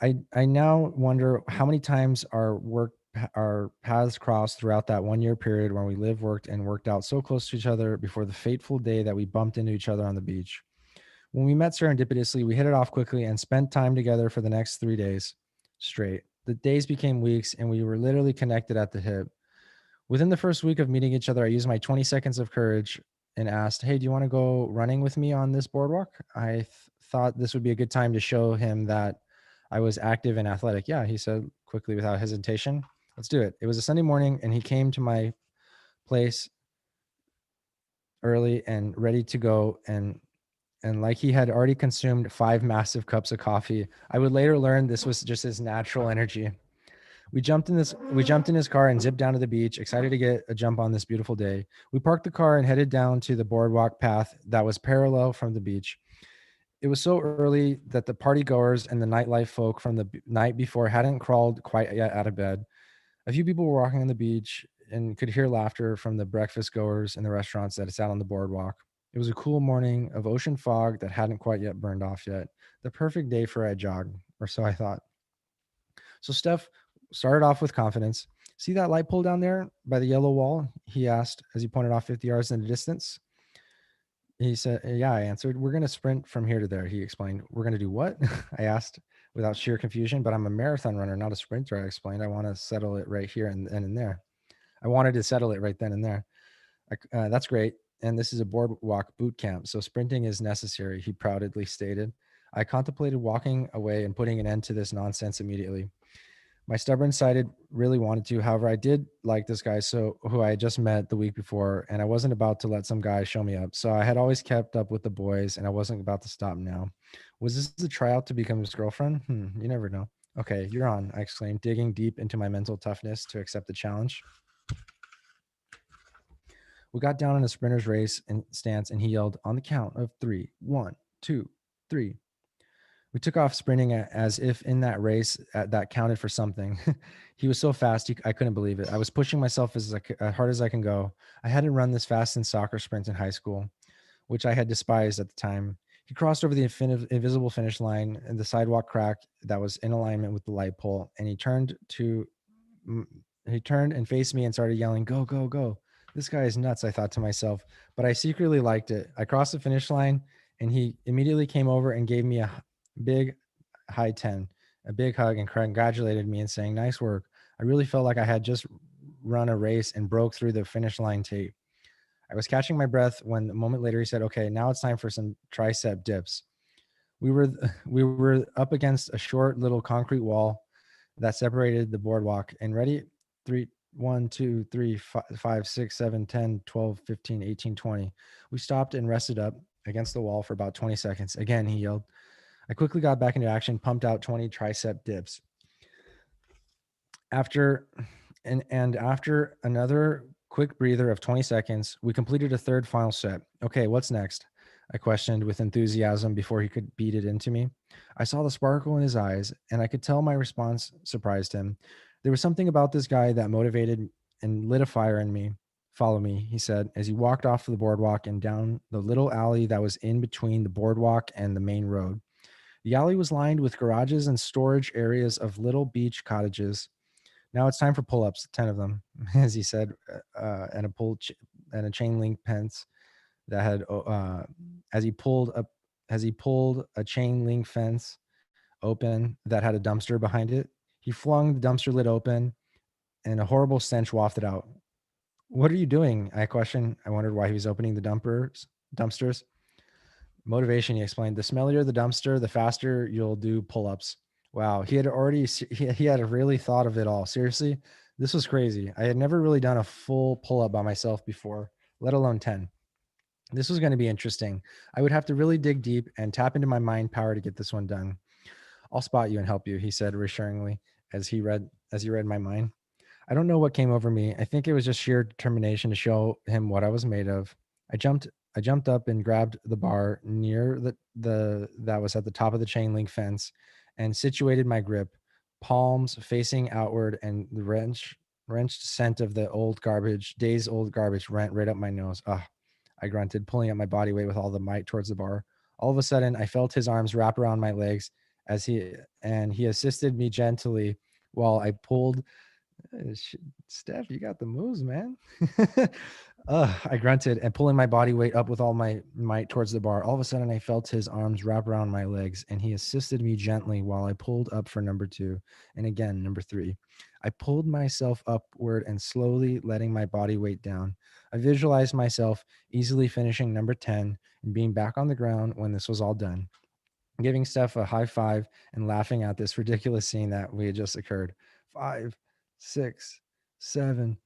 I now wonder how many times our paths crossed throughout that 1 year period when we lived, worked, and worked out so close to each other before the fateful day that we bumped into each other on the beach. When we met serendipitously, we hit it off quickly and spent time together for the next 3 days straight. The days became weeks, and we were literally connected at the hip. Within the first week of meeting each other, I used my 20 seconds of courage and asked, "Hey, do you want to go running with me on this boardwalk?" I thought this would be a good time to show him that I was active and athletic. Yeah, he said quickly without hesitation. Let's do it. It was a Sunday morning, and he came to my place early and ready to go, and like he had already consumed 5 massive cups of coffee. I would later learn this was just his natural energy. We jumped in his car and zipped down to the beach, excited to get a jump on this beautiful day. We parked the car and headed down to the boardwalk path that was parallel from the beach. It was so early that the party goers and the nightlife folk from the night before hadn't crawled quite yet out of bed. A few people were walking on the beach and could hear laughter from the breakfast goers in the restaurants that sat on the boardwalk. It was a cool morning of ocean fog that hadn't quite yet burned off yet. The perfect day for a jog, or so I thought. So Steph started off with confidence. "See that light pole down there by the yellow wall?" he asked as he pointed off 50 yards in the distance. He said, "Yeah," I answered. "We're going to sprint from here to there," he explained. "We're going to do what?" I asked without sheer confusion. "But I'm a marathon runner, not a sprinter," I explained. "I want to settle it right here and there." I wanted to settle it right then and there. That's great. And this is a boardwalk boot camp, so sprinting is necessary, he proudly stated. I contemplated walking away and putting an end to this nonsense immediately. My stubborn side really wanted to. However, I did like this guy, who I had just met the week before, and I wasn't about to let some guy show me up. So I had always kept up with the boys, and I wasn't about to stop now. Was this a tryout to become his girlfriend? You never know. "Okay, you're on," I exclaimed, digging deep into my mental toughness to accept the challenge. We got down in a sprinter's race and stance, and he yelled, "On the count of three, 1, 2, 3." We took off sprinting as if in that race that counted for something. He was so fast, I couldn't believe it. I was pushing myself as hard as I can go. I hadn't run this fast in soccer sprints in high school, which I had despised at the time. He crossed over the invisible finish line and the sidewalk crack that was in alignment with the light pole, and he turned and faced me and started yelling, "Go, go, go." This guy is nuts, I thought to myself, but I secretly liked it. I crossed the finish line, and he immediately came over and gave me a big high 10, a big hug, and congratulated me and saying, "Nice work." I really felt like I had just run a race and broke through the finish line tape. I was catching my breath when a moment later he said, "Okay, now it's time for some tricep dips." We were we were up against a short little concrete wall that separated the boardwalk, and ready, 3 1 2 3 5 6 7 10 12 15 18 20. We stopped and rested up against the wall for about 20 seconds. Again, he yelled. I quickly got back into action, pumped out 20 tricep dips. After after another quick breather of 20 seconds, we completed a third final set. "Okay, what's next?" I questioned with enthusiasm before he could beat it into me. I saw the sparkle in his eyes, and I could tell my response surprised him. "Remember, There was something about this guy that motivated and lit a fire in me. Follow me, he said, as he walked off the boardwalk and down the little alley that was in between the boardwalk and the main road. The alley was lined with garages and storage areas of little beach cottages. Now it's time for pull-ups, 10 of them, as he said, and and a chain link fence that had as he pulled up as he pulled a chain link fence open that had a dumpster behind it. He flung the dumpster lid open and a horrible stench wafted out. What are you doing? I questioned. I wondered why he was opening the dumpsters. Motivation, he explained. The smellier the dumpster, the faster you'll do pull-ups. Wow, he had really thought of it all. Seriously, this was crazy. I had never really done a full pull-up by myself before, let alone 10. This was going to be interesting. I would have to really dig deep and tap into my mind power to get this one done. I'll spot you and help you, he said reassuringly as he read my mind. I don't know what came over me. I think it was just sheer determination to show him what I was made of. I jumped I jumped up and grabbed the bar near the that was at the top of the chain link fence and situated my grip, palms facing outward, and the wrenched scent of the days old garbage went right up my nose. Ah, I grunted, pulling up my body weight with all the might towards the bar. All of a sudden, I felt his arms wrap around my legs as he assisted me gently while I pulled. Steph, you got the moves, man. I grunted and pulling my body weight up with all my might towards the bar. All of a sudden, I felt his arms wrap around my legs, and he assisted me gently while I pulled up for number 2 and again number 3. I pulled myself upward and slowly letting my body weight down. I visualized myself easily finishing number 10 and being back on the ground when this was all done, giving Steph a high five and laughing at this ridiculous scene that we had just occurred. 5, 6, 7.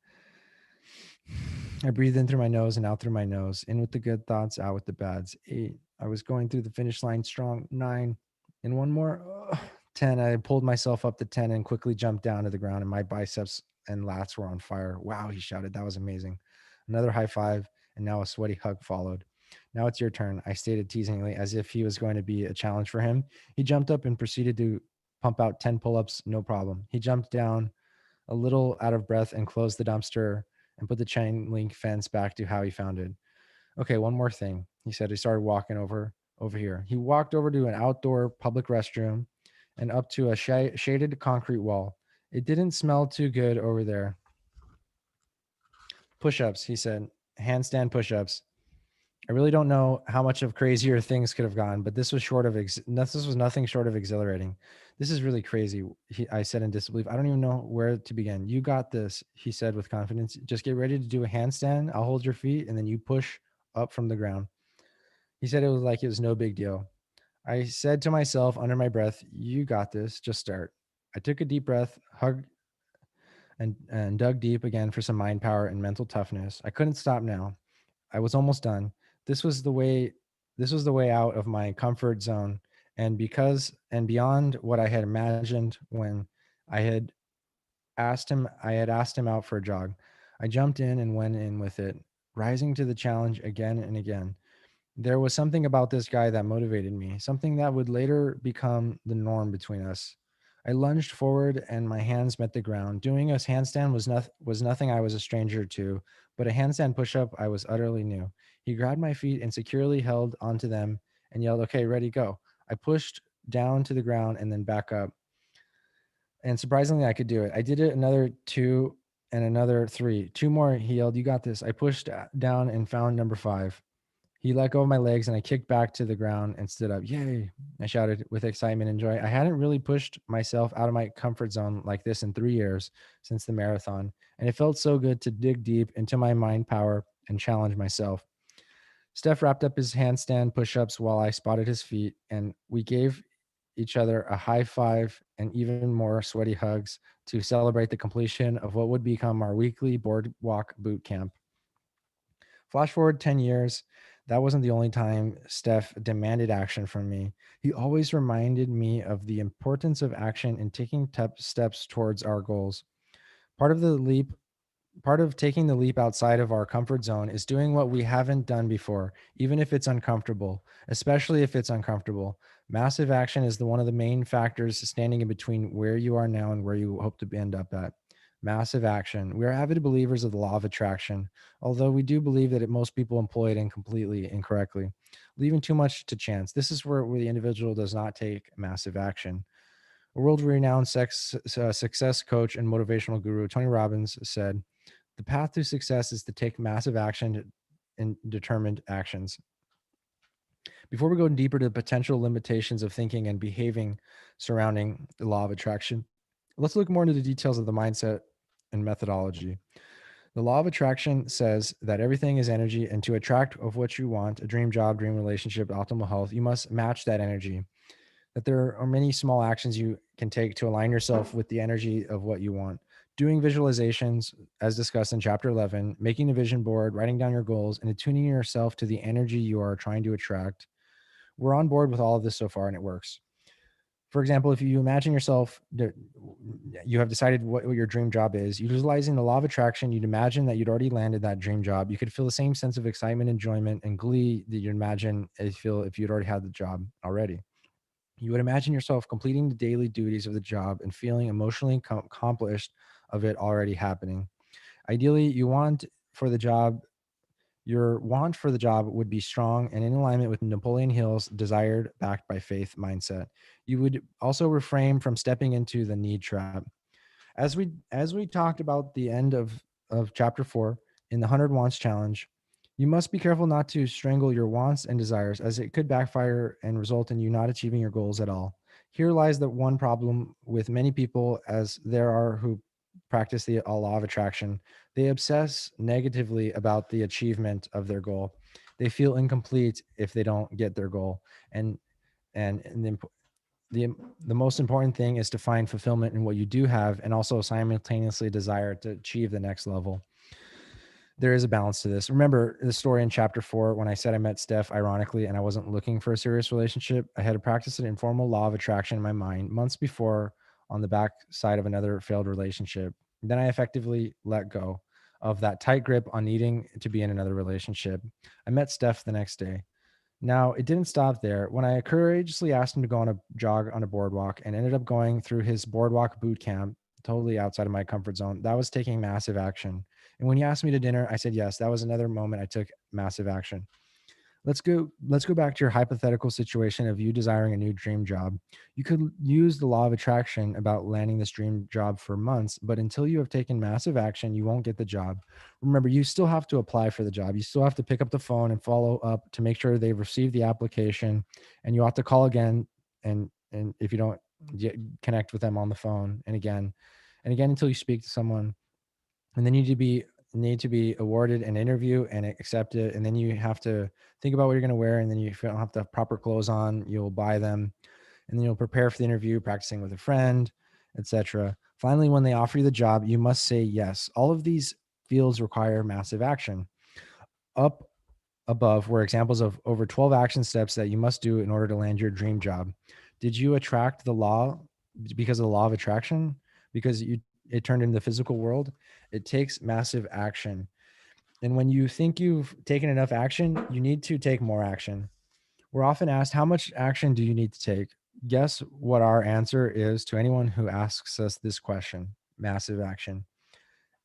I breathed in through my nose and out through my nose, in with the good thoughts, out with the bads. 8. I was going through the finish line strong. 9. And one more. 10. I pulled myself up to 10 and quickly jumped down to the ground, and my biceps and lats were on fire. Wow, he shouted. That was amazing. Another high five, and now a sweaty hug followed. Now it's your turn, I stated teasingly, as if he was going to be a challenge for him. He jumped up and proceeded to pump out 10 pull ups, no problem. He jumped down a little out of breath and closed the dumpster and put the chain link fence back to how he found it. Okay, one more thing, he said. He started walking over here. He walked over to an outdoor public restroom and up to a shaded concrete wall. It didn't smell too good over there. Push-ups, he said. Handstand push-ups. I really don't know how much of crazier things could have gone, but this was nothing short of exhilarating. This is really crazy, I said in disbelief. I don't even know where to begin. You got this, he said with confidence. Just get ready to do a handstand. I'll hold your feet, and then you push up from the ground. He said it was like it was no big deal. I said to myself under my breath, you got this. Just start. I took a deep breath, hugged, and dug deep again for some mind power and mental toughness. I couldn't stop now. I was almost done. This was the way this was the way out of my comfort zone, and beyond what I had imagined when I had I had asked him out for a jog. I jumped in and went in with it, rising to the challenge again and again. There was something about this guy that motivated me, something that would later become the norm between us. I lunged forward and my hands met the ground. Doing a handstand was nothing I was a stranger to, but a handstand push-up I was utterly new. He grabbed my feet and securely held onto them and yelled, "Okay, ready, go." I pushed down to the ground and then back up. And surprisingly, I could do it. I did it another 2 and another 3. 2 more, he yelled, "You got this." I pushed down and found number 5. He let go of my legs and I kicked back to the ground and stood up. Yay, I shouted with excitement and joy. I hadn't really pushed myself out of my comfort zone like this in 3 years since the marathon, and it felt so good to dig deep into my mind power and challenge myself. Steph wrapped up his handstand push ups while I spotted his feet, and we gave each other a high five and even more sweaty hugs to celebrate the completion of what would become our weekly boardwalk boot camp. Flash forward 10 years, that wasn't the only time Steph demanded action from me. He always reminded me of the importance of action in taking steps towards our goals. Part of the leap Part of taking the leap outside of our comfort zone is doing what we haven't done before, even if it's uncomfortable, especially if it's uncomfortable. Massive action is one of the main factors standing in between where you are now and where you hope to end up at. Massive action. We are avid believers of the law of attraction, although we do believe that most people employ it completely incorrectly, leaving too much to chance. This is where the individual does not take massive action. A world renowned success coach and motivational guru, Tony Robbins, said, "The path to success is to take massive action and determined actions." Before we go deeper to the potential limitations of thinking and behaving surrounding the law of attraction, let's look more into the details of the mindset and methodology. The law of attraction says that everything is energy, and to attract of what you want, a dream job, dream relationship, optimal health, you must match that energy. That there are many small actions you can take to align yourself with the energy of what you want. Doing visualizations, as discussed in chapter 11, making a vision board, writing down your goals, and attuning yourself to the energy you are trying to attract. We're on board with all of this so far, and it works. For example, if you imagine yourself, you have decided what your dream job is, utilizing the law of attraction, you'd imagine that you'd already landed that dream job. You could feel the same sense of excitement, enjoyment, and glee that you'd imagine if you'd already had the job already. You would imagine yourself completing the daily duties of the job and feeling emotionally accomplished of it already happening. Ideally, for the job, your want for the job would be strong and in alignment with Napoleon Hill's desired, backed by faith mindset. You would also refrain from stepping into the need trap. As we talked about the end of chapter 4 in the 100 wants challenge, you must be careful not to strangle your wants and desires, as it could backfire and result in you not achieving your goals at all. Here lies the one problem with many people, as there are who practice the law of attraction. They obsess negatively about the achievement of their goal. They feel incomplete if they don't get their goal. And the the most important thing is to find fulfillment in what you do have, and also simultaneously desire to achieve the next level. There is a balance to this. Remember the story in chapter 4 when I said I met Steph ironically and I wasn't looking for a serious relationship? I had to practice an informal law of attraction in my mind months before, on the back side of another failed relationship. Then I effectively let go of that tight grip on needing to be in another relationship. I met Steph the next day. Now, it didn't stop there. When I courageously asked him to go on a jog on a boardwalk and ended up going through his boardwalk boot camp, totally outside of my comfort zone, that was taking massive action. And when he asked me to dinner, I said yes. That was another moment I took massive action. Let's go back to your hypothetical situation of you desiring a new dream job. You could use the law of attraction about landing this dream job for months, but until you have taken massive action, you won't get the job. Remember, you still have to apply for the job. You still have to pick up the phone and follow up to make sure they've received the application, and you have to call again, and if you don't connect with them on the phone, and again until you speak to someone, and then you need to be awarded an interview and accept it, and then you have to think about what you're going to wear, and then if you don't have the proper clothes on, you'll buy them, and then you'll prepare for the interview, practicing with a friend, etc. Finally, when they offer you the job, you must say yes. All of these fields require massive action. Up above were examples of over 12 action steps that you must do in order to land your dream job. Did you attract the law because of the law of attraction? Because it turned into the physical world? It takes massive action. And when you think you've taken enough action, you need to take more action. We're often asked, how much action do you need to take? Guess what our answer is to anyone who asks us this question: massive action.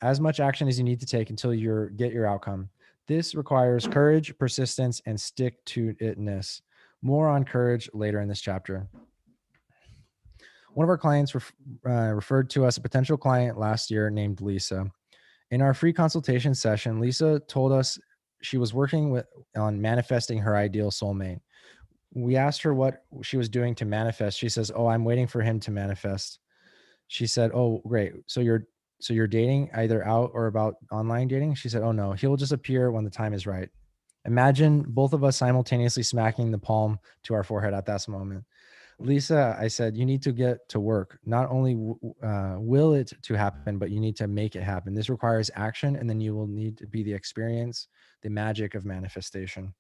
As much action as you need to take until you get your outcome. This requires courage, persistence, and stick to itness. More on courage later in this chapter. One of our clients referred to us a potential client last year named Lisa. In our free consultation session, Lisa told us she was working on manifesting her ideal soulmate. We asked her what she was doing to manifest. She says, "Oh, I'm waiting for him to manifest." She said, "Oh, great. So you're dating, either out or about online dating?" She said, "Oh no, he'll just appear when the time is right." Imagine both of us simultaneously smacking the palm to our forehead at that moment. "Lisa," I said, "you need to get to work. Not only will it to happen, but you need to make it happen. This requires action, and then you will need to be the experience, the magic of manifestation."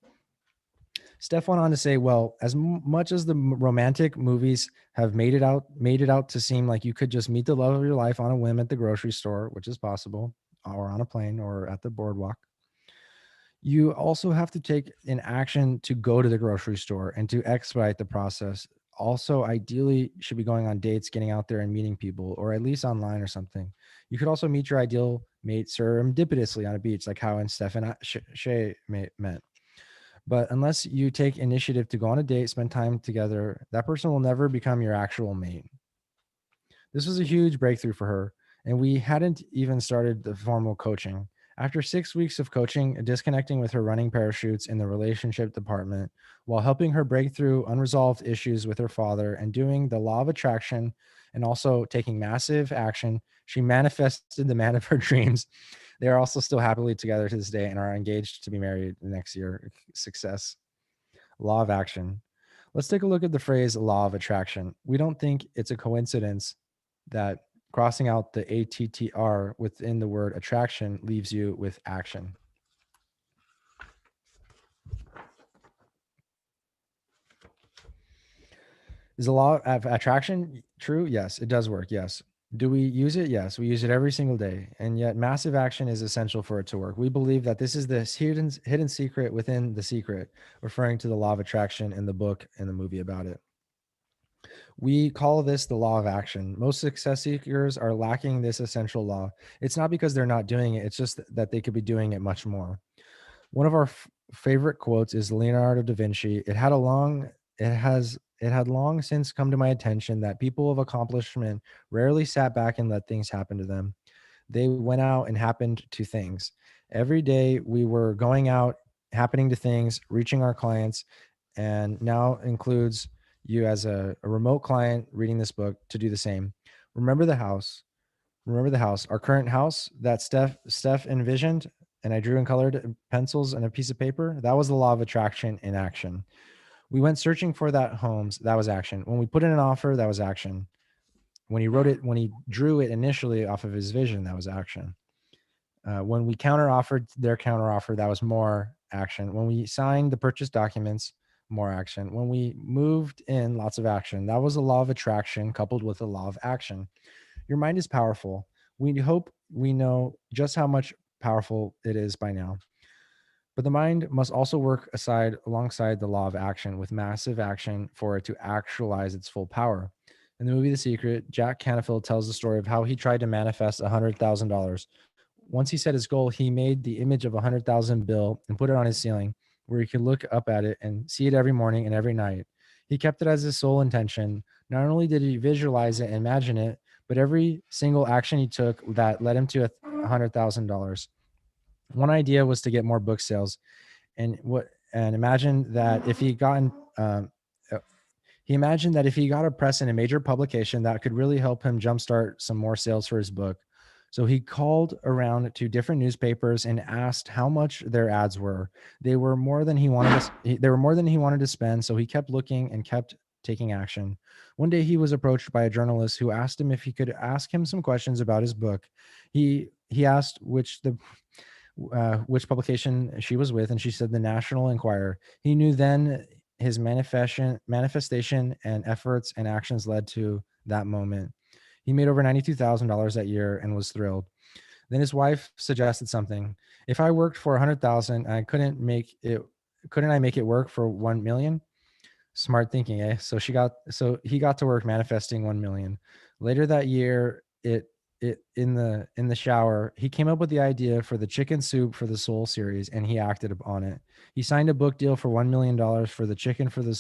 Steph went on to say, "Well, as much as the romantic movies have made it out to seem like you could just meet the love of your life on a whim at the grocery store, which is possible, or on a plane or at the boardwalk. You also have to take an action to go to the grocery store and to expedite the process. Also, ideally, should be going on dates, getting out there and meeting people, or at least online or something. You could also meet your ideal mate serendipitously on a beach, like how and Steph and Shay met. But unless you take initiative to go on a date, spend time together, that person will never become your actual mate. This was a huge breakthrough for her, and we hadn't even started the formal coaching. After 6 weeks of coaching, disconnecting with her running parachutes in the relationship department, while helping her break through unresolved issues with her father and doing the law of attraction and also taking massive action, she manifested the man of her dreams. They are also still happily together to this day and are engaged to be married next year. Success. Law of action. Let's take a look at the phrase law of attraction. We don't think it's a coincidence that crossing out the ATTR within the word attraction leaves you with action. Is the law of attraction true? Yes, it does work. Yes. Do we use it? Yes, we use it every single day. And yet, massive action is essential for it to work. We believe that this is the hidden secret within the secret, referring to the law of attraction in the book and the movie about it. We call this the law of action. Most success seekers are lacking this essential law. It's not because they're not doing it, it's just that they could be doing it much more. One of our favorite quotes is Leonardo da Vinci. It had long since come to my attention that people of accomplishment rarely sat back and let things happen to them. They went out and happened to things. Every day we were going out, happening to things, reaching our clients, and now includes you as a remote client reading this book to do the same. Remember the house. Remember the house. Our current house that Steph envisioned and I drew in colored pencils and a piece of paper. That was the law of attraction in action. We went searching for that homes. That was action. When we put in an offer, that was action. When he drew it initially off of his vision, that was action. When we counter offered their counter offer, that was more action. When we signed the purchase documents, more action. When we moved in, lots of action. That was a law of attraction coupled with a law of action. Your mind is powerful. We hope we know just how much powerful it is by now. But the mind must also work alongside the law of action with massive action for it to actualize its full power. In the movie The Secret, Jack Canfield tells the story of how he tried to manifest $100,000. Once he set his goal, he made the image of a 100,000 bill and put it on his ceiling where he could look up at it and see it every morning and every night. He kept it as his sole intention. Not only did he visualize it and imagine it, but every single action he took that led him to $100,000. One idea was to get more book sales, and imagine that if he gotten uh, he imagined that if he got a press in a major publication, that could really help him jumpstart some more sales for his book. So he called around to different newspapers and asked how much their ads were. They were more than he wanted they were more than he wanted to spend, so he kept looking and kept taking action. One day he was approached by a journalist who asked him if he could ask him some questions about his book. He asked which publication she was with, and she said the National Enquirer. He knew then his manifestation and efforts and actions led to that moment. He made over $92,000 that year and was thrilled. Then his wife suggested something. If I worked for 100,000, couldn't I make it work for 1 million? Smart thinking, eh? So he got to work manifesting 1 million. Later that year, it in the shower, he came up with the idea for the Chicken Soup for the Soul series, and he acted upon it. He signed a book deal for $1 million for the chicken for the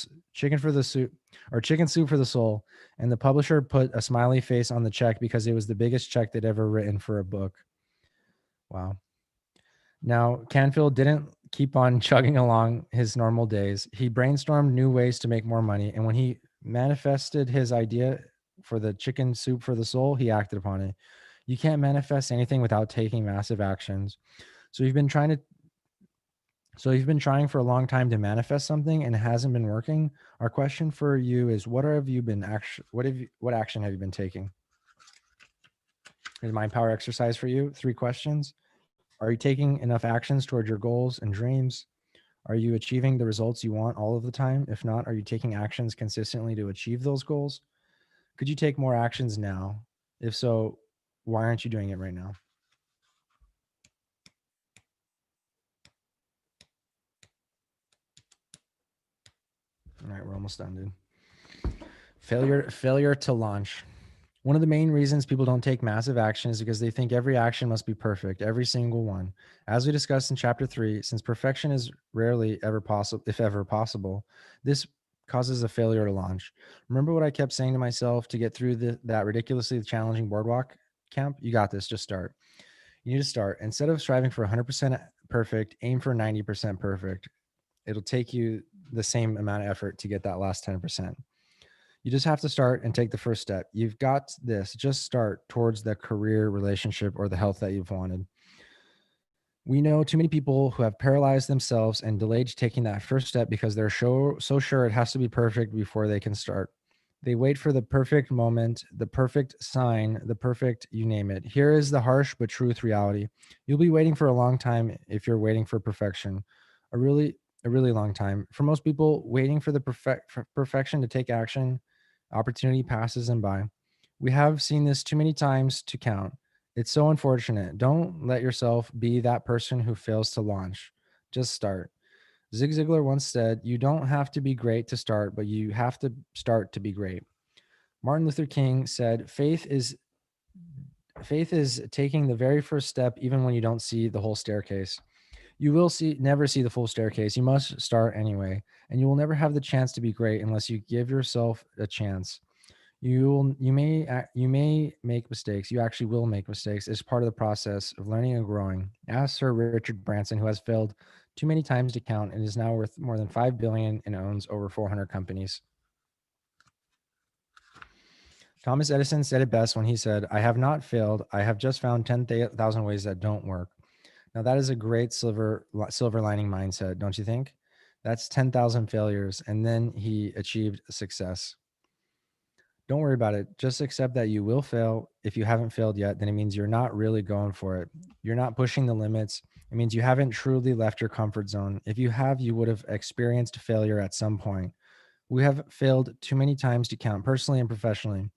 soup or Chicken Soup for the Soul, and the publisher put a smiley face on the check because it was the biggest check they'd ever written for a book. Wow. Now, Canfield didn't keep on chugging along his normal days. He brainstormed new ways to make more money, and when he manifested his idea for the Chicken Soup for the Soul, he acted upon it. You can't manifest anything without taking massive actions. So you've been trying for a long time to manifest something and it hasn't been working. Our question for you is what action have you been taking? Here's mind power exercise for you. 3 questions. Are you taking enough actions toward your goals and dreams? Are you achieving the results you want all of the time? If not, are you taking actions consistently to achieve those goals? Could you take more actions now? If so, why aren't you doing it right now? almost done, dude. Failure to launch. One of the main reasons people don't take massive action is because they think every action must be perfect, every single one. As we discussed in chapter 3, since perfection is rarely ever possible, if ever possible, this causes a failure to launch. Remember what I kept saying to myself to get through that ridiculously challenging boardwalk camp? You got this, just start. You need to start. Instead of striving for 100% perfect, aim for 90% perfect. It'll take you the same amount of effort to get that last 10%. You just have to start and take the first step. You've got this. Just start towards the career, relationship, or the health that you've wanted. We know too many people who have paralyzed themselves and delayed taking that first step because they're so sure it has to be perfect before they can start. They wait for the perfect moment, the perfect sign, the perfect you name it. Here is the harsh but truth reality. You'll be waiting for a long time if you're waiting for perfection. A really long time. For most people, waiting for the perfection to take action, opportunity passes them by. We have seen this too many times to count. It's so unfortunate. Don't let yourself be that person who fails to launch. Just start. Zig Ziglar once said, "You don't have to be great to start, but you have to start to be great." Martin Luther King said, Faith is taking the very first step even when you don't see the whole staircase. You will never see the full staircase. You must start anyway, and you will never have the chance to be great unless you give yourself a chance. You may make mistakes. You actually will make mistakes. It's part of the process of learning and growing. Ask Sir Richard Branson, who has failed too many times to count and is now worth more than 5 billion and owns over 400 companies. Thomas Edison said it best when he said, "I have not failed. I have just found 10,000 ways that don't work." Now that is a great silver lining mindset, don't you think? That's 10,000 failures, and then he achieved success. Don't worry about it. Just accept that you will fail. If you haven't failed yet, then it means you're not really going for it. You're not pushing the limits. It means you haven't truly left your comfort zone. If you have, you would have experienced failure at some point. We have failed too many times to count, personally and professionally.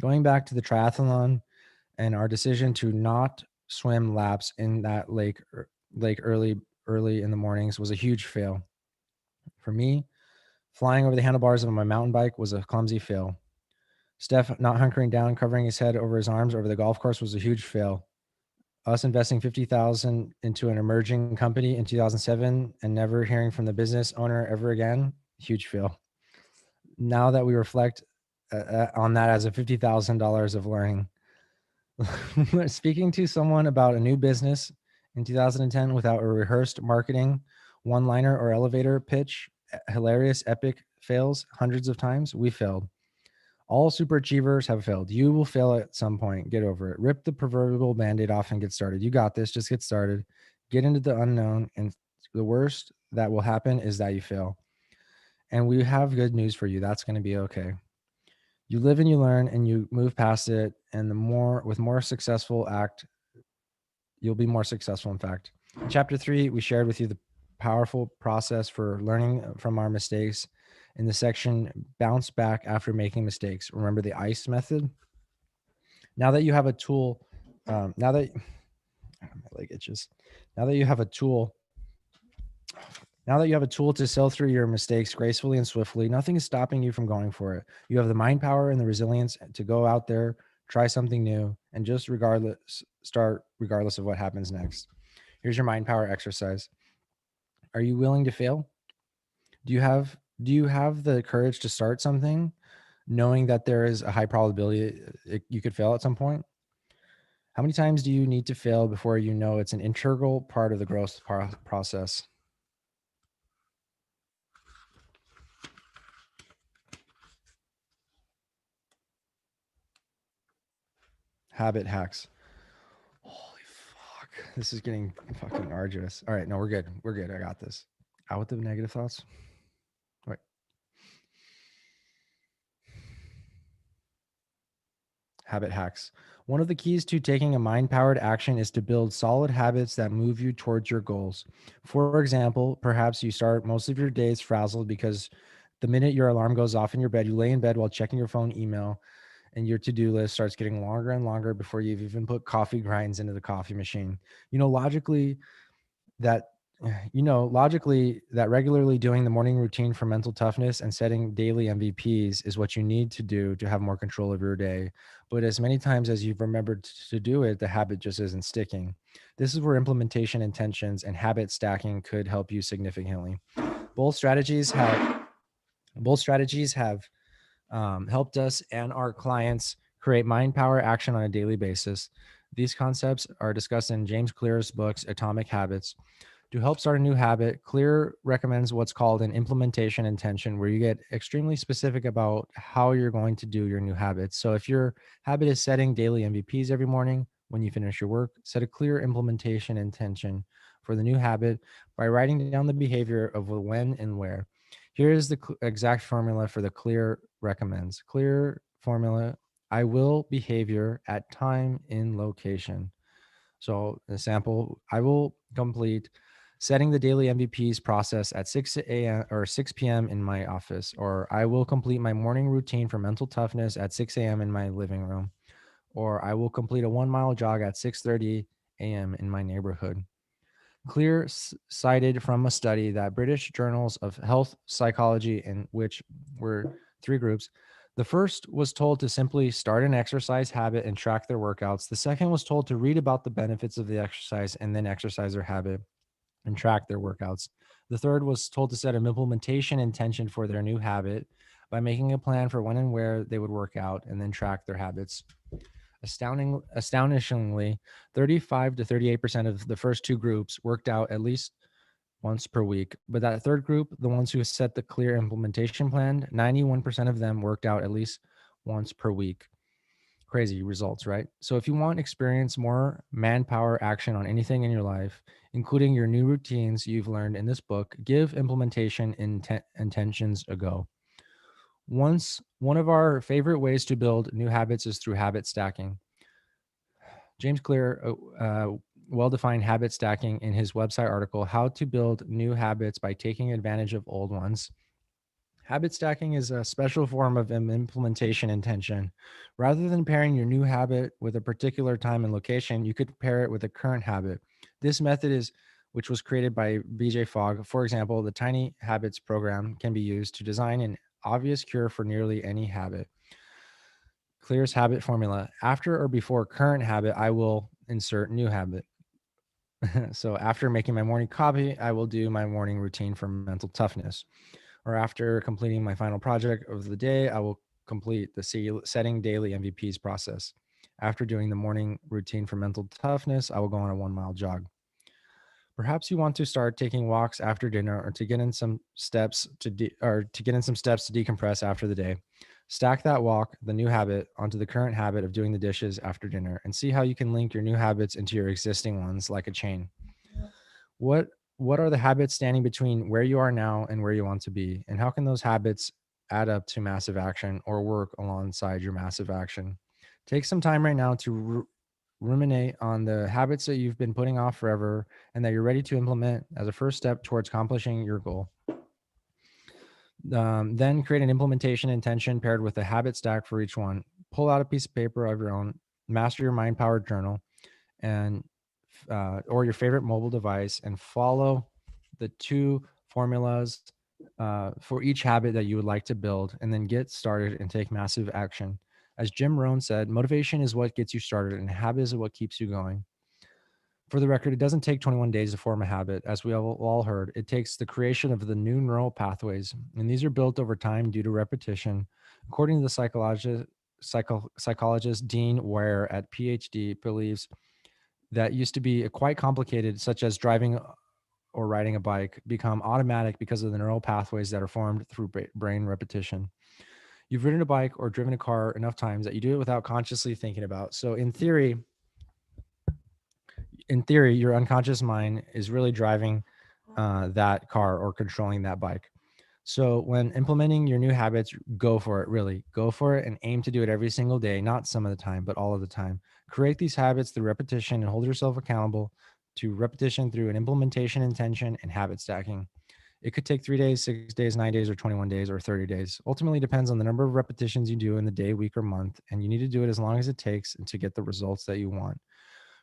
Going back to the triathlon and our decision to not swim laps in that lake early in the mornings was a huge fail. For me, flying over the handlebars of my mountain bike was a clumsy fail. Steph not hunkering down, covering his head over his arms over the golf course was a huge fail. Us investing 50,000 into an emerging company in 2007 and never hearing from the business owner ever again, huge fail. Now that we reflect on that as a $50,000 of learning, speaking to someone about a new business in 2010 without a rehearsed marketing one-liner or elevator pitch, hilarious, epic fails hundreds of times, we failed. All super achievers have failed. You will fail at some point. Get over it. Rip the proverbial band-aid off and get started. You got this. Just get started. Get into the unknown. And the worst that will happen is that you fail. And we have good news for you. That's going to be okay. You live and you learn and you move past it. And with more successful act, you'll be more successful, in fact. In chapter 3, we shared with you the powerful process for learning from our mistakes. In the section, bounce back after making mistakes. Remember the ICE method? Now that you have a tool, my leg itches. Now that you have a tool to sail through your mistakes gracefully and swiftly, nothing is stopping you from going for it. You have the mind power and the resilience to go out there, try something new, and just start regardless of what happens next. Here's your mind power exercise. Are you willing to fail? Do you have the courage to start something knowing that there is a high probability you could fail at some point? How many times do you need to fail before you know it's an integral part of the growth process? Habit hacks. Holy fuck. This is getting fucking arduous. All right, no, we're good. We're good. I got this. Out with the negative thoughts. Wait. Habit hacks. One of the keys to taking a mind-powered action is to build solid habits that move you towards your goals. For example, perhaps you start most of your days frazzled because the minute your alarm goes off in your bed, you lay in bed while checking your phone, email, and your to-do list starts getting longer and longer before you've even put coffee grinds into the coffee machine. You know, logically, that Logically, that regularly doing the morning routine for mental toughness and setting daily MVPs is what you need to do to have more control of your day. But as many times as you've remembered to do it, the habit just isn't sticking. This is where implementation intentions and habit stacking could help you significantly. Both strategies have helped us and our clients create mind power action on a daily basis. These concepts are discussed in James Clear's books, Atomic Habits. To help start a new habit, Clear recommends what's called an implementation intention, where you get extremely specific about how you're going to do your new habits. So, if your habit is setting daily MVPs every morning when you finish your work, set a clear implementation intention for the new habit by writing down the behavior of when and where. Here is the exact formula for the Clear recommends. Clear formula: I will behavior at time in location. So the sample: I will complete setting the daily MVPs process at 6 a.m. or 6 p.m. in my office, or I will complete my morning routine for mental toughness at 6 a.m. in my living room, or I will complete a 1 mile jog at 6:30 a.m. in my neighborhood. Clear cited from a study that British journals of health psychology, in which were three groups. The first was told to simply start an exercise habit and track their workouts. The second was told to read about the benefits of the exercise and then exercise their habit and track their workouts. The third was told to set an implementation intention for their new habit by making a plan for when and where they would work out and then track their habits. Astonishingly, 35 to 38% of the first two groups worked out at least once per week. But that third group, the ones who set the clear implementation plan, 91% of them worked out at least once per week. Crazy results, right? So if you want to experience more manpower action on anything in your life, including your new routines you've learned in this book, give implementation intentions a go. One of our favorite ways to build new habits is through habit stacking. James Clear well-defined habit stacking in his website article, How to Build New Habits by Taking Advantage of Old Ones. Habit stacking is a special form of an implementation intention. Rather than pairing your new habit with a particular time and location, you could pair it with a current habit. This method which was created by BJ Fogg. For example, the Tiny Habits program can be used to design an obvious cure for nearly any habit. Clear's habit formula: after or before current habit, I will insert new habit. So after making my morning coffee, I will do my morning routine for mental toughness. Or after completing my final project of the day, I will complete the setting daily MVPs process. After doing the morning routine for mental toughness, I will go on a 1 mile jog. Perhaps you want to start taking walks after dinner, or to get in some steps to decompress after the day. Stack that walk, the new habit, onto the current habit of doing the dishes after dinner, and see how you can link your new habits into your existing ones like a chain. What what are the habits standing between where you are now and where you want to be? And how can those habits add up to massive action or work alongside your massive action? Take some time right now to ruminate on the habits that you've been putting off forever and that you're ready to implement as a first step towards accomplishing your goal. Then create an implementation intention paired with a habit stack for each one. Pull out a piece of paper of your own, master your mind powered journal, and or your favorite mobile device, and follow the two formulas for each habit that you would like to build, and then get started and take massive action. As Jim Rohn said, motivation is what gets you started, and habit is what keeps you going. For the record, it doesn't take 21 days to form a habit. As we have all heard, it takes the creation of the new neural pathways, and these are built over time due to repetition. According to the psychologist Dean Ware at PhD, believes that used to be quite complicated, such as driving or riding a bike, become automatic because of the neural pathways that are formed through brain repetition. You've ridden a bike or driven a car enough times that you do it without consciously thinking about. So in theory, your unconscious mind is really driving that car or controlling that bike. So when implementing your new habits, go for it, really go for it, and aim to do it every single day, not some of the time, but all of the time. Create these habits through repetition and hold yourself accountable to repetition through an implementation intention and habit stacking. It could take 3 days, 6 days, 9 days, or 21 days, or 30 days. Ultimately depends on the number of repetitions you do in the day, week, or month, and you need to do it as long as it takes to get the results that you want.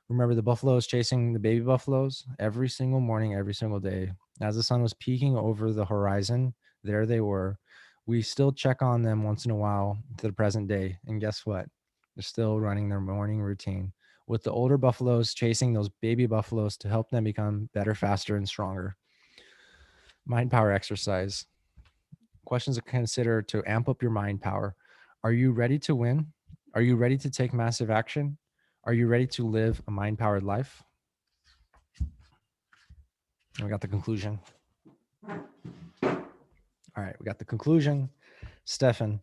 Remember the buffaloes chasing the baby buffaloes every single morning, every single day. As the sun was peeking over the horizon, there they were. We still check on them once in a while to the present day. And guess what? They're still running their morning routine with the older buffaloes chasing those baby buffaloes to help them become better, faster, and stronger. Mind power exercise. Questions to consider to amp up your mind power. Are you ready to win? Are you ready to take massive action? Are you ready to live a mind powered life? And we got the conclusion. All right, we got the conclusion. Stefan,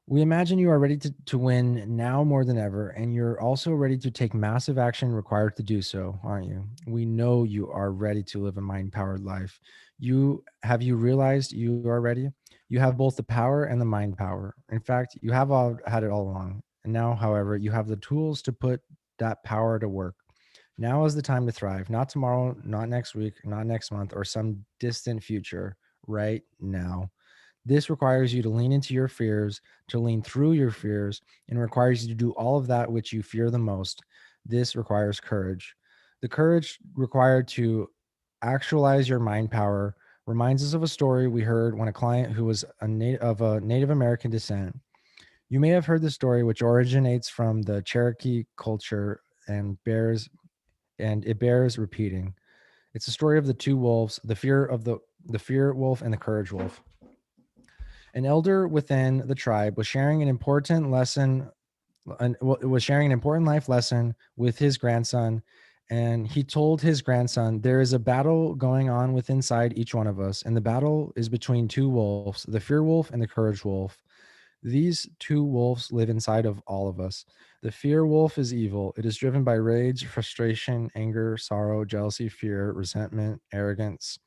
we imagine you are ready to win now more than ever, and you're also ready to take massive action required to do so, aren't you? We know you are ready to live a mind-powered life. You realized you are ready? You have both the power and the mind power. In fact, you have had it all along. And now, however, you have the tools to put that power to work. Now is the time to thrive, not tomorrow, not next week, not next month, or some distant future, right now. This requires you to lean into your fears, to lean through your fears, and requires you to do all of that which you fear the most. This requires courage. The courage required to actualize your mind power reminds us of a story we heard when a client who was of a Native American descent. You may have heard the story, which originates from the Cherokee culture and it bears repeating. It's a story of the two wolves, the fear wolf and the courage wolf. An elder within the tribe was sharing an important lesson was sharing an important life lesson with his grandson, and he told his grandson, there is a battle going on within inside each one of us, and the battle is between two wolves, the fear wolf and the courage wolf. These two wolves live inside of all of us. The fear wolf is evil. It is driven by rage, frustration, anger, sorrow, jealousy, fear, resentment, arrogance,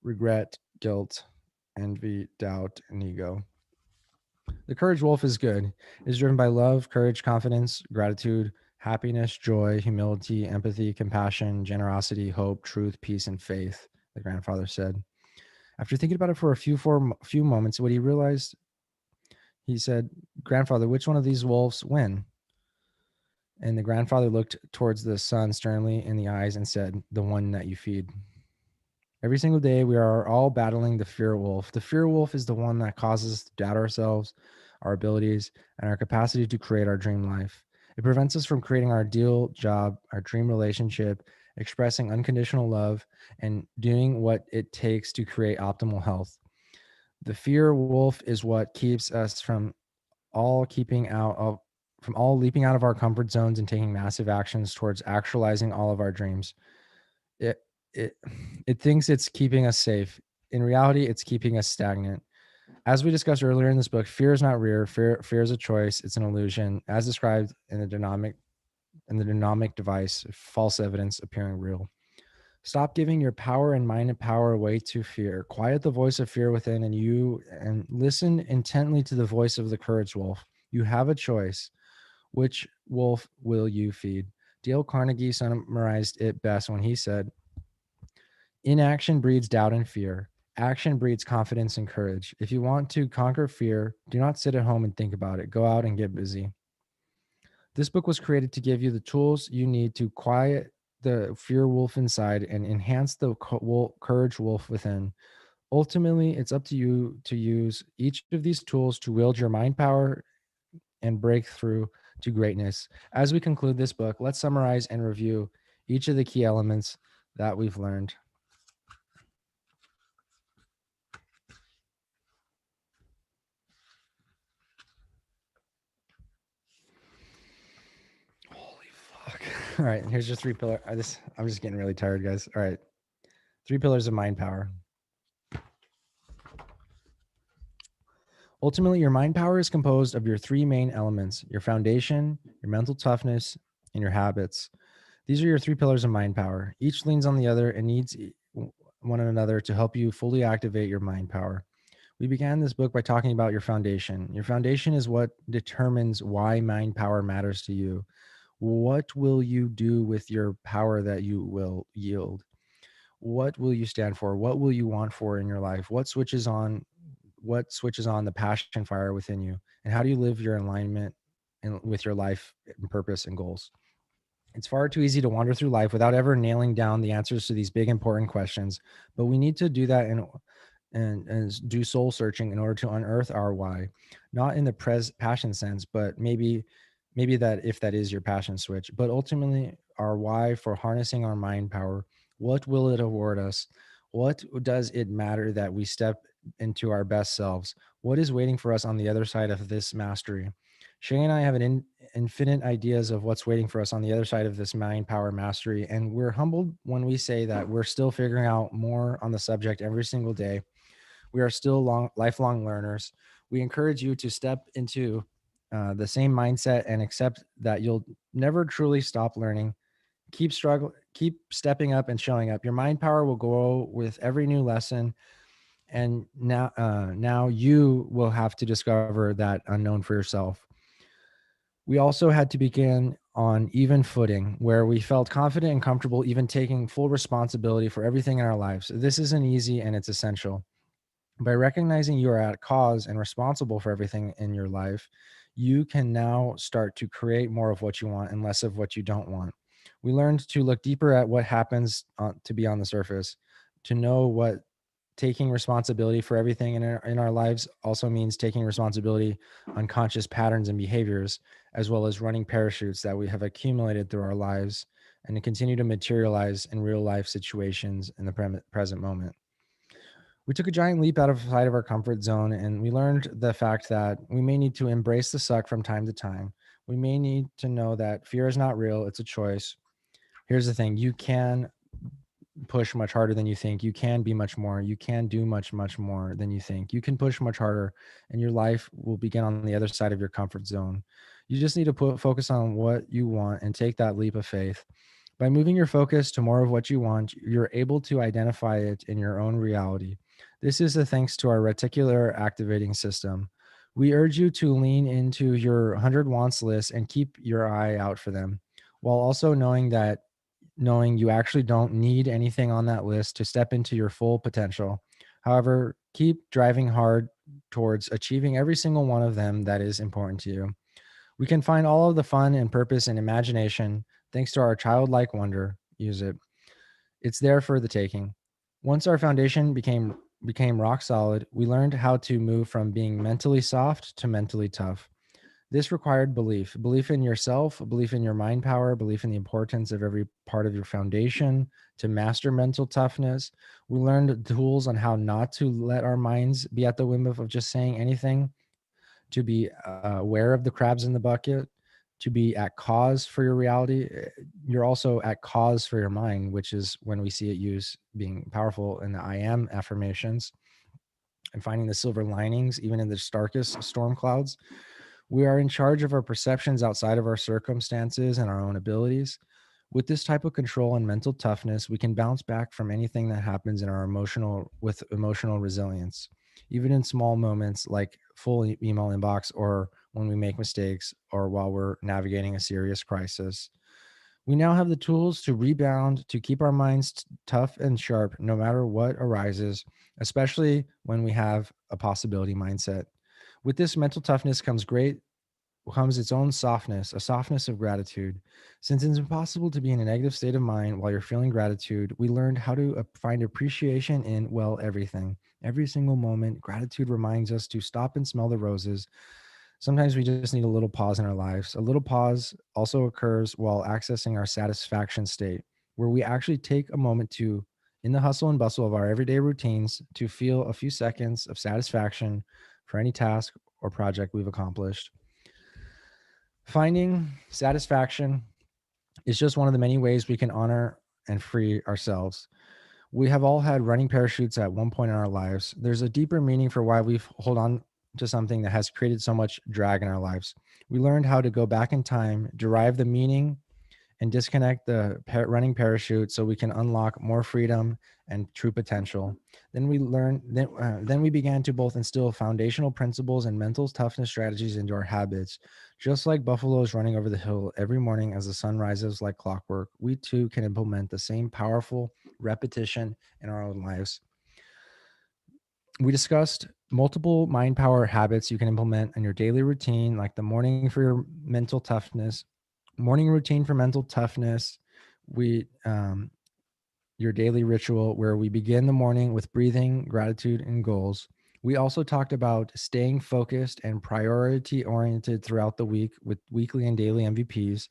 regret, guilt, envy, doubt, and ego. The courage wolf is good. It is driven by love, courage, confidence, gratitude, happiness, joy, humility, empathy, compassion, generosity, hope, truth, peace, and faith, the grandfather said. After thinking about it for a few moments, what he realized, he said, Grandfather, which one of these wolves win? And the grandfather looked towards the son sternly in the eyes and said, the one that you feed. Every single day, we are all battling the fear wolf. The fear wolf is the one that causes us to doubt ourselves, our abilities, and our capacity to create our dream life. It prevents us from creating our ideal job, our dream relationship, expressing unconditional love, and doing what it takes to create optimal health. The fear wolf is what keeps us all keeping out of from all leaping out of our comfort zones and taking massive actions towards actualizing all of our dreams. It it it thinks it's keeping us safe. In reality, it's keeping us stagnant. As we discussed earlier in this book, fear is not real. Fear is a choice. It's an illusion, as described in the dynamic device, false evidence appearing real. Stop giving your power and mind and power away to fear. Quiet the voice of fear within and listen intently to the voice of the courage wolf. You have a choice. Which wolf will you feed? Dale Carnegie summarized it best when he said, inaction breeds doubt and fear. Action breeds confidence and courage. If you want to conquer fear, do not sit at home and think about it. Go out and get busy. This book was created to give you the tools you need to quiet the fear wolf inside and enhance the courage wolf within. Ultimately, it's up to you to use each of these tools to wield your mind power and break through to greatness. As we conclude this book, let's summarize and review each of the key elements that we've learned. Holy fuck. All right, here's your three pillar. I'm just getting really tired, guys. All right. 3 pillars of mind power. Ultimately, your mind power is composed of your 3 main elements: your foundation, your mental toughness, and your habits. These are your 3 pillars of mind power. Each leans on the other and needs one another to help you fully activate your mind power. We began this book by talking about your foundation. Your foundation is what determines why mind power matters to you. What will you do with your power that you will yield? What will you stand for? What will you want for in your life? What switches on the passion fire within you? And how do you live your alignment with your life and purpose and goals? It's far too easy to wander through life without ever nailing down the answers to these big, important questions. But we need to do that and do soul searching in order to unearth our why, not in the passion sense, but maybe that if that is your passion switch, but ultimately our why for harnessing our mind power. What will it award us? What does it matter that we step into our best selves? What is waiting for us on the other side of this mastery? Shay and I have infinite ideas of what's waiting for us on the other side of this mind power mastery, and we're humbled when we say that we're still figuring out more on the subject every single day. We are still lifelong learners. We encourage you to step into the same mindset and accept that you'll never truly stop learning. Keep stepping up and showing up. Your mind power will grow with every new lesson, and now you will have to discover that unknown for yourself. We also had to begin on even footing where we felt confident and comfortable even taking full responsibility for everything in our lives. This isn't easy and it's essential. By recognizing you are at cause and responsible for everything in your life, you can now start to create more of what you want and less of what you don't want. We learned to look deeper at what happens to be on the surface, to know what taking responsibility for everything in our lives also means taking responsibility on conscious patterns and behaviors, as well as running parachutes that we have accumulated through our lives and to continue to materialize in real life situations in the present moment. We took a giant leap outside of our comfort zone, and we learned the fact that we may need to embrace the suck from time to time. We may need to know that fear is not real, it's a choice. Here's the thing: you can push much harder than you think. You can be much more. You can do much, much more than you think. You can push much harder, and your life will begin on the other side of your comfort zone. You just need to focus on what you want and take that leap of faith. By moving your focus to more of what you want, you're able to identify it in your own reality. This is a thanks to our reticular activating system. We urge you to lean into your 100 wants list and keep your eye out for them, while also knowing you actually don't need anything on that list to step into your full potential. However, keep driving hard towards achieving every single one of them that is important to you. We can find all of the fun and purpose and imagination thanks to our childlike wonder. Use it. It's there for the taking. Once our foundation became rock solid, we learned how to move from being mentally soft to mentally tough. This required belief in yourself, belief in your mind power, belief in the importance of every part of your foundation to master mental toughness. We learned tools on how not to let our minds be at the whim of just saying anything, to be aware of the crabs in the bucket, to be at cause for your reality. You're also at cause for your mind, which is when we see it used being powerful in the I am affirmations and finding the silver linings, even in the starkest storm clouds. We are in charge of our perceptions outside of our circumstances and our own abilities. With this type of control and mental toughness, we can bounce back from anything that happens in our emotional resilience, even in small moments like full email inbox or when we make mistakes or while we're navigating a serious crisis. We now have the tools to rebound, to keep our minds tough and sharp no matter what arises, especially when we have a possibility mindset. With this mental toughness comes its own softness, a softness of gratitude. Since it's impossible to be in a negative state of mind while you're feeling gratitude, we learned how to find appreciation in, well, everything. Every single moment, gratitude reminds us to stop and smell the roses. Sometimes we just need a little pause in our lives. A little pause also occurs while accessing our satisfaction state, where we actually take a moment to, in the hustle and bustle of our everyday routines, to feel a few seconds of satisfaction for any task or project we've accomplished. Finding satisfaction is just one of the many ways we can honor and free ourselves. We have all had running parachutes at one point in our lives. There's a deeper meaning for why we hold on to something that has created so much drag in our lives. We learned how to go back in time, derive the meaning, and disconnect the running parachute so we can unlock more freedom and true potential. Then we began to both instill foundational principles and mental toughness strategies into our habits. Just like buffaloes running over the hill every morning as the sun rises like clockwork, we too can implement the same powerful repetition in our own lives. We discussed multiple mind power habits you can implement in your daily routine, like the morning for your mental toughness, Morning routine for mental toughness. We your daily ritual where we begin the morning with breathing, gratitude, and goals. We also talked about staying focused and priority oriented throughout the week with weekly and daily MVPs.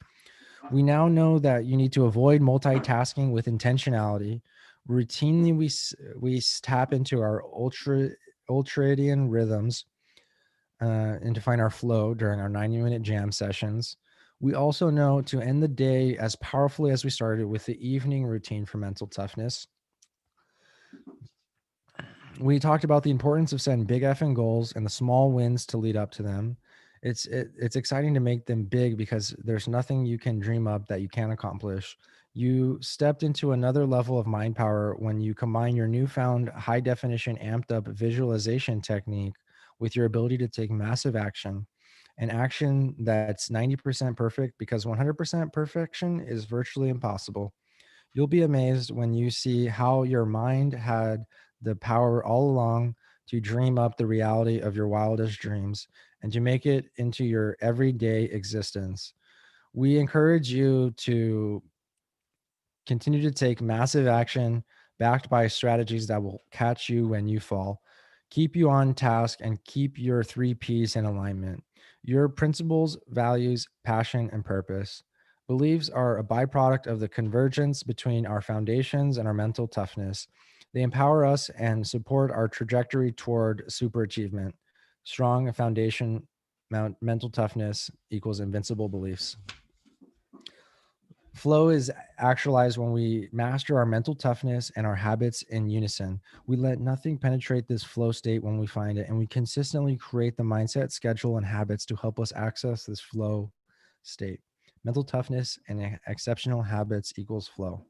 We now know that you need to avoid multitasking with intentionality. Routinely, we tap into our ultradian rhythms and to find our flow during our 90-minute jam sessions. We also know to end the day as powerfully as we started with the evening routine for mental toughness. We talked about the importance of setting big effing goals and the small wins to lead up to them. It's exciting to make them big because there's nothing you can dream up that you can't accomplish. You stepped into another level of mind power when you combine your newfound high definition amped up visualization technique with your ability to take massive action, an action that's 90% perfect because 100% perfection is virtually impossible. You'll be amazed when you see how your mind had the power all along to dream up the reality of your wildest dreams and to make it into your everyday existence. We encourage you to continue to take massive action backed by strategies that will catch you when you fall, keep you on task, and keep your three P's in alignment. Your principles, values, passion, and purpose. Beliefs are a byproduct of the convergence between our foundations and our mental toughness. They empower us and support our trajectory toward superachievement. Strong foundation, mental toughness equals invincible beliefs. Flow is actualized when we master our mental toughness and our habits in unison. We let nothing penetrate this flow state when we find it, and we consistently create the mindset, schedule, and habits to help us access this flow state. Mental toughness and exceptional habits equals flow.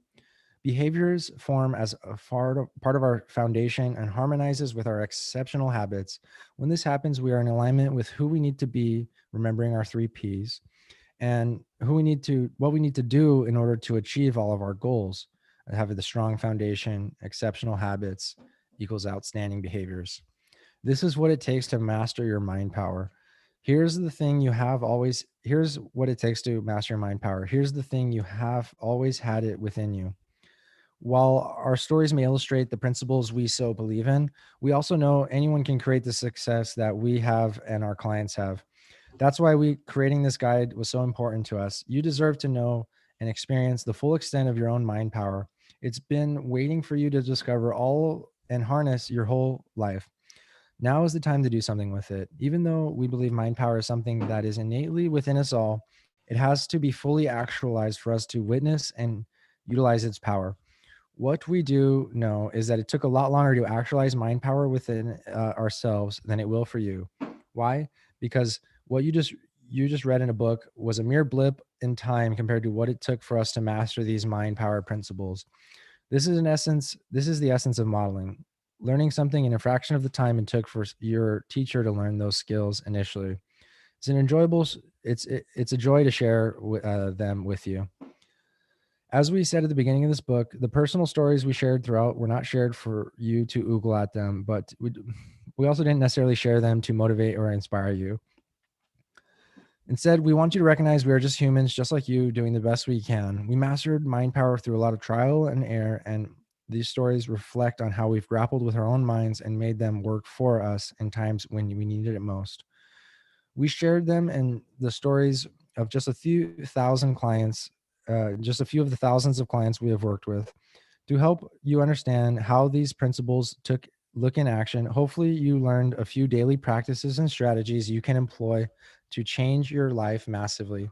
Behaviors form as a part of our foundation and harmonizes with our exceptional habits. When this happens, we are in alignment with who we need to be, remembering our three P's, and what we need to do in order to achieve all of our goals. Having the strong foundation, exceptional habits equals outstanding behaviors. This is what it takes to master your mind power. Here's what it takes to master your mind power. Here's the thing, you have always had it within you. While our stories may illustrate the principles we so believe in, we also know anyone can create the success that we have and our clients have. That's why we creating this guide was so important to us. You deserve to know and experience the full extent of your own mind power. It's been waiting for you to discover all and harness your whole life. Now is the time to do something with it. Even though we believe mind power is something that is innately within us all, it has to be fully actualized for us to witness and utilize its power. What we do know is that it took a lot longer to actualize mind power within ourselves than it will for you. Why? Because what you just read in a book was a mere blip in time compared to what it took for us to master these mind power principles. This is the essence of modeling. Learning something in a fraction of the time it took for your teacher to learn those skills initially. It's an enjoyable it's a joy to share them with you. As we said at the beginning of this book, the personal stories we shared throughout were not shared for you to oogle at them, but we also didn't necessarily share them to motivate or inspire you. Instead, we want you to recognize we are just humans, just like you, doing the best we can. We mastered mind power through a lot of trial and error, and these stories reflect on how we've grappled with our own minds and made them work for us in times when we needed it most. We shared them in the stories of just a few thousand clients, just a few of the thousands of clients we have worked with, to help you understand how these principles took look in action. Hopefully, you learned a few daily practices and strategies you can employ to change your life massively.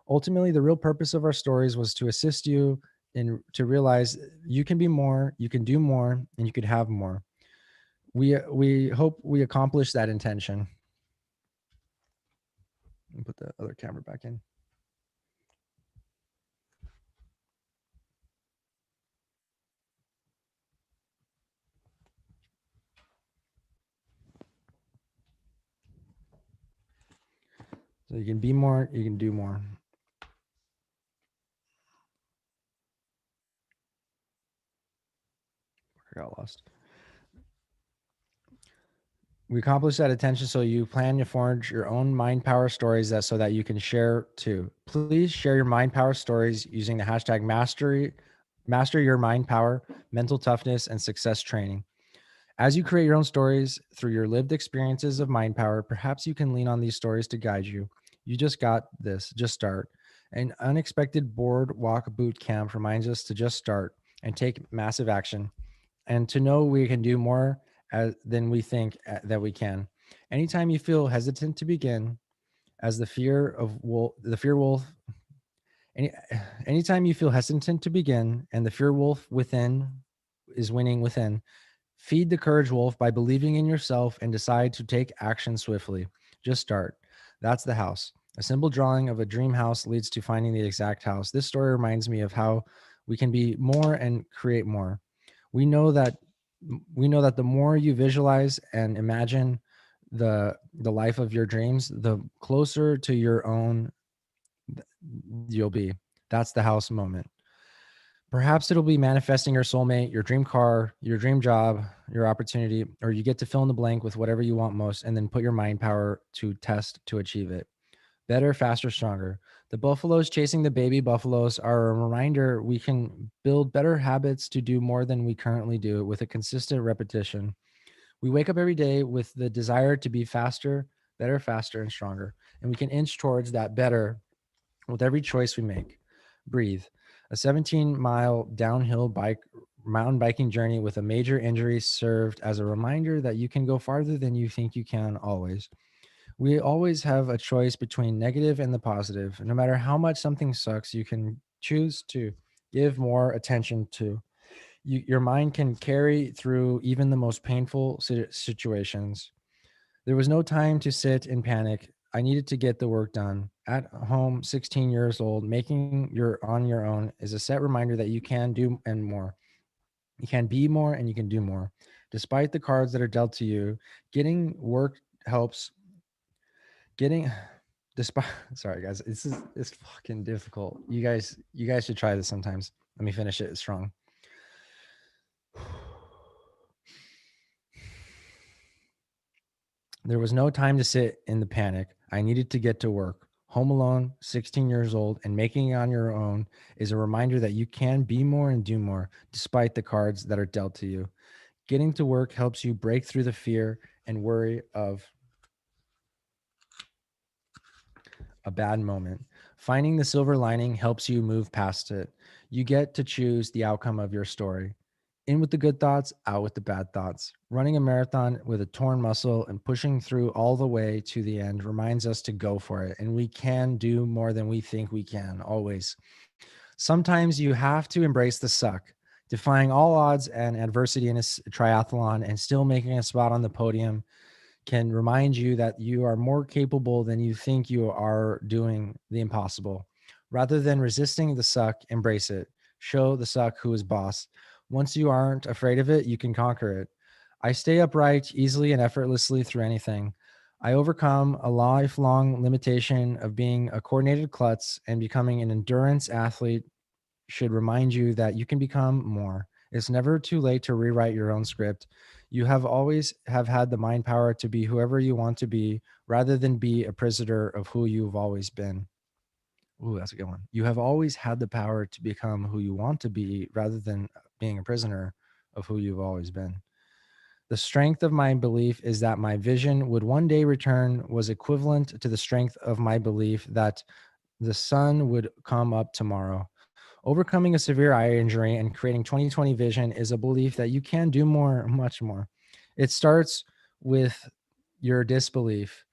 Ultimately, the real purpose of our stories was to assist you in to realize you can be more, you can do more, and you could have more. We hope we accomplish that intention. Put the other camera back in. So you can be more, you can do more. I got lost. We accomplish that attention so you plan to forge your own mind power stories so that you can share too. Please share your mind power stories using the hashtag master your mind power, mental toughness, and success training. As you create your own stories through your lived experiences of mind power, perhaps you can lean on these stories to guide you. You just got this. Just start. An unexpected boardwalk boot camp reminds us to just start and take massive action, and to know we can do more than we think that we can. Anytime you feel hesitant to begin, as the fear wolf, any, anytime you feel hesitant to begin, and the fear wolf within is winning within, feed the courage wolf by believing in yourself and decide to take action swiftly. Just start. That's the house. A simple drawing of a dream house leads to finding the exact house. This story reminds me of how we can be more and create more. We know that the more you visualize and imagine the life of your dreams, the closer to your own you'll be. That's the house moment. Perhaps it'll be manifesting your soulmate, your dream car, your dream job, your opportunity, or you get to fill in the blank with whatever you want most and then put your mind power to test to achieve it. Better, faster, stronger. The buffaloes chasing the baby buffaloes are a reminder we can build better habits to do more than we currently do with a consistent repetition. We wake up every day with the desire to be faster, better, faster, and stronger. And we can inch towards that better with every choice we make. Breathe. A 17-mile downhill mountain biking journey with a major injury served as a reminder that you can go farther than you think you can always. We always have a choice between negative and the positive. No matter how much something sucks, you can choose to give more attention to. Your mind can carry through even the most painful situations. There was no time to sit in panic. I needed to get the work done. At home, 16 years old, making your on your own is a set reminder that you can do and more. You can be more and you can do more. Despite the cards that are dealt to you, getting work helps. Getting despite sorry guys, it's fucking difficult. You guys should try this sometimes. Let me finish it strong. There was no time to sit in the panic. I needed to get to work. Home alone, 16 years old, and making it on your own is a reminder that you can be more and do more despite the cards that are dealt to you. Getting to work helps you break through the fear and worry of a bad moment. Finding the silver lining helps you move past it. You get to choose the outcome of your story. In with the good thoughts, out with the bad thoughts. Running a marathon with a torn muscle and pushing through all the way to the end reminds us to go for it. And we can do more than we think we can, always. Sometimes you have to embrace the suck. Defying all odds and adversity in a triathlon and still making a spot on the podium can remind you that you are more capable than you think you are doing the impossible. Rather than resisting the suck, embrace it. Show the suck who is boss. Once you aren't afraid of it, you can conquer it. I stay upright easily and effortlessly through anything. I overcome a lifelong limitation of being a coordinated klutz, and becoming an endurance athlete should remind you that you can become more. It's never too late to rewrite your own script. You have always have had the mind power to be whoever you want to be rather than be a prisoner of who you've always been. Ooh, that's a good one. You have always had the power to become who you want to be rather than being a prisoner of who you've always been. The strength of my belief is that my vision would one day return was equivalent to the strength of my belief that the sun would come up tomorrow. Overcoming a severe eye injury and creating 2020 vision is a belief that you can do more, much more. It starts with your disbelief.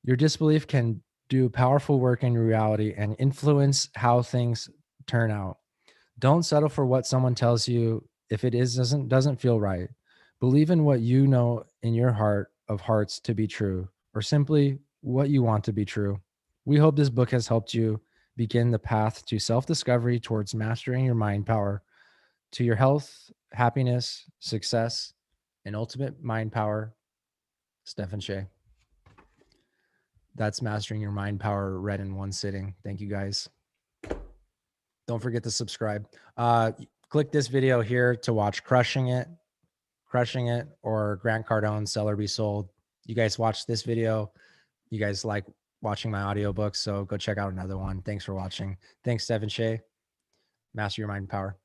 Your disbelief can do powerful work in reality and influence how things turn out. Don't settle for what someone tells you if it is doesn't feel right. Believe in what you know in your heart of hearts to be true, or simply what you want to be true. We hope this book has helped you begin the path to self-discovery towards mastering your mind power, to your health, happiness, success, and ultimate mind power. Stephen Shea. That's mastering your mind power read in one sitting. Thank you guys. Don't forget to subscribe. Click this video here to watch Crushing It, or Grant Cardone's Sell or Be Sold. You guys watched this video. You guys like watching my audiobooks, so go check out another one. Thanks for watching. Thanks, Devin Shea. Master your mind and power.